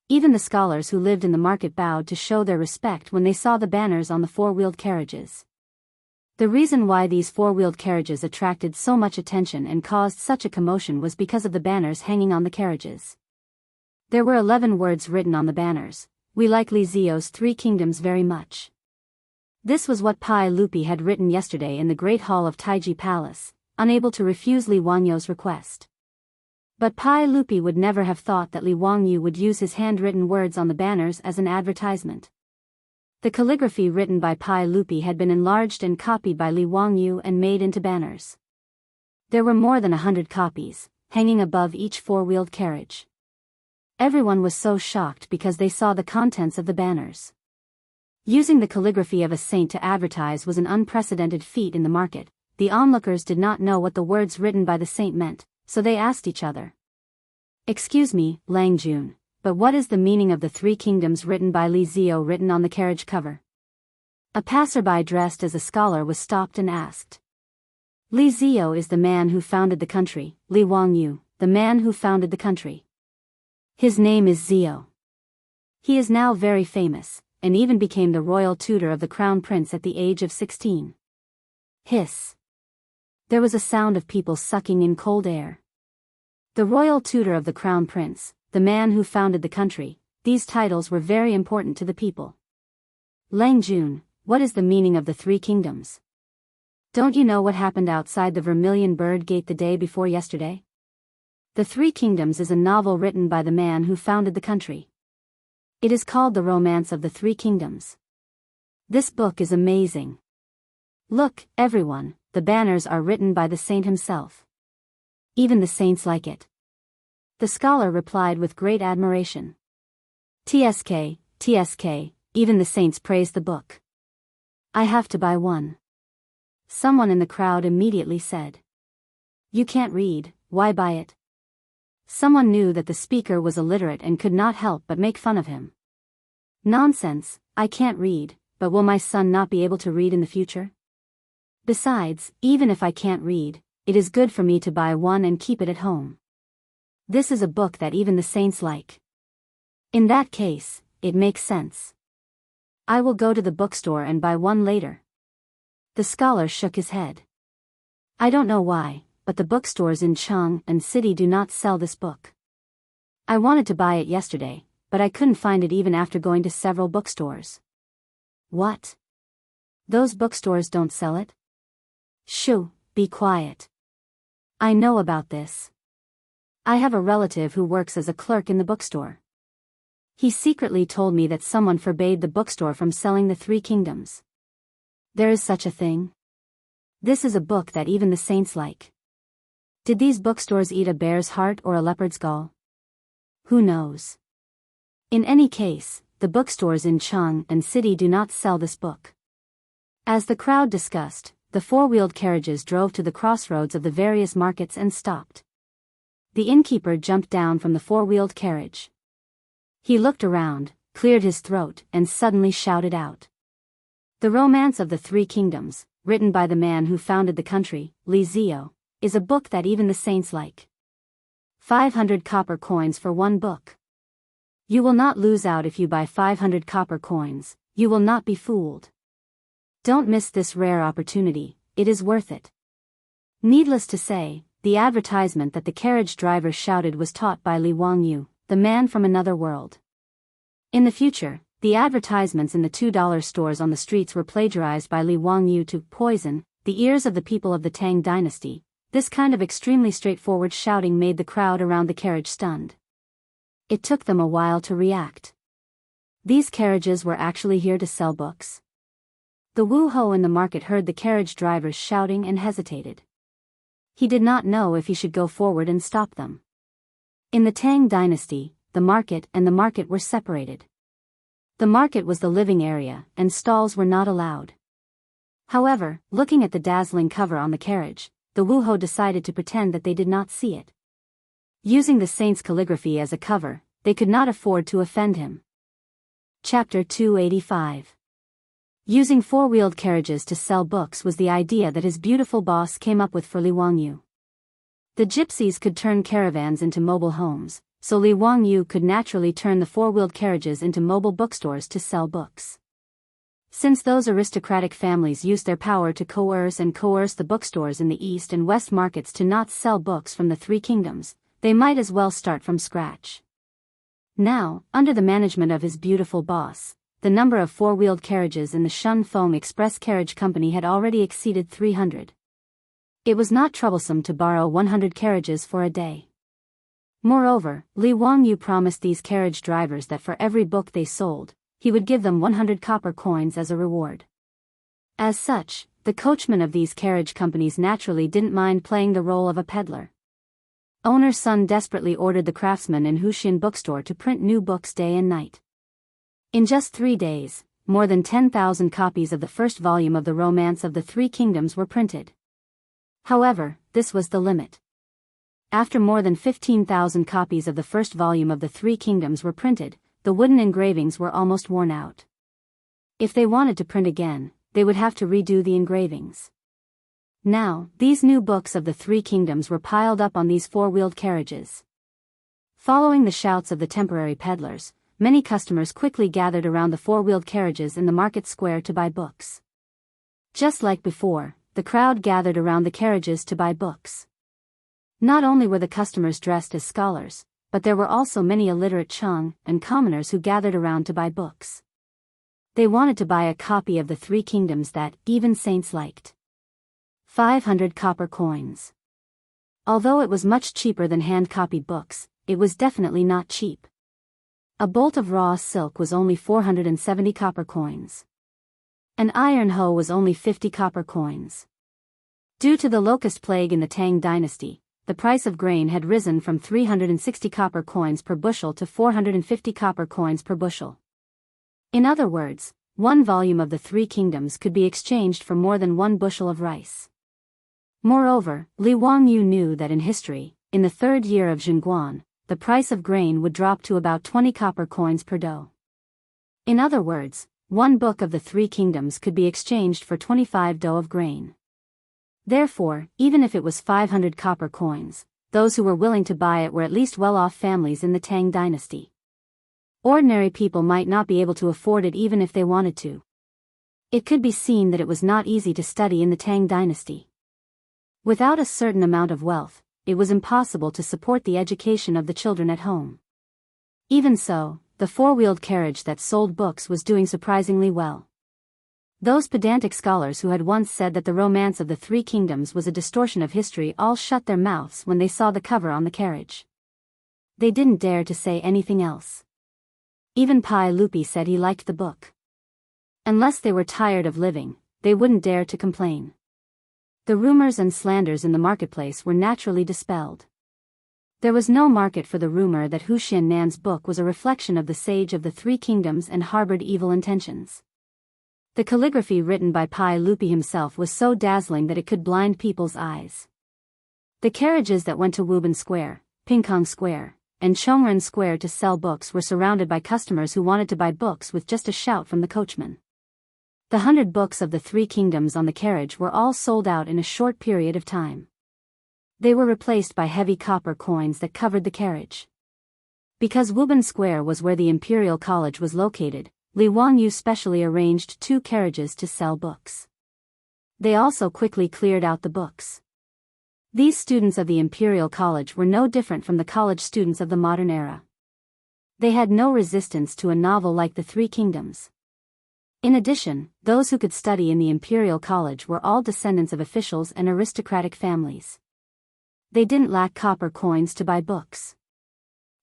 Even the scholars who lived in the market bowed to show their respect when they saw the banners on the four-wheeled carriages. The reason why these four-wheeled carriages attracted so much attention and caused such a commotion was because of the banners hanging on the carriages. There were 11 words written on the banners. We like Li Zio's 3 kingdoms very much. This was what Pai Lupi had written yesterday in the Great Hall of Taiji Palace, unable to refuse Li Wangyo's request. But Pai Lupi would never have thought that Li Wangyu would use his handwritten words on the banners as an advertisement. The calligraphy written by Pai Lupi had been enlarged and copied by Li Wangyu and made into banners. There were more than 100 copies, hanging above each four-wheeled carriage. Everyone was so shocked because they saw the contents of the banners. Using the calligraphy of a saint to advertise was an unprecedented feat in the market. The onlookers did not know what the words written by the saint meant, so they asked each other. "Excuse me, Lang Jun, but what is the meaning of the 3 kingdoms written by Li Zio written on the carriage cover?" A passerby dressed as a scholar was stopped and asked. "Li Zio is the man who founded the country, Li Wangyu, the man who founded the country. His name is Zio. He is now very famous, and even became the royal tutor of the crown prince at the age of 16. Hiss. There was a sound of people sucking in cold air. The royal tutor of the crown prince, the man who founded the country, these titles were very important to the people. Lang Jun, what is the meaning of the 3 kingdoms? Don't you know what happened outside the Vermilion Bird Gate the day before yesterday? The 3 Kingdoms is a novel written by the man who founded the country. It is called The Romance of the 3 Kingdoms. This book is amazing. Look, everyone, the banners are written by the saint himself. Even the saints like it." The scholar replied with great admiration. "TSK, TSK, even the saints praise the book. I have to buy one." Someone in the crowd immediately said. "You can't read, why buy it?" Someone knew that the speaker was illiterate and could not help but make fun of him. "Nonsense, I can't read, but will my son not be able to read in the future? Besides, even if I can't read, it is good for me to buy one and keep it at home. This is a book that even the saints like. In that case, it makes sense. I will go to the bookstore and buy one later." The scholar shook his head. "I don't know why, but the bookstores in Jianghu city do not sell this book. I wanted to buy it yesterday, but I couldn't find it even after going to several bookstores." "What? Those bookstores don't sell it?" "Shoo, be quiet. I know about this. I have a relative who works as a clerk in the bookstore. He secretly told me that someone forbade the bookstore from selling the 3 kingdoms. There is such a thing. This is a book that even the saints like. Did these bookstores eat a bear's heart or a leopard's gall? Who knows? In any case, the bookstores in Jianghu city do not sell this book." As the crowd discussed, the four-wheeled carriages drove to the crossroads of the various markets and stopped. The innkeeper jumped down from the four-wheeled carriage. He looked around, cleared his throat, and suddenly shouted out. "The Romance of the 3 Kingdoms, written by the man who founded the country, Li Zio, is a book that even the saints like. 500 copper coins for one book. You will not lose out if you buy 500 copper coins, you will not be fooled. Don't miss this rare opportunity, it is worth it." Needless to say, the advertisement that the carriage driver shouted was taught by Li Wangyu, the man from another world. In the future, the advertisements in the $2 stores on the streets were plagiarized by Li Wangyu to poison the ears of the people of the Tang dynasty. This kind of extremely straightforward shouting made the crowd around the carriage stunned. It took them a while to react. These carriages were actually here to sell books. The Wu Ho in the market heard the carriage drivers shouting and hesitated. He did not know if he should go forward and stop them. In the Tang dynasty, the market and the market were separated. The market was the living area, and stalls were not allowed. However, looking at the dazzling cover on the carriage, the Wu Ho decided to pretend that they did not see it. Using the saint's calligraphy as a cover, they could not afford to offend him. Chapter 285. Using four-wheeled carriages to sell books was the idea that his beautiful boss came up with for Li Wangyu. The gypsies could turn caravans into mobile homes, so Li Wangyu could naturally turn the four-wheeled carriages into mobile bookstores to sell books. Since those aristocratic families used their power to coerce the bookstores in the East and West markets to not sell books from the Three Kingdoms, they might as well start from scratch. Now, under the management of his beautiful boss, the number of four-wheeled carriages in the Shun Feng Express Carriage Company had already exceeded 300. It was not troublesome to borrow 100 carriages for a day. Moreover, Li Wangyu promised these carriage drivers that for every book they sold, he would give them 100 copper coins as a reward. As such, the coachman of these carriage companies naturally didn't mind playing the role of a peddler. Owner Sun desperately ordered the craftsman in Huxian bookstore to print new books day and night. In just 3 days, more than 10,000 copies of the first volume of the Romance of the Three Kingdoms were printed. However, this was the limit. After more than 15,000 copies of the first volume of the Three Kingdoms were printed, the wooden engravings were almost worn out. If they wanted to print again, they would have to redo the engravings. Now, these new books of the Three Kingdoms were piled up on these four-wheeled carriages. Following the shouts of the temporary peddlers, many customers quickly gathered around the four-wheeled carriages in the market square to buy books. Just like before, the crowd gathered around the carriages to buy books. Not only were the customers dressed as scholars, but there were also many illiterate Chang and commoners who gathered around to buy books. They wanted to buy a copy of the Three Kingdoms that even saints liked. 500 copper coins. Although it was much cheaper than hand-copied books, it was definitely not cheap. A bolt of raw silk was only 470 copper coins. An iron hoe was only 50 copper coins. Due to the locust plague in the Tang dynasty, the price of grain had risen from 360 copper coins per bushel to 450 copper coins per bushel. In other words, one volume of the Three Kingdoms could be exchanged for more than 1 bushel of rice. Moreover, Li Wangyu knew that in history, in the 3rd year of Jianghu, the price of grain would drop to about 20 copper coins per dough. In other words, 1 book of the Three Kingdoms could be exchanged for 25 dough of grain. Therefore, even if it was 500 copper coins, those who were willing to buy it were at least well-off families in the Tang dynasty. Ordinary people might not be able to afford it even if they wanted to. It could be seen that it was not easy to study in the Tang dynasty. Without a certain amount of wealth, it was impossible to support the education of the children at home. Even so, the four-wheeled carriage that sold books was doing surprisingly well. Those pedantic scholars who had once said that the Romance of the Three Kingdoms was a distortion of history all shut their mouths when they saw the cover on the carriage. They didn't dare to say anything else. Even Pai Lupi said he liked the book. Unless they were tired of living, they wouldn't dare to complain. The rumors and slanders in the marketplace were naturally dispelled. There was no market for the rumor that Huxian Nan's book was a reflection of the sage of the Three Kingdoms and harbored evil intentions. The calligraphy written by Pai Lupi himself was so dazzling that it could blind people's eyes. The carriages that went to Wuban Square, Pingkong Square, and Chongren Square to sell books were surrounded by customers who wanted to buy books with just a shout from the coachman. The 100 books of the Three Kingdoms on the carriage were all sold out in a short period of time. They were replaced by heavy copper coins that covered the carriage. Because Wuban Square was where the Imperial College was located, Li Wangyu specially arranged 2 carriages to sell books. They also quickly cleared out the books. These students of the Imperial College were no different from the college students of the modern era. They had no resistance to a novel like The Three Kingdoms. In addition, those who could study in the Imperial College were all descendants of officials and aristocratic families. They didn't lack copper coins to buy books.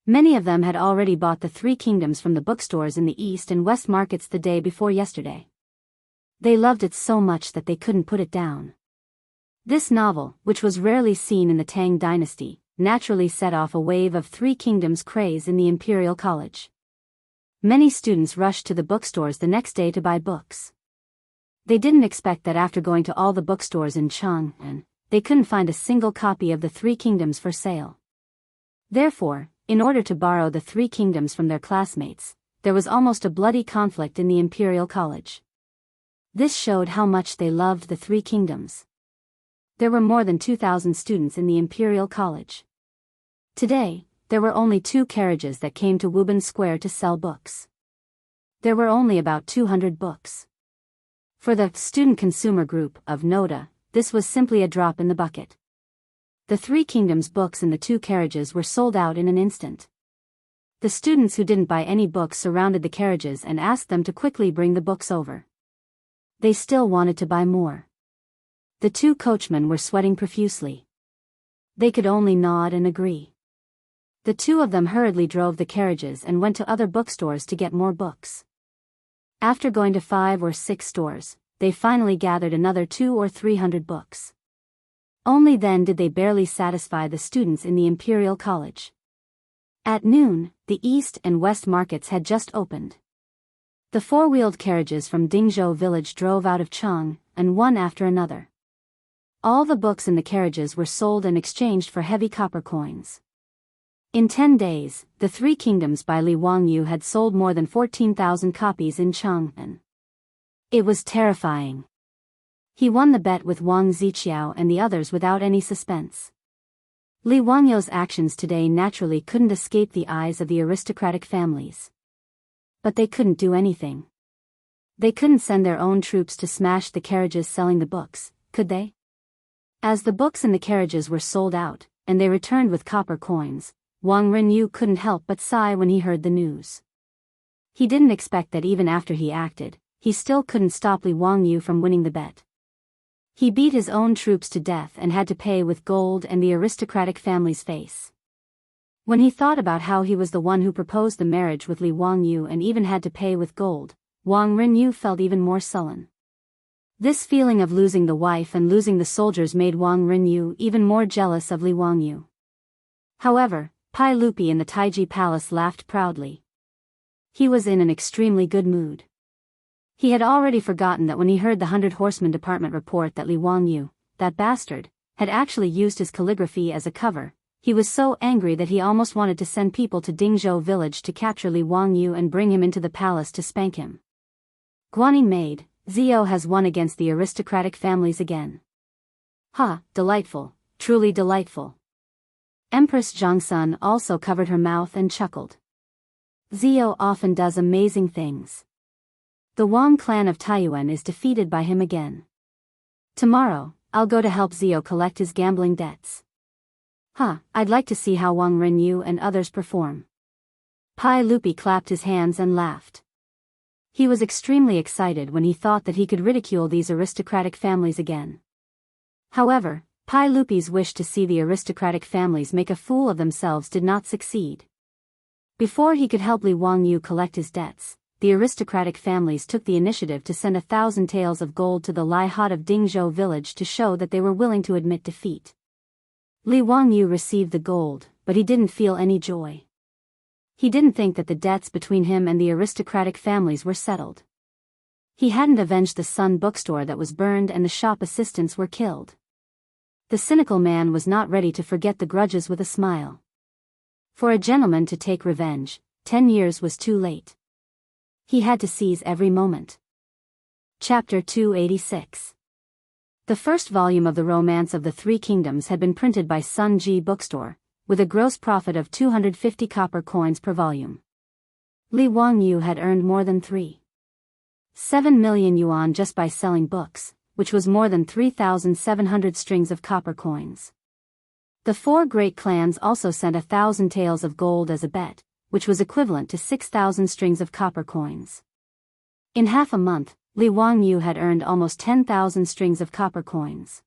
Many of them had already bought The Three Kingdoms from the bookstores in the East and West markets the day before yesterday. They loved it so much that they couldn't put it down. This novel, which was rarely seen in the Tang dynasty, naturally set off a wave of Three Kingdoms craze in the Imperial College. Many students rushed to the bookstores the next day to buy books. They didn't expect that after going to all the bookstores in Jianghu, they couldn't find a single copy of The Three Kingdoms for sale. Therefore, in order to borrow The Three Kingdoms from their classmates, there was almost a bloody conflict in the Imperial College. This showed how much they loved The Three Kingdoms. There were more than 2,000 students in the Imperial College. Today, there were only 2 carriages that came to Wuban Square to sell books. There were only about 200 books. For the student consumer group of Noda, this was simply a drop in the bucket. The Three Kingdoms books in the 2 carriages were sold out in an instant. The students who didn't buy any books surrounded the carriages and asked them to quickly bring the books over. They still wanted to buy more. The 2 coachmen were sweating profusely. They could only nod and agree. The 2 of them hurriedly drove the carriages and went to other bookstores to get more books. After going to 5 or 6 stores, they finally gathered another 200 or 300 books. Only then did they barely satisfy the students in the Imperial College. At noon, the East and West markets had just opened. The 4-wheeled carriages from Dingzhou village drove out of Chang, and one after another. All the books in the carriages were sold and exchanged for heavy copper coins. In 10 days, The Three Kingdoms by Li Wangyu had sold more than 14,000 copies in Chang'an. It was terrifying. He won the bet with Wang Ziqiao and the others without any suspense. Li Wangyu's actions today naturally couldn't escape the eyes of the aristocratic families. But they couldn't do anything. They couldn't send their own troops to smash the carriages selling the books, could they? As the books in the carriages were sold out, and they returned with copper coins, Wang Renyu couldn't help but sigh when he heard the news. He didn't expect that even after he acted, he still couldn't stop Li Wangyu from winning the bet. He beat his own troops to death and had to pay with gold and the aristocratic family's face. When he thought about how he was the one who proposed the marriage with Li Wangyu and even had to pay with gold, Wang Renyu felt even more sullen. This feeling of losing the wife and losing the soldiers made Wang Renyu even more jealous of Li Wangyu. However, Pai Lupi in the Taiji Palace laughed proudly. He was in an extremely good mood. He had already forgotten that when he heard the 100 Horsemen Department report that Li Wangyu, that bastard, had actually used his calligraphy as a cover, he was so angry that he almost wanted to send people to Dingzhou village to capture Li Wangyu and bring him into the palace to spank him. Guanyin maid, Zio has won against the aristocratic families again. Ha, delightful, truly delightful. Empress Zhongsun also covered her mouth and chuckled. Zio often does amazing things. The Wang clan of Taiyuan is defeated by him again. Tomorrow, I'll go to help Zio collect his gambling debts. I'd like to see how Wang Renyu and others perform. Pai Lupi clapped his hands and laughed. He was extremely excited when he thought that he could ridicule these aristocratic families again. However, Pai Lupi's wish to see the aristocratic families make a fool of themselves did not succeed. Before he could help Li Wangyu collect his debts, the aristocratic families took the initiative to send 1,000 taels of gold to the Lai Hot of Dingzhou village to show that they were willing to admit defeat. Li Wangyu received the gold, but he didn't feel any joy. He didn't think that the debts between him and the aristocratic families were settled. He hadn't avenged the Sun bookstore that was burned and the shop assistants were killed. The cynical man was not ready to forget the grudges with a smile. For a gentleman to take revenge, 10 years was too late. He had to seize every moment. Chapter 286. The first volume of the Romance of the Three Kingdoms had been printed by Sun Ji Bookstore, with a gross profit of 250 copper coins per volume. Li Wangyu had earned more than 3.7 million yuan just by selling books, which was more than 3,700 strings of copper coins. The 4 great clans also sent 1,000 taels of gold as a bet, which was equivalent to 6,000 strings of copper coins. In half a month, Li Wangyu had earned almost 10,000 strings of copper coins.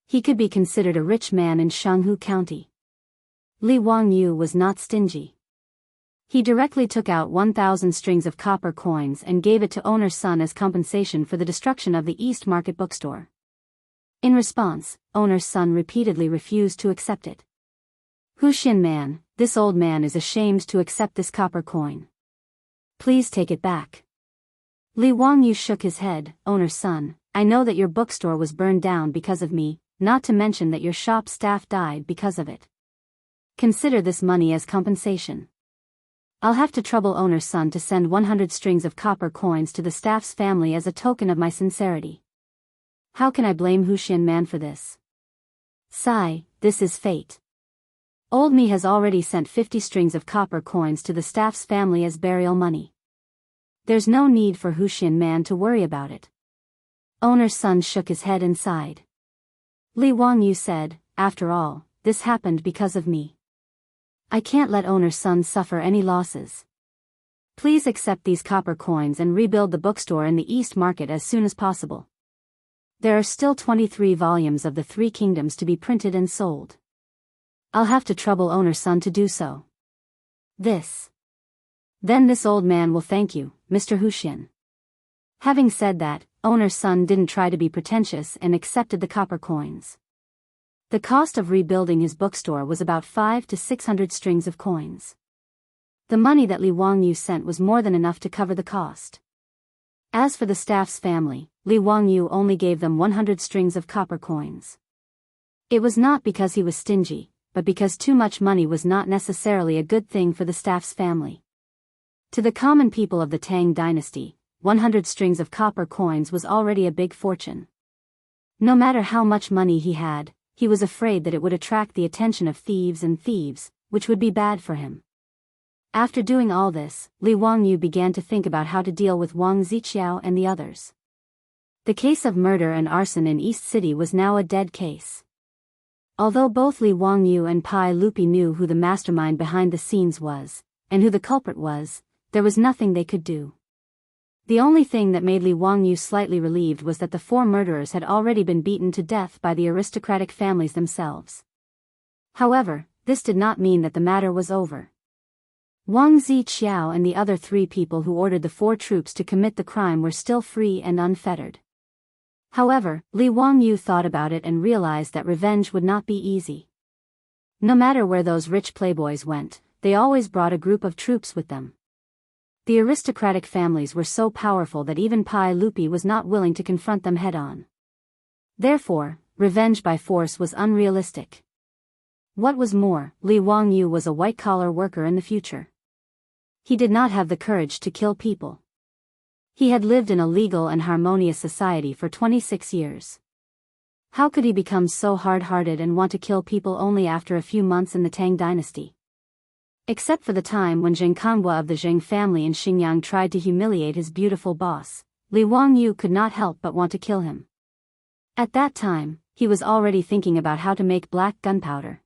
He could be considered a rich man in Jianghu County. Li Wangyu was not stingy. He directly took out 1,000 strings of copper coins and gave it to owner's son as compensation for the destruction of the East Market bookstore. In response, owner's son repeatedly refused to accept it. Wuxia man, this old man is ashamed to accept this copper coin. Please take it back. Li Wangyu shook his head. Owner's son, I know that your bookstore was burned down because of me, not to mention that your shop staff died because of it. Consider this money as compensation. I'll have to trouble owner's son to send 100 strings of copper coins to the staff's family as a token of my sincerity. How can I blame Wuxia man for this? Sigh, this is fate. Old me has already sent 50 strings of copper coins to the staff's family as burial money. There's no need for Wuxia man to worry about it. Owner's son shook his head and sighed. Li Wangyu said, after all, this happened because of me. I can't let owner's son suffer any losses. Please accept these copper coins and rebuild the bookstore in the East Market as soon as possible. There are still 23 volumes of the 3 Kingdoms to be printed and sold. I'll have to trouble owner's son to do so. Then this old man will thank you, Mr. Wuxia. Having said that, owner's son didn't try to be pretentious and accepted the copper coins. The cost of rebuilding his bookstore was about 500 to 600 strings of coins. The money that Li Wangyu sent was more than enough to cover the cost. As for the staff's family, Li Wangyu only gave them 100 strings of copper coins. It was not because he was stingy, but because too much money was not necessarily a good thing for the staff's family. To the common people of the Tang dynasty, 100 strings of copper coins was already a big fortune. No matter how much money he had, he was afraid that it would attract the attention of thieves, which would be bad for him. After doing all this, Li Wangyu began to think about how to deal with Wang Ziqiao and the others. The case of murder and arson in East City was now a dead case. Although both Li Wangyu and Pai Lupi knew who the mastermind behind the scenes was, and who the culprit was, there was nothing they could do. The only thing that made Li Wangyu slightly relieved was that the 4 murderers had already been beaten to death by the aristocratic families themselves. However, this did not mean that the matter was over. Wang Ziqiao and the other 3 people who ordered the 4 troops to commit the crime were still free and unfettered. However, Li Wangyu thought about it and realized that revenge would not be easy. No matter where those rich playboys went, they always brought a group of troops with them. The aristocratic families were so powerful that even Pai Lupi was not willing to confront them head-on. Therefore, revenge by force was unrealistic. What was more, Li Wangyu was a white-collar worker in the future. He did not have the courage to kill people. He had lived in a legal and harmonious society for 26 years. How could he become so hard-hearted and want to kill people only after a few months in the Tang dynasty? Except for the time when Zheng Kanhua of the Zheng family in Xinjiang tried to humiliate his beautiful boss, Li Wangyu could not help but want to kill him. At that time, he was already thinking about how to make black gunpowder.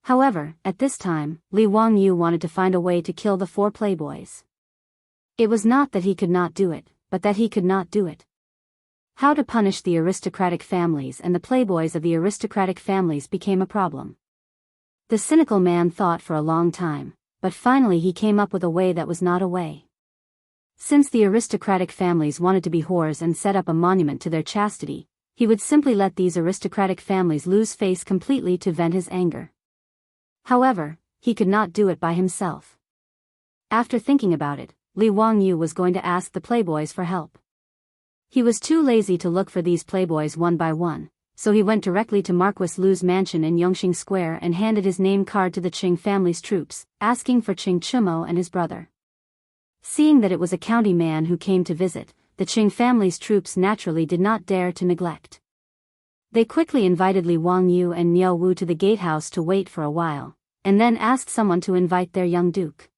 However, at this time, Li Wangyu wanted to find a way to kill the 4 playboys. It was not that he could not do it, but that he could not do it. How to punish the aristocratic families and the playboys of the aristocratic families became a problem. The cynical man thought for a long time, but finally he came up with a way that was not a way. Since the aristocratic families wanted to be whores and set up a monument to their chastity, he would simply let these aristocratic families lose face completely to vent his anger. However, he could not do it by himself. After thinking about it, Li Wangyu was going to ask the playboys for help. He was too lazy to look for these playboys one by one, so he went directly to Marquis Lu's mansion in Yongxing Square and handed his name card to the Qing family's troops, asking for Qing Chumo and his brother. Seeing that it was a county man who came to visit, the Qing family's troops naturally did not dare to neglect. They quickly invited Li Wangyu and Niao Wu to the gatehouse to wait for a while, and then asked someone to invite their young duke.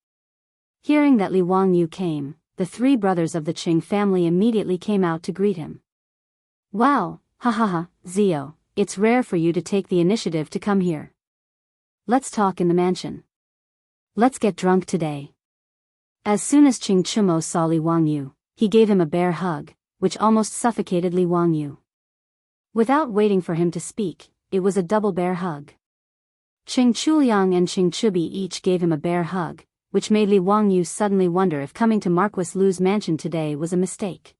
Hearing that Li Wangyu came, the 3 brothers of the Qing family immediately came out to greet him. Wow, ha ha ha, Zio, it's rare for you to take the initiative to come here. Let's talk in the mansion. Let's get drunk today. As soon as Qing Chumo saw Li Wangyu, he gave him a bear hug, which almost suffocated Li Wangyu. Without waiting for him to speak, it was a double bear hug. Qing Chuliang and Qing Chubi each gave him a bear hug, which made Li Wangyu suddenly wonder if coming to Marquis Lu's mansion today was a mistake.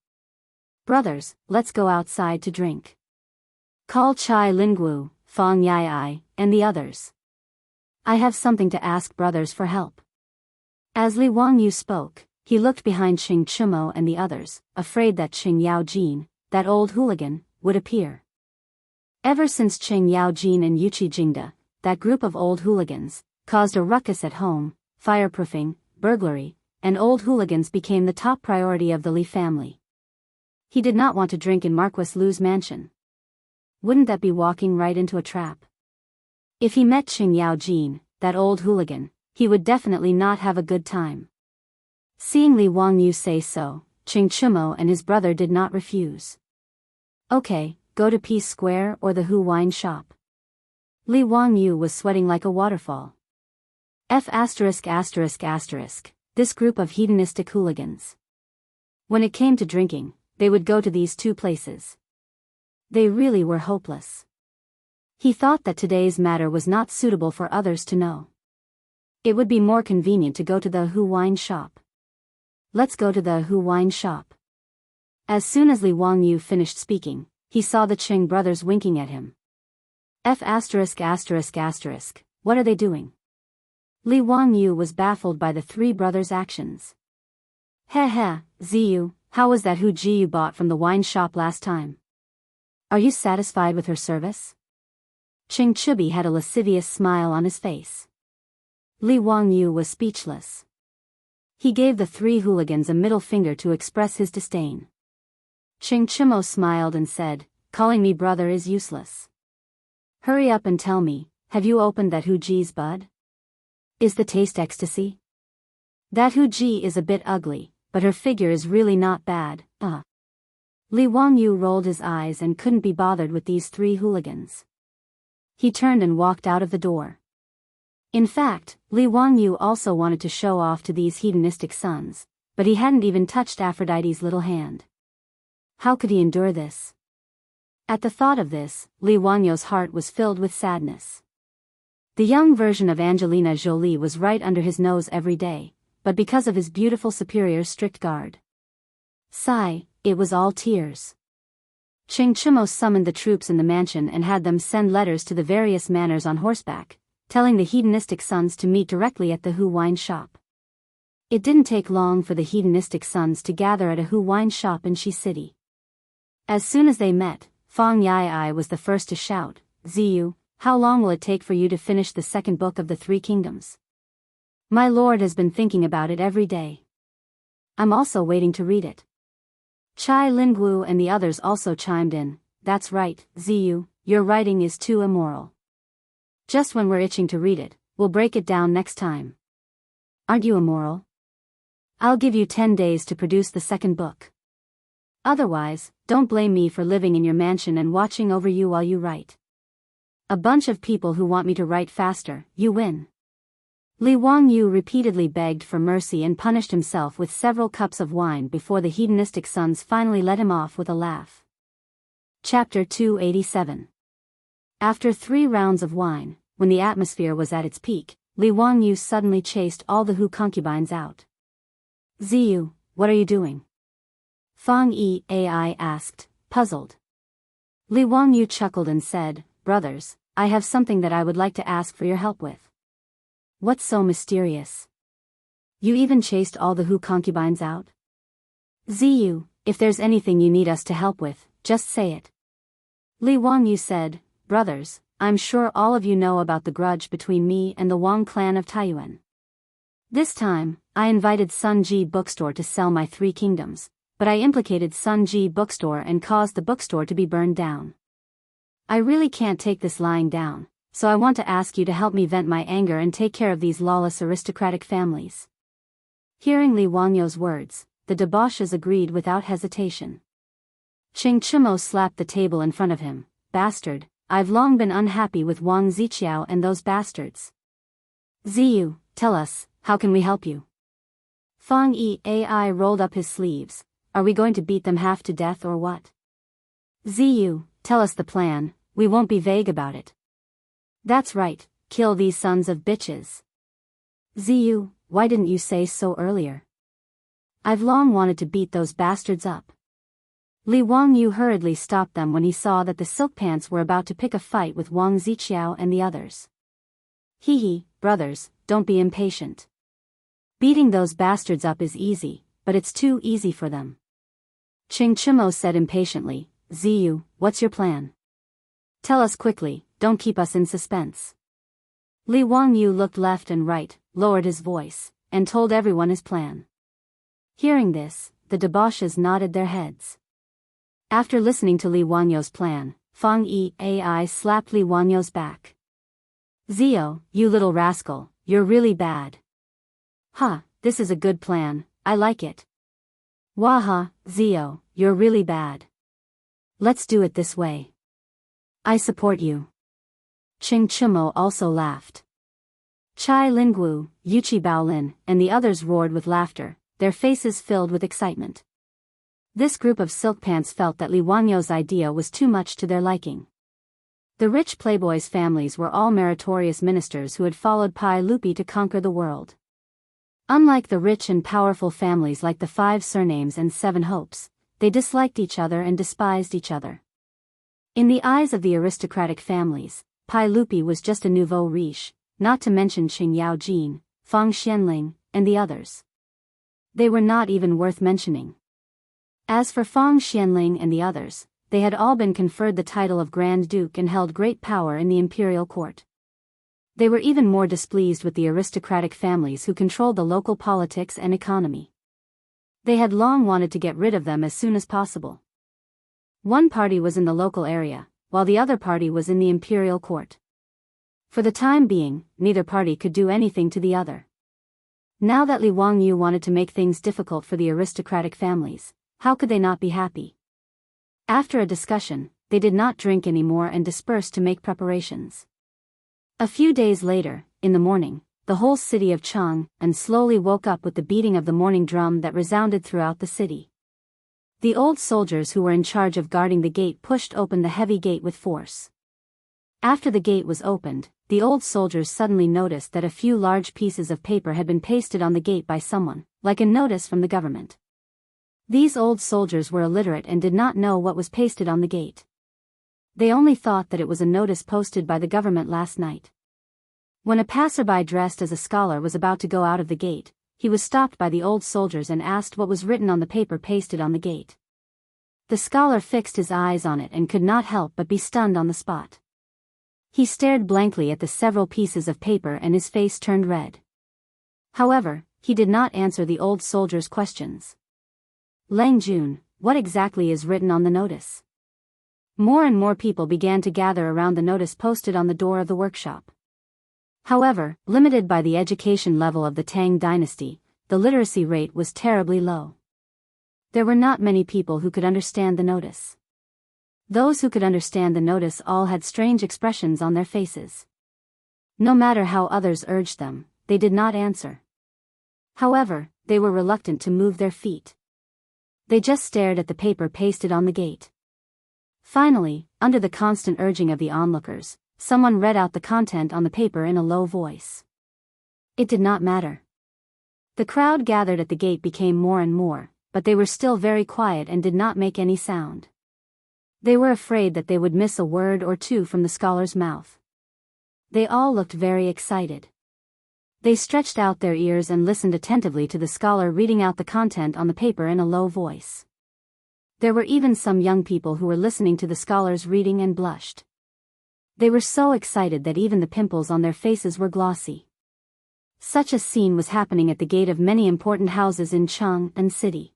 Brothers, let's go outside to drink. Call Chai Lingwu, Fang Yai, and the others. I have something to ask brothers for help. As Li Wangyu spoke, he looked behind Qing Chumo and the others, afraid that Qing Yaojin, that old hooligan, would appear. Ever since Qing Yaojin and Yuchi Jingda, that group of old hooligans, caused a ruckus at home, fireproofing, burglary, and old hooligans became the top priority of the Li family. He did not want to drink in Marquis Lu's mansion. Wouldn't that be walking right into a trap? If he met Qing Yaojin, that old hooligan, he would definitely not have a good time. Seeing Li Wangyu say so, Qing Chumo and his brother did not refuse. Okay, go to Peace Square or the Hu Wine Shop. Li Wangyu was sweating like a waterfall. This group of hedonistic hooligans. When it came to drinking, they would go to these two places. They really were hopeless. He thought that today's matter was not suitable for others to know. It would be more convenient to go to the Hu Wine Shop. Let's go to the Hu Wine Shop. As soon as Li Wangyu finished speaking, he saw the Qing brothers winking at him. What are they doing? Li Wangyu was baffled by the three brothers' actions. Ziyu, how was that Hu Ji you bought from the wine shop last time? Are you satisfied with her service? Qing Chubi had a lascivious smile on his face. Li Wangyu was speechless. He gave the three hooligans a middle finger to express his disdain. Qing Chumo smiled and said, calling me brother is useless. Hurry up and tell me, have you opened that Hu Ji's bud? Is the taste ecstasy? That Hu Ji is a bit ugly, but her figure is really not bad, Li Wangyu rolled his eyes and couldn't be bothered with these three hooligans. He turned and walked out of the door. In fact, Li Wangyu also wanted to show off to these hedonistic sons, but he hadn't even touched Aphrodite's little hand. How could he endure this? At the thought of this, Li Wangyu's heart was filled with sadness. The young version of Angelina Jolie was right under his nose every day, but because of his beautiful superior's strict guard. Sigh, it was all tears. Qing Chumo summoned the troops in the mansion and had them send letters to the various manors on horseback, telling the hedonistic sons to meet directly at the Hu Wine Shop. It didn't take long for the hedonistic sons to gather at a Hu Wine Shop in Shi City. As soon as they met, Fang Yai was the first to shout, Ziyu, how long will it take for you to finish the second book of the Three Kingdoms? My lord has been thinking about it every day. I'm also waiting to read it. Chai Lingwu and the others also chimed in, that's right, Ziyu, your writing is too immoral. Just when we're itching to read it, we'll break it down next time. Aren't you immoral? I'll give you 10 days to produce the second book. Otherwise, don't blame me for living in your mansion and watching over you while you write. A bunch of people who want me to write faster, you win. Li Wangyu repeatedly begged for mercy and punished himself with several cups of wine before the hedonistic sons finally let him off with a laugh. Chapter 287. After 3 rounds of wine, when the atmosphere was at its peak, Li Wangyu suddenly chased all the Hu concubines out. Ziyu, what are you doing? Fang Ai asked, puzzled. Li Wangyu chuckled and said, brothers, I have something that I would like to ask for your help with. What's so mysterious? You even chased all the Hu concubines out? Ziyu, if there's anything you need us to help with, just say it. Li Wangyu said, brothers, I'm sure all of you know about the grudge between me and the Wang clan of Taiyuan. This time, I invited Sun Ji Bookstore to sell my 3 kingdoms, but I implicated Sun Ji Bookstore and caused the bookstore to be burned down. I really can't take this lying down, so I want to ask you to help me vent my anger and take care of these lawless aristocratic families. Hearing Li Wangyu's words, the debauches agreed without hesitation. Qing Chumo slapped the table in front of him. Bastard, I've long been unhappy with Wang Ziqiao and those bastards. Ziyu, tell us, how can we help you? Fang Yi rolled up his sleeves. Are we going to beat them half to death or what? Ziyu, tell us the plan, we won't be vague about it. That's right, kill these sons of bitches. Ziyu, why didn't you say so earlier? I've long wanted to beat those bastards up. Li Wangyu hurriedly stopped them when he saw that the silk pants were about to pick a fight with Wang Ziqiao and the others. Hee, brothers, don't be impatient. Beating those bastards up is easy, but it's too easy for them. Qing Chimo said impatiently, Ziyu, what's your plan? Tell us quickly, don't keep us in suspense. Li Wangyu looked left and right, lowered his voice, and told everyone his plan. Hearing this, the debauches nodded their heads. After listening to Li Wangyu's plan, Fang Yi slapped Li Wangyu's back. Zio, you little rascal, you're really bad. Ha, this is a good plan, I like it. Waha, Zio, you're really bad. Let's do it this way. I support you. Qing Chimo also laughed. Chai Lingwu, Yuchi Baolin, and the others roared with laughter, their faces filled with excitement. This group of silk pants felt that Li Wangyu's idea was too much to their liking. The rich playboys' families were all meritorious ministers who had followed Pai Lupi to conquer the world. Unlike the rich and powerful families like the Five Surnames and Seven Hopes, they disliked each other and despised each other. In the eyes of the aristocratic families, Pai Lupi was just a nouveau riche, not to mention Qing Yaojin, Fang Xianling, and the others. They were not even worth mentioning. As for Fang Xianling and the others, they had all been conferred the title of Grand Duke and held great power in the imperial court. They were even more displeased with the aristocratic families who controlled the local politics and economy. They had long wanted to get rid of them as soon as possible. One party was in the local area, while the other party was in the imperial court. For the time being, neither party could do anything to the other. Now that Li Wangyu wanted to make things difficult for the aristocratic families, how could they not be happy? After a discussion, they did not drink anymore and dispersed to make preparations. A few days later, in the morning, the whole city of Chang slowly woke up with the beating of the morning drum that resounded throughout the city. The old soldiers who were in charge of guarding the gate pushed open the heavy gate with force. After the gate was opened, the old soldiers suddenly noticed that a few large pieces of paper had been pasted on the gate by someone, like a notice from the government. These old soldiers were illiterate and did not know what was pasted on the gate. They only thought that it was a notice posted by the government last night. When a passerby dressed as a scholar was about to go out of the gate, he was stopped by the old soldiers and asked what was written on the paper pasted on the gate. The scholar fixed his eyes on it and could not help but be stunned on the spot. He stared blankly at the several pieces of paper and his face turned red. However, he did not answer the old soldier's questions. Lang Jun, what exactly is written on the notice? More and more people began to gather around the notice posted on the door of the workshop. However, limited by the education level of the Tang dynasty, the literacy rate was terribly low. There were not many people who could understand the notice. Those who could understand the notice all had strange expressions on their faces. No matter how others urged them, they did not answer. However, they were reluctant to move their feet. They just stared at the paper pasted on the gate. Finally, under the constant urging of the onlookers, someone read out the content on the paper in a low voice. It did not matter. The crowd gathered at the gate became more and more, but they were still very quiet and did not make any sound. They were afraid that they would miss a word or two from the scholar's mouth. They all looked very excited. They stretched out their ears and listened attentively to the scholar reading out the content on the paper in a low voice. There were even some young people who were listening to the scholar's reading and blushed. They were so excited that even the pimples on their faces were glossy. Such a scene was happening at the gate of many important houses in Chang'an City.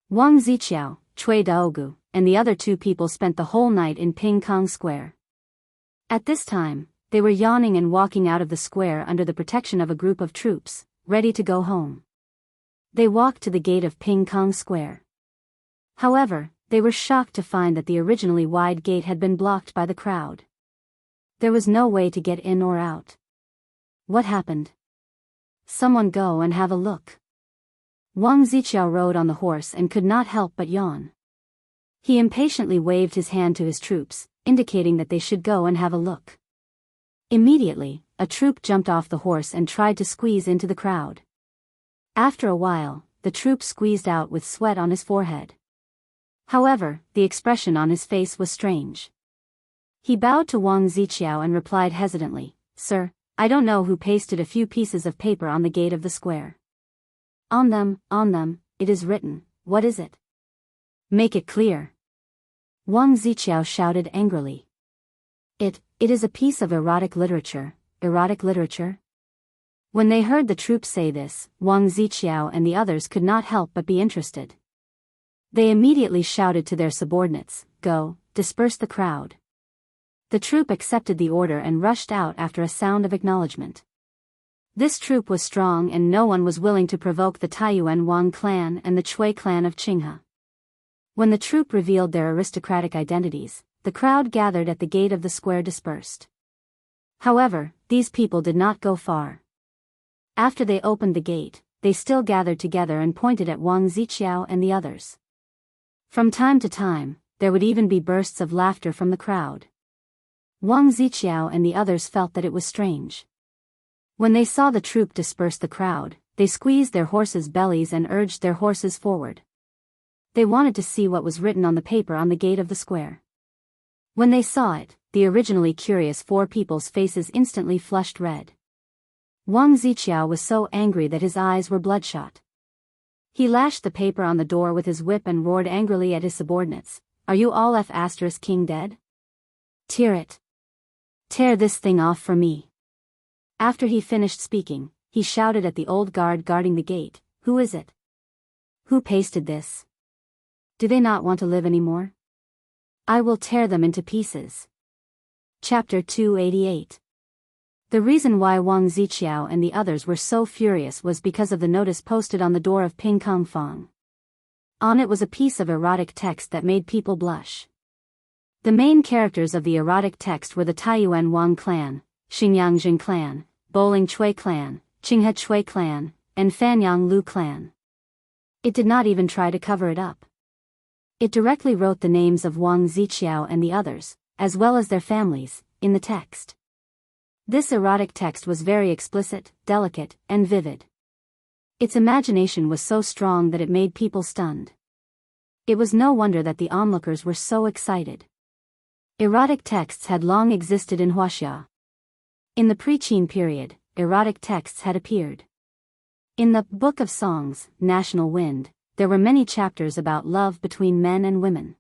Wang Ziqiao, Cui Daogu, and the other two people spent the whole night in Pingkong Square. At this time, they were yawning and walking out of the square under the protection of a group of troops, ready to go home. They walked to the gate of Pingkong Square. However, they were shocked to find that the originally wide gate had been blocked by the crowd. There was no way to get in or out. What happened? Someone go and have a look. Wang Ziqiao rode on the horse and could not help but yawn. He impatiently waved his hand to his troops, indicating that they should go and have a look. Immediately, a troop jumped off the horse and tried to squeeze into the crowd. After a while, the troop squeezed out with sweat on his forehead. However, the expression on his face was strange. He bowed to Wang Ziqiao and replied hesitantly, "Sir, I don't know who pasted a few pieces of paper on the gate of the square. On them, it is written, what is it? Make it clear." Wang Ziqiao shouted angrily. It is a piece of erotic literature." Erotic literature? When they heard the troops say this, Wang Ziqiao and the others could not help but be interested. They immediately shouted to their subordinates, "Go, disperse the crowd." The troop accepted the order and rushed out after a sound of acknowledgement. This troop was strong and no one was willing to provoke the Taiyuan Wang clan and the Chui clan of Qinghe. When the troop revealed their aristocratic identities, the crowd gathered at the gate of the square dispersed. However, these people did not go far. After they opened the gate, they still gathered together and pointed at Wang Ziqiao and the others. From time to time, there would even be bursts of laughter from the crowd. Wang Ziqiao and the others felt that it was strange. When they saw the troop disperse the crowd, they squeezed their horses' bellies and urged their horses forward. They wanted to see what was written on the paper on the gate of the square. When they saw it, the originally curious four people's faces instantly flushed red. Wang Ziqiao was so angry that his eyes were bloodshot. He lashed the paper on the door with his whip and roared angrily at his subordinates, "Are you all King dead? Tear it. Tear this thing off for me." After he finished speaking, he shouted at the old guard guarding the gate, "Who is it? Who pasted this? Do they not want to live anymore? I will tear them into pieces." Chapter 288. The reason why Wang Ziqiao and the others were so furious was because of the notice posted on the door of Ping Kong Fong. On it was a piece of erotic text that made people blush. The main characters of the erotic text were the Taiyuan Wang clan, Xingyang Jing clan, Boling Chui clan, Qinghe Chui clan, and Fanyang Lu clan. It did not even try to cover it up. It directly wrote the names of Wang Ziqiao and the others, as well as their families, in the text. This erotic text was very explicit, delicate, and vivid. Its imagination was so strong that it made people stunned. It was no wonder that the onlookers were so excited. Erotic texts had long existed in Wuxia. In the pre-Qin period, erotic texts had appeared. In the Book of Songs, National Wind, there were many chapters about love between men and women.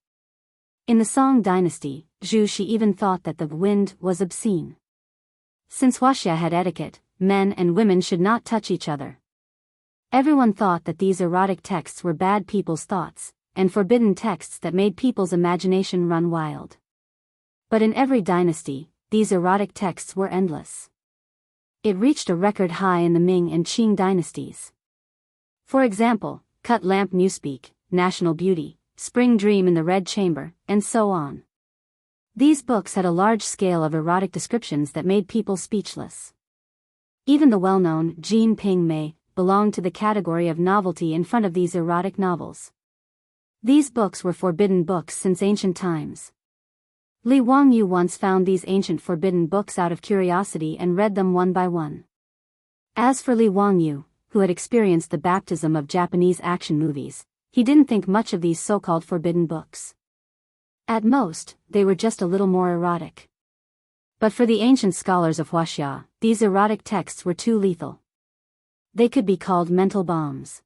In the Song dynasty, Zhu Shi even thought that the wind was obscene. Since Wuxia had etiquette, men and women should not touch each other. Everyone thought that these erotic texts were bad people's thoughts, and forbidden texts that made people's imagination run wild. But in every dynasty, these erotic texts were endless. It reached a record high in the Ming and Qing dynasties. For example, Cut Lamp Newspeak, National Beauty, Spring Dream in the Red Chamber, and so on. These books had a large scale of erotic descriptions that made people speechless. Even the well-known Jin Ping Mei belonged to the category of novelty in front of these erotic novels. These books were forbidden books since ancient times. Li Wangyu once found these ancient forbidden books out of curiosity and read them one by one. As for Li Wangyu, who had experienced the baptism of Japanese action movies, he didn't think much of these so-called forbidden books. At most, they were just a little more erotic. But for the ancient scholars of Wuxia, these erotic texts were too lethal. They could be called mental bombs.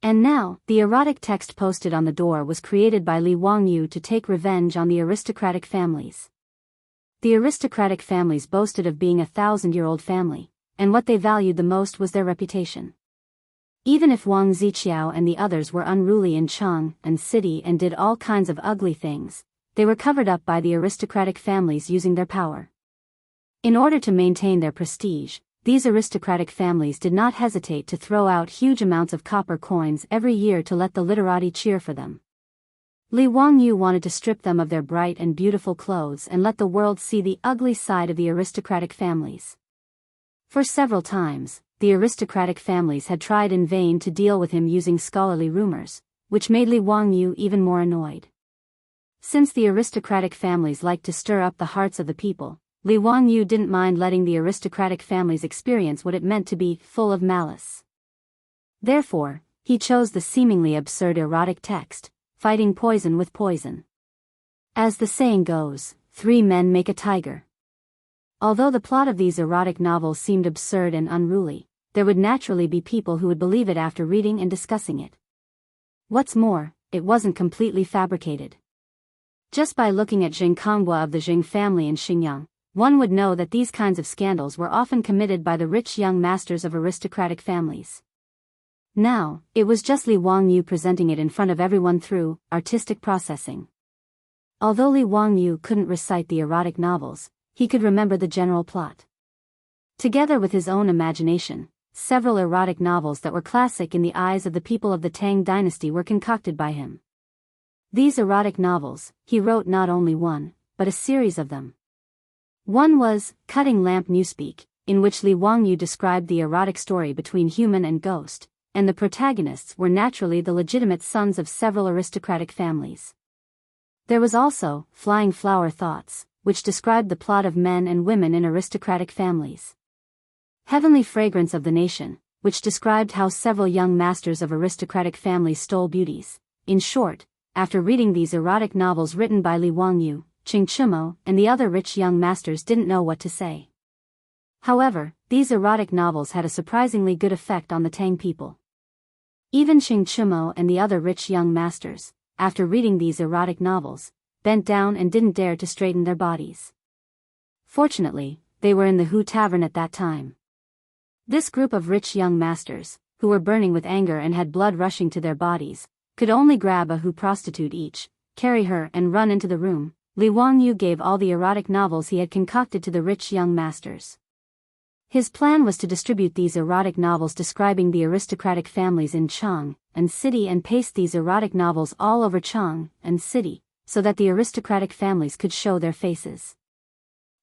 And now, the erotic text posted on the door was created by Li Wangyu to take revenge on the aristocratic families. The aristocratic families boasted of being a 1,000-year-old family, and what they valued the most was their reputation. Even if Wang Ziqiao and the others were unruly in Chang and city and did all kinds of ugly things, they were covered up by the aristocratic families using their power. In order to maintain their prestige, these aristocratic families did not hesitate to throw out huge amounts of copper coins every year to let the literati cheer for them. Li Wangyu wanted to strip them of their bright and beautiful clothes and let the world see the ugly side of the aristocratic families. For several times, the aristocratic families had tried in vain to deal with him using scholarly rumors, which made Li Wangyu even more annoyed. Since the aristocratic families liked to stir up the hearts of the people, Li Wangyu didn't mind letting the aristocratic families experience what it meant to be full of malice. Therefore, he chose the seemingly absurd erotic text, fighting poison with poison. As the saying goes, 3 men make a tiger. Although the plot of these erotic novels seemed absurd and unruly, there would naturally be people who would believe it after reading and discussing it. What's more, it wasn't completely fabricated. Just by looking at Jianghu of the Jing family in Xinjiang, one would know that these kinds of scandals were often committed by the rich young masters of aristocratic families. Now, it was just Li Wangyu presenting it in front of everyone through artistic processing. Although Li Wangyu couldn't recite the erotic novels, he could remember the general plot. Together with his own imagination, several erotic novels that were classic in the eyes of the people of the Tang dynasty were concocted by him. These erotic novels, he wrote not only one, but a series of them. One was Cutting Lamp Newspeak, in which Li Wangyu described the erotic story between human and ghost, and the protagonists were naturally the legitimate sons of several aristocratic families. There was also Flying Flower Thoughts, which described the plot of men and women in aristocratic families. Heavenly Fragrance of the Nation, which described how several young masters of aristocratic families stole beauties. In short, after reading these erotic novels written by Li Wangyu, Qingchumo and the other rich young masters didn't know what to say. However, these erotic novels had a surprisingly good effect on the Tang people. Even Qingchumo and the other rich young masters, after reading these erotic novels, bent down and didn't dare to straighten their bodies. Fortunately, they were in the Hu Tavern at that time. This group of rich young masters, who were burning with anger and had blood rushing to their bodies, could only grab a Hu prostitute each, carry her and run into the room. Li Wangyu gave all the erotic novels he had concocted to the rich young masters. His plan was to distribute these erotic novels describing the aristocratic families in Chang and city and paste these erotic novels all over Chang and city, so that the aristocratic families could show their faces.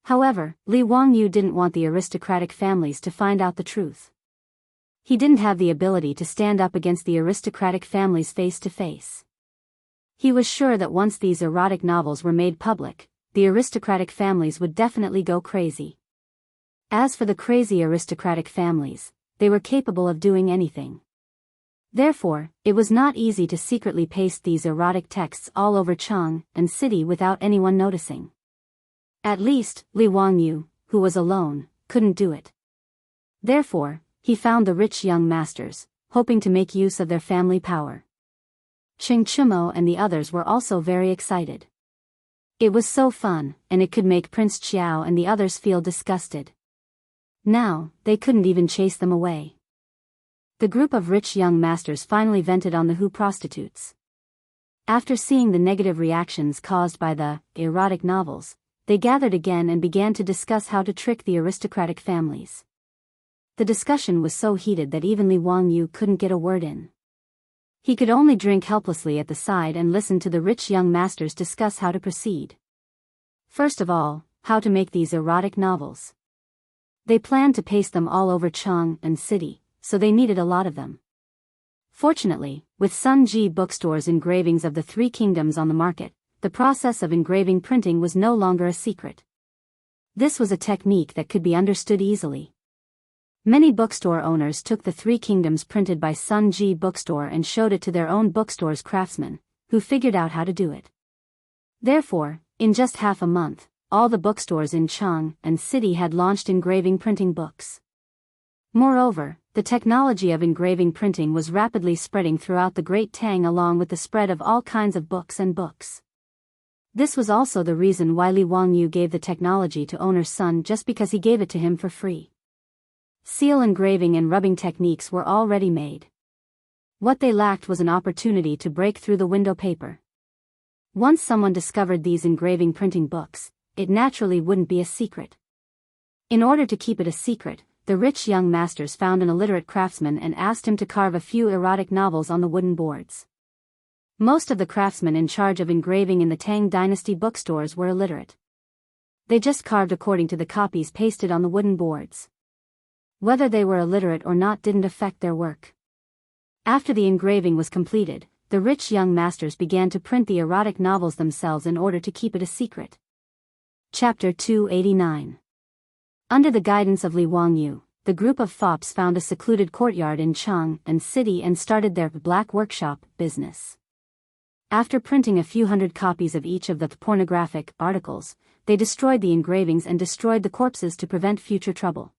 However, Li Wangyu didn't want the aristocratic families to find out the truth. He didn't have the ability to stand up against the aristocratic families face to face. He was sure that once these erotic novels were made public, the aristocratic families would definitely go crazy. As for the crazy aristocratic families, they were capable of doing anything. Therefore, it was not easy to secretly paste these erotic texts all over Chang and city without anyone noticing. At least, Li Wangyu, who was alone, couldn't do it. Therefore, he found the rich young masters, hoping to make use of their family power. Qingchumo and the others were also very excited. It was so fun, and it could make Prince Qiao and the others feel disgusted. Now, they couldn't even chase them away. The group of rich young masters finally vented on the Hu prostitutes. After seeing the negative reactions caused by the erotic novels, they gathered again and began to discuss how to trick the aristocratic families. The discussion was so heated that even Li Wangyu couldn't get a word in. He could only drink helplessly at the side and listen to the rich young masters discuss how to proceed. First of all, how to make these erotic novels. They planned to paste them all over Chang and city, so they needed a lot of them. Fortunately, with Sun Ji bookstores engravings of the 3 kingdoms on the market, the process of engraving printing was no longer a secret. This was a technique that could be understood easily. Many bookstore owners took the 3 kingdoms printed by Sun Ji bookstore and showed it to their own bookstore's craftsmen, who figured out how to do it. Therefore, in just half a month, all the bookstores in Chang and city had launched engraving printing books. Moreover, the technology of engraving printing was rapidly spreading throughout the Great Tang along with the spread of all kinds of books and books. This was also the reason why Li Wangyu gave the technology to owner Sun just because he gave it to him for free. Seal engraving and rubbing techniques were already made. What they lacked was an opportunity to break through the window paper. Once someone discovered these engraving printing books, it naturally wouldn't be a secret. In order to keep it a secret, the rich young masters found an illiterate craftsman and asked him to carve a few erotic novels on the wooden boards. Most of the craftsmen in charge of engraving in the Tang dynasty bookstores were illiterate. They just carved according to the copies pasted on the wooden boards. Whether they were illiterate or not didn't affect their work. After the engraving was completed, the rich young masters began to print the erotic novels themselves in order to keep it a secret. Chapter 289. Under the guidance of Li Wangyu, the group of fops found a secluded courtyard in Jianghu city and started their black workshop business. After printing a few hundred copies of each of the pornographic articles, they destroyed the engravings and destroyed the corpses to prevent future trouble.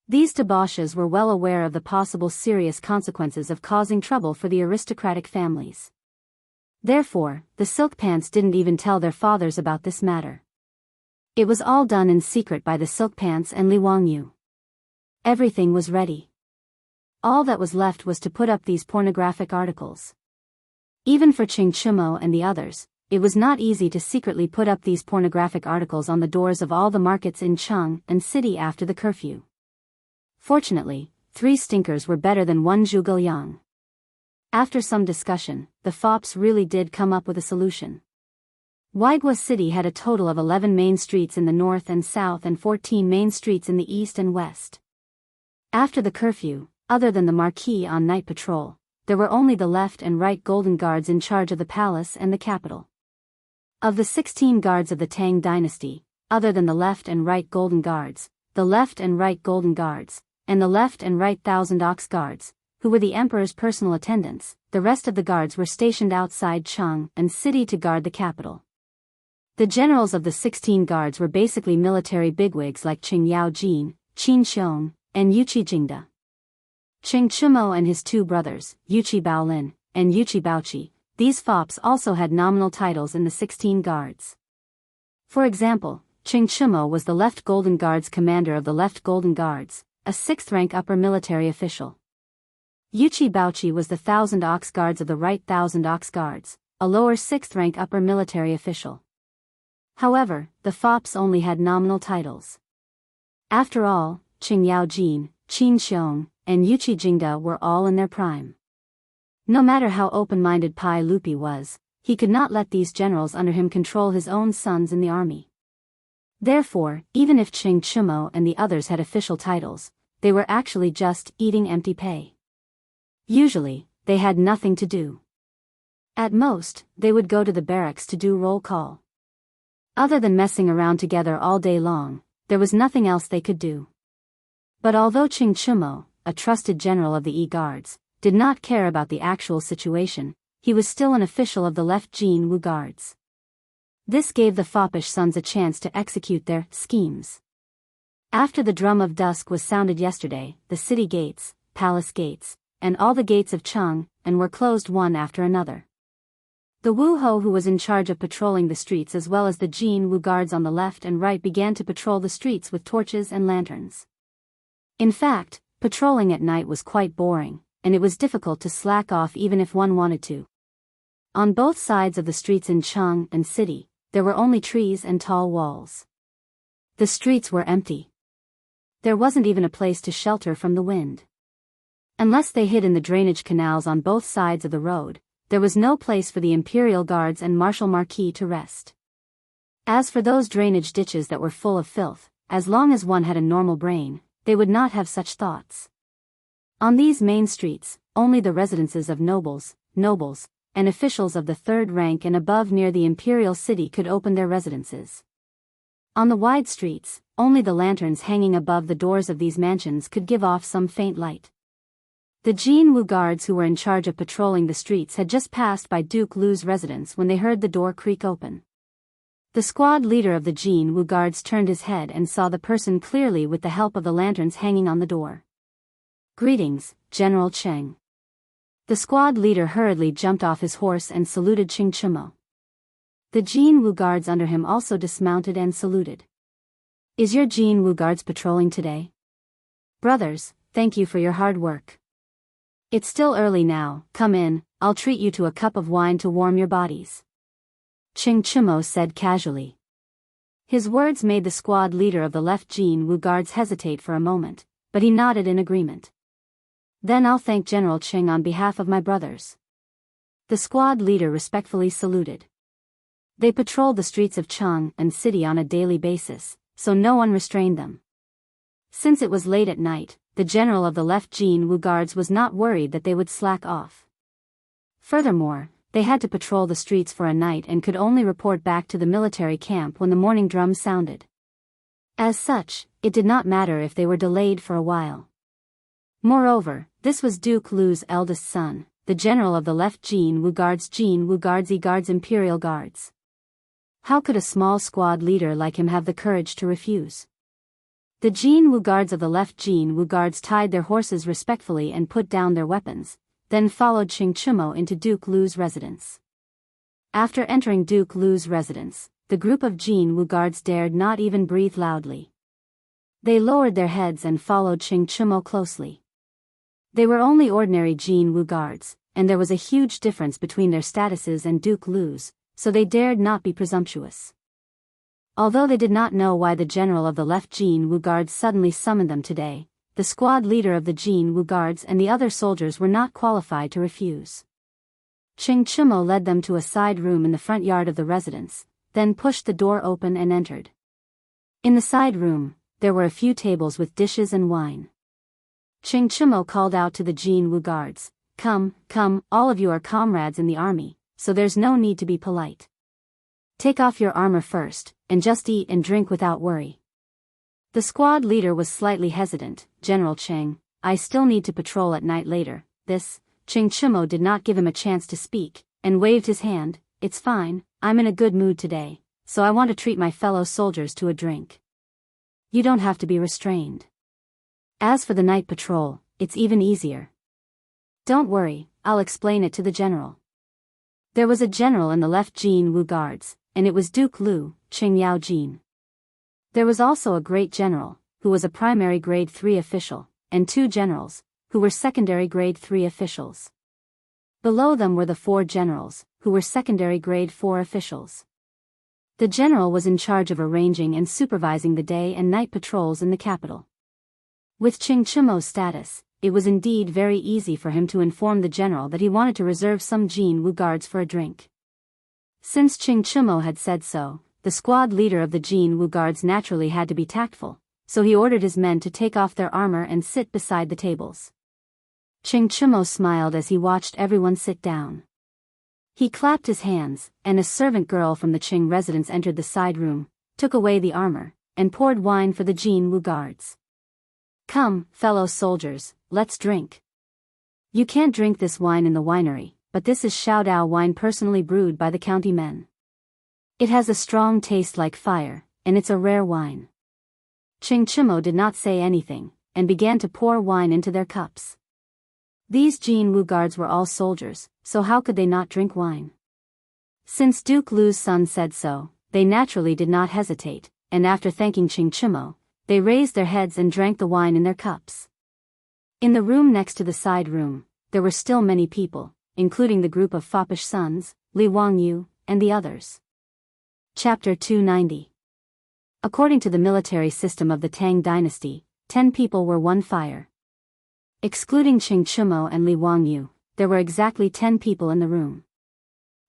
These debauches were well aware of the possible serious consequences of causing trouble for the aristocratic families. Therefore, the silk pants didn't even tell their fathers about this matter. It was all done in secret by the silk pants and Li Wangyu. Everything was ready. All that was left was to put up these pornographic articles. Even for Qing Chumo and the others, it was not easy to secretly put up these pornographic articles on the doors of all the markets in Jianghu city after the curfew. Fortunately, 3 stinkers were better than 1 zhuge. After some discussion, the fops really did come up with a solution. Weiguo City had a total of 11 main streets in the north and south and 14 main streets in the east and west. After the curfew, other than the Marquis on night patrol, there were only the left and right golden guards in charge of the palace and the capital. Of the 16 guards of the Tang dynasty, other than the left and right golden guards, the left and right golden guards, and the left and right 1,000 ox guards, who were the emperor's personal attendants, the rest of the guards were stationed outside Jianghu city to guard the capital. The generals of the 16 guards were basically military bigwigs like Qing Yaojin, Qin Xiong, and Yuqi Jingda. Qing Chumo and his 2 brothers, Yuqi Baolin, and Yuqi Baoqi, these fops also had nominal titles in the 16 guards. For example, Qing Chumo was the Left Golden Guards commander of the Left Golden Guards, a 6th-rank upper military official. Yuqi Baoqi was the 1,000 ox guards of the Right 1,000 ox guards, a lower 6th-rank upper military official. However, the fops only had nominal titles. After all, Qing Yaojin, Qin Xiong, and Yuqi Jingda were all in their prime. No matter how open-minded Pai Lupi was, he could not let these generals under him control his own sons in the army. Therefore, even if Qing Chumo and the others had official titles, they were actually just eating empty pay. Usually, they had nothing to do. At most, they would go to the barracks to do roll call. Other than messing around together all day long, there was nothing else they could do. But although Qing Chumo, a trusted general of the E-Guards, did not care about the actual situation, he was still an official of the left Jianghu Guards. This gave the foppish sons a chance to execute their schemes. After the drum of dusk was sounded yesterday, the city gates, palace gates, and all the gates of Jianghu were closed one after another. The Wu Ho who was in charge of patrolling the streets as well as the Jianghu guards on the left and right began to patrol the streets with torches and lanterns. In fact, patrolling at night was quite boring, and it was difficult to slack off even if one wanted to. On both sides of the streets in Jianghu city, there were only trees and tall walls. The streets were empty. There wasn't even a place to shelter from the wind. Unless they hid in the drainage canals on both sides of the road, there was no place for the imperial guards and Marshal Marquis to rest. As for those drainage ditches that were full of filth, as long as one had a normal brain, they would not have such thoughts. On these main streets, only the residences of nobles, and officials of the 3rd rank and above near the imperial city could open their residences. On the wide streets, only the lanterns hanging above the doors of these mansions could give off some faint light. The Jianghu guards who were in charge of patrolling the streets had just passed by Duke Lu's residence when they heard the door creak open. The squad leader of the Jianghu guards turned his head and saw the person clearly with the help of the lanterns hanging on the door. "Greetings, General Cheng." The squad leader hurriedly jumped off his horse and saluted Qing Chumo. The Jianghu guards under him also dismounted and saluted. "Is your Jianghu guards patrolling today?" "Brothers, thank you for your hard work. It's still early now, come in, I'll treat you to a cup of wine to warm your bodies," Qing Chumo said casually. His words made the squad leader of the left Jianghu guards hesitate for a moment, but he nodded in agreement. "Then I'll thank General Qing on behalf of my brothers." The squad leader respectfully saluted. They patrolled the streets of Chang and city on a daily basis, so no one restrained them. Since it was late at night, the general of the left Jianghu guards was not worried that they would slack off. Furthermore, they had to patrol the streets for a night and could only report back to the military camp when the morning drum sounded. As such, it did not matter if they were delayed for a while. Moreover, this was Duke Lu's eldest son, the general of the left Jianghu guards Imperial Guards. How could a small squad leader like him have the courage to refuse? The Jianghu guards of the left Jianghu guards tied their horses respectfully and put down their weapons, then followed Chingchumo into Duke Lu's residence. After entering Duke Lu's residence, the group of Jianghu guards dared not even breathe loudly. They lowered their heads and followed Chingchumo closely. They were only ordinary Jianghu guards, and there was a huge difference between their statuses and Duke Lu's, so they dared not be presumptuous. Although they did not know why the general of the left Jianghu guards suddenly summoned them today, the squad leader of the Jianghu guards and the other soldiers were not qualified to refuse. Chingchumo led them to a side room in the front yard of the residence, then pushed the door open and entered. In the side room, there were a few tables with dishes and wine. Chingchumo called out to the Jianghu guards, "Come, come, all of you are comrades in the army, so there's no need to be polite. Take off your armor first, and just eat and drink without worry." The squad leader was slightly hesitant. "General Cheng, I still need to patrol at night later." Chingchumo did not give him a chance to speak, and waved his hand. "It's fine, I'm in a good mood today, so I want to treat my fellow soldiers to a drink. You don't have to be restrained. As for the night patrol, it's even easier. Don't worry, I'll explain it to the general." There was a general in the left Jianghu guards, and it was Duke Lu, Qingyao Jin. There was also a great general, who was a primary grade 3 official, and 2 generals, who were secondary grade 3 officials. Below them were the 4 generals, who were secondary grade 4 officials. The general was in charge of arranging and supervising the day and night patrols in the capital. With Chingchumo's status, it was indeed very easy for him to inform the general that he wanted to reserve some Jianghu guards for a drink. Since Chingchumo had said so, the squad leader of the Jianghu guards naturally had to be tactful, so he ordered his men to take off their armor and sit beside the tables. Chingchumo smiled as he watched everyone sit down. He clapped his hands, and a servant girl from the Qing residence entered the side room, took away the armor, and poured wine for the Jianghu guards. "Come, fellow soldiers, let's drink. You can't drink this wine in the winery, but this is Shaodao wine personally brewed by the county men. It has a strong taste like fire, and it's a rare wine." Chingchumo did not say anything, and began to pour wine into their cups. These Jianghu guards were all soldiers, so how could they not drink wine? Since Duke Lu's son said so, they naturally did not hesitate, and after thanking Chingchumo, they raised their heads and drank the wine in their cups. In the room next to the side room, there were still many people, including the group of foppish sons, Li Wangyu, and the others. Chapter 290. According to the military system of the Tang dynasty, 10 people were one fire. Excluding Chingchumo and Li Wangyu, there were exactly 10 people in the room.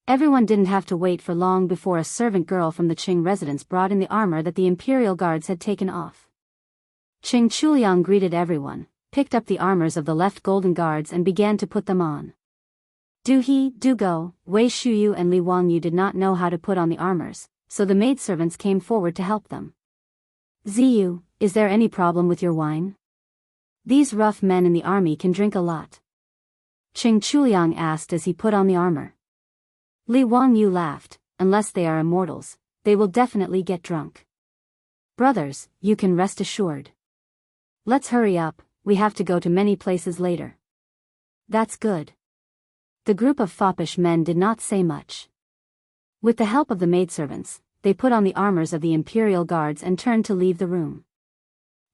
Everyone didn't have to wait for long before a servant girl from the Qing residence brought in the armor that the imperial guards had taken off. Qing Chuliang greeted everyone, picked up the armors of the left golden guards and began to put them on. Du He, Du Go, Wei Shuyu and Li Wangyu did not know how to put on the armors, so the maidservants came forward to help them. "Ziyu, is there any problem with your wine? These rough men in the army can drink a lot." Qing Chuliang asked as he put on the armor. Li Wangyu laughed, "Unless they are immortals, they will definitely get drunk. Brothers, you can rest assured. Let's hurry up, we have to go to many places later." "That's good." The group of foppish men did not say much. With the help of the maidservants, they put on the armors of the imperial guards and turned to leave the room.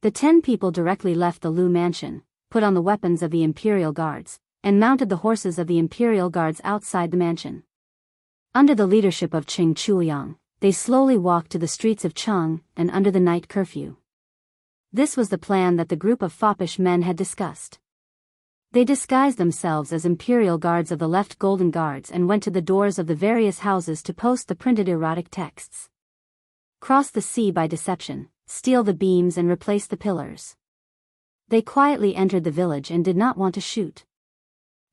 The 10 people directly left the Lu mansion, put on the weapons of the imperial guards, and mounted the horses of the imperial guards outside the mansion. Under the leadership of Qing Chuliang, they slowly walked to the streets of Chang and under the night curfew. This was the plan that the group of foppish men had discussed. They disguised themselves as imperial guards of the left golden guards and went to the doors of the various houses to post the printed erotic texts. Cross the sea by deception, steal the beams and replace the pillars. They quietly entered the village and did not want to shoot.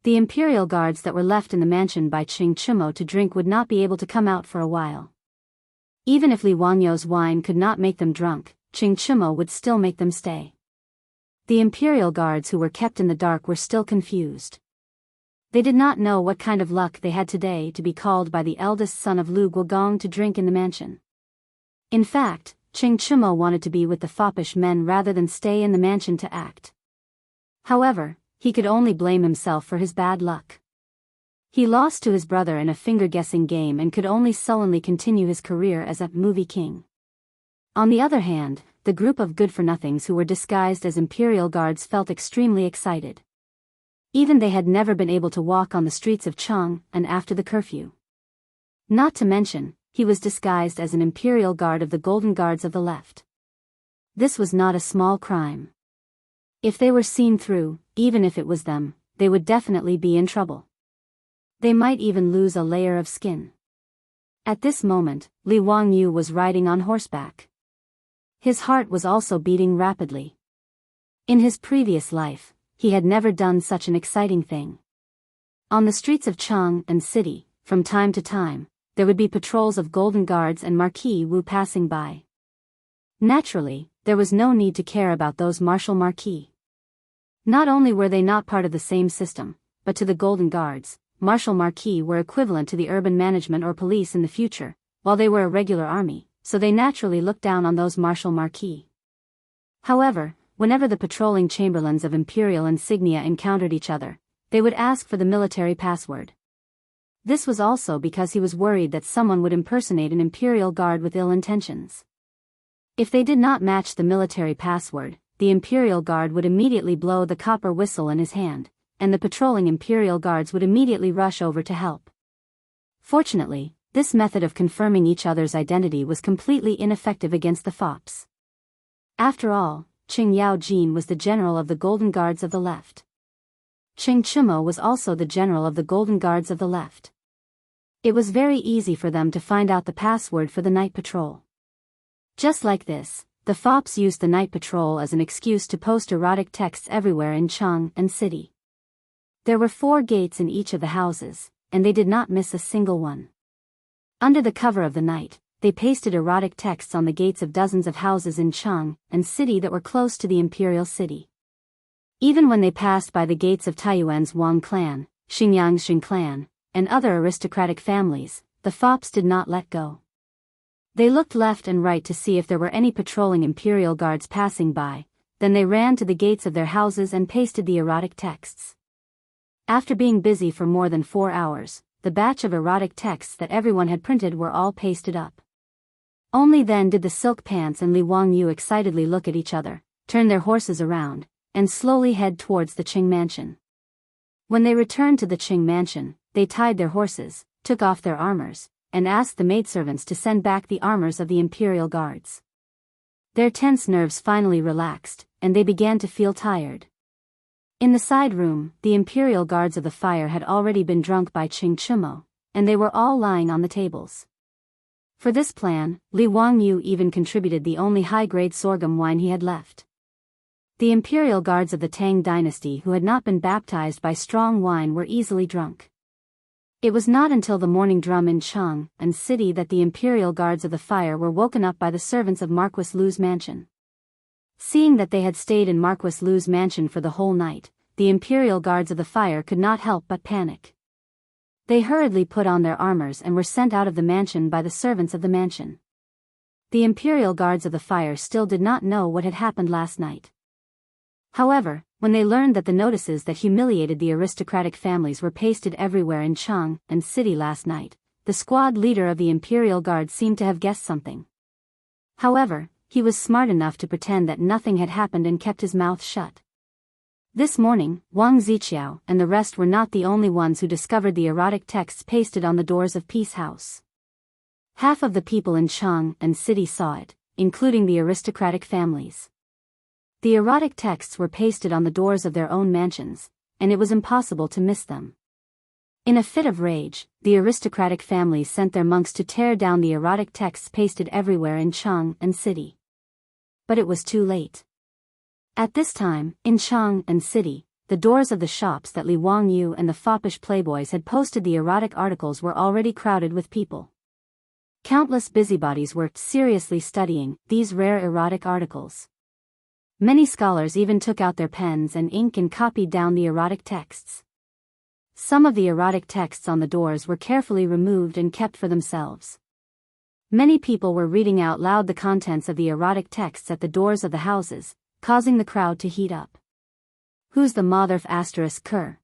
The imperial guards that were left in the mansion by Qing Chumo to drink would not be able to come out for a while. Even if Li Wangyo's wine could not make them drunk, Qing Chumo would still make them stay. The imperial guards who were kept in the dark were still confused. They did not know what kind of luck they had today to be called by the eldest son of Lu Guogong to drink in the mansion. In fact, Qing Chumo wanted to be with the foppish men rather than stay in the mansion to act. However, he could only blame himself for his bad luck. He lost to his brother in a finger-guessing game and could only sullenly continue his career as a movie king. On the other hand, the group of good-for-nothings who were disguised as imperial guards felt extremely excited. Even they had never been able to walk on the streets of Chang and after the curfew. Not to mention, he was disguised as an imperial guard of the golden guards of the left. This was not a small crime. If they were seen through, even if it was them, they would definitely be in trouble. They might even lose a layer of skin. At this moment, Li Wangyu was riding on horseback. His heart was also beating rapidly. In his previous life, he had never done such an exciting thing. On the streets of Chang and city, from time to time, there would be patrols of golden guards and Marquis Wu passing by. Naturally, there was no need to care about those martial marquis. Not only were they not part of the same system, but to the golden guards, martial marquis were equivalent to the urban management or police in the future, while they were a regular army, so they naturally looked down on those martial marquis. However, whenever the patrolling chamberlains of imperial insignia encountered each other, they would ask for the military password. This was also because he was worried that someone would impersonate an imperial guard with ill intentions. If they did not match the military password, the imperial guard would immediately blow the copper whistle in his hand, and the patrolling imperial guards would immediately rush over to help. Fortunately, this method of confirming each other's identity was completely ineffective against the fops. After all, Qing Yaojin was the general of the golden guards of the left. Qing Chumo was also the general of the golden guards of the left. It was very easy for them to find out the password for the night patrol. Just like this, the fops used the night patrol as an excuse to post erotic texts everywhere in Chang and city. There were 4 gates in each of the houses, and they did not miss a single one. Under the cover of the night, they pasted erotic texts on the gates of dozens of houses in Chang and city that were close to the imperial city. Even when they passed by the gates of Taiyuan's Wang clan, Xingyang's Xing clan, and other aristocratic families, the fops did not let go. They looked left and right to see if there were any patrolling imperial guards passing by, then they ran to the gates of their houses and pasted the erotic texts. After being busy for more than 4 hours, the batch of erotic texts that everyone had printed were all pasted up. Only then did the silk pants and Li Wangyu excitedly look at each other, turn their horses around, and slowly head towards the Qing mansion. When they returned to the Qing mansion, they tied their horses, took off their armors, and asked the maidservants to send back the armors of the imperial guards. Their tense nerves finally relaxed, and they began to feel tired. In the side room, the imperial guards of the fire had already been drunk by Qing Chumo, and they were all lying on the tables. For this plan, Li Wangyu even contributed the only high-grade sorghum wine he had left. The imperial guards of the Tang dynasty who had not been baptized by strong wine were easily drunk. It was not until the morning drum in Chang and city that the imperial guards of the fire were woken up by the servants of Marquis Lu's mansion. Seeing that they had stayed in Marquis Lu's mansion for the whole night, the imperial guards of the fire could not help but panic. They hurriedly put on their armors and were sent out of the mansion by the servants of the mansion. The imperial guards of the fire still did not know what had happened last night. However, when they learned that the notices that humiliated the aristocratic families were pasted everywhere in Chang and city last night, the squad leader of the imperial guard seemed to have guessed something. However, he was smart enough to pretend that nothing had happened and kept his mouth shut. This morning, Wang Ziqiao and the rest were not the only ones who discovered the erotic texts pasted on the doors of Peace House. Half of the people in Chang and city saw it, including the aristocratic families. The erotic texts were pasted on the doors of their own mansions, and it was impossible to miss them. In a fit of rage, the aristocratic families sent their monks to tear down the erotic texts pasted everywhere in Chang and city. But it was too late. At this time, in Chang and city, the doors of the shops that Li Wangyu and the foppish playboys had posted the erotic articles were already crowded with people. Countless busybodies were seriously studying these rare erotic articles. Many scholars even took out their pens and ink and copied down the erotic texts. Some of the erotic texts on the doors were carefully removed and kept for themselves. Many people were reading out loud the contents of the erotic texts at the doors of the houses, causing the crowd to heat up. "Who's the mother f*** cur?"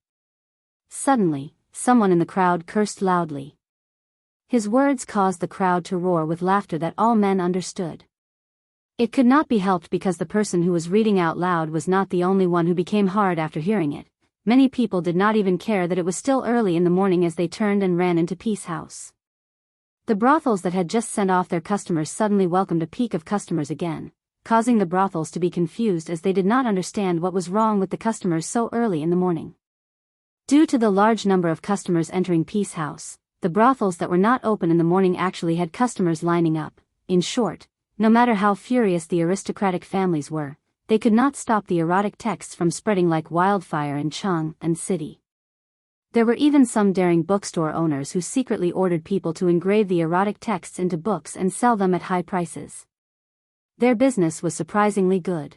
Suddenly, someone in the crowd cursed loudly. His words caused the crowd to roar with laughter that all men understood. It could not be helped because the person who was reading out loud was not the only one who became hard after hearing it. Many people did not even care that it was still early in the morning as they turned and ran into Peace House. The brothels that had just sent off their customers suddenly welcomed a peak of customers again, causing the brothels to be confused as they did not understand what was wrong with the customers so early in the morning. Due to the large number of customers entering Peace House, the brothels that were not open in the morning actually had customers lining up. In short, no matter how furious the aristocratic families were, they could not stop the erotic texts from spreading like wildfire in Chang and city. There were even some daring bookstore owners who secretly ordered people to engrave the erotic texts into books and sell them at high prices. Their business was surprisingly good.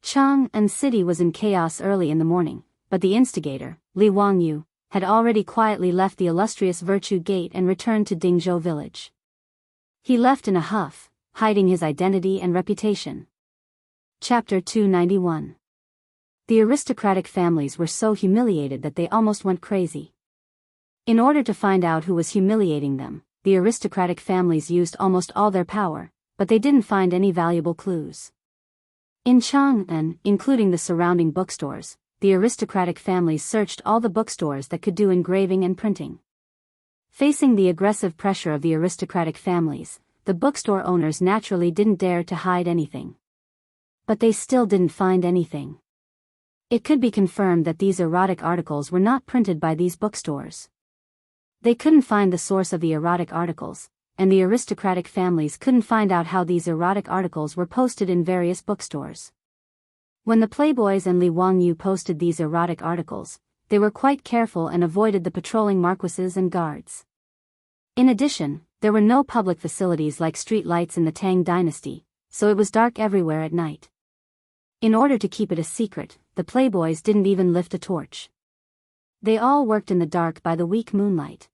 Chang and city was in chaos early in the morning, but the instigator, Li Wangyu, had already quietly left the illustrious Virtue Gate and returned to Dingzhou village. He left in a huff, hiding his identity and reputation. Chapter 291. The aristocratic families were so humiliated that they almost went crazy. In order to find out who was humiliating them, the aristocratic families used almost all their power, but they didn't find any valuable clues. In Chang'an, including the surrounding bookstores, the aristocratic families searched all the bookstores that could do engraving and printing. Facing the aggressive pressure of the aristocratic families, the bookstore owners naturally didn't dare to hide anything. But they still didn't find anything. It could be confirmed that these erotic articles were not printed by these bookstores. They couldn't find the source of the erotic articles, and the aristocratic families couldn't find out how these erotic articles were posted in various bookstores. When the playboys and Li Wangyu posted these erotic articles, they were quite careful and avoided the patrolling marquises and guards. In addition, there were no public facilities like street lights in the Tang dynasty, so it was dark everywhere at night. In order to keep it a secret, the playboys didn't even lift a torch. They all worked in the dark by the weak moonlight.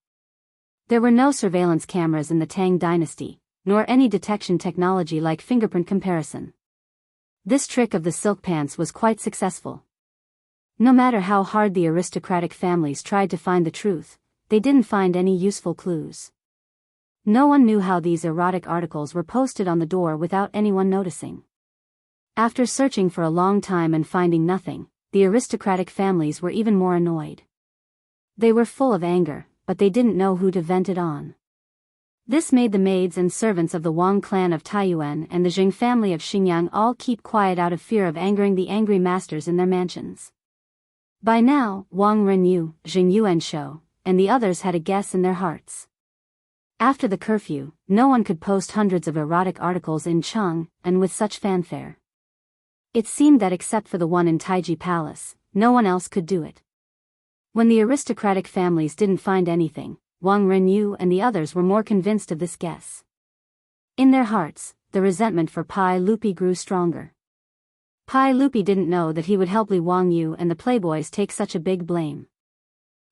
There were no surveillance cameras in the Tang dynasty, nor any detection technology like fingerprint comparison. This trick of the silk pants was quite successful. No matter how hard the aristocratic families tried to find the truth, they didn't find any useful clues. No one knew how these erotic articles were posted on the door without anyone noticing. After searching for a long time and finding nothing, the aristocratic families were even more annoyed. They were full of anger, but they didn't know who to vent it on. This made the maids and servants of the Wang clan of Taiyuan and the Jing family of Xinjiang all keep quiet out of fear of angering the angry masters in their mansions. By now, Wang Renyu, Jing Yuanshou, and the others had a guess in their hearts. After the curfew, no one could post hundreds of erotic articles in Chang, and with such fanfare. It seemed that except for the one in Taiji Palace, no one else could do it. When the aristocratic families didn't find anything, Wang Renyu and the others were more convinced of this guess. In their hearts, the resentment for Pai Lupi grew stronger. Pai Lupi didn't know that he would help Li Wangyu and the playboys take such a big blame.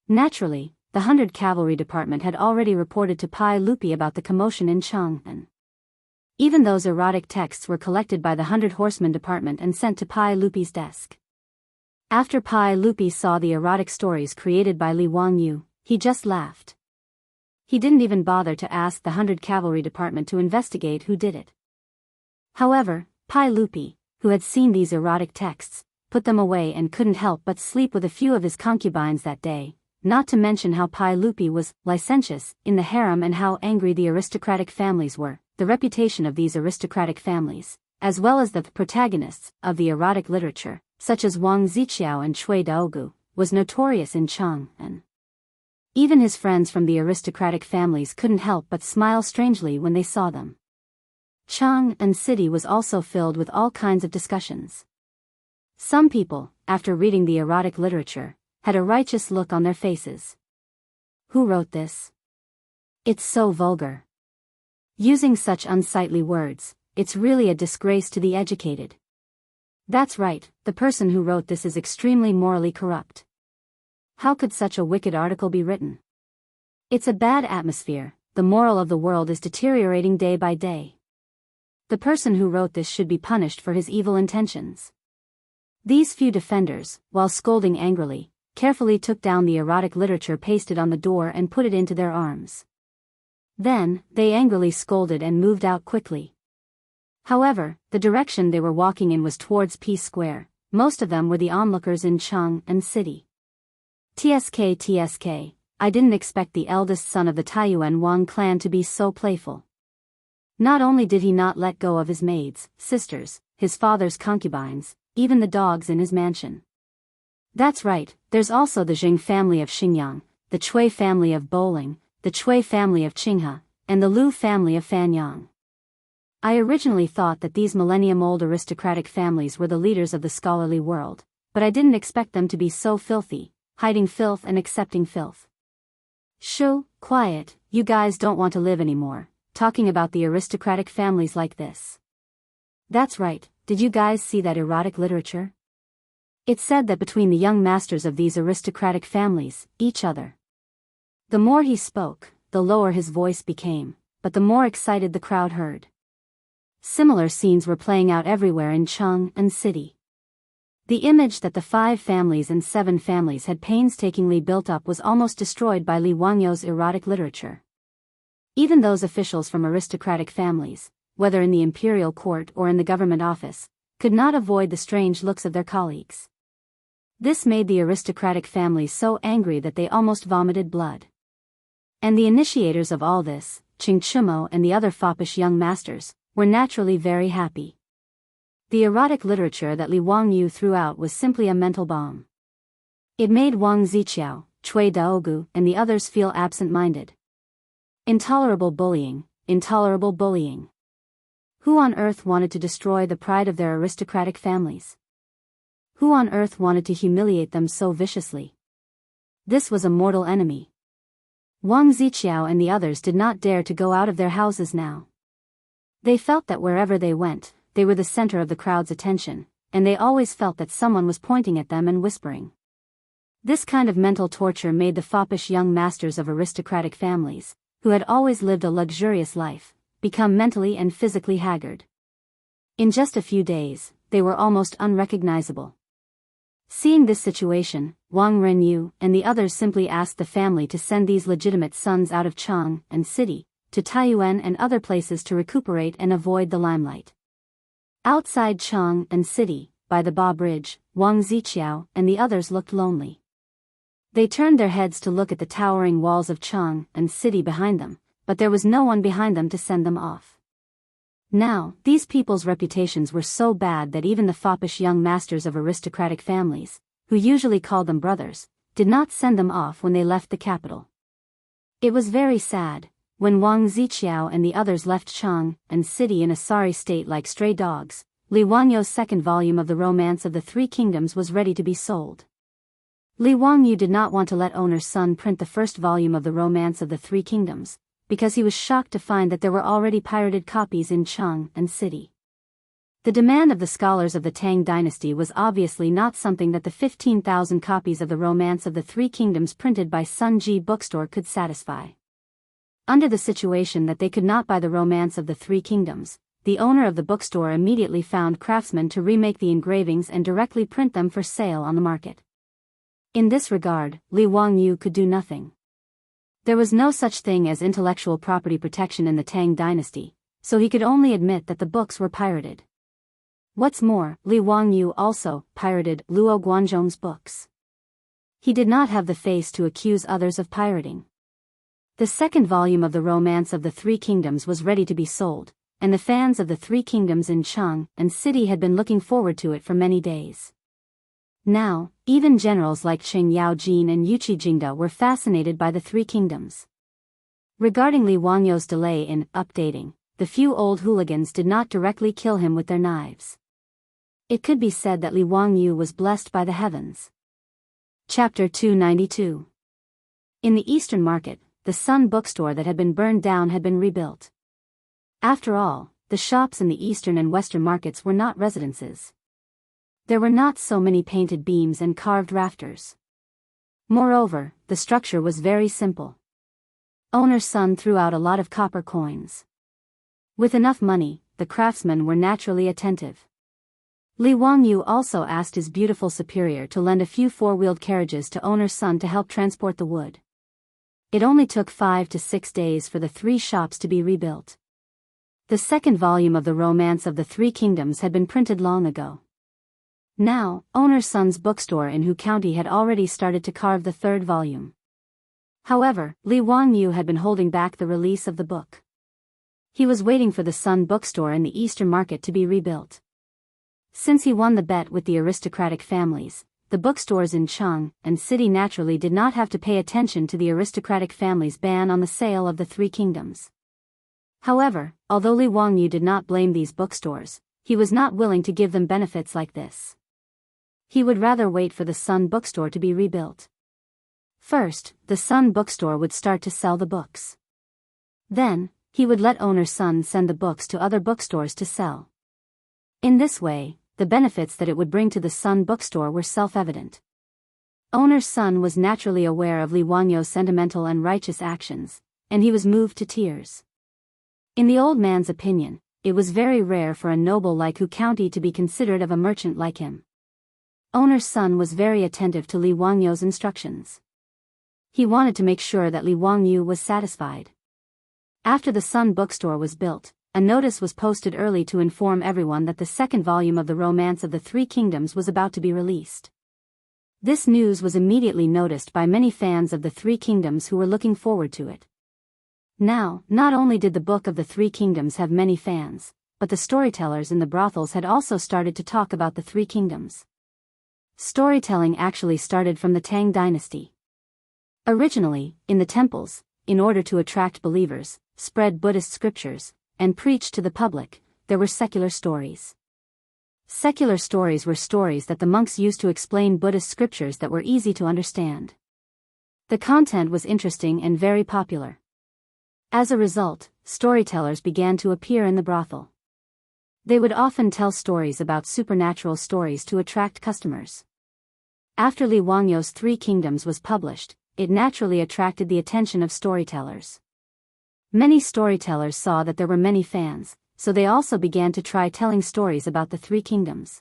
Naturally, the 100 Cavalry Department had already reported to Pai Lupi about the commotion in Chang'an. Even those erotic texts were collected by the 100 Horsemen Department and sent to Pai Lupi's desk. After Pai Lupi saw the erotic stories created by Li Wangyu, he just laughed. He didn't even bother to ask the 100 Cavalry Department to investigate who did it. However, Pai Lupi, who had seen these erotic texts, put them away and couldn't help but sleep with a few of his concubines that day, not to mention how Pai Lupi was licentious in the harem and how angry the aristocratic families were. The reputation of these aristocratic families, as well as the protagonists of the erotic literature, such as Wang Ziqiao and Cui Daogu, was notorious in Chang, and even his friends from the aristocratic families couldn't help but smile strangely when they saw them. Chang and city was also filled with all kinds of discussions. Some people, after reading the erotic literature, had a righteous look on their faces. Who wrote this? It's so vulgar. Using such unsightly words, it's really a disgrace to the educated. That's right, the person who wrote this is extremely morally corrupt. How could such a wicked article be written? It's a bad atmosphere, the moral of the world is deteriorating day by day. The person who wrote this should be punished for his evil intentions. These few defenders, while scolding angrily, carefully took down the erotic literature pasted on the door and put it into their arms. Then, they angrily scolded and moved out quickly. However, the direction they were walking in was towards Peace Square. Most of them were the onlookers in Chang and city. TSK, I didn't expect the eldest son of the Taiyuan Wang clan to be so playful. Not only did he not let go of his maids, sisters, his father's concubines, even the dogs in his mansion. That's right, there's also the Jing family of Xingyang, the Chui family of Bowling, the Chui family of Qinghe, and the Lu family of Fanyang. I originally thought that these millennium-old aristocratic families were the leaders of the scholarly world, but I didn't expect them to be so filthy, hiding filth and accepting filth. Shoo, quiet, you guys don't want to live anymore, talking about the aristocratic families like this. That's right, did you guys see that erotic literature? It said that between the young masters of these aristocratic families, each other. The more he spoke, the lower his voice became, but the more excited the crowd heard. Similar scenes were playing out everywhere in Chang and city. The image that the 5 families and 7 families had painstakingly built up was almost destroyed by Li Wangyou's erotic literature. Even those officials from aristocratic families, whether in the imperial court or in the government office, could not avoid the strange looks of their colleagues. This made the aristocratic families so angry that they almost vomited blood. And the initiators of all this, Qing Chumo and the other foppish young masters, were naturally very happy. The erotic literature that Li Wangyu threw out was simply a mental bomb. It made Wang Ziqiao, Cui Daogu, and the others feel absent-minded. Intolerable bullying, intolerable bullying. Who on earth wanted to destroy the pride of their aristocratic families? Who on earth wanted to humiliate them so viciously? This was a mortal enemy. Wang Ziqiao and the others did not dare to go out of their houses now. They felt that wherever they went, they were the center of the crowd's attention, and they always felt that someone was pointing at them and whispering. This kind of mental torture made the foppish young masters of aristocratic families, who had always lived a luxurious life, become mentally and physically haggard. In just a few days, they were almost unrecognizable. Seeing this situation, Wang Renyu and the others simply asked the family to send these legitimate sons out of Chang and city, to Taiyuan and other places to recuperate and avoid the limelight. Outside Chang and city, by the Ba Bridge, Wang Ziqiao and the others looked lonely. They turned their heads to look at the towering walls of Chang and city behind them, but there was no one behind them to send them off. Now, these people's reputations were so bad that even the foppish young masters of aristocratic families, who usually called them brothers, did not send them off when they left the capital. It was very sad. When Wang Ziqiao and the others left Chang and city in a sorry state like stray dogs, Li Wangyou's second volume of the Romance of the Three Kingdoms was ready to be sold. Li Wangyu did not want to let owner's son print the first volume of the Romance of the Three Kingdoms, because he was shocked to find that there were already pirated copies in Chang and city. The demand of the scholars of the Tang dynasty was obviously not something that the 15,000 copies of the Romance of the Three Kingdoms printed by Sun Ji bookstore could satisfy. Under the situation that they could not buy the Romance of the Three Kingdoms, the owner of the bookstore immediately found craftsmen to remake the engravings and directly print them for sale on the market. In this regard, Li Wangyu could do nothing. There was no such thing as intellectual property protection in the Tang dynasty, so he could only admit that the books were pirated. What's more, Li Wangyu also pirated Luo Guanzhong's books. He did not have the face to accuse others of pirating. The second volume of the Romance of the Three Kingdoms was ready to be sold, and the fans of the Three Kingdoms in Chang and city had been looking forward to it for many days. Now, even generals like Qing Yaojin and Yuqi Jingda were fascinated by the Three Kingdoms. Regarding Li Wangyo's delay in updating, the few old hooligans did not directly kill him with their knives. It could be said that Li Wangyu was blessed by the heavens. Chapter 292. In the Eastern Market, the Sun bookstore that had been burned down had been rebuilt. After all, the shops in the Eastern and Western markets were not residences. There were not so many painted beams and carved rafters. Moreover, the structure was very simple. Owner's son threw out a lot of copper coins. With enough money, the craftsmen were naturally attentive. Li Wangyu also asked his beautiful superior to lend a few four-wheeled carriages to owner's son to help transport the wood. It only took 5 to 6 days for the 3 shops to be rebuilt. The second volume of the Romance of the Three Kingdoms had been printed long ago. Now, owner's son's bookstore in Hu County had already started to carve the third volume. However, Li Wangyu had been holding back the release of the book. He was waiting for the Sun bookstore in the Eastern Market to be rebuilt. Since he won the bet with the aristocratic families, the bookstores in Chang and City naturally did not have to pay attention to the aristocratic family's ban on the sale of the Three Kingdoms. However, although Li Wangyu did not blame these bookstores, he was not willing to give them benefits like this. He would rather wait for the Sun bookstore to be rebuilt. First, the Sun bookstore would start to sell the books. Then, he would let owner's son send the books to other bookstores to sell. In this way, the benefits that it would bring to the Sun bookstore were self-evident. Owner's son was naturally aware of Li Wangyo's sentimental and righteous actions, and he was moved to tears. In the old man's opinion, it was very rare for a noble like Hu County to be considerate of a merchant like him. Owner's son was very attentive to Li Wangyo's instructions. He wanted to make sure that Li Wangyu was satisfied. After the Sun bookstore was built, a notice was posted early to inform everyone that the second volume of the Romance of the Three Kingdoms was about to be released. This news was immediately noticed by many fans of the Three Kingdoms who were looking forward to it. Now, not only did the Book of the Three Kingdoms have many fans, but the storytellers in the brothels had also started to talk about the Three Kingdoms. Storytelling actually started from the Tang dynasty. Originally, in the temples, in order to attract believers, spread Buddhist scriptures, and preach to the public, there were secular stories. Secular stories were stories that the monks used to explain Buddhist scriptures that were easy to understand. The content was interesting and very popular. As a result, storytellers began to appear in the brothel. They would often tell stories about supernatural stories to attract customers. After Li Wangyo's Three Kingdoms was published, it naturally attracted the attention of storytellers. Many storytellers saw that there were many fans, so they also began to try telling stories about the Three Kingdoms.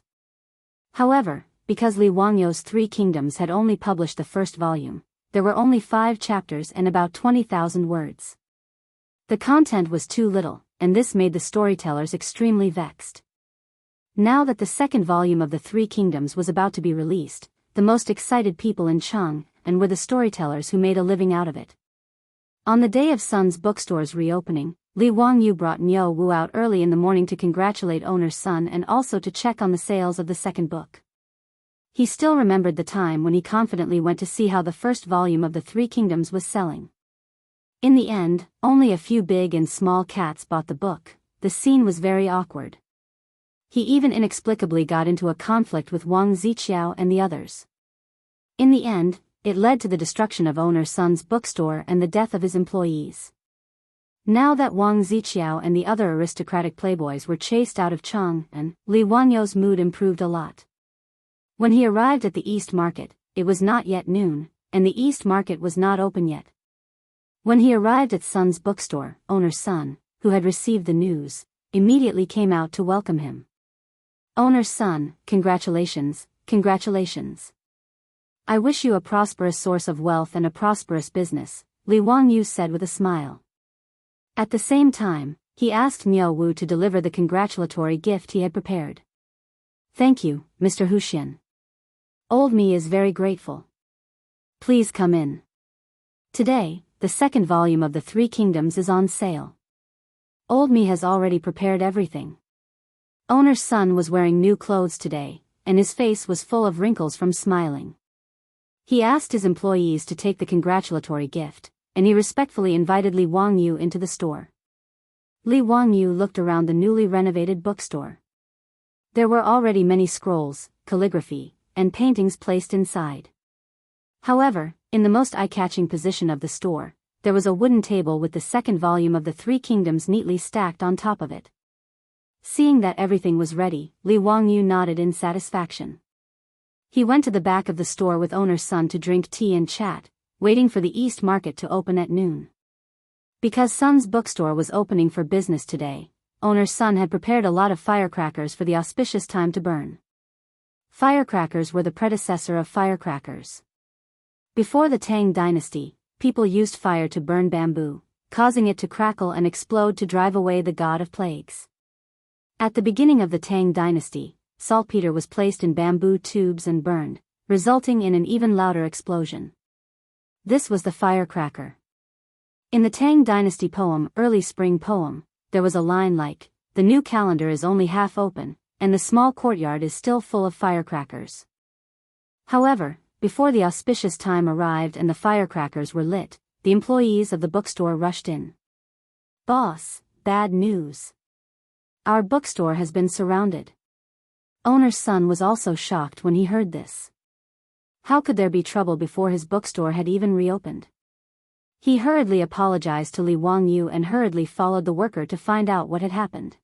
However, because Li Wangyo's Three Kingdoms had only published the first volume, there were only 5 chapters and about 20,000 words. The content was too little, and this made the storytellers extremely vexed. Now that the second volume of the Three Kingdoms was about to be released, the most excited people in Chang and were the storytellers who made a living out of it. On the day of Sun's bookstore's reopening, Li Wangyu brought Niu Wu out early in the morning to congratulate owner's son and also to check on the sales of the second book. He still remembered the time when he confidently went to see how the first volume of the Three Kingdoms was selling. In the end, only a few big and small cats bought the book. The scene was very awkward. He even inexplicably got into a conflict with Wang Ziqiao and the others. In the end, it led to the destruction of owner's son's bookstore and the death of his employees. Now that Wang Ziqiao and the other aristocratic playboys were chased out of Chang, and Li Wangyo's mood improved a lot. When he arrived at the East Market, it was not yet noon, and the East Market was not open yet. When he arrived at Sun's bookstore, owner's son, who had received the news, immediately came out to welcome him. Owner's son, congratulations, congratulations. I wish you a prosperous source of wealth and a prosperous business, Li Wangyu said with a smile. At the same time, he asked Niu Wu to deliver the congratulatory gift he had prepared. Thank you, Mr. Huxian. Old me is very grateful. Please come in. Today, the second volume of the Three Kingdoms is on sale. Old me has already prepared everything. Owner's son was wearing new clothes today, and his face was full of wrinkles from smiling. He asked his employees to take the congratulatory gift, and he respectfully invited Li Wangyu into the store. Li Wangyu looked around the newly renovated bookstore. There were already many scrolls, calligraphy, and paintings placed inside. However, in the most eye-catching position of the store, there was a wooden table with the second volume of the Three Kingdoms neatly stacked on top of it. Seeing that everything was ready, Li Wangyu nodded in satisfaction. He went to the back of the store with owner's son to drink tea and chat, waiting for the East Market to open at noon. Because Son's bookstore was opening for business today, owner's son had prepared a lot of firecrackers for the auspicious time to burn. Firecrackers were the predecessor of firecrackers. Before the Tang dynasty, people used fire to burn bamboo, causing it to crackle and explode to drive away the god of plagues. At the beginning of the Tang dynasty, saltpeter was placed in bamboo tubes and burned, resulting in an even louder explosion. This was the firecracker. In the Tang dynasty poem, Early Spring Poem, there was a line like, "The new calendar is only half open, and the small courtyard is still full of firecrackers." However, before the auspicious time arrived and the firecrackers were lit, the employees of the bookstore rushed in. "Boss, bad news. Our bookstore has been surrounded." Owner's son was also shocked when he heard this. How could there be trouble before his bookstore had even reopened? He hurriedly apologized to Li Wangyu and hurriedly followed the worker to find out what had happened.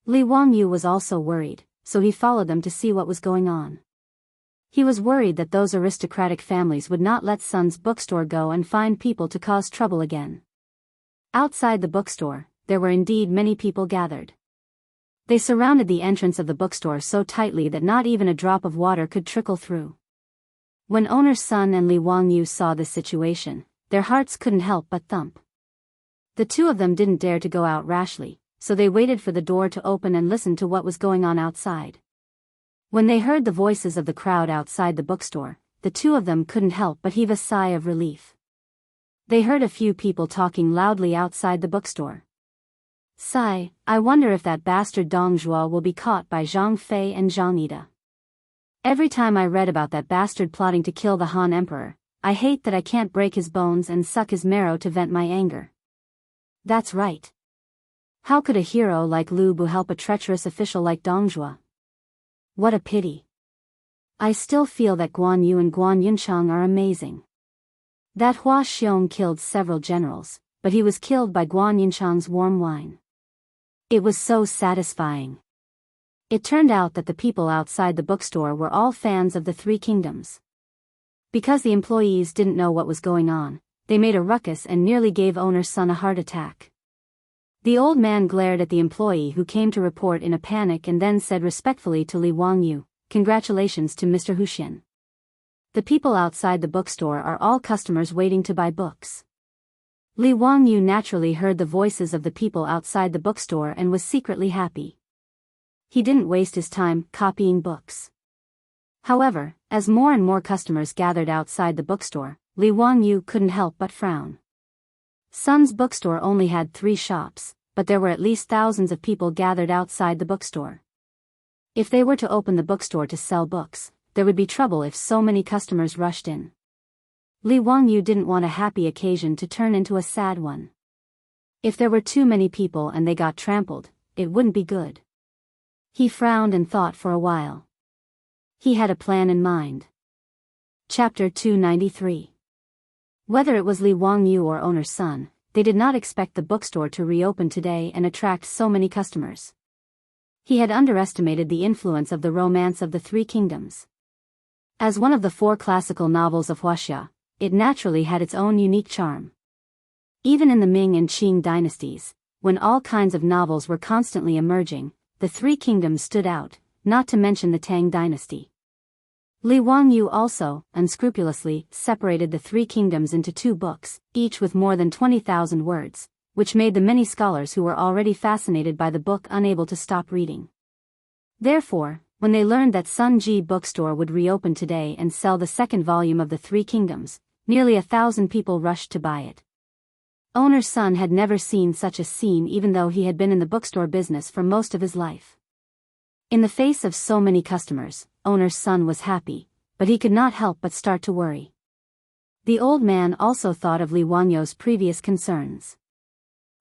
Li Wangyu was also worried, so he followed them to see what was going on. He was worried that those aristocratic families would not let Son's bookstore go and find people to cause trouble again. Outside the bookstore, there were indeed many people gathered. They surrounded the entrance of the bookstore so tightly that not even a drop of water could trickle through. When owner's son and Li Wangyu saw this situation, their hearts couldn't help but thump. The two of them didn't dare to go out rashly, so they waited for the door to open and listened to what was going on outside. When they heard the voices of the crowd outside the bookstore, the two of them couldn't help but heave a sigh of relief. They heard a few people talking loudly outside the bookstore. "Sigh, I wonder if that bastard Dong Zhuo will be caught by Zhang Fei and Zhang Ida. Every time I read about that bastard plotting to kill the Han Emperor, I hate that I can't break his bones and suck his marrow to vent my anger. That's right. How could a hero like Lu Bu help a treacherous official like Dong Zhuo? What a pity. I still feel that Guan Yu and Guan Yunchang are amazing. That Hua Xiong killed several generals, but he was killed by Guan Yunchang's warm wine. It was so satisfying." It turned out that the people outside the bookstore were all fans of the Three Kingdoms. Because the employees didn't know what was going on, they made a ruckus and nearly gave owner's son a heart attack. The old man glared at the employee who came to report in a panic and then said respectfully to Li Wangyu, "Congratulations to Mr. Huxian. The people outside the bookstore are all customers waiting to buy books." Li Wangyu naturally heard the voices of the people outside the bookstore and was secretly happy. He didn't waste his time copying books. However, as more and more customers gathered outside the bookstore, Li Wangyu couldn't help but frown. Son's bookstore only had 3 shops, but there were at least thousands of people gathered outside the bookstore. If they were to open the bookstore to sell books, there would be trouble if so many customers rushed in. Li Wangyu didn't want a happy occasion to turn into a sad one. If there were too many people and they got trampled, it wouldn't be good. He frowned and thought for a while. He had a plan in mind. Chapter 293. Whether it was Li Wangyu or owner's son, they did not expect the bookstore to reopen today and attract so many customers. He had underestimated the influence of the Romance of the Three Kingdoms. As one of the 4 classical novels of Wuxia, it naturally had its own unique charm. Even in the Ming and Qing dynasties, when all kinds of novels were constantly emerging, the Three Kingdoms stood out, not to mention the Tang dynasty. Li Wangyu also, unscrupulously, separated the Three Kingdoms into 2 books, each with more than 20,000 words, which made the many scholars who were already fascinated by the book unable to stop reading. Therefore, when they learned that Sun Ji bookstore would reopen today and sell the second volume of the Three Kingdoms, nearly 1,000 people rushed to buy it. Owner's son had never seen such a scene even though he had been in the bookstore business for most of his life. In the face of so many customers, owner's son was happy, but he could not help but start to worry. The old man also thought of Li Wangyo's previous concerns.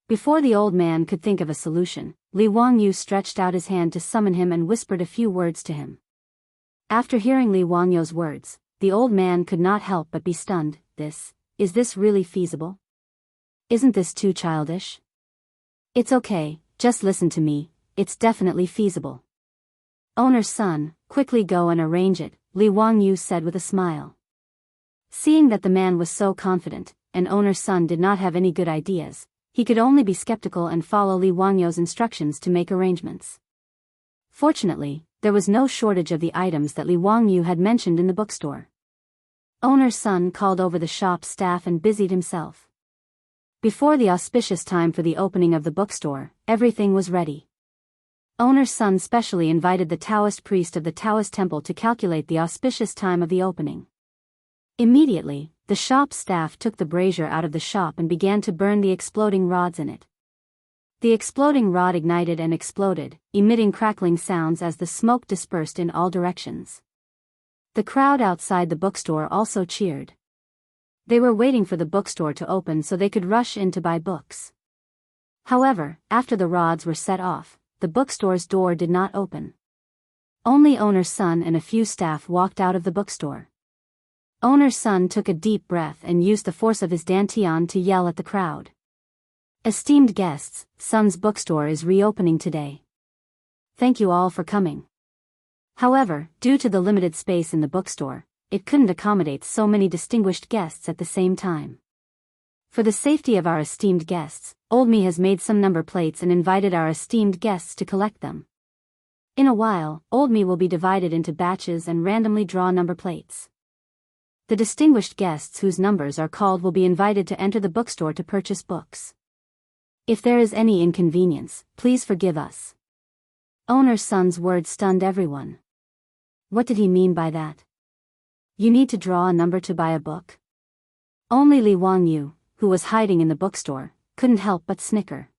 Before the old man could think of a solution, Li Wangyu stretched out his hand to summon him and whispered a few words to him. After hearing Li Wangyo's words, the old man could not help but be stunned. Is this really feasible? Isn't this too childish? It's okay, just listen to me, it's definitely feasible. Owner's son, quickly go and arrange it, Li Wangyu said with a smile. Seeing that the man was so confident, and owner's son did not have any good ideas, he could only be skeptical and follow Li Wangyo's instructions to make arrangements. Fortunately, there was no shortage of the items that Li Wangyu had mentioned in the bookstore. Owner's son called over the shop staff and busied himself. Before the auspicious time for the opening of the bookstore, everything was ready. Owner's son specially invited the Taoist priest of the Taoist temple to calculate the auspicious time of the opening. Immediately, the shop staff took the brazier out of the shop and began to burn the exploding rods in it. The exploding rod ignited and exploded, emitting crackling sounds as the smoke dispersed in all directions. The crowd outside the bookstore also cheered. They were waiting for the bookstore to open so they could rush in to buy books. However, after the rods were set off, the bookstore's door did not open. Only owner's son and a few staff walked out of the bookstore. Owner's son took a deep breath and used the force of his dantian to yell at the crowd. Esteemed guests, Son's bookstore is reopening today. Thank you all for coming. However, due to the limited space in the bookstore, it couldn't accommodate so many distinguished guests at the same time. For the safety of our esteemed guests, Old Me has made some number plates and invited our esteemed guests to collect them. In a while, Old Me will be divided into batches and randomly draw number plates. The distinguished guests whose numbers are called will be invited to enter the bookstore to purchase books. If there is any inconvenience, please forgive us. Owner's son's words stunned everyone. What did he mean by that? You need to draw a number to buy a book? Only Li Wangyu, who was hiding in the bookstore, couldn't help but snicker.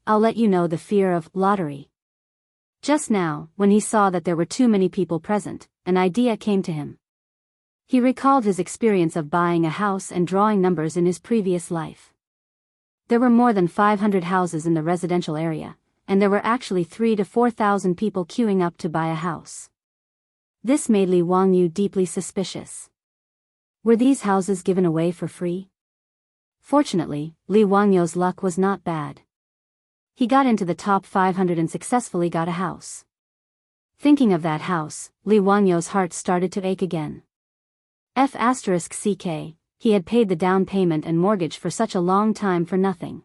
I'll let you know the fear of lottery. Just now, when he saw that there were too many people present, an idea came to him. He recalled his experience of buying a house and drawing numbers in his previous life. There were more than 500 houses in the residential area, and there were actually 3,000 to 4,000 people queuing up to buy a house. This made Li Wangyu deeply suspicious. Were these houses given away for free? Fortunately, Li Wangyu's luck was not bad. He got into the top 500 and successfully got a house. Thinking of that house, Li Wangyu's heart started to ache again. He had paid the down payment and mortgage for such a long time for nothing.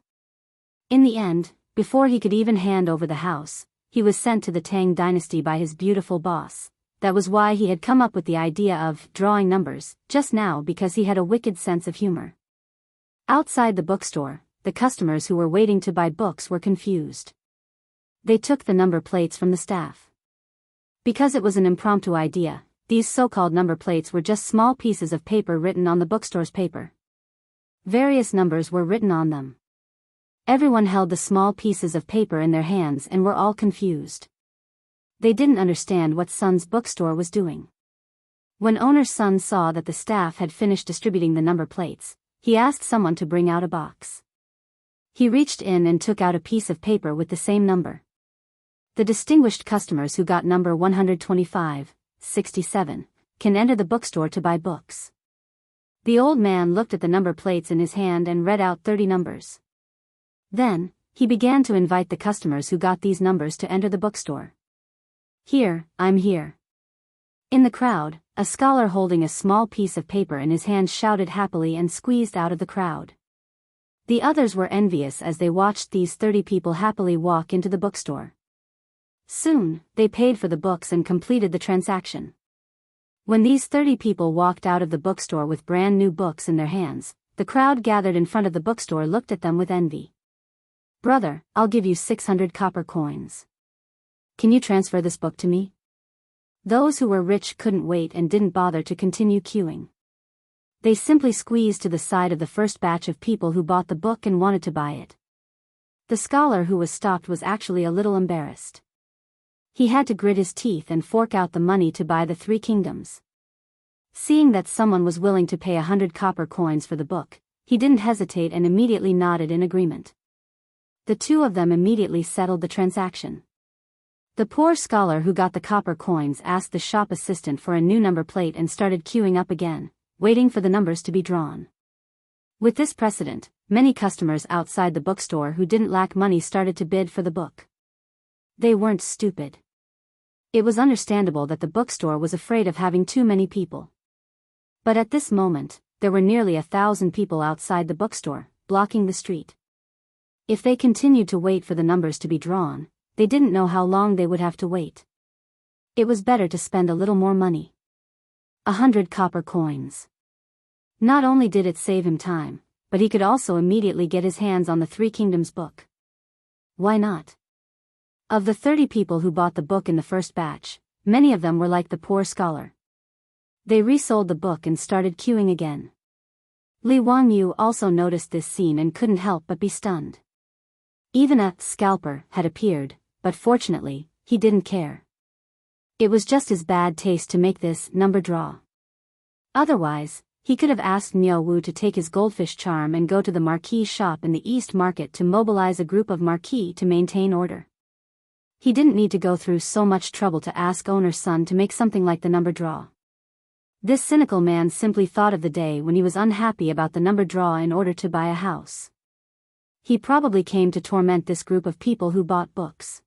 In the end, before he could even hand over the house, he was sent to the Tang dynasty by his beautiful boss. That was why he had come up with the idea of drawing numbers, just now, because he had a wicked sense of humor. Outside the bookstore, the customers who were waiting to buy books were confused. They took the number plates from the staff. Because it was an impromptu idea, these so-called number plates were just small pieces of paper written on the bookstore's paper. Various numbers were written on them. Everyone held the small pieces of paper in their hands and were all confused. They didn't understand what Son's bookstore was doing. When owner's son saw that the staff had finished distributing the number plates, he asked someone to bring out a box. He reached in and took out a piece of paper with the same number. The distinguished customers who got number 125-67 can enter the bookstore to buy books. The old man looked at the number plates in his hand and read out 30 numbers. Then, he began to invite the customers who got these numbers to enter the bookstore. I'm here. In the crowd, a scholar holding a small piece of paper in his hand shouted happily and squeezed out of the crowd. The others were envious as they watched these 30 people happily walk into the bookstore. Soon, they paid for the books and completed the transaction. When these 30 people walked out of the bookstore with brand new books in their hands, the crowd gathered in front of the bookstore looked at them with envy. Brother, I'll give you 600 copper coins. Can you transfer this book to me? Those who were rich couldn't wait and didn't bother to continue queuing. They simply squeezed to the side of the first batch of people who bought the book and wanted to buy it. The scholar who was stopped was actually a little embarrassed. He had to grit his teeth and fork out the money to buy the 3 kingdoms. Seeing that someone was willing to pay 100 copper coins for the book, he didn't hesitate and immediately nodded in agreement. The two of them immediately settled the transaction. The poor scholar who got the copper coins asked the shop assistant for a new number plate and started queuing up again, waiting for the numbers to be drawn. With this precedent, many customers outside the bookstore who didn't lack money started to bid for the book. They weren't stupid. It was understandable that the bookstore was afraid of having too many people. But at this moment, there were nearly 1,000 people outside the bookstore, blocking the street. If they continued to wait for the numbers to be drawn, they didn't know how long they would have to wait. It was better to spend a little more money. 100 copper coins. Not only did it save him time, but he could also immediately get his hands on the 3 Kingdoms book. Why not? Of the 30 people who bought the book in the first batch, many of them were like the poor scholar. They resold the book and started queuing again. Li Wangyu also noticed this scene and couldn't help but be stunned. Even a scalper had appeared, but fortunately, he didn't care. It was just his bad taste to make this number draw. Otherwise, he could have asked Niao Wu to take his goldfish charm and go to the marquee shop in the East Market to mobilize a group of marquee to maintain order. He didn't need to go through so much trouble to ask owner's son to make something like the number draw. This cynical man simply thought of the day when he was unhappy about the number draw in order to buy a house. He probably came to torment this group of people who bought books.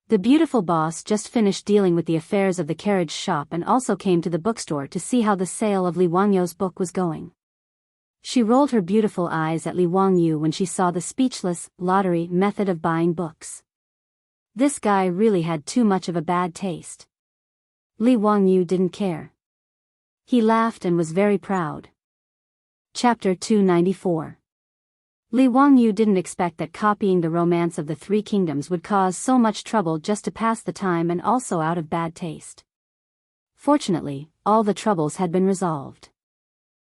The beautiful boss just finished dealing with the affairs of the carriage shop and also came to the bookstore to see how the sale of Li Wangyu's book was going. She rolled her beautiful eyes at Li Wangyu when she saw the speechless, lottery method of buying books. This guy really had too much of a bad taste. Li Wangyu didn't care. He laughed and was very proud. Chapter 294. Li Wangyu didn't expect that copying the Romance of the 3 Kingdoms would cause so much trouble just to pass the time and also out of bad taste. Fortunately, all the troubles had been resolved.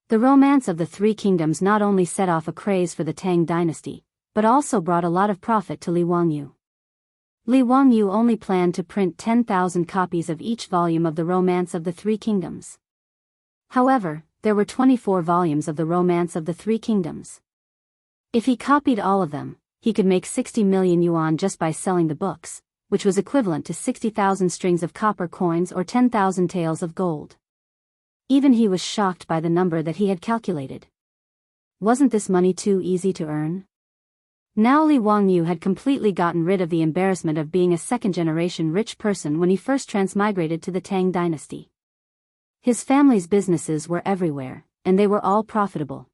The Romance of the 3 Kingdoms not only set off a craze for the Tang dynasty, but also brought a lot of profit to Li Wangyu. Li Wangyu only planned to print 10,000 copies of each volume of the Romance of the 3 Kingdoms. However, there were 24 volumes of the Romance of the 3 Kingdoms. If he copied all of them, he could make 60 million yuan just by selling the books, which was equivalent to 60,000 strings of copper coins or 10,000 taels of gold. Even he was shocked by the number that he had calculated. Wasn't this money too easy to earn? Now Li Wangyu had completely gotten rid of the embarrassment of being a second-generation rich person when he first transmigrated to the Tang dynasty. His family's businesses were everywhere, and they were all profitable.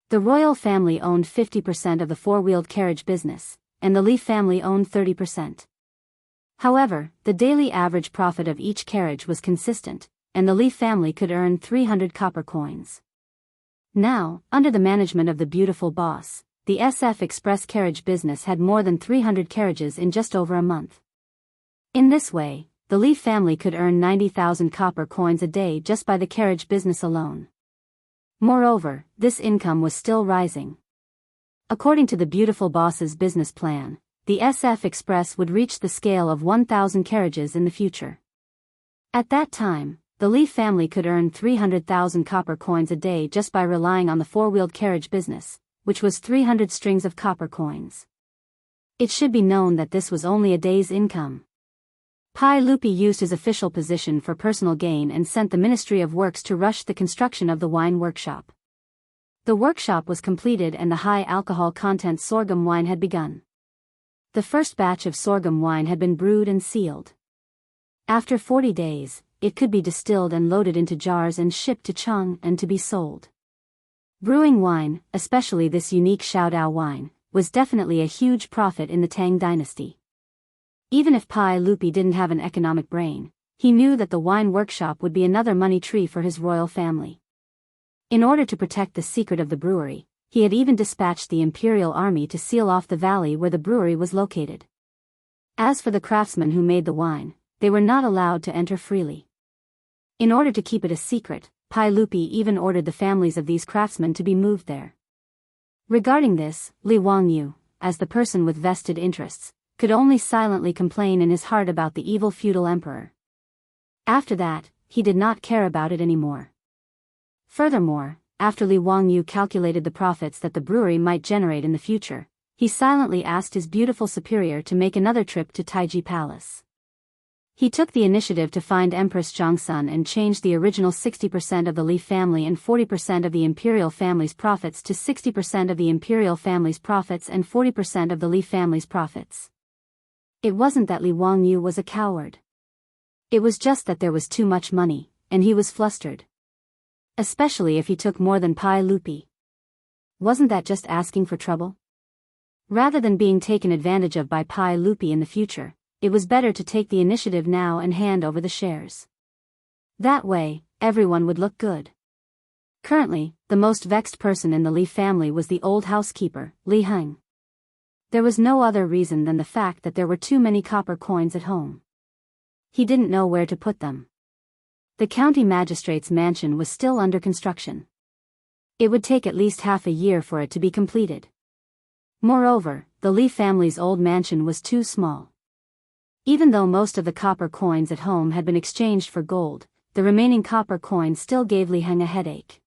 The royal family owned 50% of the four-wheeled carriage business, and the Li family owned 30%. However, the daily average profit of each carriage was consistent, and the Li family could earn 300 copper coins. Now, under the management of the beautiful boss, the SF Express carriage business had more than 300 carriages in just over a month. In this way, the Li family could earn 90,000 copper coins a day just by the carriage business alone. Moreover, this income was still rising. According to the beautiful boss's business plan, the SF Express would reach the scale of 1,000 carriages in the future. At that time, the Li family could earn 300,000 copper coins a day just by relying on the four-wheeled carriage business, which was 300 strings of copper coins. It should be known that this was only a day's income. Pai Lupi used his official position for personal gain and sent the Ministry of Works to rush the construction of the wine workshop. The workshop was completed and the high alcohol content sorghum wine had begun. The first batch of sorghum wine had been brewed and sealed. After 40 days, it could be distilled and loaded into jars and shipped to Chang and to be sold. Brewing wine, especially this unique Shaodao wine, was definitely a huge profit in the Tang dynasty. Even if Pai Lupi didn't have an economic brain, he knew that the wine workshop would be another money tree for his royal family. In order to protect the secret of the brewery, he had even dispatched the imperial army to seal off the valley where the brewery was located. As for the craftsmen who made the wine, they were not allowed to enter freely. In order to keep it a secret, Pai Lupi even ordered the families of these craftsmen to be moved there. Regarding this, Li Wangyu, as the person with vested interests, could only silently complain in his heart about the evil feudal emperor. After that, he did not care about it anymore. Furthermore, after Li Wangyu calculated the profits that the brewery might generate in the future, he silently asked his beautiful superior to make another trip to Taiji Palace. He took the initiative to find Empress Zhongsun and change the original 60% of the Li family and 40% of the imperial family's profits to 60% of the imperial family's profits and 40% of the Li family's profits. It wasn't that Li Wangyu was a coward. It was just that there was too much money, and he was flustered. Especially if he took more than Pai Lupi. Wasn't that just asking for trouble? Rather than being taken advantage of by Pai Lupi in the future, it was better to take the initiative now and hand over the shares. That way, everyone would look good. Currently, the most vexed person in the Li family was the old housekeeper, Li Heng. There was no other reason than the fact that there were too many copper coins at home. He didn't know where to put them. The county magistrate's mansion was still under construction. It would take at least half a year for it to be completed. Moreover, the Li family's old mansion was too small. Even though most of the copper coins at home had been exchanged for gold, the remaining copper coins still gave Li Heng a headache.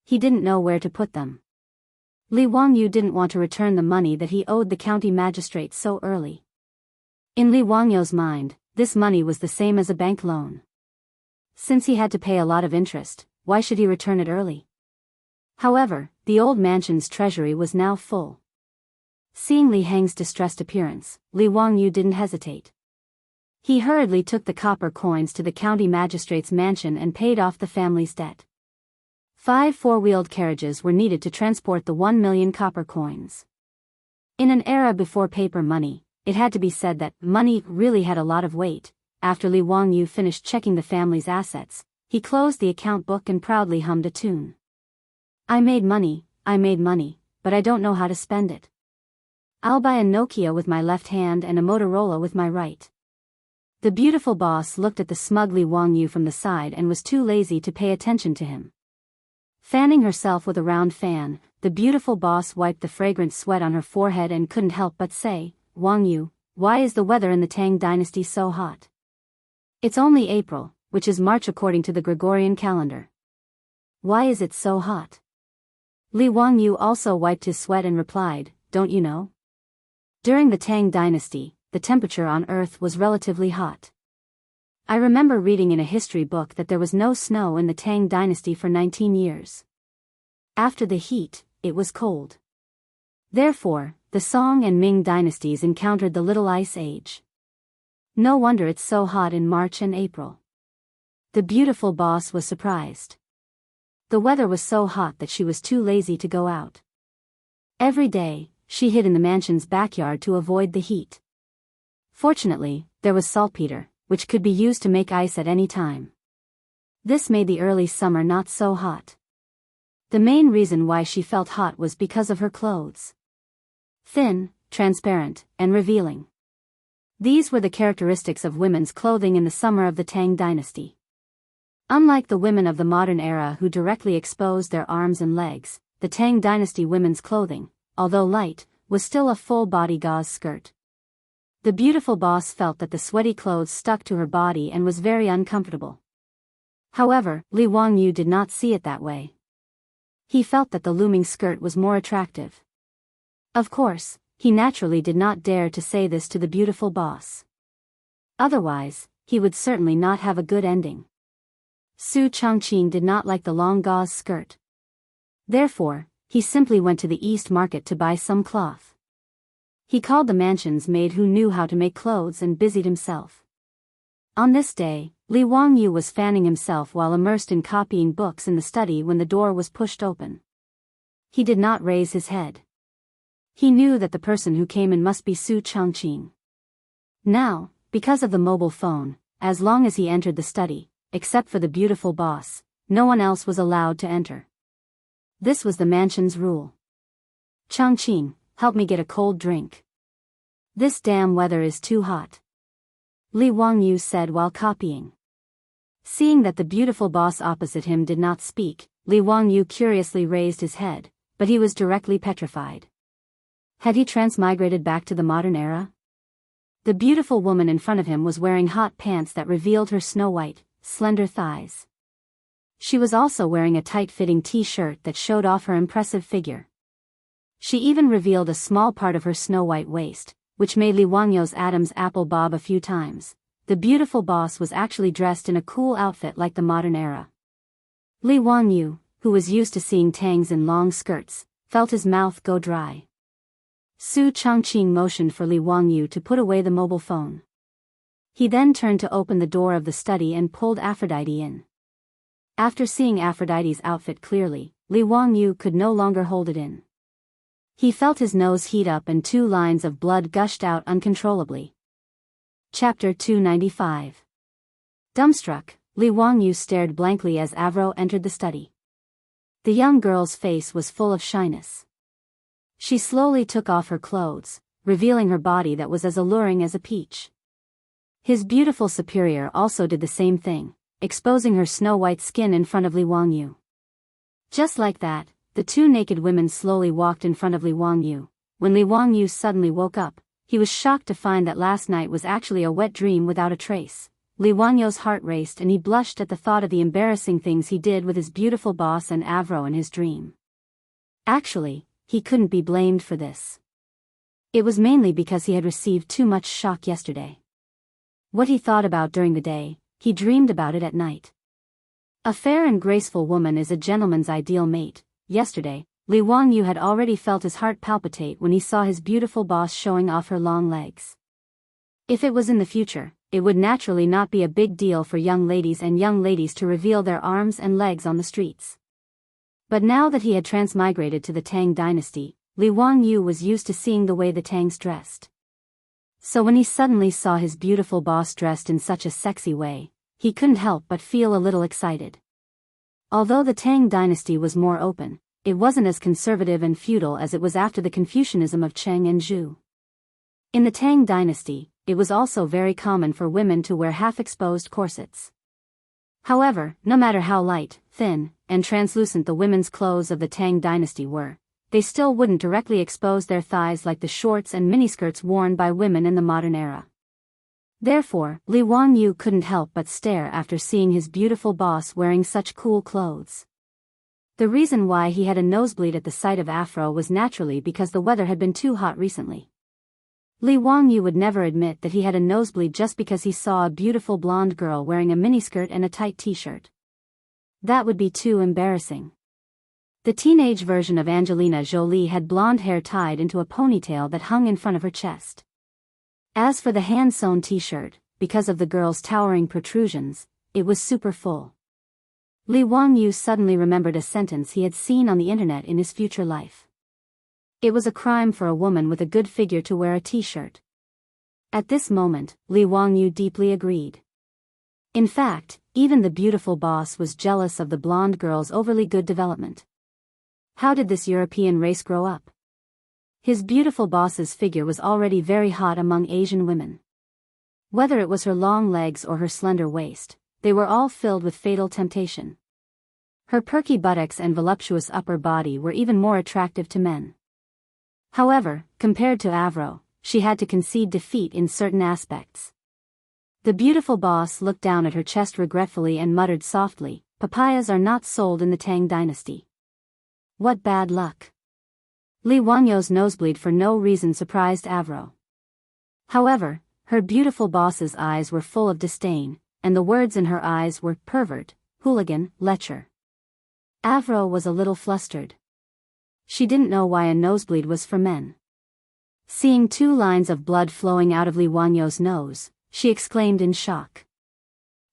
He didn't know where to put them. Li Wangyu didn't want to return the money that he owed the county magistrate so early. In Li Wangyu's mind, this money was the same as a bank loan. Since he had to pay a lot of interest, why should he return it early? However, the old mansion's treasury was now full. Seeing Li Heng's distressed appearance, Li Wangyu didn't hesitate. He hurriedly took the copper coins to the county magistrate's mansion and paid off the family's debt. 5 four-wheeled carriages were needed to transport the 1 million copper coins. In an era before paper money, it had to be said that money really had a lot of weight. After Li Wangyu finished checking the family's assets, he closed the account book and proudly hummed a tune. I made money, but I don't know how to spend it. I'll buy a Nokia with my left hand and a Motorola with my right. The beautiful boss looked at the smug Li Wangyu from the side and was too lazy to pay attention to him. Fanning herself with a round fan, the beautiful boss wiped the fragrant sweat on her forehead and couldn't help but say, Wangyu, why is the weather in the Tang dynasty so hot? It's only April, which is March according to the Gregorian calendar. Why is it so hot? Li Wangyu also wiped his sweat and replied, don't you know? During the Tang dynasty, the temperature on Earth was relatively hot. I remember reading in a history book that there was no snow in the Tang dynasty for 19 years. After the heat, it was cold. Therefore, the Song and Ming dynasties encountered the Little Ice Age. No wonder it's so hot in March and April. The beautiful boss was surprised. The weather was so hot that she was too lazy to go out. Every day, she hid in the mansion's backyard to avoid the heat. Fortunately, there was saltpeter, which could be used to make ice at any time. This made the early summer not so hot. The main reason why she felt hot was because of her clothes. Thin, transparent, and revealing. These were the characteristics of women's clothing in the summer of the Tang dynasty. Unlike the women of the modern era who directly exposed their arms and legs, the Tang dynasty women's clothing, although light, was still a full-body gauze skirt. The beautiful boss felt that the sweaty clothes stuck to her body and was very uncomfortable. However, Li Wangyu did not see it that way. He felt that the looming skirt was more attractive. Of course, he naturally did not dare to say this to the beautiful boss. Otherwise, he would certainly not have a good ending. Su Chongqing did not like the long gauze skirt. Therefore, he simply went to the East Market to buy some cloth. He called the mansion's maid who knew how to make clothes and busied himself. On this day, Li Wangyu was fanning himself while immersed in copying books in the study when the door was pushed open. He did not raise his head. He knew that the person who came in must be Su Chongqing. Now, because of the mobile phone, as long as he entered the study, except for the beautiful boss, no one else was allowed to enter. This was the mansion's rule. Chongqing, help me get a cold drink. This damn weather is too hot. Li Wangyu said while copying. Seeing that the beautiful boss opposite him did not speak, Li Wangyu curiously raised his head, but he was directly petrified. Had he transmigrated back to the modern era? The beautiful woman in front of him was wearing hot pants that revealed her snow-white, slender thighs. She was also wearing a tight-fitting t-shirt that showed off her impressive figure. She even revealed a small part of her snow-white waist, which made Li Wangyo's Adam's apple bob a few times. The beautiful boss was actually dressed in a cool outfit like the modern era. Li Wangyu, who was used to seeing Tangs in long skirts, felt his mouth go dry. Su Chongqing motioned for Li Wangyu to put away the mobile phone. He then turned to open the door of the study and pulled Aphrodite in. After seeing Aphrodite's outfit clearly, Li Wangyu could no longer hold it in. He felt his nose heat up and 2 lines of blood gushed out uncontrollably. Chapter 295. Dumbstruck, Li Wangyu stared blankly as Avro entered the study. The young girl's face was full of shyness. She slowly took off her clothes, revealing her body that was as alluring as a peach. His beautiful superior also did the same thing, exposing her snow-white skin in front of Li Wangyu. Just like that, the 2 naked women slowly walked in front of Li Wangyu. When Li Wangyu suddenly woke up, he was shocked to find that last night was actually a wet dream without a trace. Li Wangyo's heart raced and he blushed at the thought of the embarrassing things he did with his beautiful boss and Avro in his dream. Actually, he couldn't be blamed for this. It was mainly because he had received too much shock yesterday. What he thought about during the day, he dreamed about it at night. A fair and graceful woman is a gentleman's ideal mate. Yesterday, Li Wangyu had already felt his heart palpitate when he saw his beautiful boss showing off her long legs. If it was in the future, it would naturally not be a big deal for young ladies to reveal their arms and legs on the streets. But now that he had transmigrated to the Tang dynasty, Li Wangyu was used to seeing the way the Tangs dressed. So when he suddenly saw his beautiful boss dressed in such a sexy way, he couldn't help but feel a little excited. Although the Tang dynasty was more open, it wasn't as conservative and feudal as it was after the Confucianism of Cheng and Zhu. In the Tang dynasty, it was also very common for women to wear half-exposed corsets. However, no matter how light, thin, and translucent the women's clothes of the Tang dynasty were, they still wouldn't directly expose their thighs like the shorts and miniskirts worn by women in the modern era. Therefore, Li Wangyu couldn't help but stare after seeing his beautiful boss wearing such cool clothes. The reason why he had a nosebleed at the sight of Afro was naturally because the weather had been too hot recently. Li Wangyu would never admit that he had a nosebleed just because he saw a beautiful blonde girl wearing a miniskirt and a tight t-shirt. That would be too embarrassing. The teenage version of Angelina Jolie had blonde hair tied into a ponytail that hung in front of her chest. As for the hand-sewn t-shirt, because of the girl's towering protrusions, it was super full. Li Wangyu suddenly remembered a sentence he had seen on the internet in his future life. It was a crime for a woman with a good figure to wear a t-shirt. At this moment, Li Wangyu deeply agreed. In fact, even the beautiful boss was jealous of the blonde girl's overly good development. How did this European race grow up? His beautiful boss's figure was already very hot among Asian women. Whether it was her long legs or her slender waist, they were all filled with fatal temptation. Her perky buttocks and voluptuous upper body were even more attractive to men. However, compared to Avro, she had to concede defeat in certain aspects. The beautiful boss looked down at her chest regretfully and muttered softly, "Papayas are not sold in the Tang dynasty." What bad luck. Li Wanyo's nosebleed for no reason surprised Avro. However, her beautiful boss's eyes were full of disdain, and the words in her eyes were pervert, hooligan, lecher. Avro was a little flustered. She didn't know why a nosebleed was for men. Seeing 2 lines of blood flowing out of Li Wanyo's nose, she exclaimed in shock.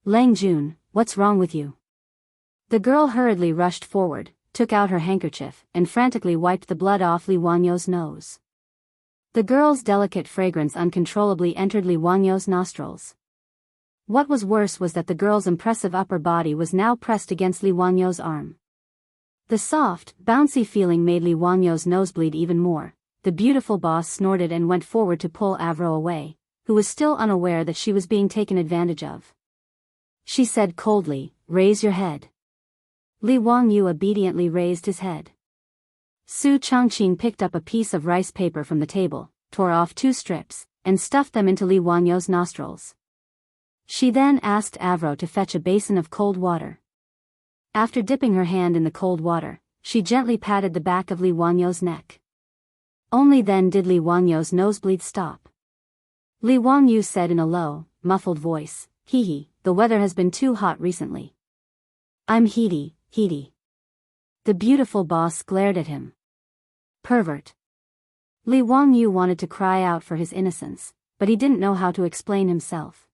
"Lang Jun, what's wrong with you?" The girl hurriedly rushed forward, took out her handkerchief, and frantically wiped the blood off Li Wanyo's nose. The girl's delicate fragrance uncontrollably entered Li Wanyo's nostrils. What was worse was that the girl's impressive upper body was now pressed against Li Wanyo's arm. The soft, bouncy feeling made Li Wanyo's nosebleed even more. The beautiful boss snorted and went forward to pull Avro away, who was still unaware that she was being taken advantage of. She said coldly, "Raise your head." Li Wangyu obediently raised his head. Su Chongqing picked up a piece of rice paper from the table, tore off 2 strips, and stuffed them into Li Wangyo's nostrils. She then asked Avro to fetch a basin of cold water. After dipping her hand in the cold water, she gently patted the back of Li Wangyo's neck. Only then did Li Wangyo's nosebleed stop. Li Wangyu said in a low, muffled voice, "Hee, the weather has been too hot recently." "I'm heaty." The beautiful boss glared at him. "Pervert." Li Wangyu wanted to cry out for his innocence, but he didn't know how to explain himself.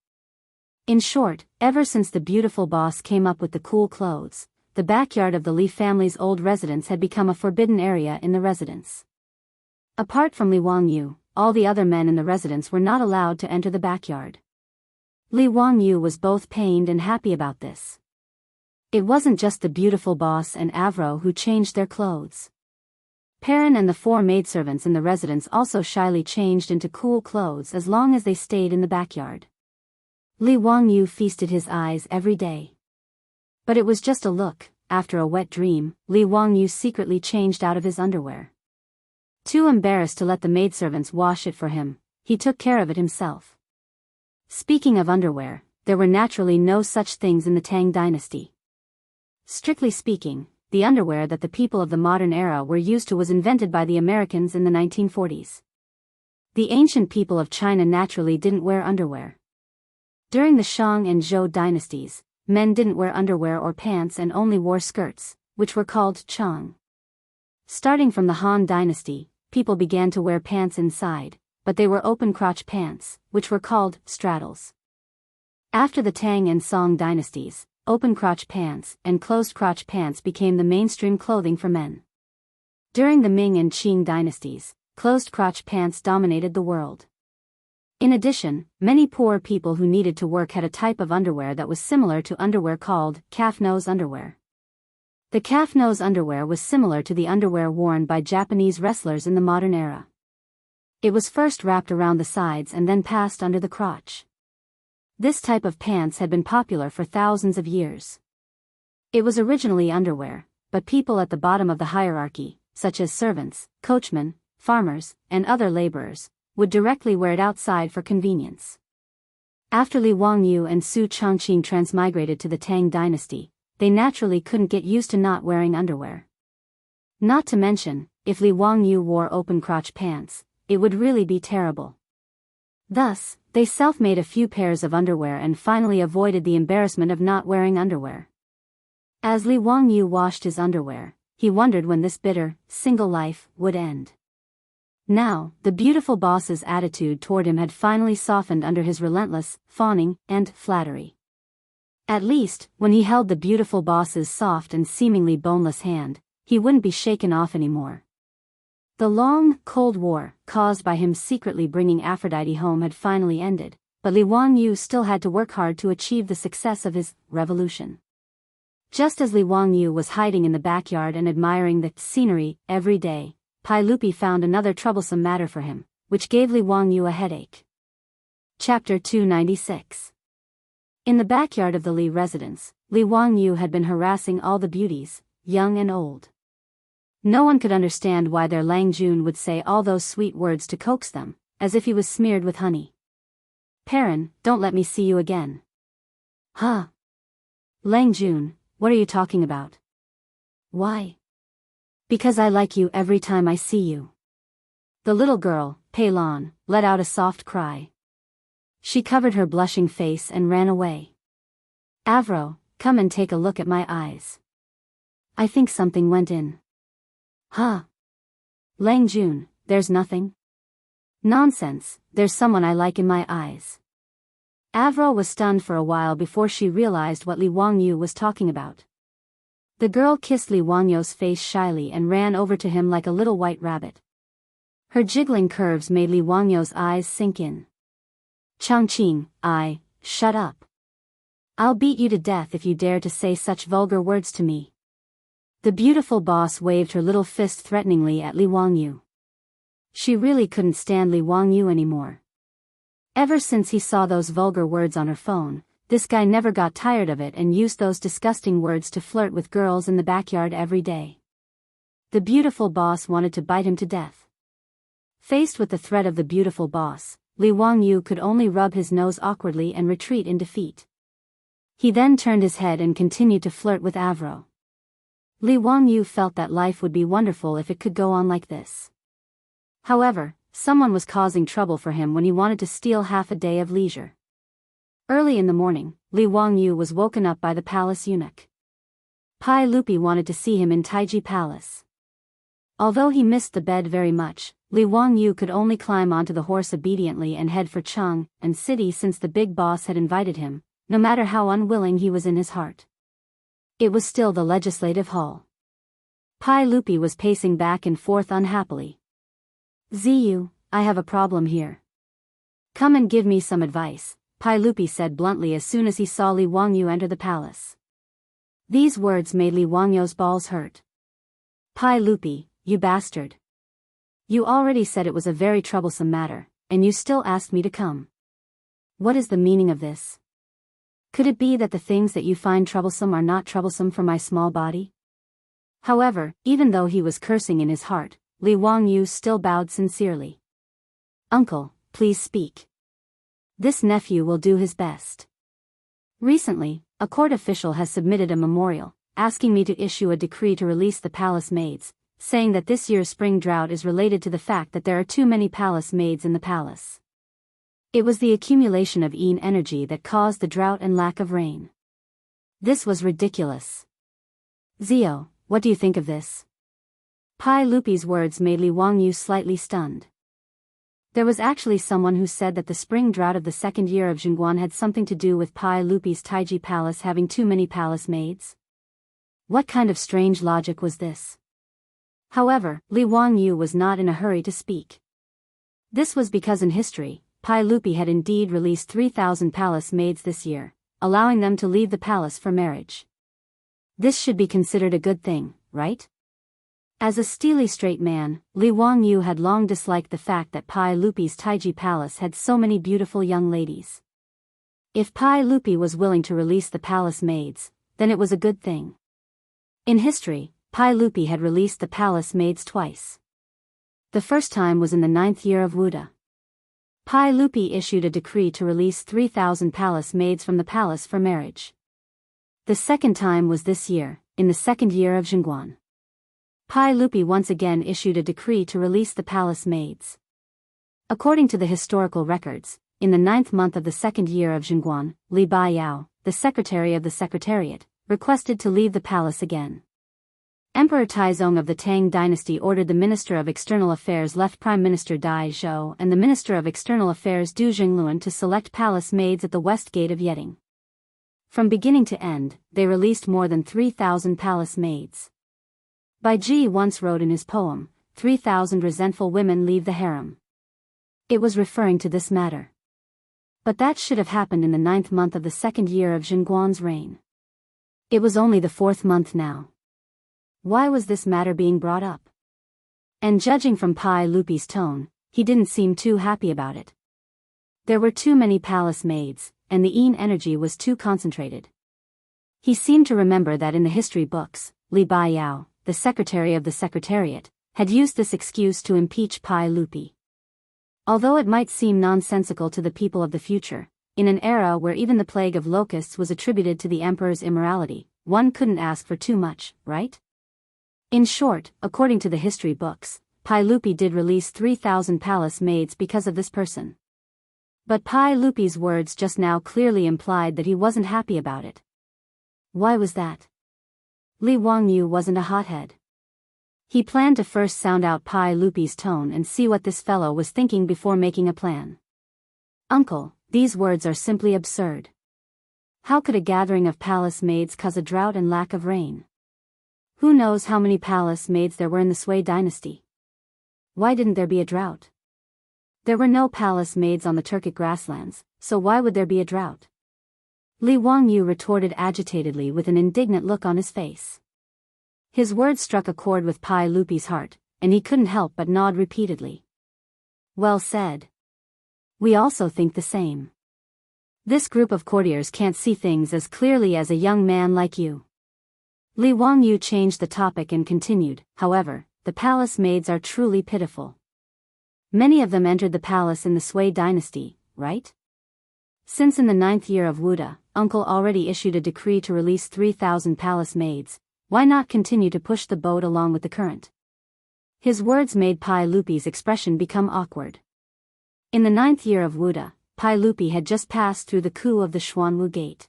In short, ever since the beautiful boss came up with the cool clothes, the backyard of the Li family's old residence had become a forbidden area in the residence. Apart from Li Wangyu, all the other men in the residence were not allowed to enter the backyard. Li Wangyu was both pained and happy about this. It wasn't just the beautiful boss and Avro who changed their clothes. Perrin and the 4 maidservants in the residence also shyly changed into cool clothes as long as they stayed in the backyard. Li Wangyu feasted his eyes every day. But it was just a look. After a wet dream, Li Wangyu secretly changed out of his underwear. Too embarrassed to let the maidservants wash it for him, he took care of it himself. Speaking of underwear, there were naturally no such things in the Tang dynasty. Strictly speaking, the underwear that the people of the modern era were used to was invented by the Americans in the 1940s. The ancient people of China naturally didn't wear underwear. During the Shang and Zhou dynasties, men didn't wear underwear or pants and only wore skirts, which were called chang. Starting from the Han dynasty, people began to wear pants inside, but they were open-crotch pants, which were called straddles. After the Tang and Song dynasties, open-crotch pants and closed-crotch pants became the mainstream clothing for men. During the Ming and Qing dynasties, closed-crotch pants dominated the world. In addition, many poor people who needed to work had a type of underwear that was similar to underwear called calf-nose underwear. The calf-nose underwear was similar to the underwear worn by Japanese wrestlers in the modern era. It was first wrapped around the sides and then passed under the crotch. This type of pants had been popular for thousands of years. It was originally underwear, but people at the bottom of the hierarchy, such as servants, coachmen, farmers, and other laborers, would directly wear it outside for convenience. After Li Wangyu and Su Chongqing transmigrated to the Tang dynasty, they naturally couldn't get used to not wearing underwear. Not to mention, if Li Wangyu wore open-crotch pants, it would really be terrible. Thus, they self-made a few pairs of underwear and finally avoided the embarrassment of not wearing underwear. As Li Wangyu washed his underwear, he wondered when this bitter, single life would end. Now, the beautiful boss's attitude toward him had finally softened under his relentless fawning and flattery. At least, when he held the beautiful boss's soft and seemingly boneless hand, he wouldn't be shaken off anymore. The long, cold war, caused by him secretly bringing Aphrodite home had finally ended, but Li Wangyu still had to work hard to achieve the success of his revolution. Just as Li Wangyu was hiding in the backyard and admiring the scenery every day, Pai Lupi found another troublesome matter for him, which gave Li Wangyu a headache. Chapter 296. In the backyard of the Li residence, Li Wangyu had been harassing all the beauties, young and old. No one could understand why their Lang Jun would say all those sweet words to coax them, as if he was smeared with honey. "Perrin, don't let me see you again." "Huh? Lang Jun, what are you talking about?" "Why?" "Because I like you every time I see you." The little girl, Pei Lan, let out a soft cry. She covered her blushing face and ran away. "Avro, come and take a look at my eyes. I think something went in." "Huh? Lang Jun, there's nothing." "Nonsense, there's someone I like in my eyes." Avro was stunned for a while before she realized what Li Wangyu was talking about. The girl kissed Li Wangyu's face shyly and ran over to him like a little white rabbit. Her jiggling curves made Li Wangyu's eyes sink in. "Chongqing, shut up. I'll beat you to death if you dare to say such vulgar words to me." The beautiful boss waved her little fist threateningly at Li Wangyu. She really couldn't stand Li Wangyu anymore. Ever since he saw those vulgar words on her phone, this guy never got tired of it and used those disgusting words to flirt with girls in the backyard every day. The beautiful boss wanted to bite him to death. Faced with the threat of the beautiful boss, Li Wangyu could only rub his nose awkwardly and retreat in defeat. He then turned his head and continued to flirt with Avro. Li Wangyu felt that life would be wonderful if it could go on like this. However, someone was causing trouble for him when he wanted to steal half a day of leisure. Early in the morning, Li Wangyu was woken up by the palace eunuch. Pai Lupi wanted to see him in Taiji Palace. Although he missed the bed very much, Li Wangyu could only climb onto the horse obediently and head for Chang and City since the big boss had invited him, no matter how unwilling he was in his heart. It was still the legislative hall. Pai Lupi was pacing back and forth unhappily. Ziyu, I have a problem here. Come and give me some advice, Pai Lupi said bluntly as soon as he saw Li Wangyu enter the palace. These words made Li Wangyu's balls hurt. Pai Lupi, you bastard. You already said it was a very troublesome matter, and you still asked me to come. What is the meaning of this? Could it be that the things that you find troublesome are not troublesome for my small body? However, even though he was cursing in his heart, Li Wangyu still bowed sincerely. Uncle, please speak. This nephew will do his best. Recently, a court official has submitted a memorial, asking me to issue a decree to release the palace maids, saying that this year's spring drought is related to the fact that there are too many palace maids in the palace. It was the accumulation of yin energy that caused the drought and lack of rain. This was ridiculous. Zio, what do you think of this? Pai Lupi's words made Li Wangyu slightly stunned. There was actually someone who said that the spring drought of the second year of Jianghu had something to do with Pai Lupi's Taiji Palace having too many palace maids. What kind of strange logic was this? However, Li Wangyu was not in a hurry to speak. This was because in history, Pai Lupi had indeed released 3,000 palace maids this year, allowing them to leave the palace for marriage. This should be considered a good thing, right? As a steely straight man, Li Wangyu had long disliked the fact that Pai Lupi's Taiji Palace had so many beautiful young ladies. If Pai Lupi was willing to release the palace maids, then it was a good thing. In history, Pai Lupi had released the palace maids twice. The first time was in the 9th year of Wuda. Pai Lupi issued a decree to release 3,000 palace maids from the palace for marriage. The second time was this year, in the 2nd year of Jianghu. Pai Lupi once again issued a decree to release the palace maids. According to the historical records, in the 9th month of the 2nd year of Jianghu, Li Biyao, the secretary of the secretariat, requested to leave the palace again. Emperor Taizong of the Tang dynasty ordered the Minister of External Affairs left Prime Minister Dai Zhou and the Minister of External Affairs Du Jingluan to select palace maids at the west gate of Yeding. From beginning to end, they released more than 3,000 palace maids. Bai Ji once wrote in his poem, 3,000 resentful women leave the harem. It was referring to this matter. But that should have happened in the 9th month of the 2nd year of Jianghu's reign. It was only the 4th month now. Why was this matter being brought up? And judging from Pai Lupi's tone, he didn't seem too happy about it. There were too many palace maids, and the yin energy was too concentrated. He seemed to remember that in the history books, Li Biyao, the secretary of the secretariat, had used this excuse to impeach Pai Lupi. Although it might seem nonsensical to the people of the future, in an era where even the plague of locusts was attributed to the emperor's immorality, one couldn't ask for too much, right? In short, according to the history books, Pai Lupi did release 3,000 palace maids because of this person. But Pai Lupi's words just now clearly implied that he wasn't happy about it. Why was that? Li Wangyu wasn't a hothead. He planned to first sound out Pai Lupi's tone and see what this fellow was thinking before making a plan. Uncle, these words are simply absurd. How could a gathering of palace maids cause a drought and lack of rain? Who knows how many palace maids there were in the Sui dynasty? Why didn't there be a drought? There were no palace maids on the Turkic grasslands, so why would there be a drought? Li Wangyu retorted agitatedly with an indignant look on his face. His words struck a chord with Pai Lupi's heart, and he couldn't help but nod repeatedly. Well said. We also think the same. This group of courtiers can't see things as clearly as a young man like you. Li Wangyu changed the topic and continued, however, the palace maids are truly pitiful. Many of them entered the palace in the Sui dynasty, right? Since in the 9th year of Wuda, uncle already issued a decree to release 3,000 palace maids, why not continue to push the boat along with the current? His words made Pai Lupi's expression become awkward. In the 9th year of Wuda, Pai Lupi had just passed through the coup of the Xuanwu Gate.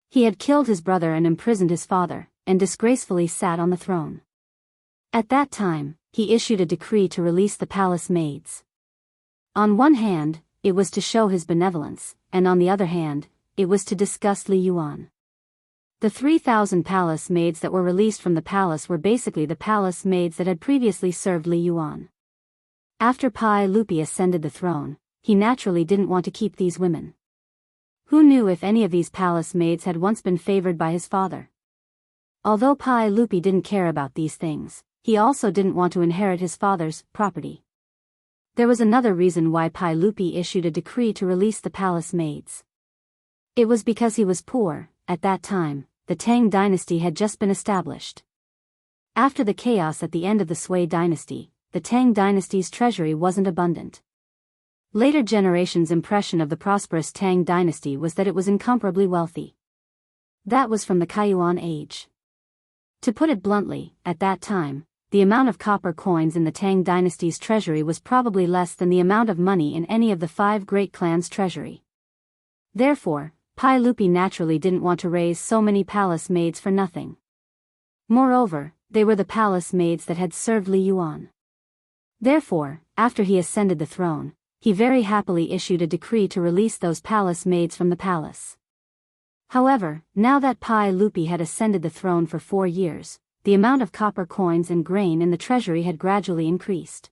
He had killed his brother and imprisoned his father, and disgracefully sat on the throne. At that time, he issued a decree to release the palace maids. On one hand, it was to show his benevolence, and on the other hand, it was to disgust Li Yuan. The 3,000 palace maids that were released from the palace were basically the palace maids that had previously served Li Yuan. After Pai Lupi ascended the throne, he naturally didn't want to keep these women. Who knew if any of these palace maids had once been favored by his father? Although Pai Lupi didn't care about these things, he also didn't want to inherit his father's property. There was another reason why Pai Lupi issued a decree to release the palace maids. It was because he was poor. At that time, the Tang dynasty had just been established. After the chaos at the end of the Sui dynasty, the Tang dynasty's treasury wasn't abundant. Later generations' impression of the prosperous Tang dynasty was that it was incomparably wealthy. That was from the Kaiyuan age. To put it bluntly, at that time, the amount of copper coins in the Tang dynasty's treasury was probably less than the amount of money in any of the 5 great clans' treasury. Therefore, Pai Lupi naturally didn't want to raise so many palace maids for nothing. Moreover, they were the palace maids that had served Li Yuan. Therefore, after he ascended the throne, he very happily issued a decree to release those palace maids from the palace. However, now that Pai Lupi had ascended the throne for 4 years, the amount of copper coins and grain in the treasury had gradually increased.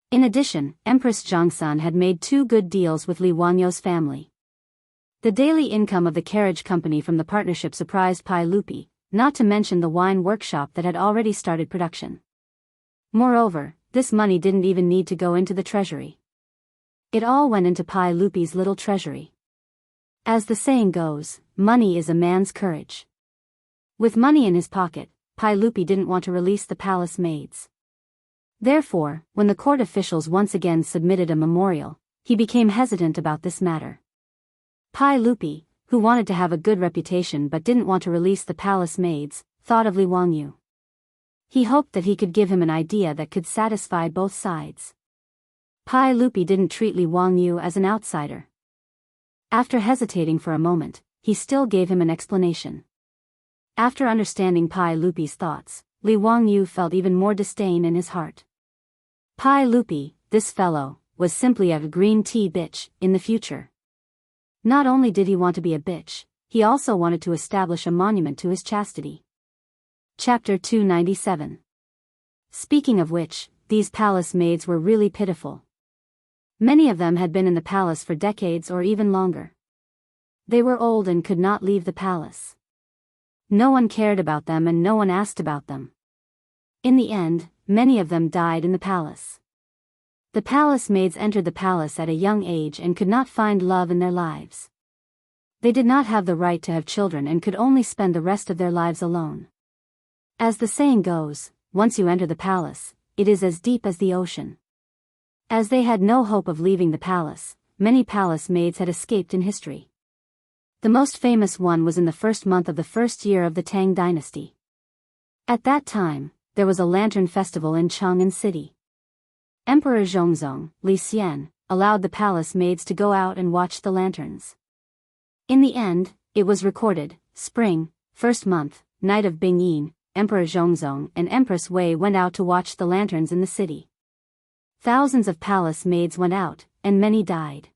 In addition, Empress Jiangsun had made 2 good deals with Li Wanyo's family. The daily income of the carriage company from the partnership surprised Pai Lupi, not to mention the wine workshop that had already started production. Moreover, this money didn't even need to go into the treasury. It all went into Pai Lupi's little treasury. As the saying goes, money is a man's courage. With money in his pocket, Pai Lupi didn't want to release the palace maids. Therefore, when the court officials once again submitted a memorial, he became hesitant about this matter. Pai Lupi, who wanted to have a good reputation but didn't want to release the palace maids, thought of Li Wangyu. He hoped that he could give him an idea that could satisfy both sides. Pai Lupi didn't treat Li Wangyu as an outsider. After hesitating for a moment, he still gave him an explanation. After understanding Pai Lupi's thoughts, Li Wangyu felt even more disdain in his heart. Pai Lupi, this fellow, was simply a green tea bitch in the future. Not only did he want to be a bitch, he also wanted to establish a monument to his chastity. Chapter 297. Speaking of which, these palace maids were really pitiful. Many of them had been in the palace for decades or even longer. They were old and could not leave the palace. No one cared about them and no one asked about them. In the end, many of them died in the palace. The palace maids entered the palace at a young age and could not find love in their lives. They did not have the right to have children and could only spend the rest of their lives alone. As the saying goes, once you enter the palace, it is as deep as the ocean. As they had no hope of leaving the palace, many palace maids had escaped in history. The most famous one was in the first month of the first year of the Tang dynasty. At that time, there was a lantern festival in Chang'an City. Emperor Zhongzong, Li Xian, allowed the palace maids to go out and watch the lanterns. In the end, it was recorded, spring, first month, night of Bingyin, Emperor Zhongzong and Empress Wei went out to watch the lanterns in the city. Thousands of palace maids went out, and many died.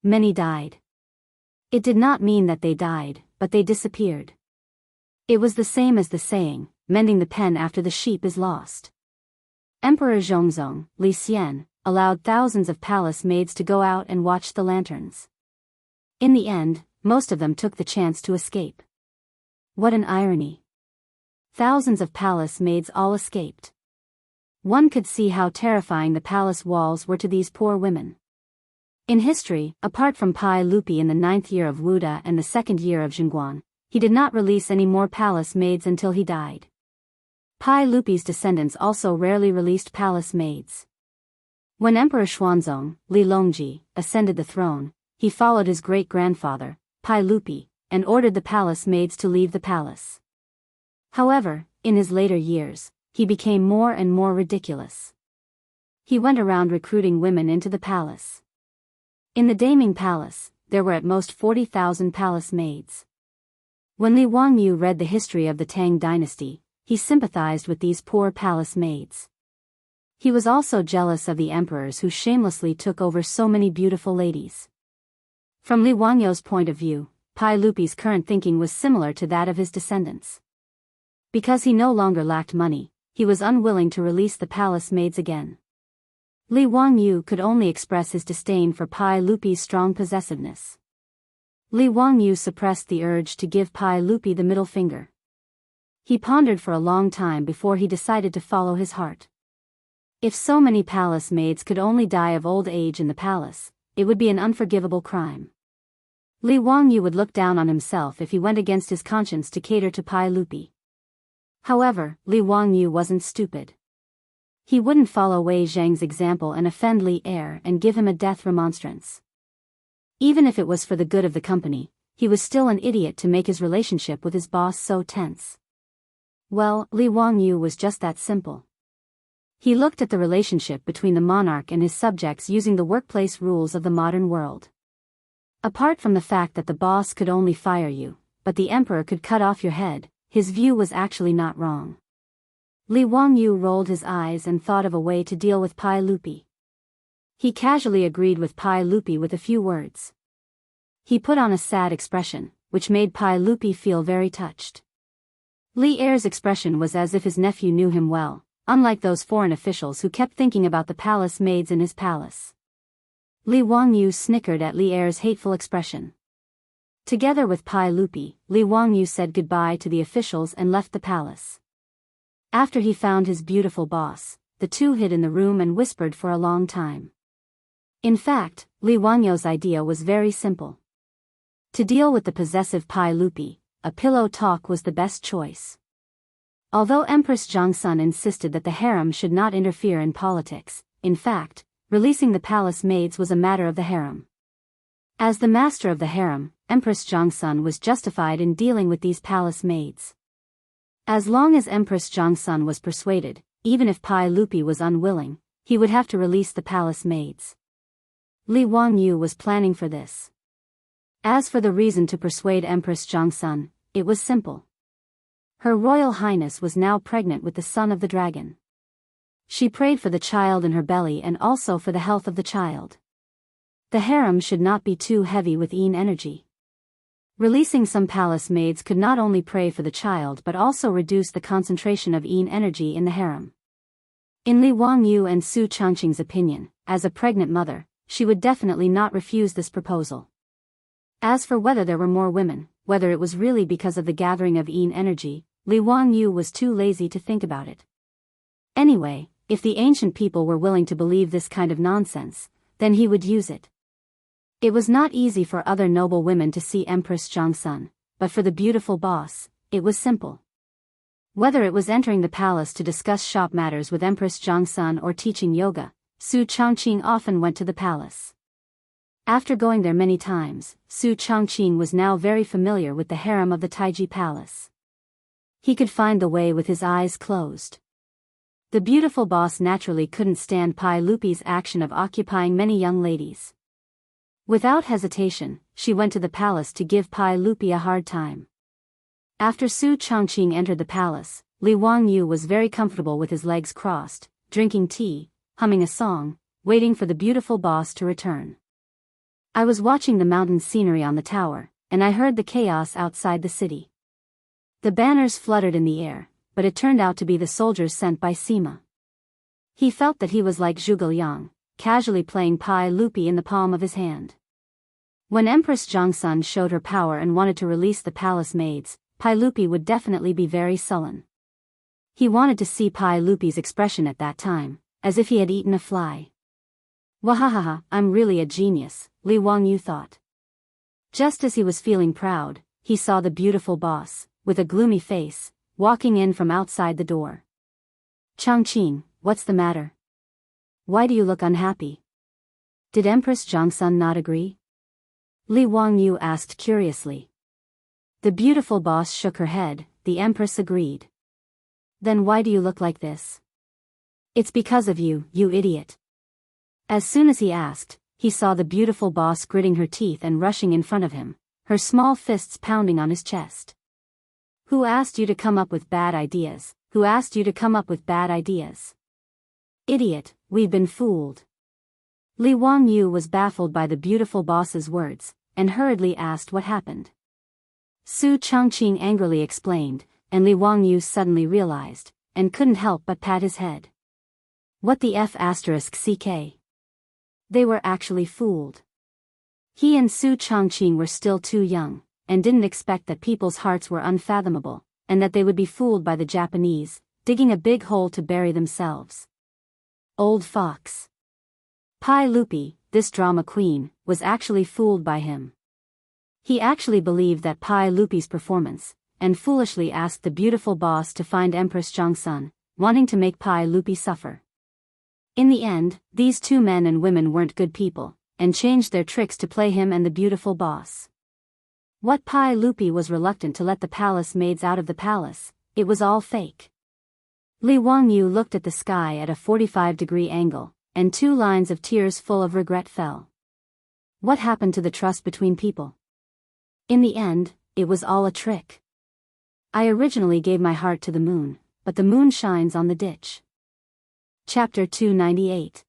Many died. It did not mean that they died, but they disappeared. It was the same as the saying, mending the pen after the sheep is lost. Emperor Zhongzong, Li Xian, allowed thousands of palace maids to go out and watch the lanterns. In the end, most of them took the chance to escape. What an irony. Thousands of palace maids all escaped. One could see how terrifying the palace walls were to these poor women. In history, apart from Pai Lupi in the 9th year of Wuda and the 2nd year of Jianghu, he did not release any more palace maids until he died. Pai Lupi's descendants also rarely released palace maids. When Emperor Xuanzong, Li Longji, ascended the throne, he followed his great-grandfather, Pai Lupi, and ordered the palace maids to leave the palace. However, in his later years, he became more and more ridiculous. He went around recruiting women into the palace. In the Daming Palace, there were at most 40,000 palace maids. When Li Wangyu read the history of the Tang dynasty, he sympathized with these poor palace maids. He was also jealous of the emperors who shamelessly took over so many beautiful ladies. From Li Wangyu's point of view, Pai Lupi's current thinking was similar to that of his descendants. Because he no longer lacked money, he was unwilling to release the palace maids again. Li Wangyu could only express his disdain for Pai Lupi's strong possessiveness. Li Wangyu suppressed the urge to give Pai Lupi the middle finger. He pondered for a long time before he decided to follow his heart. If so many palace maids could only die of old age in the palace, it would be an unforgivable crime. Li Wangyu would look down on himself if he went against his conscience to cater to Pai Lupi. However, Li Wangyu wasn't stupid. He wouldn't follow Wei Zheng's example and offend Li Er and give him a death remonstrance. Even if it was for the good of the company, he was still an idiot to make his relationship with his boss so tense. Well, Li Wangyu was just that simple. He looked at the relationship between the monarch and his subjects using the workplace rules of the modern world. Apart from the fact that the boss could only fire you, but the emperor could cut off your head, his view was actually not wrong. Li Wangyu rolled his eyes and thought of a way to deal with Pai Lupi. He casually agreed with Pai Lupi with a few words. He put on a sad expression, which made Pai Lupi feel very touched. Li Er's expression was as if his nephew knew him well, unlike those foreign officials who kept thinking about the palace maids in his palace. Li Wangyu snickered at Li Er's hateful expression. Together with Pai Lupi, Li Wangyu said goodbye to the officials and left the palace. After he found his beautiful boss, the two hid in the room and whispered for a long time. In fact, Li Wangyu's idea was very simple. To deal with the possessive Pai Lupi, a pillow talk was the best choice. Although Empress Jiangsun insisted that the harem should not interfere in politics, in fact, releasing the palace maids was a matter of the harem. As the master of the harem, Empress Jiangsun was justified in dealing with these palace maids. As long as Empress Jiangsun was persuaded, even if Pai Lupi was unwilling, he would have to release the palace maids. Li Wangyu was planning for this. As for the reason to persuade Empress Jiangsun, it was simple. Her Royal Highness was now pregnant with the son of the dragon. She prayed for the child in her belly and also for the health of the child. The harem should not be too heavy with yin energy. Releasing some palace maids could not only pray for the child but also reduce the concentration of yin energy in the harem. In Li Wangyu and Su Changqing's opinion, as a pregnant mother, she would definitely not refuse this proposal. As for whether there were more women, whether it was really because of the gathering of yin energy, Li Wangyu was too lazy to think about it. Anyway, if the ancient people were willing to believe this kind of nonsense, then he would use it. It was not easy for other noble women to see Empress Jiangsun, but for the beautiful boss, it was simple. Whether it was entering the palace to discuss shop matters with Empress Jiangsun or teaching yoga, Su Changqing often went to the palace. After going there many times, Su Changqing was now very familiar with the harem of the Taiji Palace. He could find the way with his eyes closed. The beautiful boss naturally couldn't stand Pai Lupi's action of occupying many young ladies. Without hesitation, she went to the palace to give Pai Lupi a hard time. After Su Changqing entered the palace, Li Wangyu was very comfortable with his legs crossed, drinking tea, humming a song, waiting for the beautiful boss to return. I was watching the mountain scenery on the tower, and I heard the chaos outside the city. The banners fluttered in the air, but it turned out to be the soldiers sent by Sima. He felt that he was like Zhuge Liang, casually playing Pai Lupi in the palm of his hand. When Empress Jiangsun showed her power and wanted to release the palace maids, Pai Lupi would definitely be very sullen. He wanted to see Pai Lupi's expression at that time, as if he had eaten a fly. Wahahaha, I'm really a genius, Li Wangyu thought. Just as he was feeling proud, he saw the beautiful boss, with a gloomy face, walking in from outside the door. Changqing, what's the matter? why do you look unhappy? Did Empress Jiangsun not agree? Li Wangyu asked curiously. The beautiful boss shook her head. The Empress agreed. Then why do you look like this? It's because of you, you idiot. As soon as he asked, he saw the beautiful boss gritting her teeth and rushing in front of him, her small fists pounding on his chest. Who asked you to come up with bad ideas? Who asked you to come up with bad ideas? Idiot, we've been fooled. Li Wangyu was baffled by the beautiful boss's words, and hurriedly asked what happened. Su Chongqing angrily explained, and Li Wangyu suddenly realized, and couldn't help but pat his head. What the f***ck? They were actually fooled. He and Su Chongqing were still too young, and didn't expect that people's hearts were unfathomable, and that they would be fooled by the Japanese, digging a big hole to bury themselves. Old fox. Pai Lupi, this drama queen, was actually fooled by him. He actually believed that Pai Lupi's performance, and foolishly asked the beautiful boss to find Empress Jiangsun, wanting to make Pai Lupi suffer. In the end, these two men and women weren't good people, and changed their tricks to play him and the beautiful boss. What Pai Lupi was reluctant to let the palace maids out of the palace, it was all fake. Li Wangyu looked at the sky at a 45-degree angle, and 2 lines of tears full of regret fell. What happened to the trust between people? In the end, it was all a trick. I originally gave my heart to the moon, but the moon shines on the ditch. Chapter 298.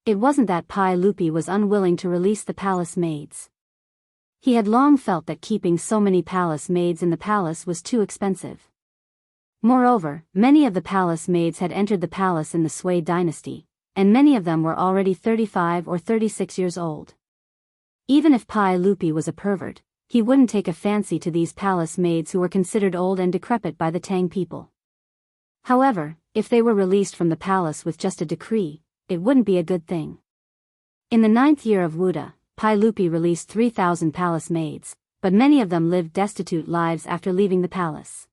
It wasn't that Pai Lupi was unwilling to release the palace maids. He had long felt that keeping so many palace maids in the palace was too expensive. Moreover, many of the palace maids had entered the palace in the Sui dynasty, and many of them were already 35 or 36 years old. Even if Pai Lupi was a pervert, he wouldn't take a fancy to these palace maids who were considered old and decrepit by the Tang people. However, if they were released from the palace with just a decree, it wouldn't be a good thing. In the 9th year of Wuda, Pai Lupi released 3,000 palace maids, but many of them lived destitute lives after leaving the palace.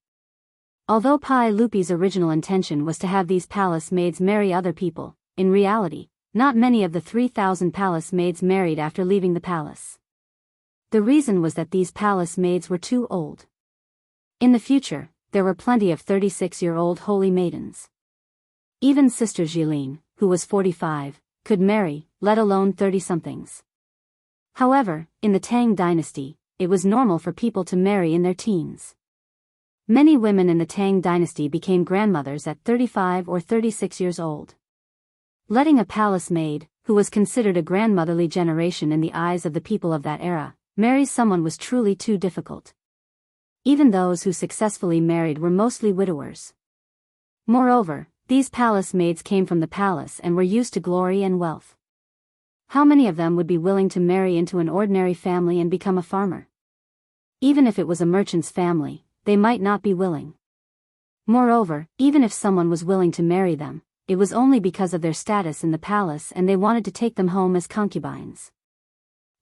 Although Pai Lupi's original intention was to have these palace maids marry other people, in reality, not many of the 3,000 palace maids married after leaving the palace. The reason was that these palace maids were too old. In the future, there were plenty of 36-year-old holy maidens. Even Sister Jilin, who was 45, could marry, let alone 30-somethings. However, in the Tang dynasty, it was normal for people to marry in their teens. Many women in the Tang dynasty became grandmothers at 35 or 36 years old. Letting a palace maid, who was considered a grandmotherly generation in the eyes of the people of that era, marry someone was truly too difficult. Even those who successfully married were mostly widowers. Moreover, these palace maids came from the palace and were used to glory and wealth. How many of them would be willing to marry into an ordinary family and become a farmer? Even if it was a merchant's family, they might not be willing. Moreover, even if someone was willing to marry them, it was only because of their status in the palace and they wanted to take them home as concubines.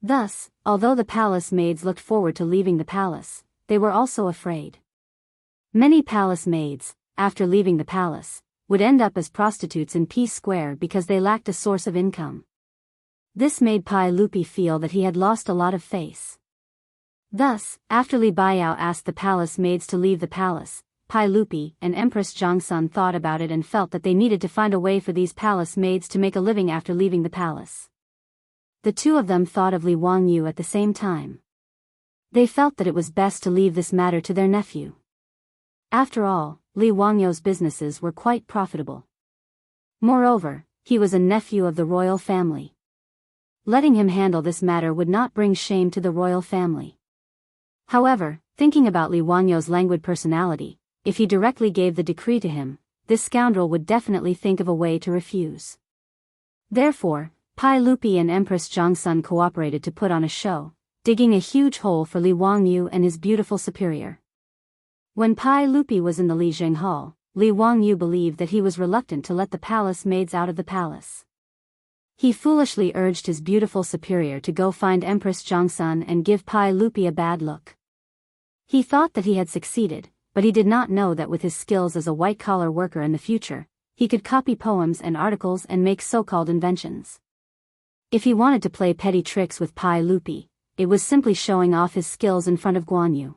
Thus, although the palace maids looked forward to leaving the palace, they were also afraid. Many palace maids, after leaving the palace, would end up as prostitutes in Peace Square because they lacked a source of income. This made Pai Lupi feel that he had lost a lot of face. Thus, after Li Biyao asked the palace maids to leave the palace, Pai Lupi and Empress Jiangsun thought about it and felt that they needed to find a way for these palace maids to make a living after leaving the palace. The two of them thought of Li Wangyu at the same time. They felt that it was best to leave this matter to their nephew. After all, Li Wangyu's businesses were quite profitable. Moreover, he was a nephew of the royal family. Letting him handle this matter would not bring shame to the royal family. However, thinking about Li Wangyu's languid personality, if he directly gave the decree to him, this scoundrel would definitely think of a way to refuse. Therefore, Pai Lupi and Empress Jiangsun cooperated to put on a show, digging a huge hole for Li Wangyu and his beautiful superior. When Pai Lupi was in the Lijiang Hall, Li Wangyu believed that he was reluctant to let the palace maids out of the palace. He foolishly urged his beautiful superior to go find Empress Jiangsun and give Pai Lupi a bad look. He thought that he had succeeded, but he did not know that with his skills as a white-collar worker in the future, he could copy poems and articles and make so-called inventions. If he wanted to play petty tricks with Pai Lupi, it was simply showing off his skills in front of Guan Yu.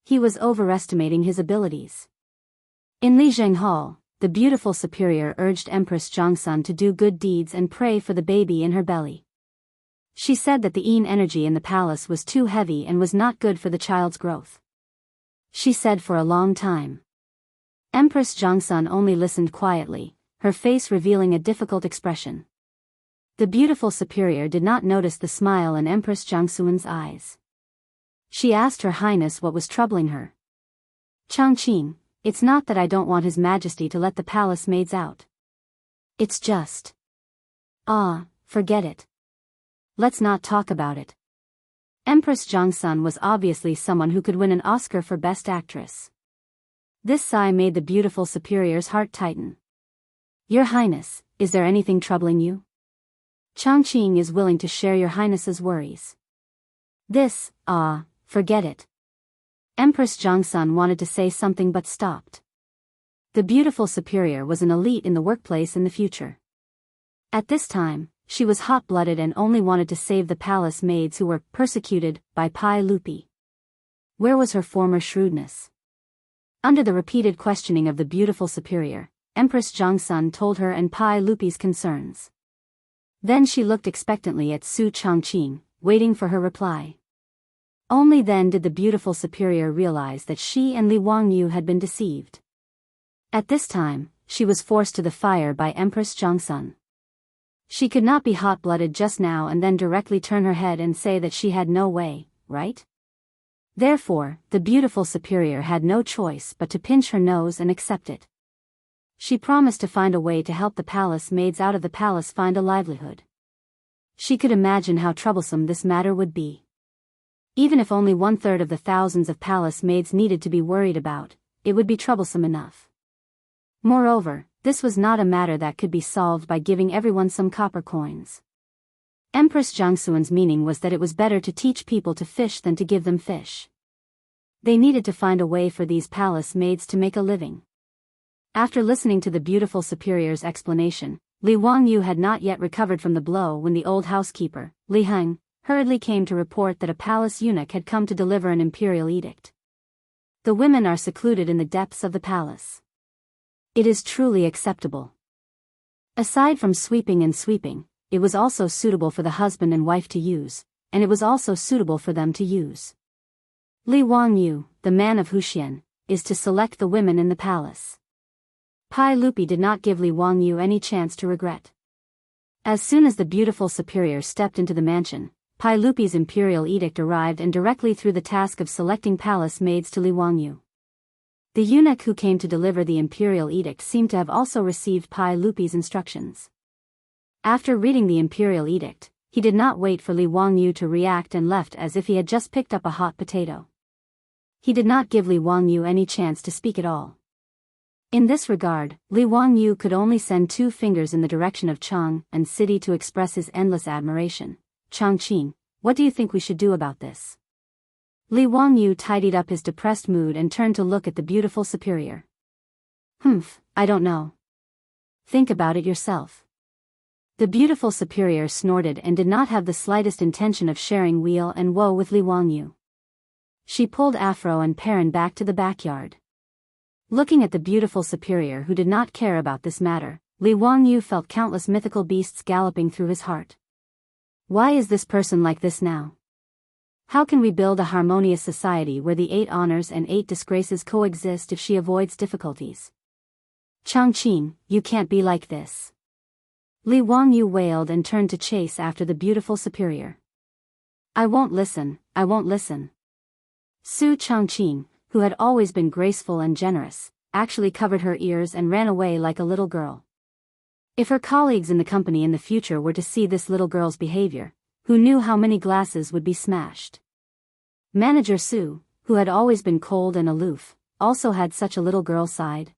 He was overestimating his abilities. In Lijiang Hall, the beautiful superior urged Empress Zhongsun to do good deeds and pray for the baby in her belly. She said that the yin energy in the palace was too heavy and was not good for the child's growth. She said for a long time. Empress Zhongsun only listened quietly, her face revealing a difficult expression. The beautiful superior did not notice the smile in Empress Zhongsun's eyes. She asked Her Highness what was troubling her. Changqing, it's not that I don't want His Majesty to let the palace maids out. It's just. Forget it. Let's not talk about it. Empress Zhongsun was obviously someone who could win an Oscar for Best Actress. This sigh made the beautiful superior's heart tighten. Your Highness, is there anything troubling you? Changqing is willing to share Your Highness's worries. This, forget it. Empress Zhongsun wanted to say something but stopped. The beautiful superior was an elite in the workplace in the future. At this time, she was hot-blooded and only wanted to save the palace maids who were persecuted by Pai Lupi. Where was her former shrewdness? Under the repeated questioning of the beautiful superior, Empress Zhongsun told her and Pai Lupi's concerns. Then she looked expectantly at Su Changqing, waiting for her reply. Only then did the beautiful superior realize that she and Li Wangyu had been deceived. At this time, she was forced to the fire by Empress Zhongsun. She could not be hot-blooded just now and then directly turn her head and say that she had no way, right? Therefore, the beautiful superior had no choice but to pinch her nose and accept it. She promised to find a way to help the palace maids out of the palace find a livelihood. She could imagine how troublesome this matter would be. Even if only 1/3 of the thousands of palace maids needed to be worried about, it would be troublesome enough. Moreover, this was not a matter that could be solved by giving everyone some copper coins. Empress Zhongsun's meaning was that it was better to teach people to fish than to give them fish. They needed to find a way for these palace maids to make a living. After listening to the beautiful superior's explanation, Li Wangyu had not yet recovered from the blow when the old housekeeper, Li Heng, hurriedly came to report that a palace eunuch had come to deliver an imperial edict. The women are secluded in the depths of the palace. It is truly acceptable. Aside from sweeping, it was also suitable for the husband and wife to use, and it was also suitable for them to use. Li Wangyu, the man of Huxian, is to select the women in the palace. Pai Lupi did not give Li Wangyu any chance to regret. As soon as the beautiful superior stepped into the mansion, Pai Lupi's imperial edict arrived and directly threw the task of selecting palace maids to Li Wangyu. The eunuch who came to deliver the imperial edict seemed to have also received Pai Lupi's instructions. After reading the imperial edict, he did not wait for Li Wangyu to react and left as if he had just picked up a hot potato. He did not give Li Wangyu any chance to speak at all. In this regard, Li Wangyu could only send 2 fingers in the direction of Chang and City to express his endless admiration. Changqing, what do you think we should do about this? Li Wangyu tidied up his depressed mood and turned to look at the beautiful superior. I don't know. Think about it yourself. The beautiful superior snorted and did not have the slightest intention of sharing weal and woe with Li Wangyu. She pulled Afro and Perrin back to the backyard. Looking at the beautiful superior who did not care about this matter, Li Wangyu felt countless mythical beasts galloping through his heart. Why is this person like this now? How can we build a harmonious society where the 8 honors and 8 disgraces coexist if she avoids difficulties? Changqing, you can't be like this. Li Wangyu wailed and turned to chase after the beautiful superior. I won't listen. Su Changqing, who had always been graceful and generous, actually covered her ears and ran away like a little girl. If her colleagues in the company in the future were to see this little girl's behavior, who knew how many glasses would be smashed? Manager Su, who had always been cold and aloof, also had such a little girl side.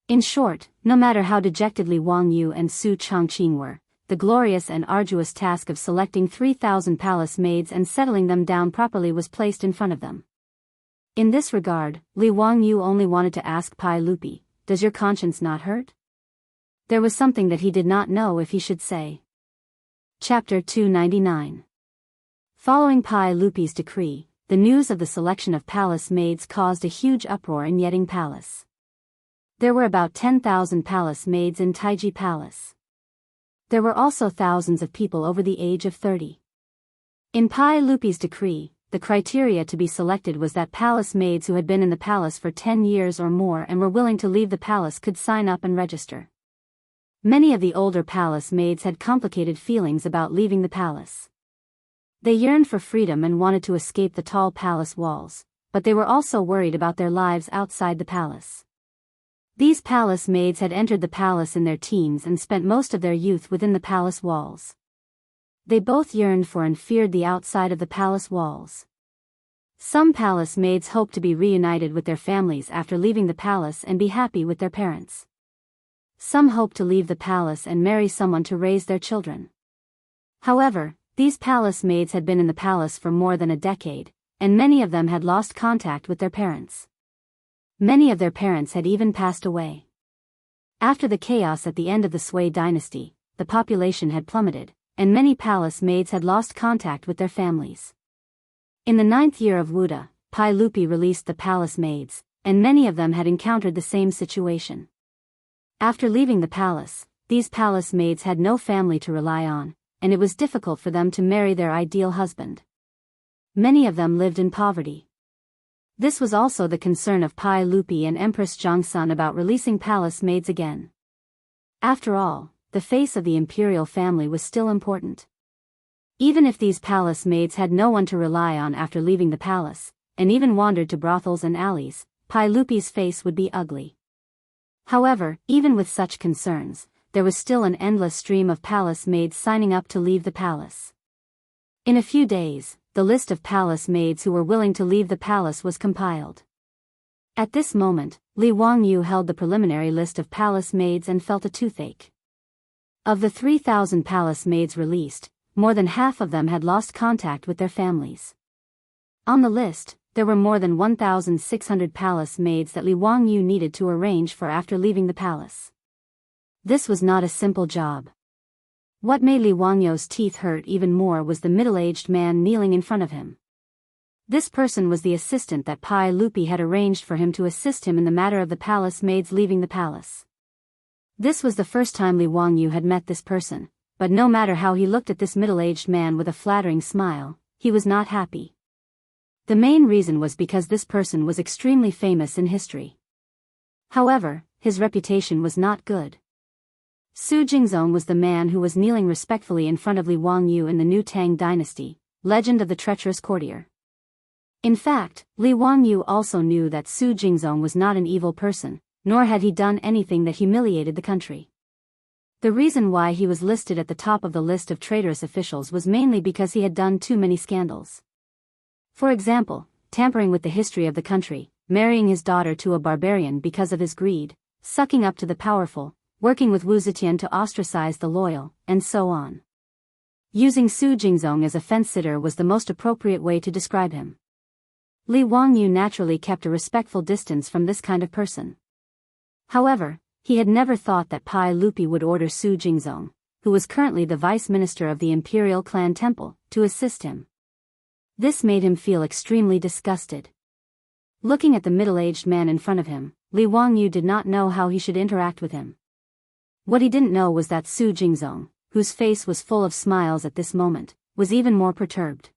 In short, no matter how dejected Li Wangyu and Su Changqing were, the glorious and arduous task of selecting 3,000 palace maids and settling them down properly was placed in front of them. In this regard, Li Wangyu only wanted to ask Pai Lupi, does your conscience not hurt? There was something that he did not know if he should say. Chapter 299. Following Pai Lupi's decree, the news of the selection of palace maids caused a huge uproar in Yeding Palace. There were about 10,000 palace maids in Taiji Palace. There were also thousands of people over the age of 30. In Pai Lupi's decree, the criteria to be selected was that palace maids who had been in the palace for 10 years or more and were willing to leave the palace could sign up and register. Many of the older palace maids had complicated feelings about leaving the palace. They yearned for freedom and wanted to escape the tall palace walls, but they were also worried about their lives outside the palace. These palace maids had entered the palace in their teens and spent most of their youth within the palace walls. They both yearned for and feared the outside of the palace walls. Some palace maids hoped to be reunited with their families after leaving the palace and be happy with their parents. Some hoped to leave the palace and marry someone to raise their children. However, these palace maids had been in the palace for more than a decade, and many of them had lost contact with their parents. Many of their parents had even passed away. After the chaos at the end of the Sui dynasty, the population had plummeted, and many palace maids had lost contact with their families. In the 9th year of Wuda, Pai Lupi released the palace maids, and many of them had encountered the same situation. After leaving the palace, these palace maids had no family to rely on, and it was difficult for them to marry their ideal husband. Many of them lived in poverty. This was also the concern of Pai Lupi and Empress Zhongsun about releasing palace maids again. After all, the face of the imperial family was still important. Even if these palace maids had no one to rely on after leaving the palace, and even wandered to brothels and alleys, Pai Lupi's face would be ugly. However, even with such concerns, there was still an endless stream of palace maids signing up to leave the palace. In a few days, the list of palace maids who were willing to leave the palace was compiled. At this moment, Li Wangyu held the preliminary list of palace maids and felt a toothache. Of the 3,000 palace maids released, more than half of them had lost contact with their families. On the list, there were more than 1,600 palace maids that Li Wangyu needed to arrange for after leaving the palace. This was not a simple job. What made Li Wangyu's teeth hurt even more was the middle-aged man kneeling in front of him. This person was the assistant that Pai Lupi had arranged for him to assist him in the matter of the palace maids leaving the palace. This was the first time Li Wangyu had met this person, but no matter how he looked at this middle-aged man with a flattering smile, he was not happy. The main reason was because this person was extremely famous in history. However, his reputation was not good. Su Jingzong was the man who was kneeling respectfully in front of Li Wangyu in the new Tang dynasty, legend of the treacherous courtier. In fact, Li Wangyu also knew that Su Jingzong was not an evil person, nor had he done anything that humiliated the country. The reason why he was listed at the top of the list of traitorous officials was mainly because he had done too many scandals. For example, tampering with the history of the country, marrying his daughter to a barbarian because of his greed, sucking up to the powerful, working with Wu Zetian to ostracize the loyal, and so on. Using Su Jingzong as a fence-sitter was the most appropriate way to describe him. Li Wangyu naturally kept a respectful distance from this kind of person. However, he had never thought that Pai Lupi would order Su Jingzong, who was currently the vice minister of the imperial clan temple, to assist him. This made him feel extremely disgusted. Looking at the middle-aged man in front of him, Li Wangyu did not know how he should interact with him. What he didn't know was that Su Jingzong, whose face was full of smiles at this moment, was even more perturbed.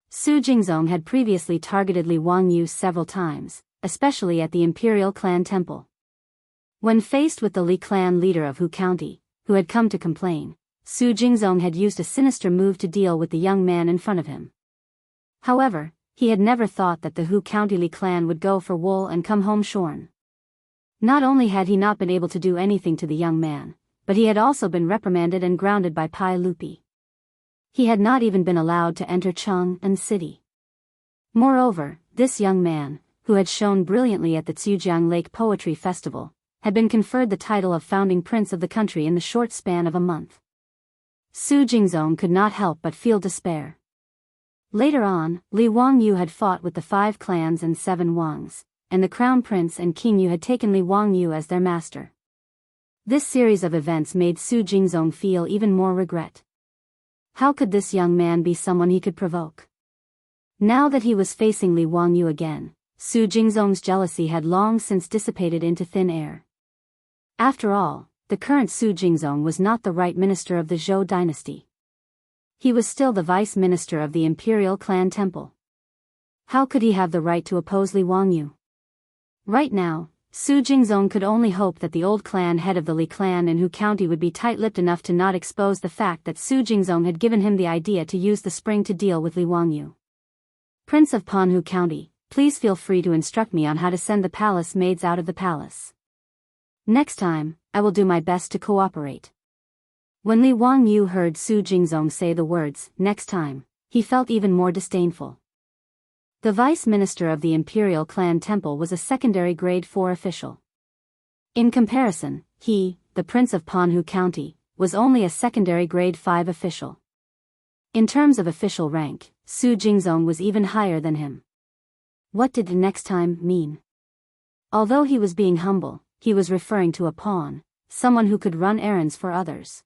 Su Jingzong had previously targeted Li Wangyu several times, especially at the imperial clan temple. When faced with the Li clan leader of Hu County, who had come to complain, Su Jingzong had used a sinister move to deal with the young man in front of him. However, he had never thought that the Hu County Li clan would go for wool and come home shorn. Not only had he not been able to do anything to the young man, but he had also been reprimanded and grounded by Pai Lupi. He had not even been allowed to enter Chang'an city. Moreover, this young man, who had shone brilliantly at the Zhujiang Lake Poetry Festival, had been conferred the title of founding prince of the country in the short span of a month. Su Jingzong could not help but feel despair. Later on, Li Wangyu had fought with the 5 clans and 7 Wangs, and the crown prince and King Yu had taken Li Wangyu as their master. This series of events made Su Jingzong feel even more regret. How could this young man be someone he could provoke? Now that he was facing Li Wangyu again, Su Jingzong's jealousy had long since dissipated into thin air. After all, the current Su Jingzong was not the right minister of the Zhou dynasty. He was still the vice minister of the imperial clan temple. How could he have the right to oppose Li Wangyu? Right now, Su Jingzong could only hope that the old clan head of the Li clan in Hu County would be tight-lipped enough to not expose the fact that Su Jingzong had given him the idea to use the spring to deal with Li Wangyu. Prince of Panhu County, please feel free to instruct me on how to send the palace maids out of the palace. Next time, I will do my best to cooperate. When Li Wangyu heard Su Jingzong say the words, next time, he felt even more disdainful. The vice minister of the imperial clan temple was a secondary grade 4 official. In comparison, he, the prince of Panhu County, was only a secondary grade 5 official. In terms of official rank, Su Jingzong was even higher than him. What did the next time mean? Although he was being humble, he was referring to a pawn, someone who could run errands for others.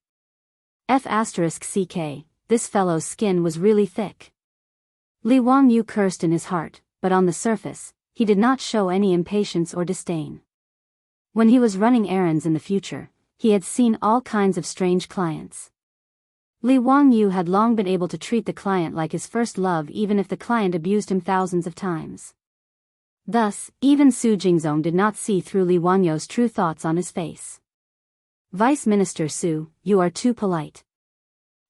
F***ck, this fellow's skin was really thick. Li Wangyu cursed in his heart, but on the surface, he did not show any impatience or disdain. When he was running errands in the future, he had seen all kinds of strange clients. Li Wangyu had long been able to treat the client like his first love even if the client abused him thousands of times. Thus, even Su Jingzong did not see through Li Wangyu's true thoughts on his face. Vice Minister Su, you are too polite.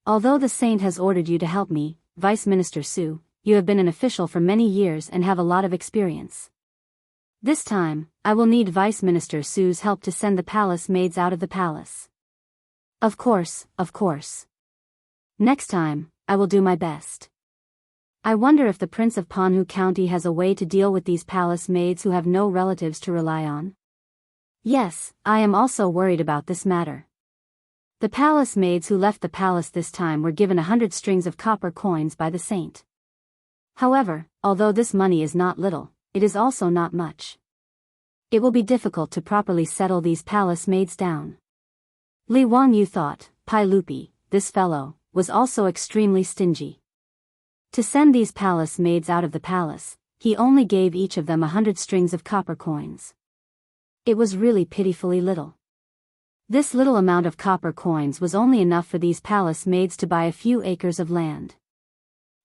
Although the saint has ordered you to help me, Vice Minister Su, you have been an official for many years and have a lot of experience. This time, I will need Vice Minister Su's help to send the palace maids out of the palace. Of course, of course. Next time, I will do my best. I wonder if the Prince of Panhu County has a way to deal with these palace maids who have no relatives to rely on. Yes, I am also worried about this matter. The palace maids who left the palace this time were given 100 strings of copper coins by the saint. However, although this money is not little, it is also not much. It will be difficult to properly settle these palace maids down. Li Wangyu thought, Pai Lupi, this fellow, was also extremely stingy. To send these palace maids out of the palace, he only gave each of them 100 strings of copper coins. It was really pitifully little. This little amount of copper coins was only enough for these palace maids to buy a few acres of land.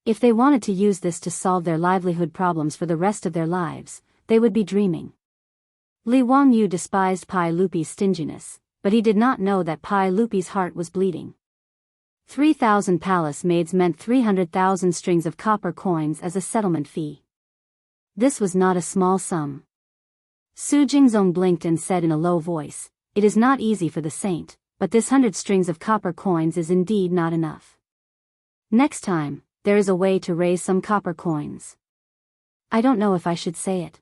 If they wanted to use this to solve their livelihood problems for the rest of their lives, they would be dreaming. Li Wangyu despised Pai Lupi's stinginess, but he did not know that Pai Lupi's heart was bleeding. 3,000 palace maids meant 300,000 strings of copper coins as a settlement fee. This was not a small sum. Su Jingzong blinked and said in a low voice, it is not easy for the saint, but this 100 strings of copper coins is indeed not enough. Next time, there is a way to raise some copper coins. I don't know if I should say it.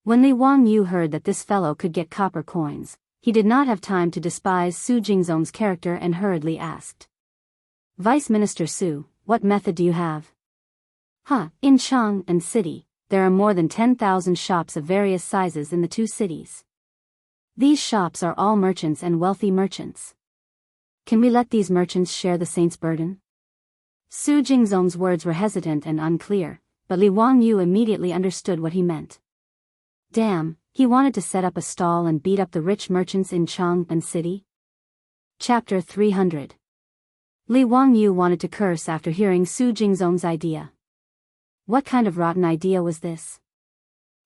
When Li Wangyu heard that this fellow could get copper coins, he did not have time to despise Su Jingzong's character and hurriedly asked. Vice Minister Su, what method do you have? In Chang and city, there are more than 10,000 shops of various sizes in the two cities. These shops are all merchants and wealthy merchants. Can we let these merchants share the saint's burden? Su Jingzong's words were hesitant and unclear, but Li Wangyu immediately understood what he meant. Damn, he wanted to set up a stall and beat up the rich merchants in Chang and city? Chapter 300. Li Wangyu wanted to curse after hearing Su Jingzong's idea. What kind of rotten idea was this?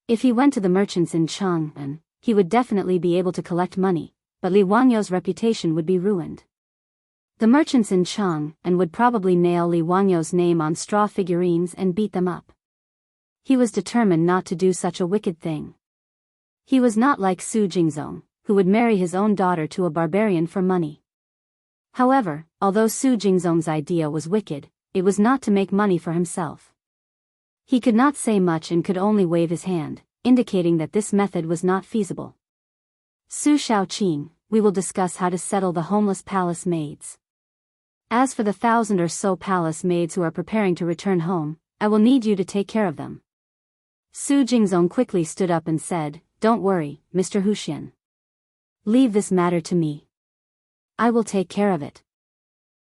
If he went to the merchants in Chang'an, he would definitely be able to collect money, but Li Wangyu's reputation would be ruined. The merchants in Chang'an would probably nail Li Wangyu's name on straw figurines and beat them up. He was determined not to do such a wicked thing. He was not like Su Jingzong, who would marry his own daughter to a barbarian for money. However, although Su Jingzong's idea was wicked, it was not to make money for himself. He could not say much and could only wave his hand, indicating that this method was not feasible. Su Shaoqing, we will discuss how to settle the homeless palace maids. As for the 1,000 or so palace maids who are preparing to return home, I will need you to take care of them. Su Jingzong quickly stood up and said, Don't worry, Mr. Huxian. Leave this matter to me. I will take care of it.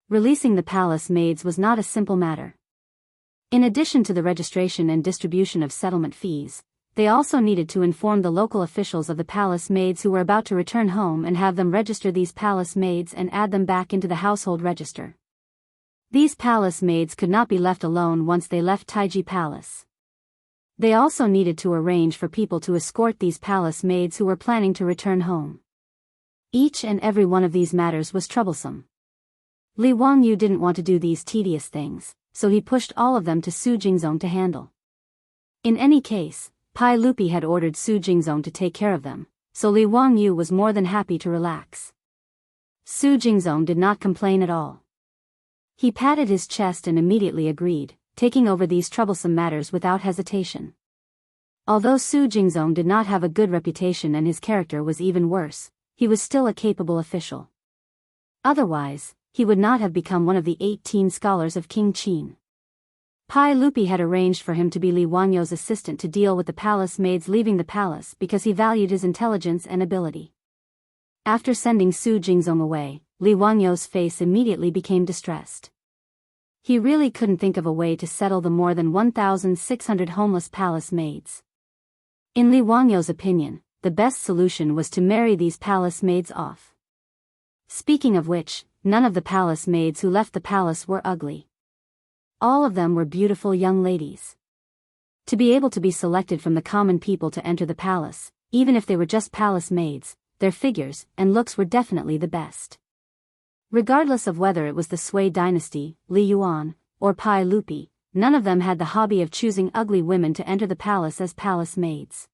Releasing the palace maids was not a simple matter. In addition to the registration and distribution of settlement fees, they also needed to inform the local officials of the palace maids who were about to return home and have them register these palace maids and add them back into the household register. These palace maids could not be left alone once they left Taiji Palace. They also needed to arrange for people to escort these palace maids who were planning to return home. Each and every one of these matters was troublesome. Li Wangyu didn't want to do these tedious things, so he pushed all of them to Su Jingzong to handle. In any case, Pai Lupi had ordered Su Jingzong to take care of them, so Li Wangyu was more than happy to relax. Su Jingzong did not complain at all. He patted his chest and immediately agreed, taking over these troublesome matters without hesitation. Although Su Jingzong did not have a good reputation and his character was even worse, he was still a capable official. Otherwise, he would not have become one of the 18 scholars of King Qin. Pai Lupi had arranged for him to be Li Wangyou's assistant to deal with the palace maids leaving the palace because he valued his intelligence and ability. After sending Su Jingzong away, Li Wangyou's face immediately became distressed. He really couldn't think of a way to settle the more than 1,600 homeless palace maids. In Li Wangyou's opinion, the best solution was to marry these palace maids off. Speaking of which, none of the palace maids who left the palace were ugly. All of them were beautiful young ladies. To be able to be selected from the common people to enter the palace, even if they were just palace maids, their figures and looks were definitely the best. Regardless of whether it was the Sui dynasty, Li Yuan, or Pai Lupi, none of them had the hobby of choosing ugly women to enter the palace as palace maids.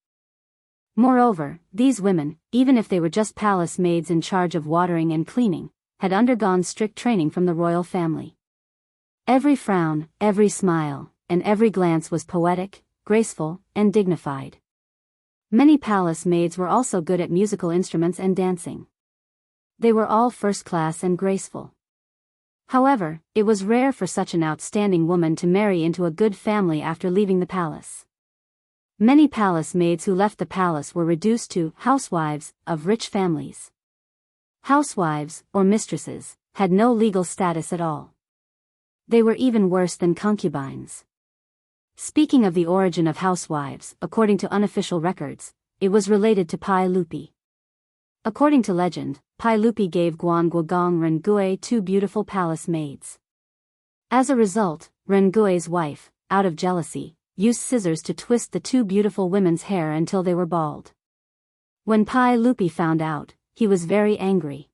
Moreover, these women, even if they were just palace maids in charge of watering and cleaning, had undergone strict training from the royal family. Every frown, every smile, and every glance was poetic, graceful, and dignified. Many palace maids were also good at musical instruments and dancing. They were all first class and graceful. However, it was rare for such an outstanding woman to marry into a good family after leaving the palace. Many palace maids who left the palace were reduced to housewives of rich families. Housewives, or mistresses, had no legal status at all. They were even worse than concubines. Speaking of the origin of housewives, according to unofficial records, it was related to Pai Lupi. According to legend, Pai Lupi gave Guan Guogong Rengui 2 beautiful palace maids. As a result, Rengui's wife, out of jealousy, used scissors to twist the 2 beautiful women's hair until they were bald. When Pai Lupi found out, he was very angry.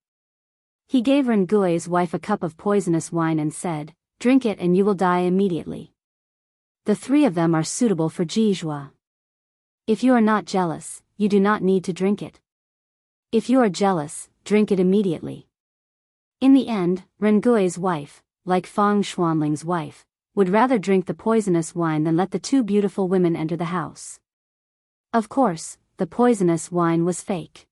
He gave Rengui's wife a cup of poisonous wine and said, "Drink it and you will die immediately. The 3 of them are suitable for Jizhua. If you are not jealous, you do not need to drink it. If you are jealous, drink it immediately." In the end, Rengui's wife, like Fang Xuanling's wife, would rather drink the poisonous wine than let the 2 beautiful women enter the house. Of course, the poisonous wine was fake.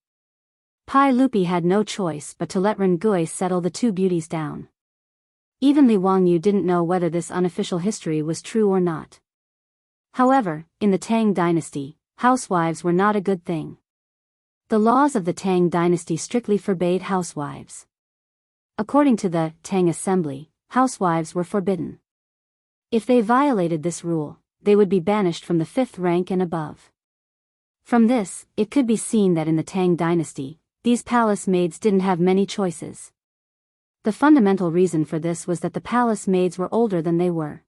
Pai Lupi had no choice but to let Rengui settle the 2 beauties down. Even Li Wangyu didn't know whether this unofficial history was true or not. However, in the Tang dynasty, housewives were not a good thing. The laws of the Tang dynasty strictly forbade housewives. According to the Tang assembly, housewives were forbidden. If they violated this rule, they would be banished from the 5th rank and above. From this, it could be seen that in the Tang dynasty, these palace maids didn't have many choices. The fundamental reason for this was that the palace maids were older than they were.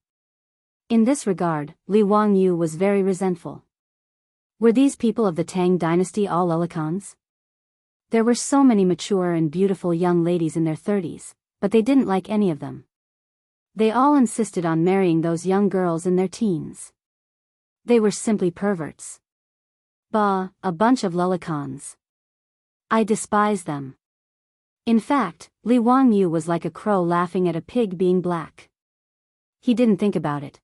In this regard, Li Wangyu was very resentful. Were these people of the Tang dynasty all lelicans? There were so many mature and beautiful young ladies in their 30s, but they didn't like any of them. They all insisted on marrying those young girls in their teens. They were simply perverts. Bah, a bunch of lelicans. I despise them. In fact, Li Wangyu was like a crow laughing at a pig being black. He didn't think about it.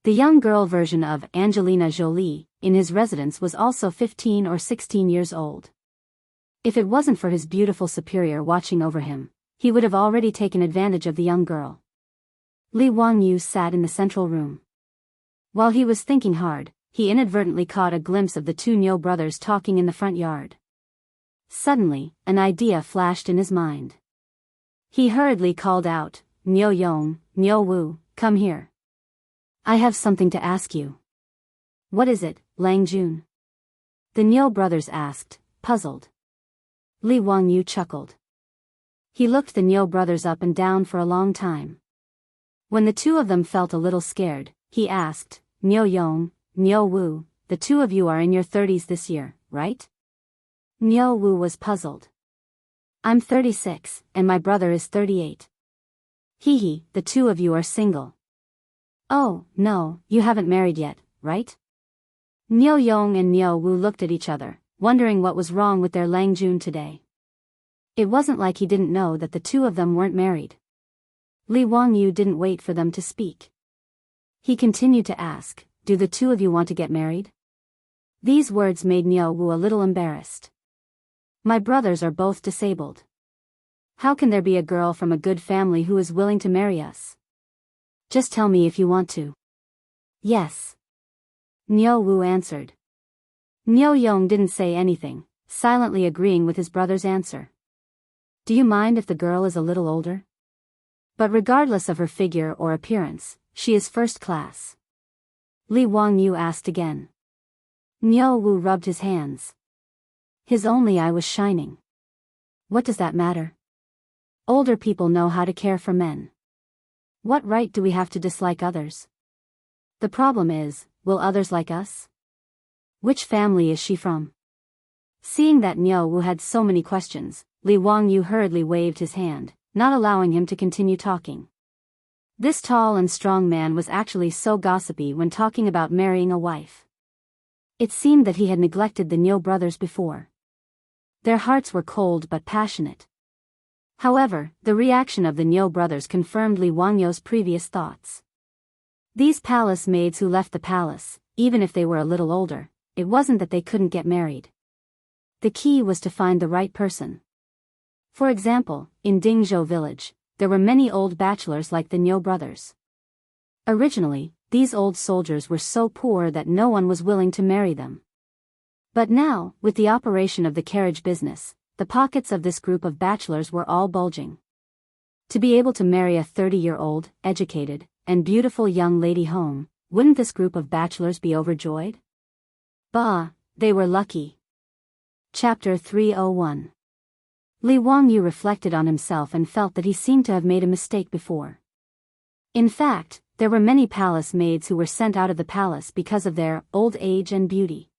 The young girl version of Angelina Jolie, in his residence, was also 15 or 16 years old. If it wasn't for his beautiful superior watching over him, he would have already taken advantage of the young girl. Li Wangyu sat in the central room. While he was thinking hard, he inadvertently caught a glimpse of the 2 Niu brothers talking in the front yard. Suddenly, an idea flashed in his mind. He hurriedly called out, "Niu Yong, Niu Wu, come here. I have something to ask you." "What is it, Lang Jun?" the Niu brothers asked, puzzled. Li Wangyu chuckled. He looked the Niu brothers up and down for a long time. When the two of them felt a little scared, he asked, "Niu Yong, Niu Wu, the two of you are in your 30s this year, right?" Niu Wu was puzzled. "I'm 36, and my brother is 38. Hee, the two of you are single." "Oh, no, you haven't married yet, right?" Niu Yong and Niu Wu looked at each other, wondering what was wrong with their Lang Jun today. It wasn't like he didn't know that the two of them weren't married. Li Wangyu didn't wait for them to speak. He continued to ask, "Do the two of you want to get married?" These words made Niu Wu a little embarrassed. "My brothers are both disabled. How can there be a girl from a good family who is willing to marry us? Just tell me if you want to." "Yes," Niu Wu answered. Niu Yong didn't say anything, silently agreeing with his brother's answer. "Do you mind if the girl is a little older? But regardless of her figure or appearance, she is first class." Li Wangyu asked again. Niu Wu rubbed his hands. His only eye was shining. "What does that matter? Older people know how to care for men. What right do we have to dislike others? The problem is, will others like us? Which family is she from?" Seeing that Niu Wu had so many questions, Li Wangyu hurriedly waved his hand, not allowing him to continue talking. This tall and strong man was actually so gossipy when talking about marrying a wife. It seemed that he had neglected the Niu brothers before. Their hearts were cold but passionate. However, the reaction of the Niu brothers confirmed Li Wangyu's previous thoughts. These palace maids who left the palace, even if they were a little older, it wasn't that they couldn't get married. The key was to find the right person. For example, in Dingzhou village, there were many old bachelors like the Niu brothers. Originally, these old soldiers were so poor that no one was willing to marry them. But now, with the operation of the carriage business, the pockets of this group of bachelors were all bulging. To be able to marry a 30-year-old, educated, and beautiful young lady home, wouldn't this group of bachelors be overjoyed? Bah, they were lucky. Chapter 301. Li Wangyu reflected on himself and felt that he seemed to have made a mistake before. In fact, there were many palace maids who were sent out of the palace because of their old age and beauty.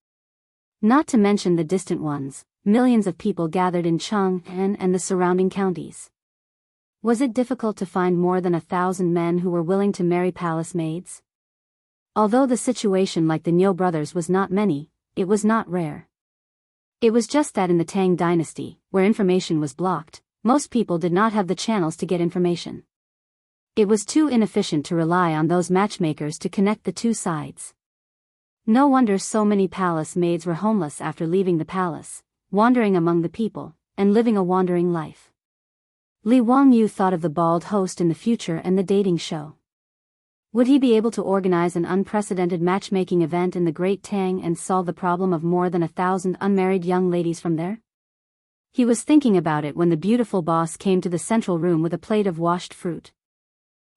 Not to mention the distant ones, millions of people gathered in Jianghu and the surrounding counties. Was it difficult to find more than 1,000 men who were willing to marry palace maids? Although the situation like the Niu brothers was not many, it was not rare. It was just that in the Tang dynasty, where information was blocked, most people did not have the channels to get information. It was too inefficient to rely on those matchmakers to connect the two sides. No wonder so many palace maids were homeless after leaving the palace, wandering among the people, and living a wandering life. Li Wangyu thought of the bald host in the future and the dating show. Would he be able to organize an unprecedented matchmaking event in the Great Tang and solve the problem of more than 1,000 unmarried young ladies from there? He was thinking about it when the beautiful boss came to the central room with a plate of washed fruit.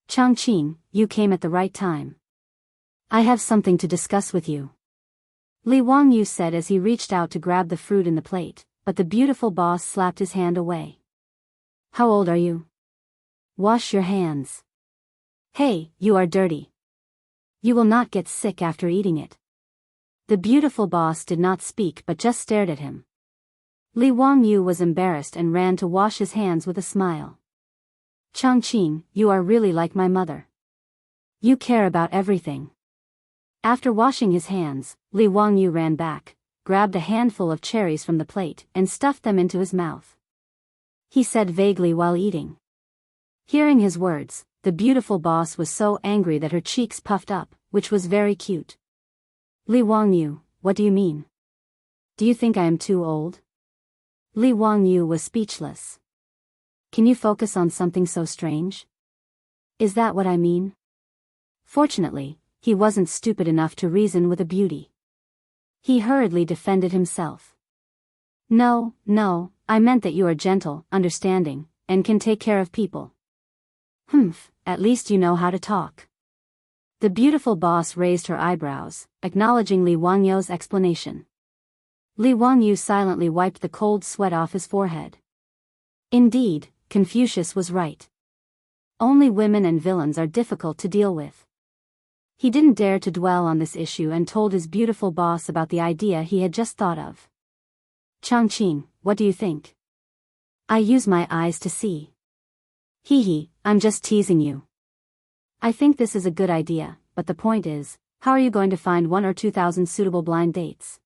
"Changqing, you came at the right time. I have something to discuss with you," Li Wangyu said as he reached out to grab the fruit in the plate, but the beautiful boss slapped his hand away. "How old are you? Wash your hands. Hey, you are dirty. You will not get sick after eating it." The beautiful boss did not speak but just stared at him. Li Wangyu was embarrassed and ran to wash his hands with a smile. "Changqing, you are really like my mother. You care about everything." After washing his hands, Li Wangyu ran back, grabbed a handful of cherries from the plate and stuffed them into his mouth. He said vaguely while eating. Hearing his words, the beautiful boss was so angry that her cheeks puffed up, which was very cute. "Li Wangyu, what do you mean? Do you think I am too old?" Li Wangyu was speechless. "Can you focus on something so strange? Is that what I mean?" Fortunately, he wasn't stupid enough to reason with a beauty. He hurriedly defended himself. No, I meant that you are gentle, understanding, and can take care of people. Humph, at least you know how to talk. The beautiful boss raised her eyebrows, acknowledging Li Wangyou's explanation. Li Wangyu silently wiped the cold sweat off his forehead. Indeed, Confucius was right. Only women and villains are difficult to deal with. He didn't dare to dwell on this issue and told his beautiful boss about the idea he had just thought of. Changqing, what do you think? I use my eyes to see. Hee, I'm just teasing you. I think this is a good idea, but the point is, how are you going to find 1 or 2,000 suitable blind dates?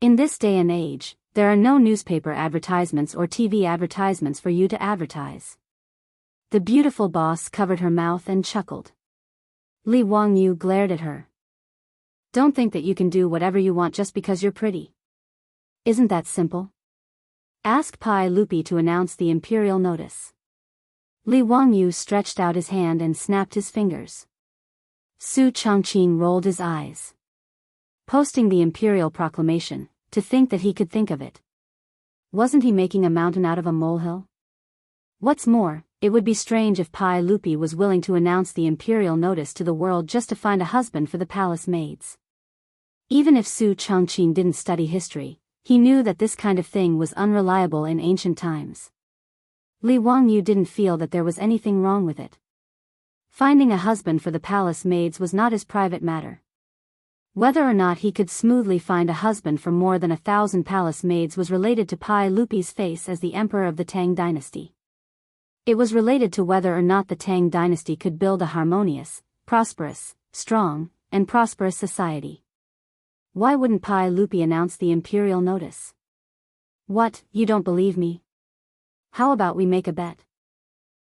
In this day and age, there are no newspaper advertisements or TV advertisements for you to advertise. The beautiful boss covered her mouth and chuckled. Li Wangyu glared at her. Don't think that you can do whatever you want just because you're pretty. Isn't that simple? Ask Pai Lupi to announce the imperial notice. Li Wangyu stretched out his hand and snapped his fingers. Su Changqing rolled his eyes. Posting the imperial proclamation, to think that he could think of it. Wasn't he making a mountain out of a molehill? What's more, it would be strange if Pai Lupi was willing to announce the imperial notice to the world just to find a husband for the palace maids. Even if Su Changqing didn't study history, he knew that this kind of thing was unreliable in ancient times. Li Wangyu didn't feel that there was anything wrong with it. Finding a husband for the palace maids was not his private matter. Whether or not he could smoothly find a husband for more than 1,000 palace maids was related to Pai Lupi's face as the emperor of the Tang dynasty. It was related to whether or not the Tang dynasty could build a harmonious, prosperous, strong, and prosperous society. Why wouldn't Pai Lupi announce the imperial notice? What, you don't believe me? How about we make a bet?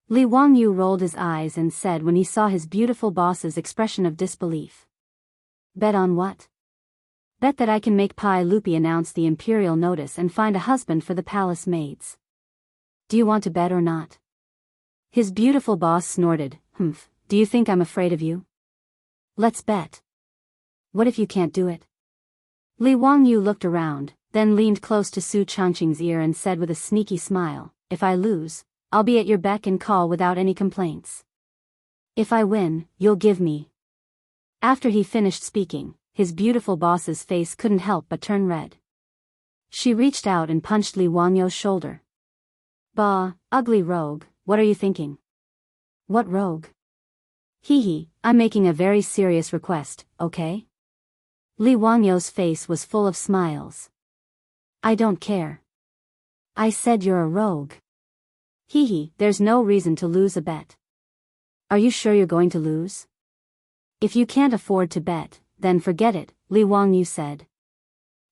Li Wangyu rolled his eyes and said when he saw his beautiful boss's expression of disbelief. Bet on what? Bet that I can make Pai Lupi announce the imperial notice and find a husband for the palace maids. Do you want to bet or not? His beautiful boss snorted. Humph, do you think I'm afraid of you? Let's bet. What if you can't do it? Li Wangyu looked around, then leaned close to Su Changqing's ear and said with a sneaky smile, if I lose, I'll be at your beck and call without any complaints. If I win, you'll give me. After he finished speaking, his beautiful boss's face couldn't help but turn red. She reached out and punched Li Wangyou's shoulder. Bah, ugly rogue, what are you thinking? What rogue? Hee, I'm making a very serious request, okay? Li Wangyou's face was full of smiles. I don't care. I said you're a rogue. Hee, there's no reason to lose a bet. Are you sure you're going to lose? If you can't afford to bet, then forget it, Li Wangyu said.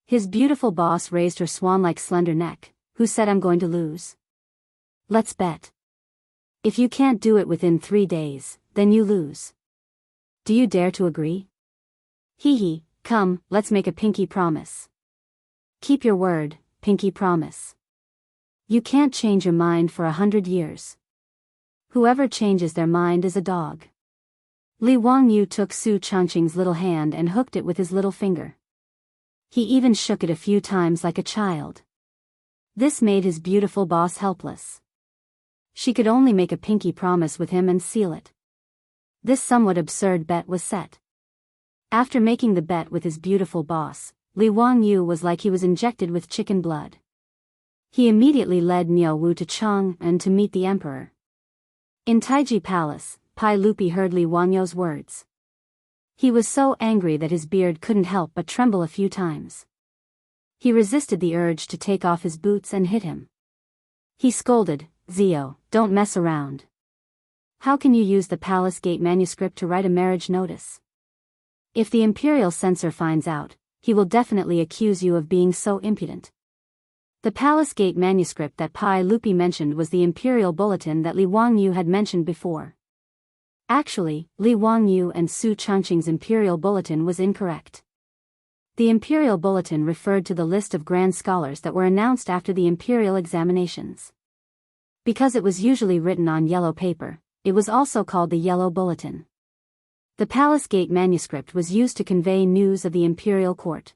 His beautiful boss raised her swan-like slender neck. Who said I'm going to lose? Let's bet. If you can't do it within 3 days, then you lose. Do you dare to agree? Hee, come, let's make a pinky promise. Keep your word, pinky promise. You can't change your mind for 100 years. Whoever changes their mind is a dog. Li Wangyu took Su Changqing's little hand and hooked it with his little finger. He even shook it a few times like a child. This made his beautiful boss helpless. She could only make a pinky promise with him and seal it. This somewhat absurd bet was set. After making the bet with his beautiful boss, Li Wangyu was like he was injected with chicken blood. He immediately led Niuwu to Chang'an to meet the emperor. In Taiji Palace, Pai Lupi heard Li Wangyou's words. He was so angry that his beard couldn't help but tremble a few times. He resisted the urge to take off his boots and hit him. He scolded, Zio, don't mess around. How can you use the Palace Gate manuscript to write a marriage notice? If the imperial censor finds out, he will definitely accuse you of being so impudent. The Palace Gate manuscript that Pai Lupi mentioned was the imperial bulletin that Li Wangyu had mentioned before. Actually, Li Wangyu and Su Changqing's imperial bulletin was incorrect. The imperial bulletin referred to the list of grand scholars that were announced after the imperial examinations. Because it was usually written on yellow paper, it was also called the Yellow Bulletin. The Palace Gate manuscript was used to convey news of the imperial court.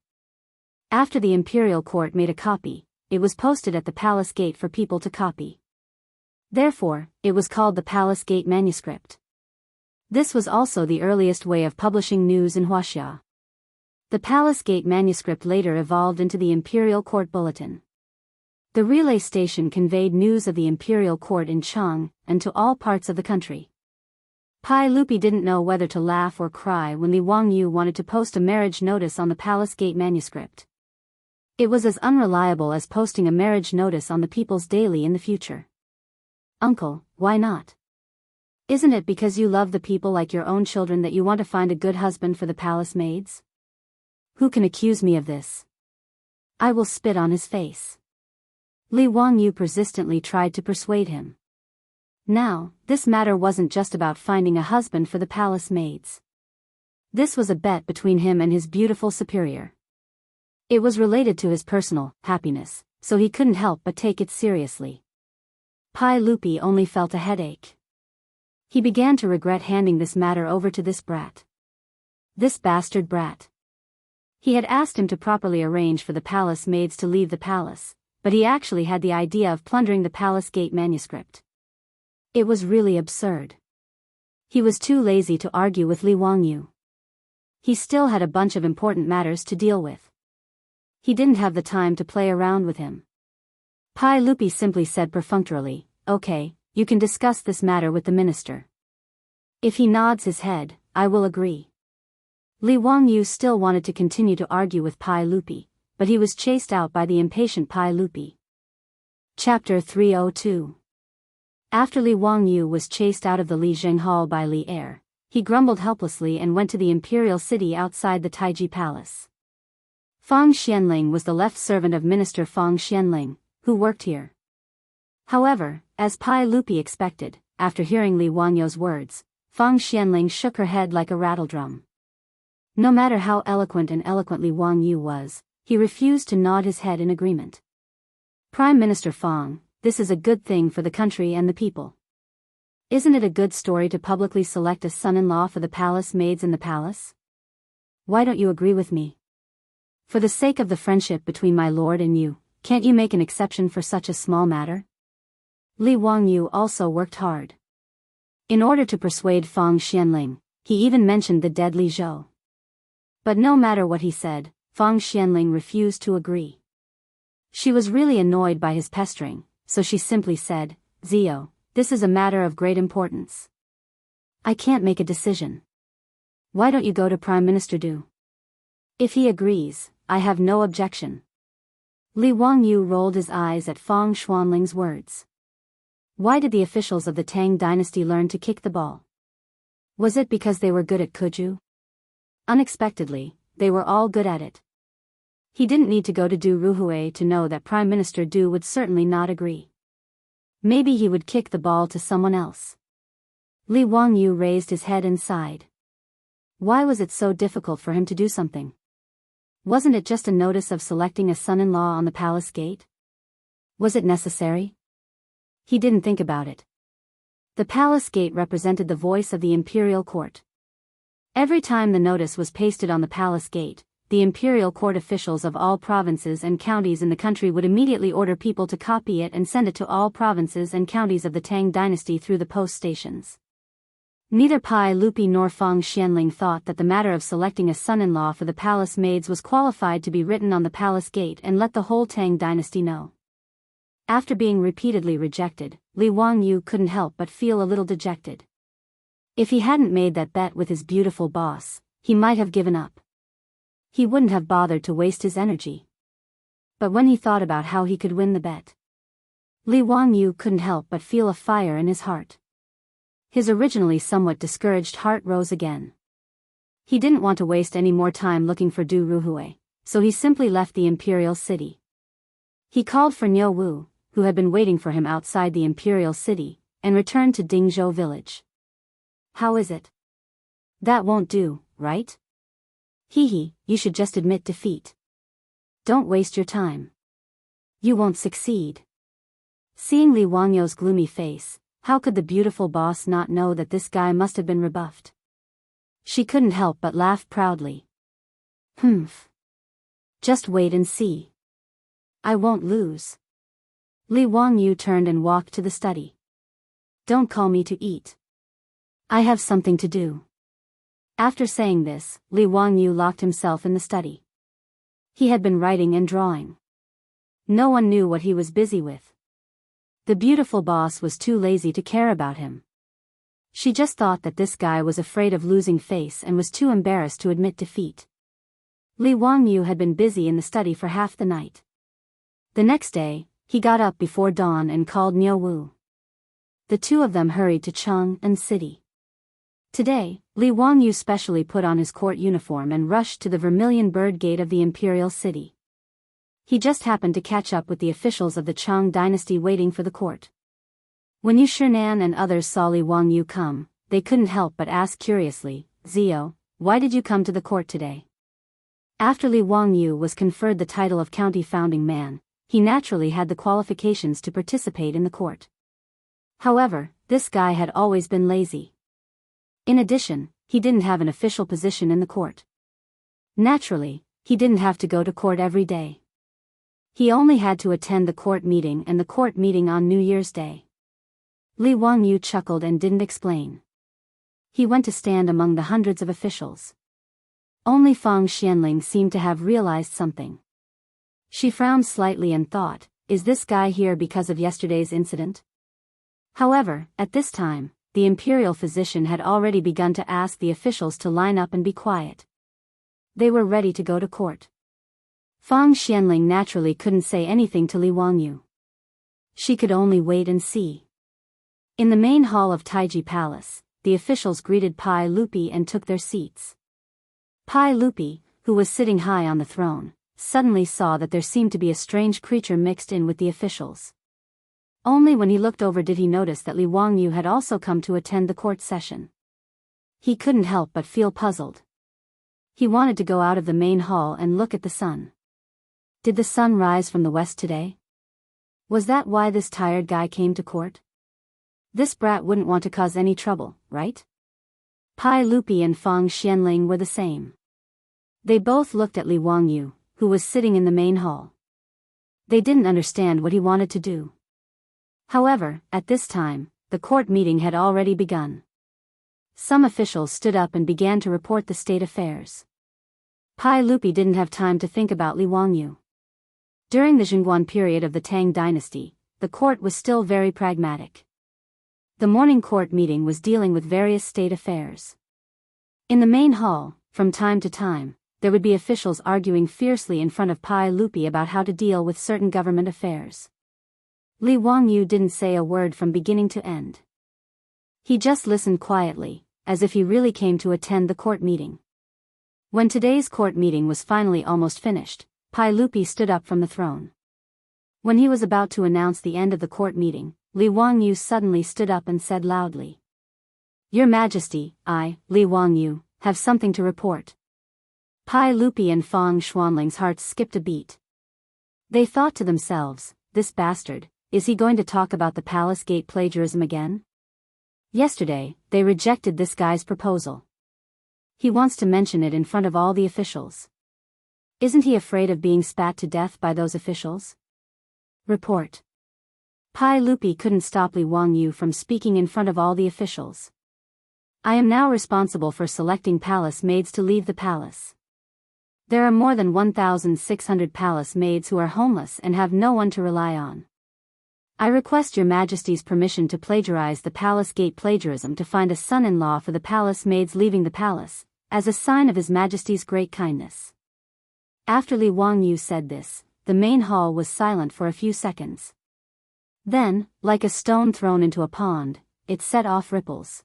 After the imperial court made a copy, it was posted at the palace gate for people to copy. Therefore, it was called the Palace Gate Manuscript. This was also the earliest way of publishing news in Wuxia. The Palace Gate Manuscript later evolved into the Imperial Court Bulletin. The relay station conveyed news of the Imperial Court in Chang, and to all parts of the country. Pai Lupi didn't know whether to laugh or cry when Li Wangyu wanted to post a marriage notice on the Palace Gate Manuscript. It was as unreliable as posting a marriage notice on the People's Daily in the future. Uncle, why not? Isn't it because you love the people like your own children that you want to find a good husband for the palace maids? Who can accuse me of this? I will spit on his face. Li Wangyu persistently tried to persuade him. Now, this matter wasn't just about finding a husband for the palace maids. This was a bet between him and his beautiful superior. It was related to his personal happiness, so he couldn't help but take it seriously. Pai Lupi only felt a headache. He began to regret handing this matter over to this brat. This bastard brat. He had asked him to properly arrange for the palace maids to leave the palace, but he actually had the idea of plundering the Palace Gate Manuscript. It was really absurd. He was too lazy to argue with Li Wangyu. He still had a bunch of important matters to deal with. He didn't have the time to play around with him. Pai Lupi simply said perfunctorily, "Okay, you can discuss this matter with the minister. If he nods his head, I will agree." Li Wangyu still wanted to continue to argue with Pai Lupi, but he was chased out by the impatient Pai Lupi. Chapter 302. After Li Wangyu was chased out of the Li Zheng Hall by Li Er, he grumbled helplessly and went to the imperial city outside the Taiji Palace. Fang Xianling was the left servant of Minister Fang Xianling, who worked here. However, as Pai Lupi expected, after hearing Li Wangyu's words, Fang Xianling shook her head like a rattledrum. No matter how eloquent and eloquent Li Wangyu was, he refused to nod his head in agreement. Prime Minister Fang, this is a good thing for the country and the people. Isn't it a good story to publicly select a son-in-law for the palace maids in the palace? Why don't you agree with me? For the sake of the friendship between my lord and you, can't you make an exception for such a small matter? Li Wangyu also worked hard. In order to persuade Fang Xianling, he even mentioned the dead Li Zhou. But no matter what he said, Fang Xianling refused to agree. She was really annoyed by his pestering, so she simply said, "Zio, this is a matter of great importance. I can't make a decision. Why don't you go to Prime Minister Du? If he agrees, I have no objection." Li Wangyu rolled his eyes at Fang Xianling's words. Why did the officials of the Tang dynasty learn to kick the ball? Was it because they were good at Kuju? Unexpectedly, they were all good at it. He didn't need to go to Du Ruhui to know that Prime Minister Du would certainly not agree. Maybe he would kick the ball to someone else. Li Wangyu raised his head and sighed. Why was it so difficult for him to do something? Wasn't it just a notice of selecting a son-in-law on the palace gate? Was it necessary? He didn't think about it. The palace gate represented the voice of the imperial court. Every time the notice was pasted on the palace gate, the imperial court officials of all provinces and counties in the country would immediately order people to copy it and send it to all provinces and counties of the Tang dynasty through the post stations. Neither Pai Lupi nor Fang Xianling thought that the matter of selecting a son-in-law for the palace maids was qualified to be written on the palace gate and let the whole Tang dynasty know. After being repeatedly rejected, Li Wangyu couldn't help but feel a little dejected. If he hadn't made that bet with his beautiful boss, he might have given up. He wouldn't have bothered to waste his energy. But when he thought about how he could win the bet, Li Wangyu couldn't help but feel a fire in his heart. His originally somewhat discouraged heart rose again. He didn't want to waste any more time looking for Du Ruhui, so he simply left the imperial city. He called for Niu Wu, who had been waiting for him outside the imperial city, and returned to Dingzhou village. How is it? That won't do, right? Hee, you should just admit defeat. Don't waste your time. You won't succeed. Seeing Li Wangyu's gloomy face, how could the beautiful boss not know that this guy must have been rebuffed? She couldn't help but laugh proudly. Humph. Just wait and see. I won't lose. Li Wangyu turned and walked to the study. Don't call me to eat. I have something to do. After saying this, Li Wangyu locked himself in the study. He had been writing and drawing. No one knew what he was busy with. The beautiful boss was too lazy to care about him. She just thought that this guy was afraid of losing face and was too embarrassed to admit defeat. Li Wangyu had been busy in the study for half the night. The next day, he got up before dawn and called Niu Wu. The two of them hurried to Chang'an City. Today, Li Wangyu specially put on his court uniform and rushed to the Vermilion Bird Gate of the imperial city. He just happened to catch up with the officials of the Chang dynasty waiting for the court. When Yu Shinan and others saw Li Wangyu come, they couldn't help but ask curiously, Zio, why did you come to the court today? After Li Wangyu was conferred the title of county founding man, he naturally had the qualifications to participate in the court. However, this guy had always been lazy. In addition, he didn't have an official position in the court. Naturally, he didn't have to go to court every day. He only had to attend the court meeting and the court meeting on New Year's Day. Li Wangyu chuckled and didn't explain. He went to stand among the hundreds of officials. Only Fang Xianling seemed to have realized something. She frowned slightly and thought, is this guy here because of yesterday's incident? However, at this time, the imperial physician had already begun to ask the officials to line up and be quiet. They were ready to go to court. Fang Xianling naturally couldn't say anything to Li Wangyu. She could only wait and see. In the main hall of Taiji Palace, the officials greeted Pai Lupi and took their seats. Pai Lupi, who was sitting high on the throne, suddenly saw that there seemed to be a strange creature mixed in with the officials. Only when he looked over did he notice that Li Wangyu had also come to attend the court session. He couldn't help but feel puzzled. He wanted to go out of the main hall and look at the sun. Did the sun rise from the west today? Was that why this tired guy came to court? This brat wouldn't want to cause any trouble, right? Pai Lupi and Fang Xianling were the same. They both looked at Li Wangyu, who was sitting in the main hall. They didn't understand what he wanted to do. However, at this time, the court meeting had already begun. Some officials stood up and began to report the state affairs. Pai Lupi didn't have time to think about Li Wangyu. During the Jianghu period of the Tang dynasty, the court was still very pragmatic. The morning court meeting was dealing with various state affairs. In the main hall, from time to time, there would be officials arguing fiercely in front of Pai Lupi about how to deal with certain government affairs. Li Wangyu didn't say a word from beginning to end. He just listened quietly, as if he really came to attend the court meeting. When today's court meeting was finally almost finished, Pai Lupi stood up from the throne. When he was about to announce the end of the court meeting, Li Wangyu suddenly stood up and said loudly, Your Majesty, I, Li Wangyu, have something to report. Pai Lupi and Fang Xianling's hearts skipped a beat. They thought to themselves, this bastard, is he going to talk about the palace gate plagiarism again? Yesterday, they rejected this guy's proposal. He wants to mention it in front of all the officials. Isn't he afraid of being spat to death by those officials? Report. Pai Lupi couldn't stop Li Wangyu from speaking in front of all the officials. I am now responsible for selecting palace maids to leave the palace. There are more than 1,600 palace maids who are homeless and have no one to rely on. I request your Majesty's permission to plagiarize the palace gate plagiarism to find a son-in-law for the palace maids leaving the palace, as a sign of His Majesty's great kindness. After Li Wangyu said this, the main hall was silent for a few seconds. Then, like a stone thrown into a pond, it set off ripples.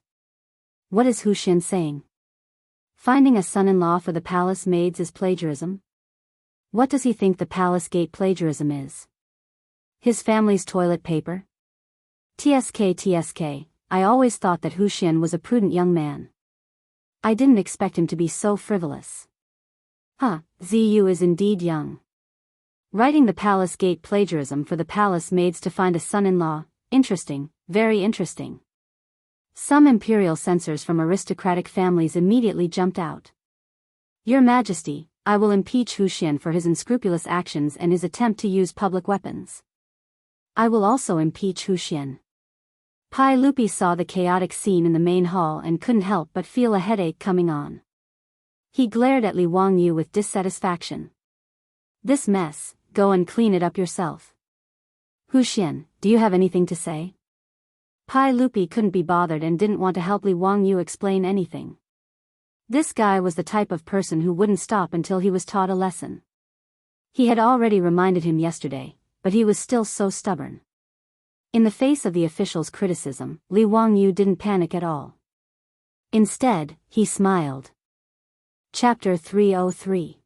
What is Hu Xin saying? Finding a son-in-law for the palace maids is plagiarism? What does he think the palace gate plagiarism is? His family's toilet paper? TSK, I always thought that Hu Xin was a prudent young man. I didn't expect him to be so frivolous. Ziyu is indeed young. Writing the palace gate plagiarism for the palace maids to find a son-in-law, interesting, very interesting. Some imperial censors from aristocratic families immediately jumped out. Your Majesty, I will impeach Hu Xian for his unscrupulous actions and his attempt to use public weapons. I will also impeach Hu Xian. Pai Lupi saw the chaotic scene in the main hall and couldn't help but feel a headache coming on. He glared at Li Wangyu with dissatisfaction. This mess, go and clean it up yourself. Hu Xian, do you have anything to say? Pai Lupi couldn't be bothered and didn't want to help Li Wangyu explain anything. This guy was the type of person who wouldn't stop until he was taught a lesson. He had already reminded him yesterday, but he was still so stubborn. In the face of the official's criticism, Li Wangyu didn't panic at all. Instead, he smiled. Chapter 303.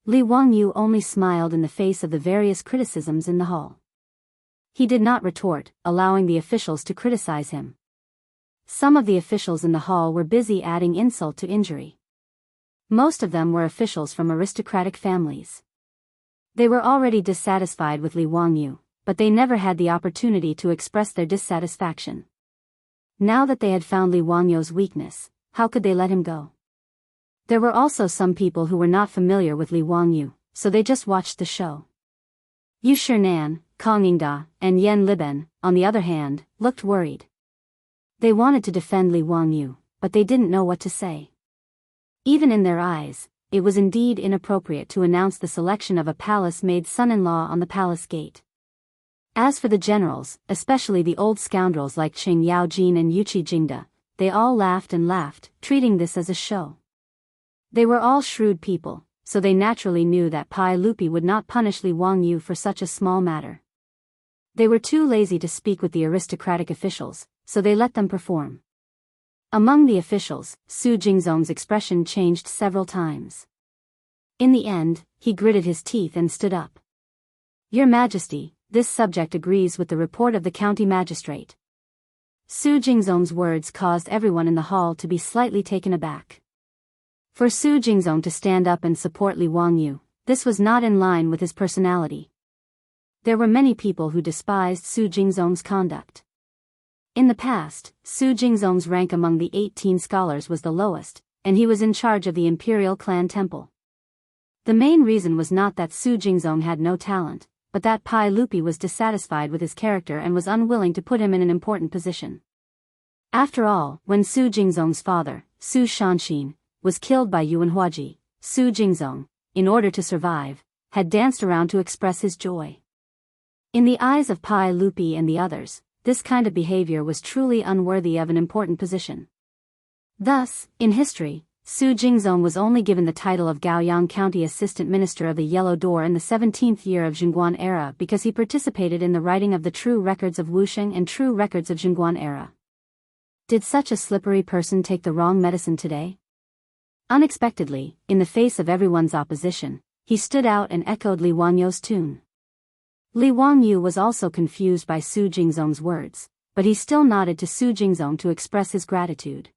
Li Wangyu only smiled in the face of the various criticisms in the hall. He did not retort, allowing the officials to criticize him. Some of the officials in the hall were busy adding insult to injury. Most of them were officials from aristocratic families. They were already dissatisfied with Li Wangyu, but they never had the opportunity to express their dissatisfaction. Now that they had found Li Wangyu's weakness, how could they let him go? There were also some people who were not familiar with Li Wangyu, so they just watched the show. Yu Shinan, Kang Yingda, and Yan Liben, on the other hand, looked worried. They wanted to defend Li Wangyu, but they didn't know what to say. Even in their eyes, it was indeed inappropriate to announce the selection of a palace-maid son-in-law on the palace gate. As for the generals, especially the old scoundrels like Qing Yaojin and Yuqi Jingda, they all laughed and laughed, treating this as a show. They were all shrewd people, so they naturally knew that Pai Lupi would not punish Li Wangyu for such a small matter. They were too lazy to speak with the aristocratic officials, so they let them perform. Among the officials, Su Jingzong's expression changed several times. In the end, he gritted his teeth and stood up. Your Majesty, this subject agrees with the report of the county magistrate. Su Jingzong's words caused everyone in the hall to be slightly taken aback. For Su Jingzong to stand up and support Li Wangyu, this was not in line with his personality. There were many people who despised Su Jingzong's conduct. In the past, Su Jingzong's rank among the 18 scholars was the lowest, and he was in charge of the imperial clan temple. The main reason was not that Su Jingzong had no talent, but that Pai Lupi was dissatisfied with his character and was unwilling to put him in an important position. After all, when Su Jingzong's father, Su Shanxin, was killed by Yuan Huaji, Su Jingzong, in order to survive, had danced around to express his joy. In the eyes of Pai Lupi and the others, this kind of behavior was truly unworthy of an important position. Thus, in history, Su Jingzong was only given the title of Gaoyang County Assistant Minister of the Yellow Door in the 17th year of Zhongguan era because he participated in the writing of the true records of Wusheng and true records of Zhongguan era. Did such a slippery person take the wrong medicine today? Unexpectedly, in the face of everyone's opposition, he stood out and echoed Li Wangyu's tune. Li Wangyu was also confused by Su Jingzong's words, but he still nodded to Su Jingzong to express his gratitude.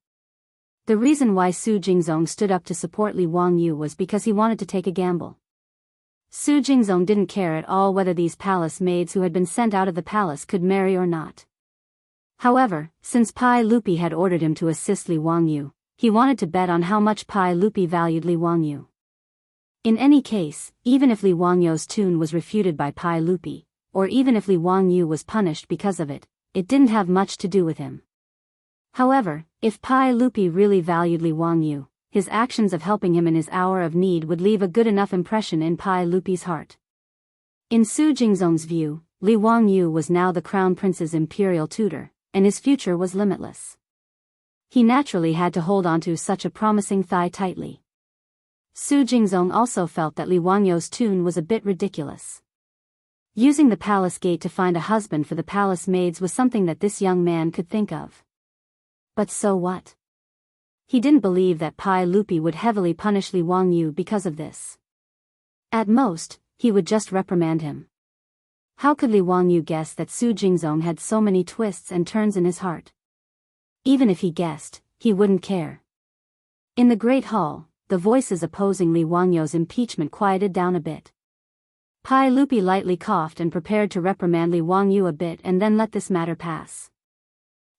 The reason why Su Jingzong stood up to support Li Wangyu was because he wanted to take a gamble. Su Jingzong didn't care at all whether these palace maids who had been sent out of the palace could marry or not. However, since Pai Lupi had ordered him to assist Li Wangyu, he wanted to bet on how much Pai Lupi valued Li Wangyu. In any case, even if Li Wangyu's tune was refuted by Pai Lupi, or even if Li Wangyu was punished because of it, it didn't have much to do with him. However, if Pai Lupi really valued Li Wangyu, his actions of helping him in his hour of need would leave a good enough impression in Pai Lupi's heart. In Su Jingzong's view, Li Wangyu was now the crown prince's imperial tutor, and his future was limitless. He naturally had to hold onto such a promising thigh tightly. Su Jingzong also felt that Li Wangyu's tune was a bit ridiculous. Using the palace gate to find a husband for the palace maids was something that this young man could think of. But so what? He didn't believe that Pai Lupi would heavily punish Li Wangyu because of this. At most, he would just reprimand him. How could Li Wangyu guess that Su Jingzong had so many twists and turns in his heart? Even if he guessed, he wouldn't care. In the Great Hall, the voices opposing Li Wangyu's impeachment quieted down a bit. Pai Lupi lightly coughed and prepared to reprimand Li Wangyu a bit and then let this matter pass.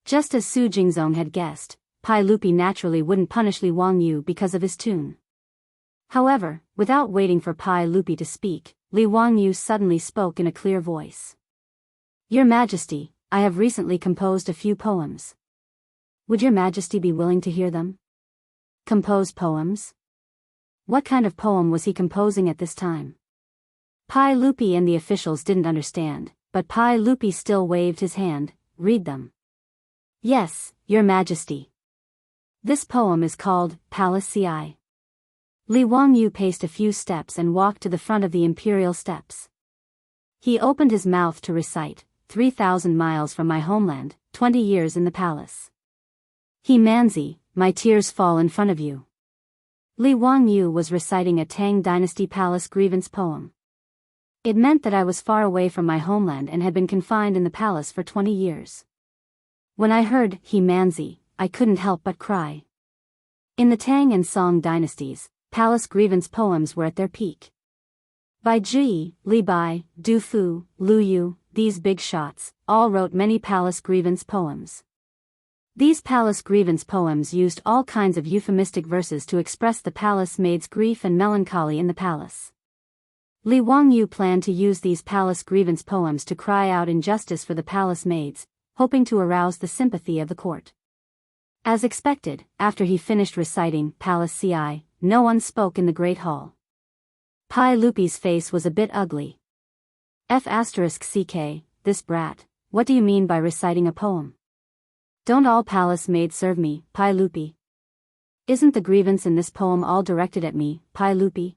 Just as Su Jingzong had guessed, Pai Lupi naturally wouldn't punish Li Wangyu because of his tune. However, without waiting for Pai Lupi to speak, Li Wangyu suddenly spoke in a clear voice. Your Majesty, I have recently composed a few poems. Would your Majesty be willing to hear them? Compose poems? What kind of poem was he composing at this time? Pai Lupi and the officials didn't understand, but Pai Lupi still waved his hand. Read them. Yes, Your Majesty. This poem is called Palace Ci. Li Wangyu paced a few steps and walked to the front of the imperial steps. He opened his mouth to recite, 3,000 miles from my homeland, 20 years in the palace. He Manzi, my tears fall in front of you. Li Wangyu was reciting a Tang dynasty palace grievance poem. It meant that I was far away from my homeland and had been confined in the palace for 20 years. When I heard He Manzi, I couldn't help but cry. In the Tang and Song dynasties, palace grievance poems were at their peak. Bai Ji, Li Bai, Du Fu, Lu Yu, these big shots, all wrote many palace grievance poems. These palace grievance poems used all kinds of euphemistic verses to express the palace maid's grief and melancholy in the palace. Li Wangyu planned to use these palace grievance poems to cry out injustice for the palace maids, hoping to arouse the sympathy of the court. As expected, after he finished reciting Palace Ci, no one spoke in the great hall. Pai Lupi's face was a bit ugly. F***ck, this brat, what do you mean by reciting a poem? Don't all palace maids serve me, Pai Lupi? Isn't the grievance in this poem all directed at me, Pai Lupi?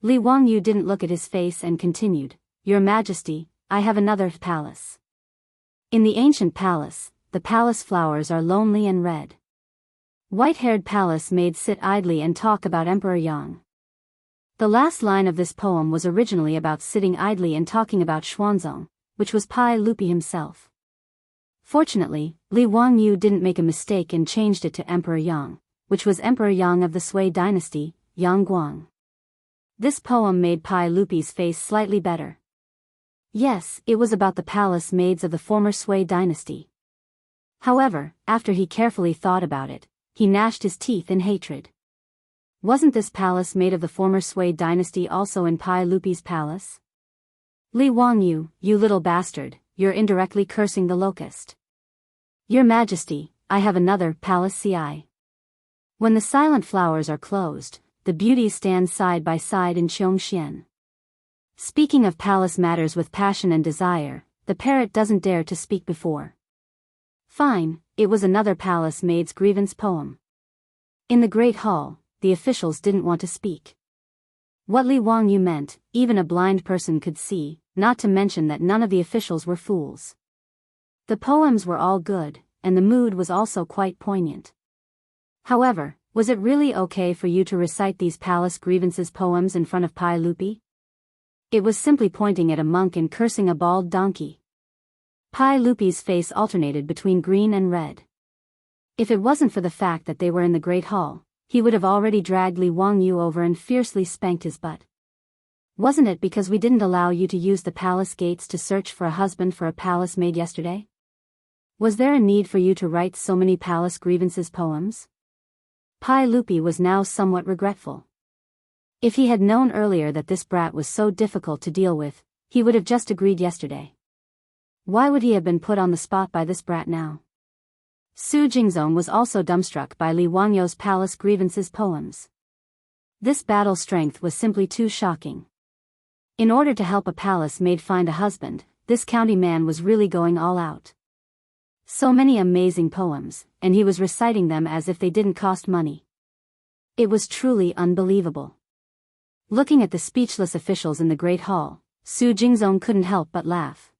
Li Wangyu didn't look at his face and continued, Your Majesty, I have another palace. In the ancient palace, the palace flowers are lonely and red. White-haired palace maids sit idly and talk about Emperor Yang. The last line of this poem was originally about sitting idly and talking about Xuanzong, which was Pai Lupi himself. Fortunately, Li Wangyu didn't make a mistake and changed it to Emperor Yang, which was Emperor Yang of the Sui dynasty, Yang Guang. This poem made Pai Lupi's face slightly better. Yes, it was about the palace maids of the former Sui dynasty. However, after he carefully thought about it, he gnashed his teeth in hatred. Wasn't this palace maid of the former Sui dynasty also in Pai Lupi's palace? Li Wangyu, you little bastard, you're indirectly cursing the locust. Your Majesty, I have another Palace Ci. When the silent flowers are closed, the beauties stand side by side in Chongxian. Speaking of palace matters with passion and desire, the parrot doesn't dare to speak before. Fine, it was another palace maid's grievance poem. In the great hall, the officials didn't want to speak. What Li Wangyu meant, even a blind person could see, not to mention that none of the officials were fools. The poems were all good, and the mood was also quite poignant. However, was it really okay for you to recite these palace grievances poems in front of Pai Lupi? It was simply pointing at a monk and cursing a bald donkey. Pai Lupi's face alternated between green and red. If it wasn't for the fact that they were in the great hall, he would have already dragged Li Wangyu over and fiercely spanked his butt. Wasn't it because we didn't allow you to use the palace gates to search for a husband for a palace maid yesterday? Was there a need for you to write so many palace grievances poems? Pai Lupi was now somewhat regretful. If he had known earlier that this brat was so difficult to deal with, he would have just agreed yesterday. Why would he have been put on the spot by this brat now? Su Jingzong was also dumbstruck by Li Wangyu's palace grievances poems. This battle strength was simply too shocking. In order to help a palace maid find a husband, this county man was really going all out. So many amazing poems, and he was reciting them as if they didn't cost money. It was truly unbelievable. Looking at the speechless officials in the great hall, Su Jingzong couldn't help but laugh.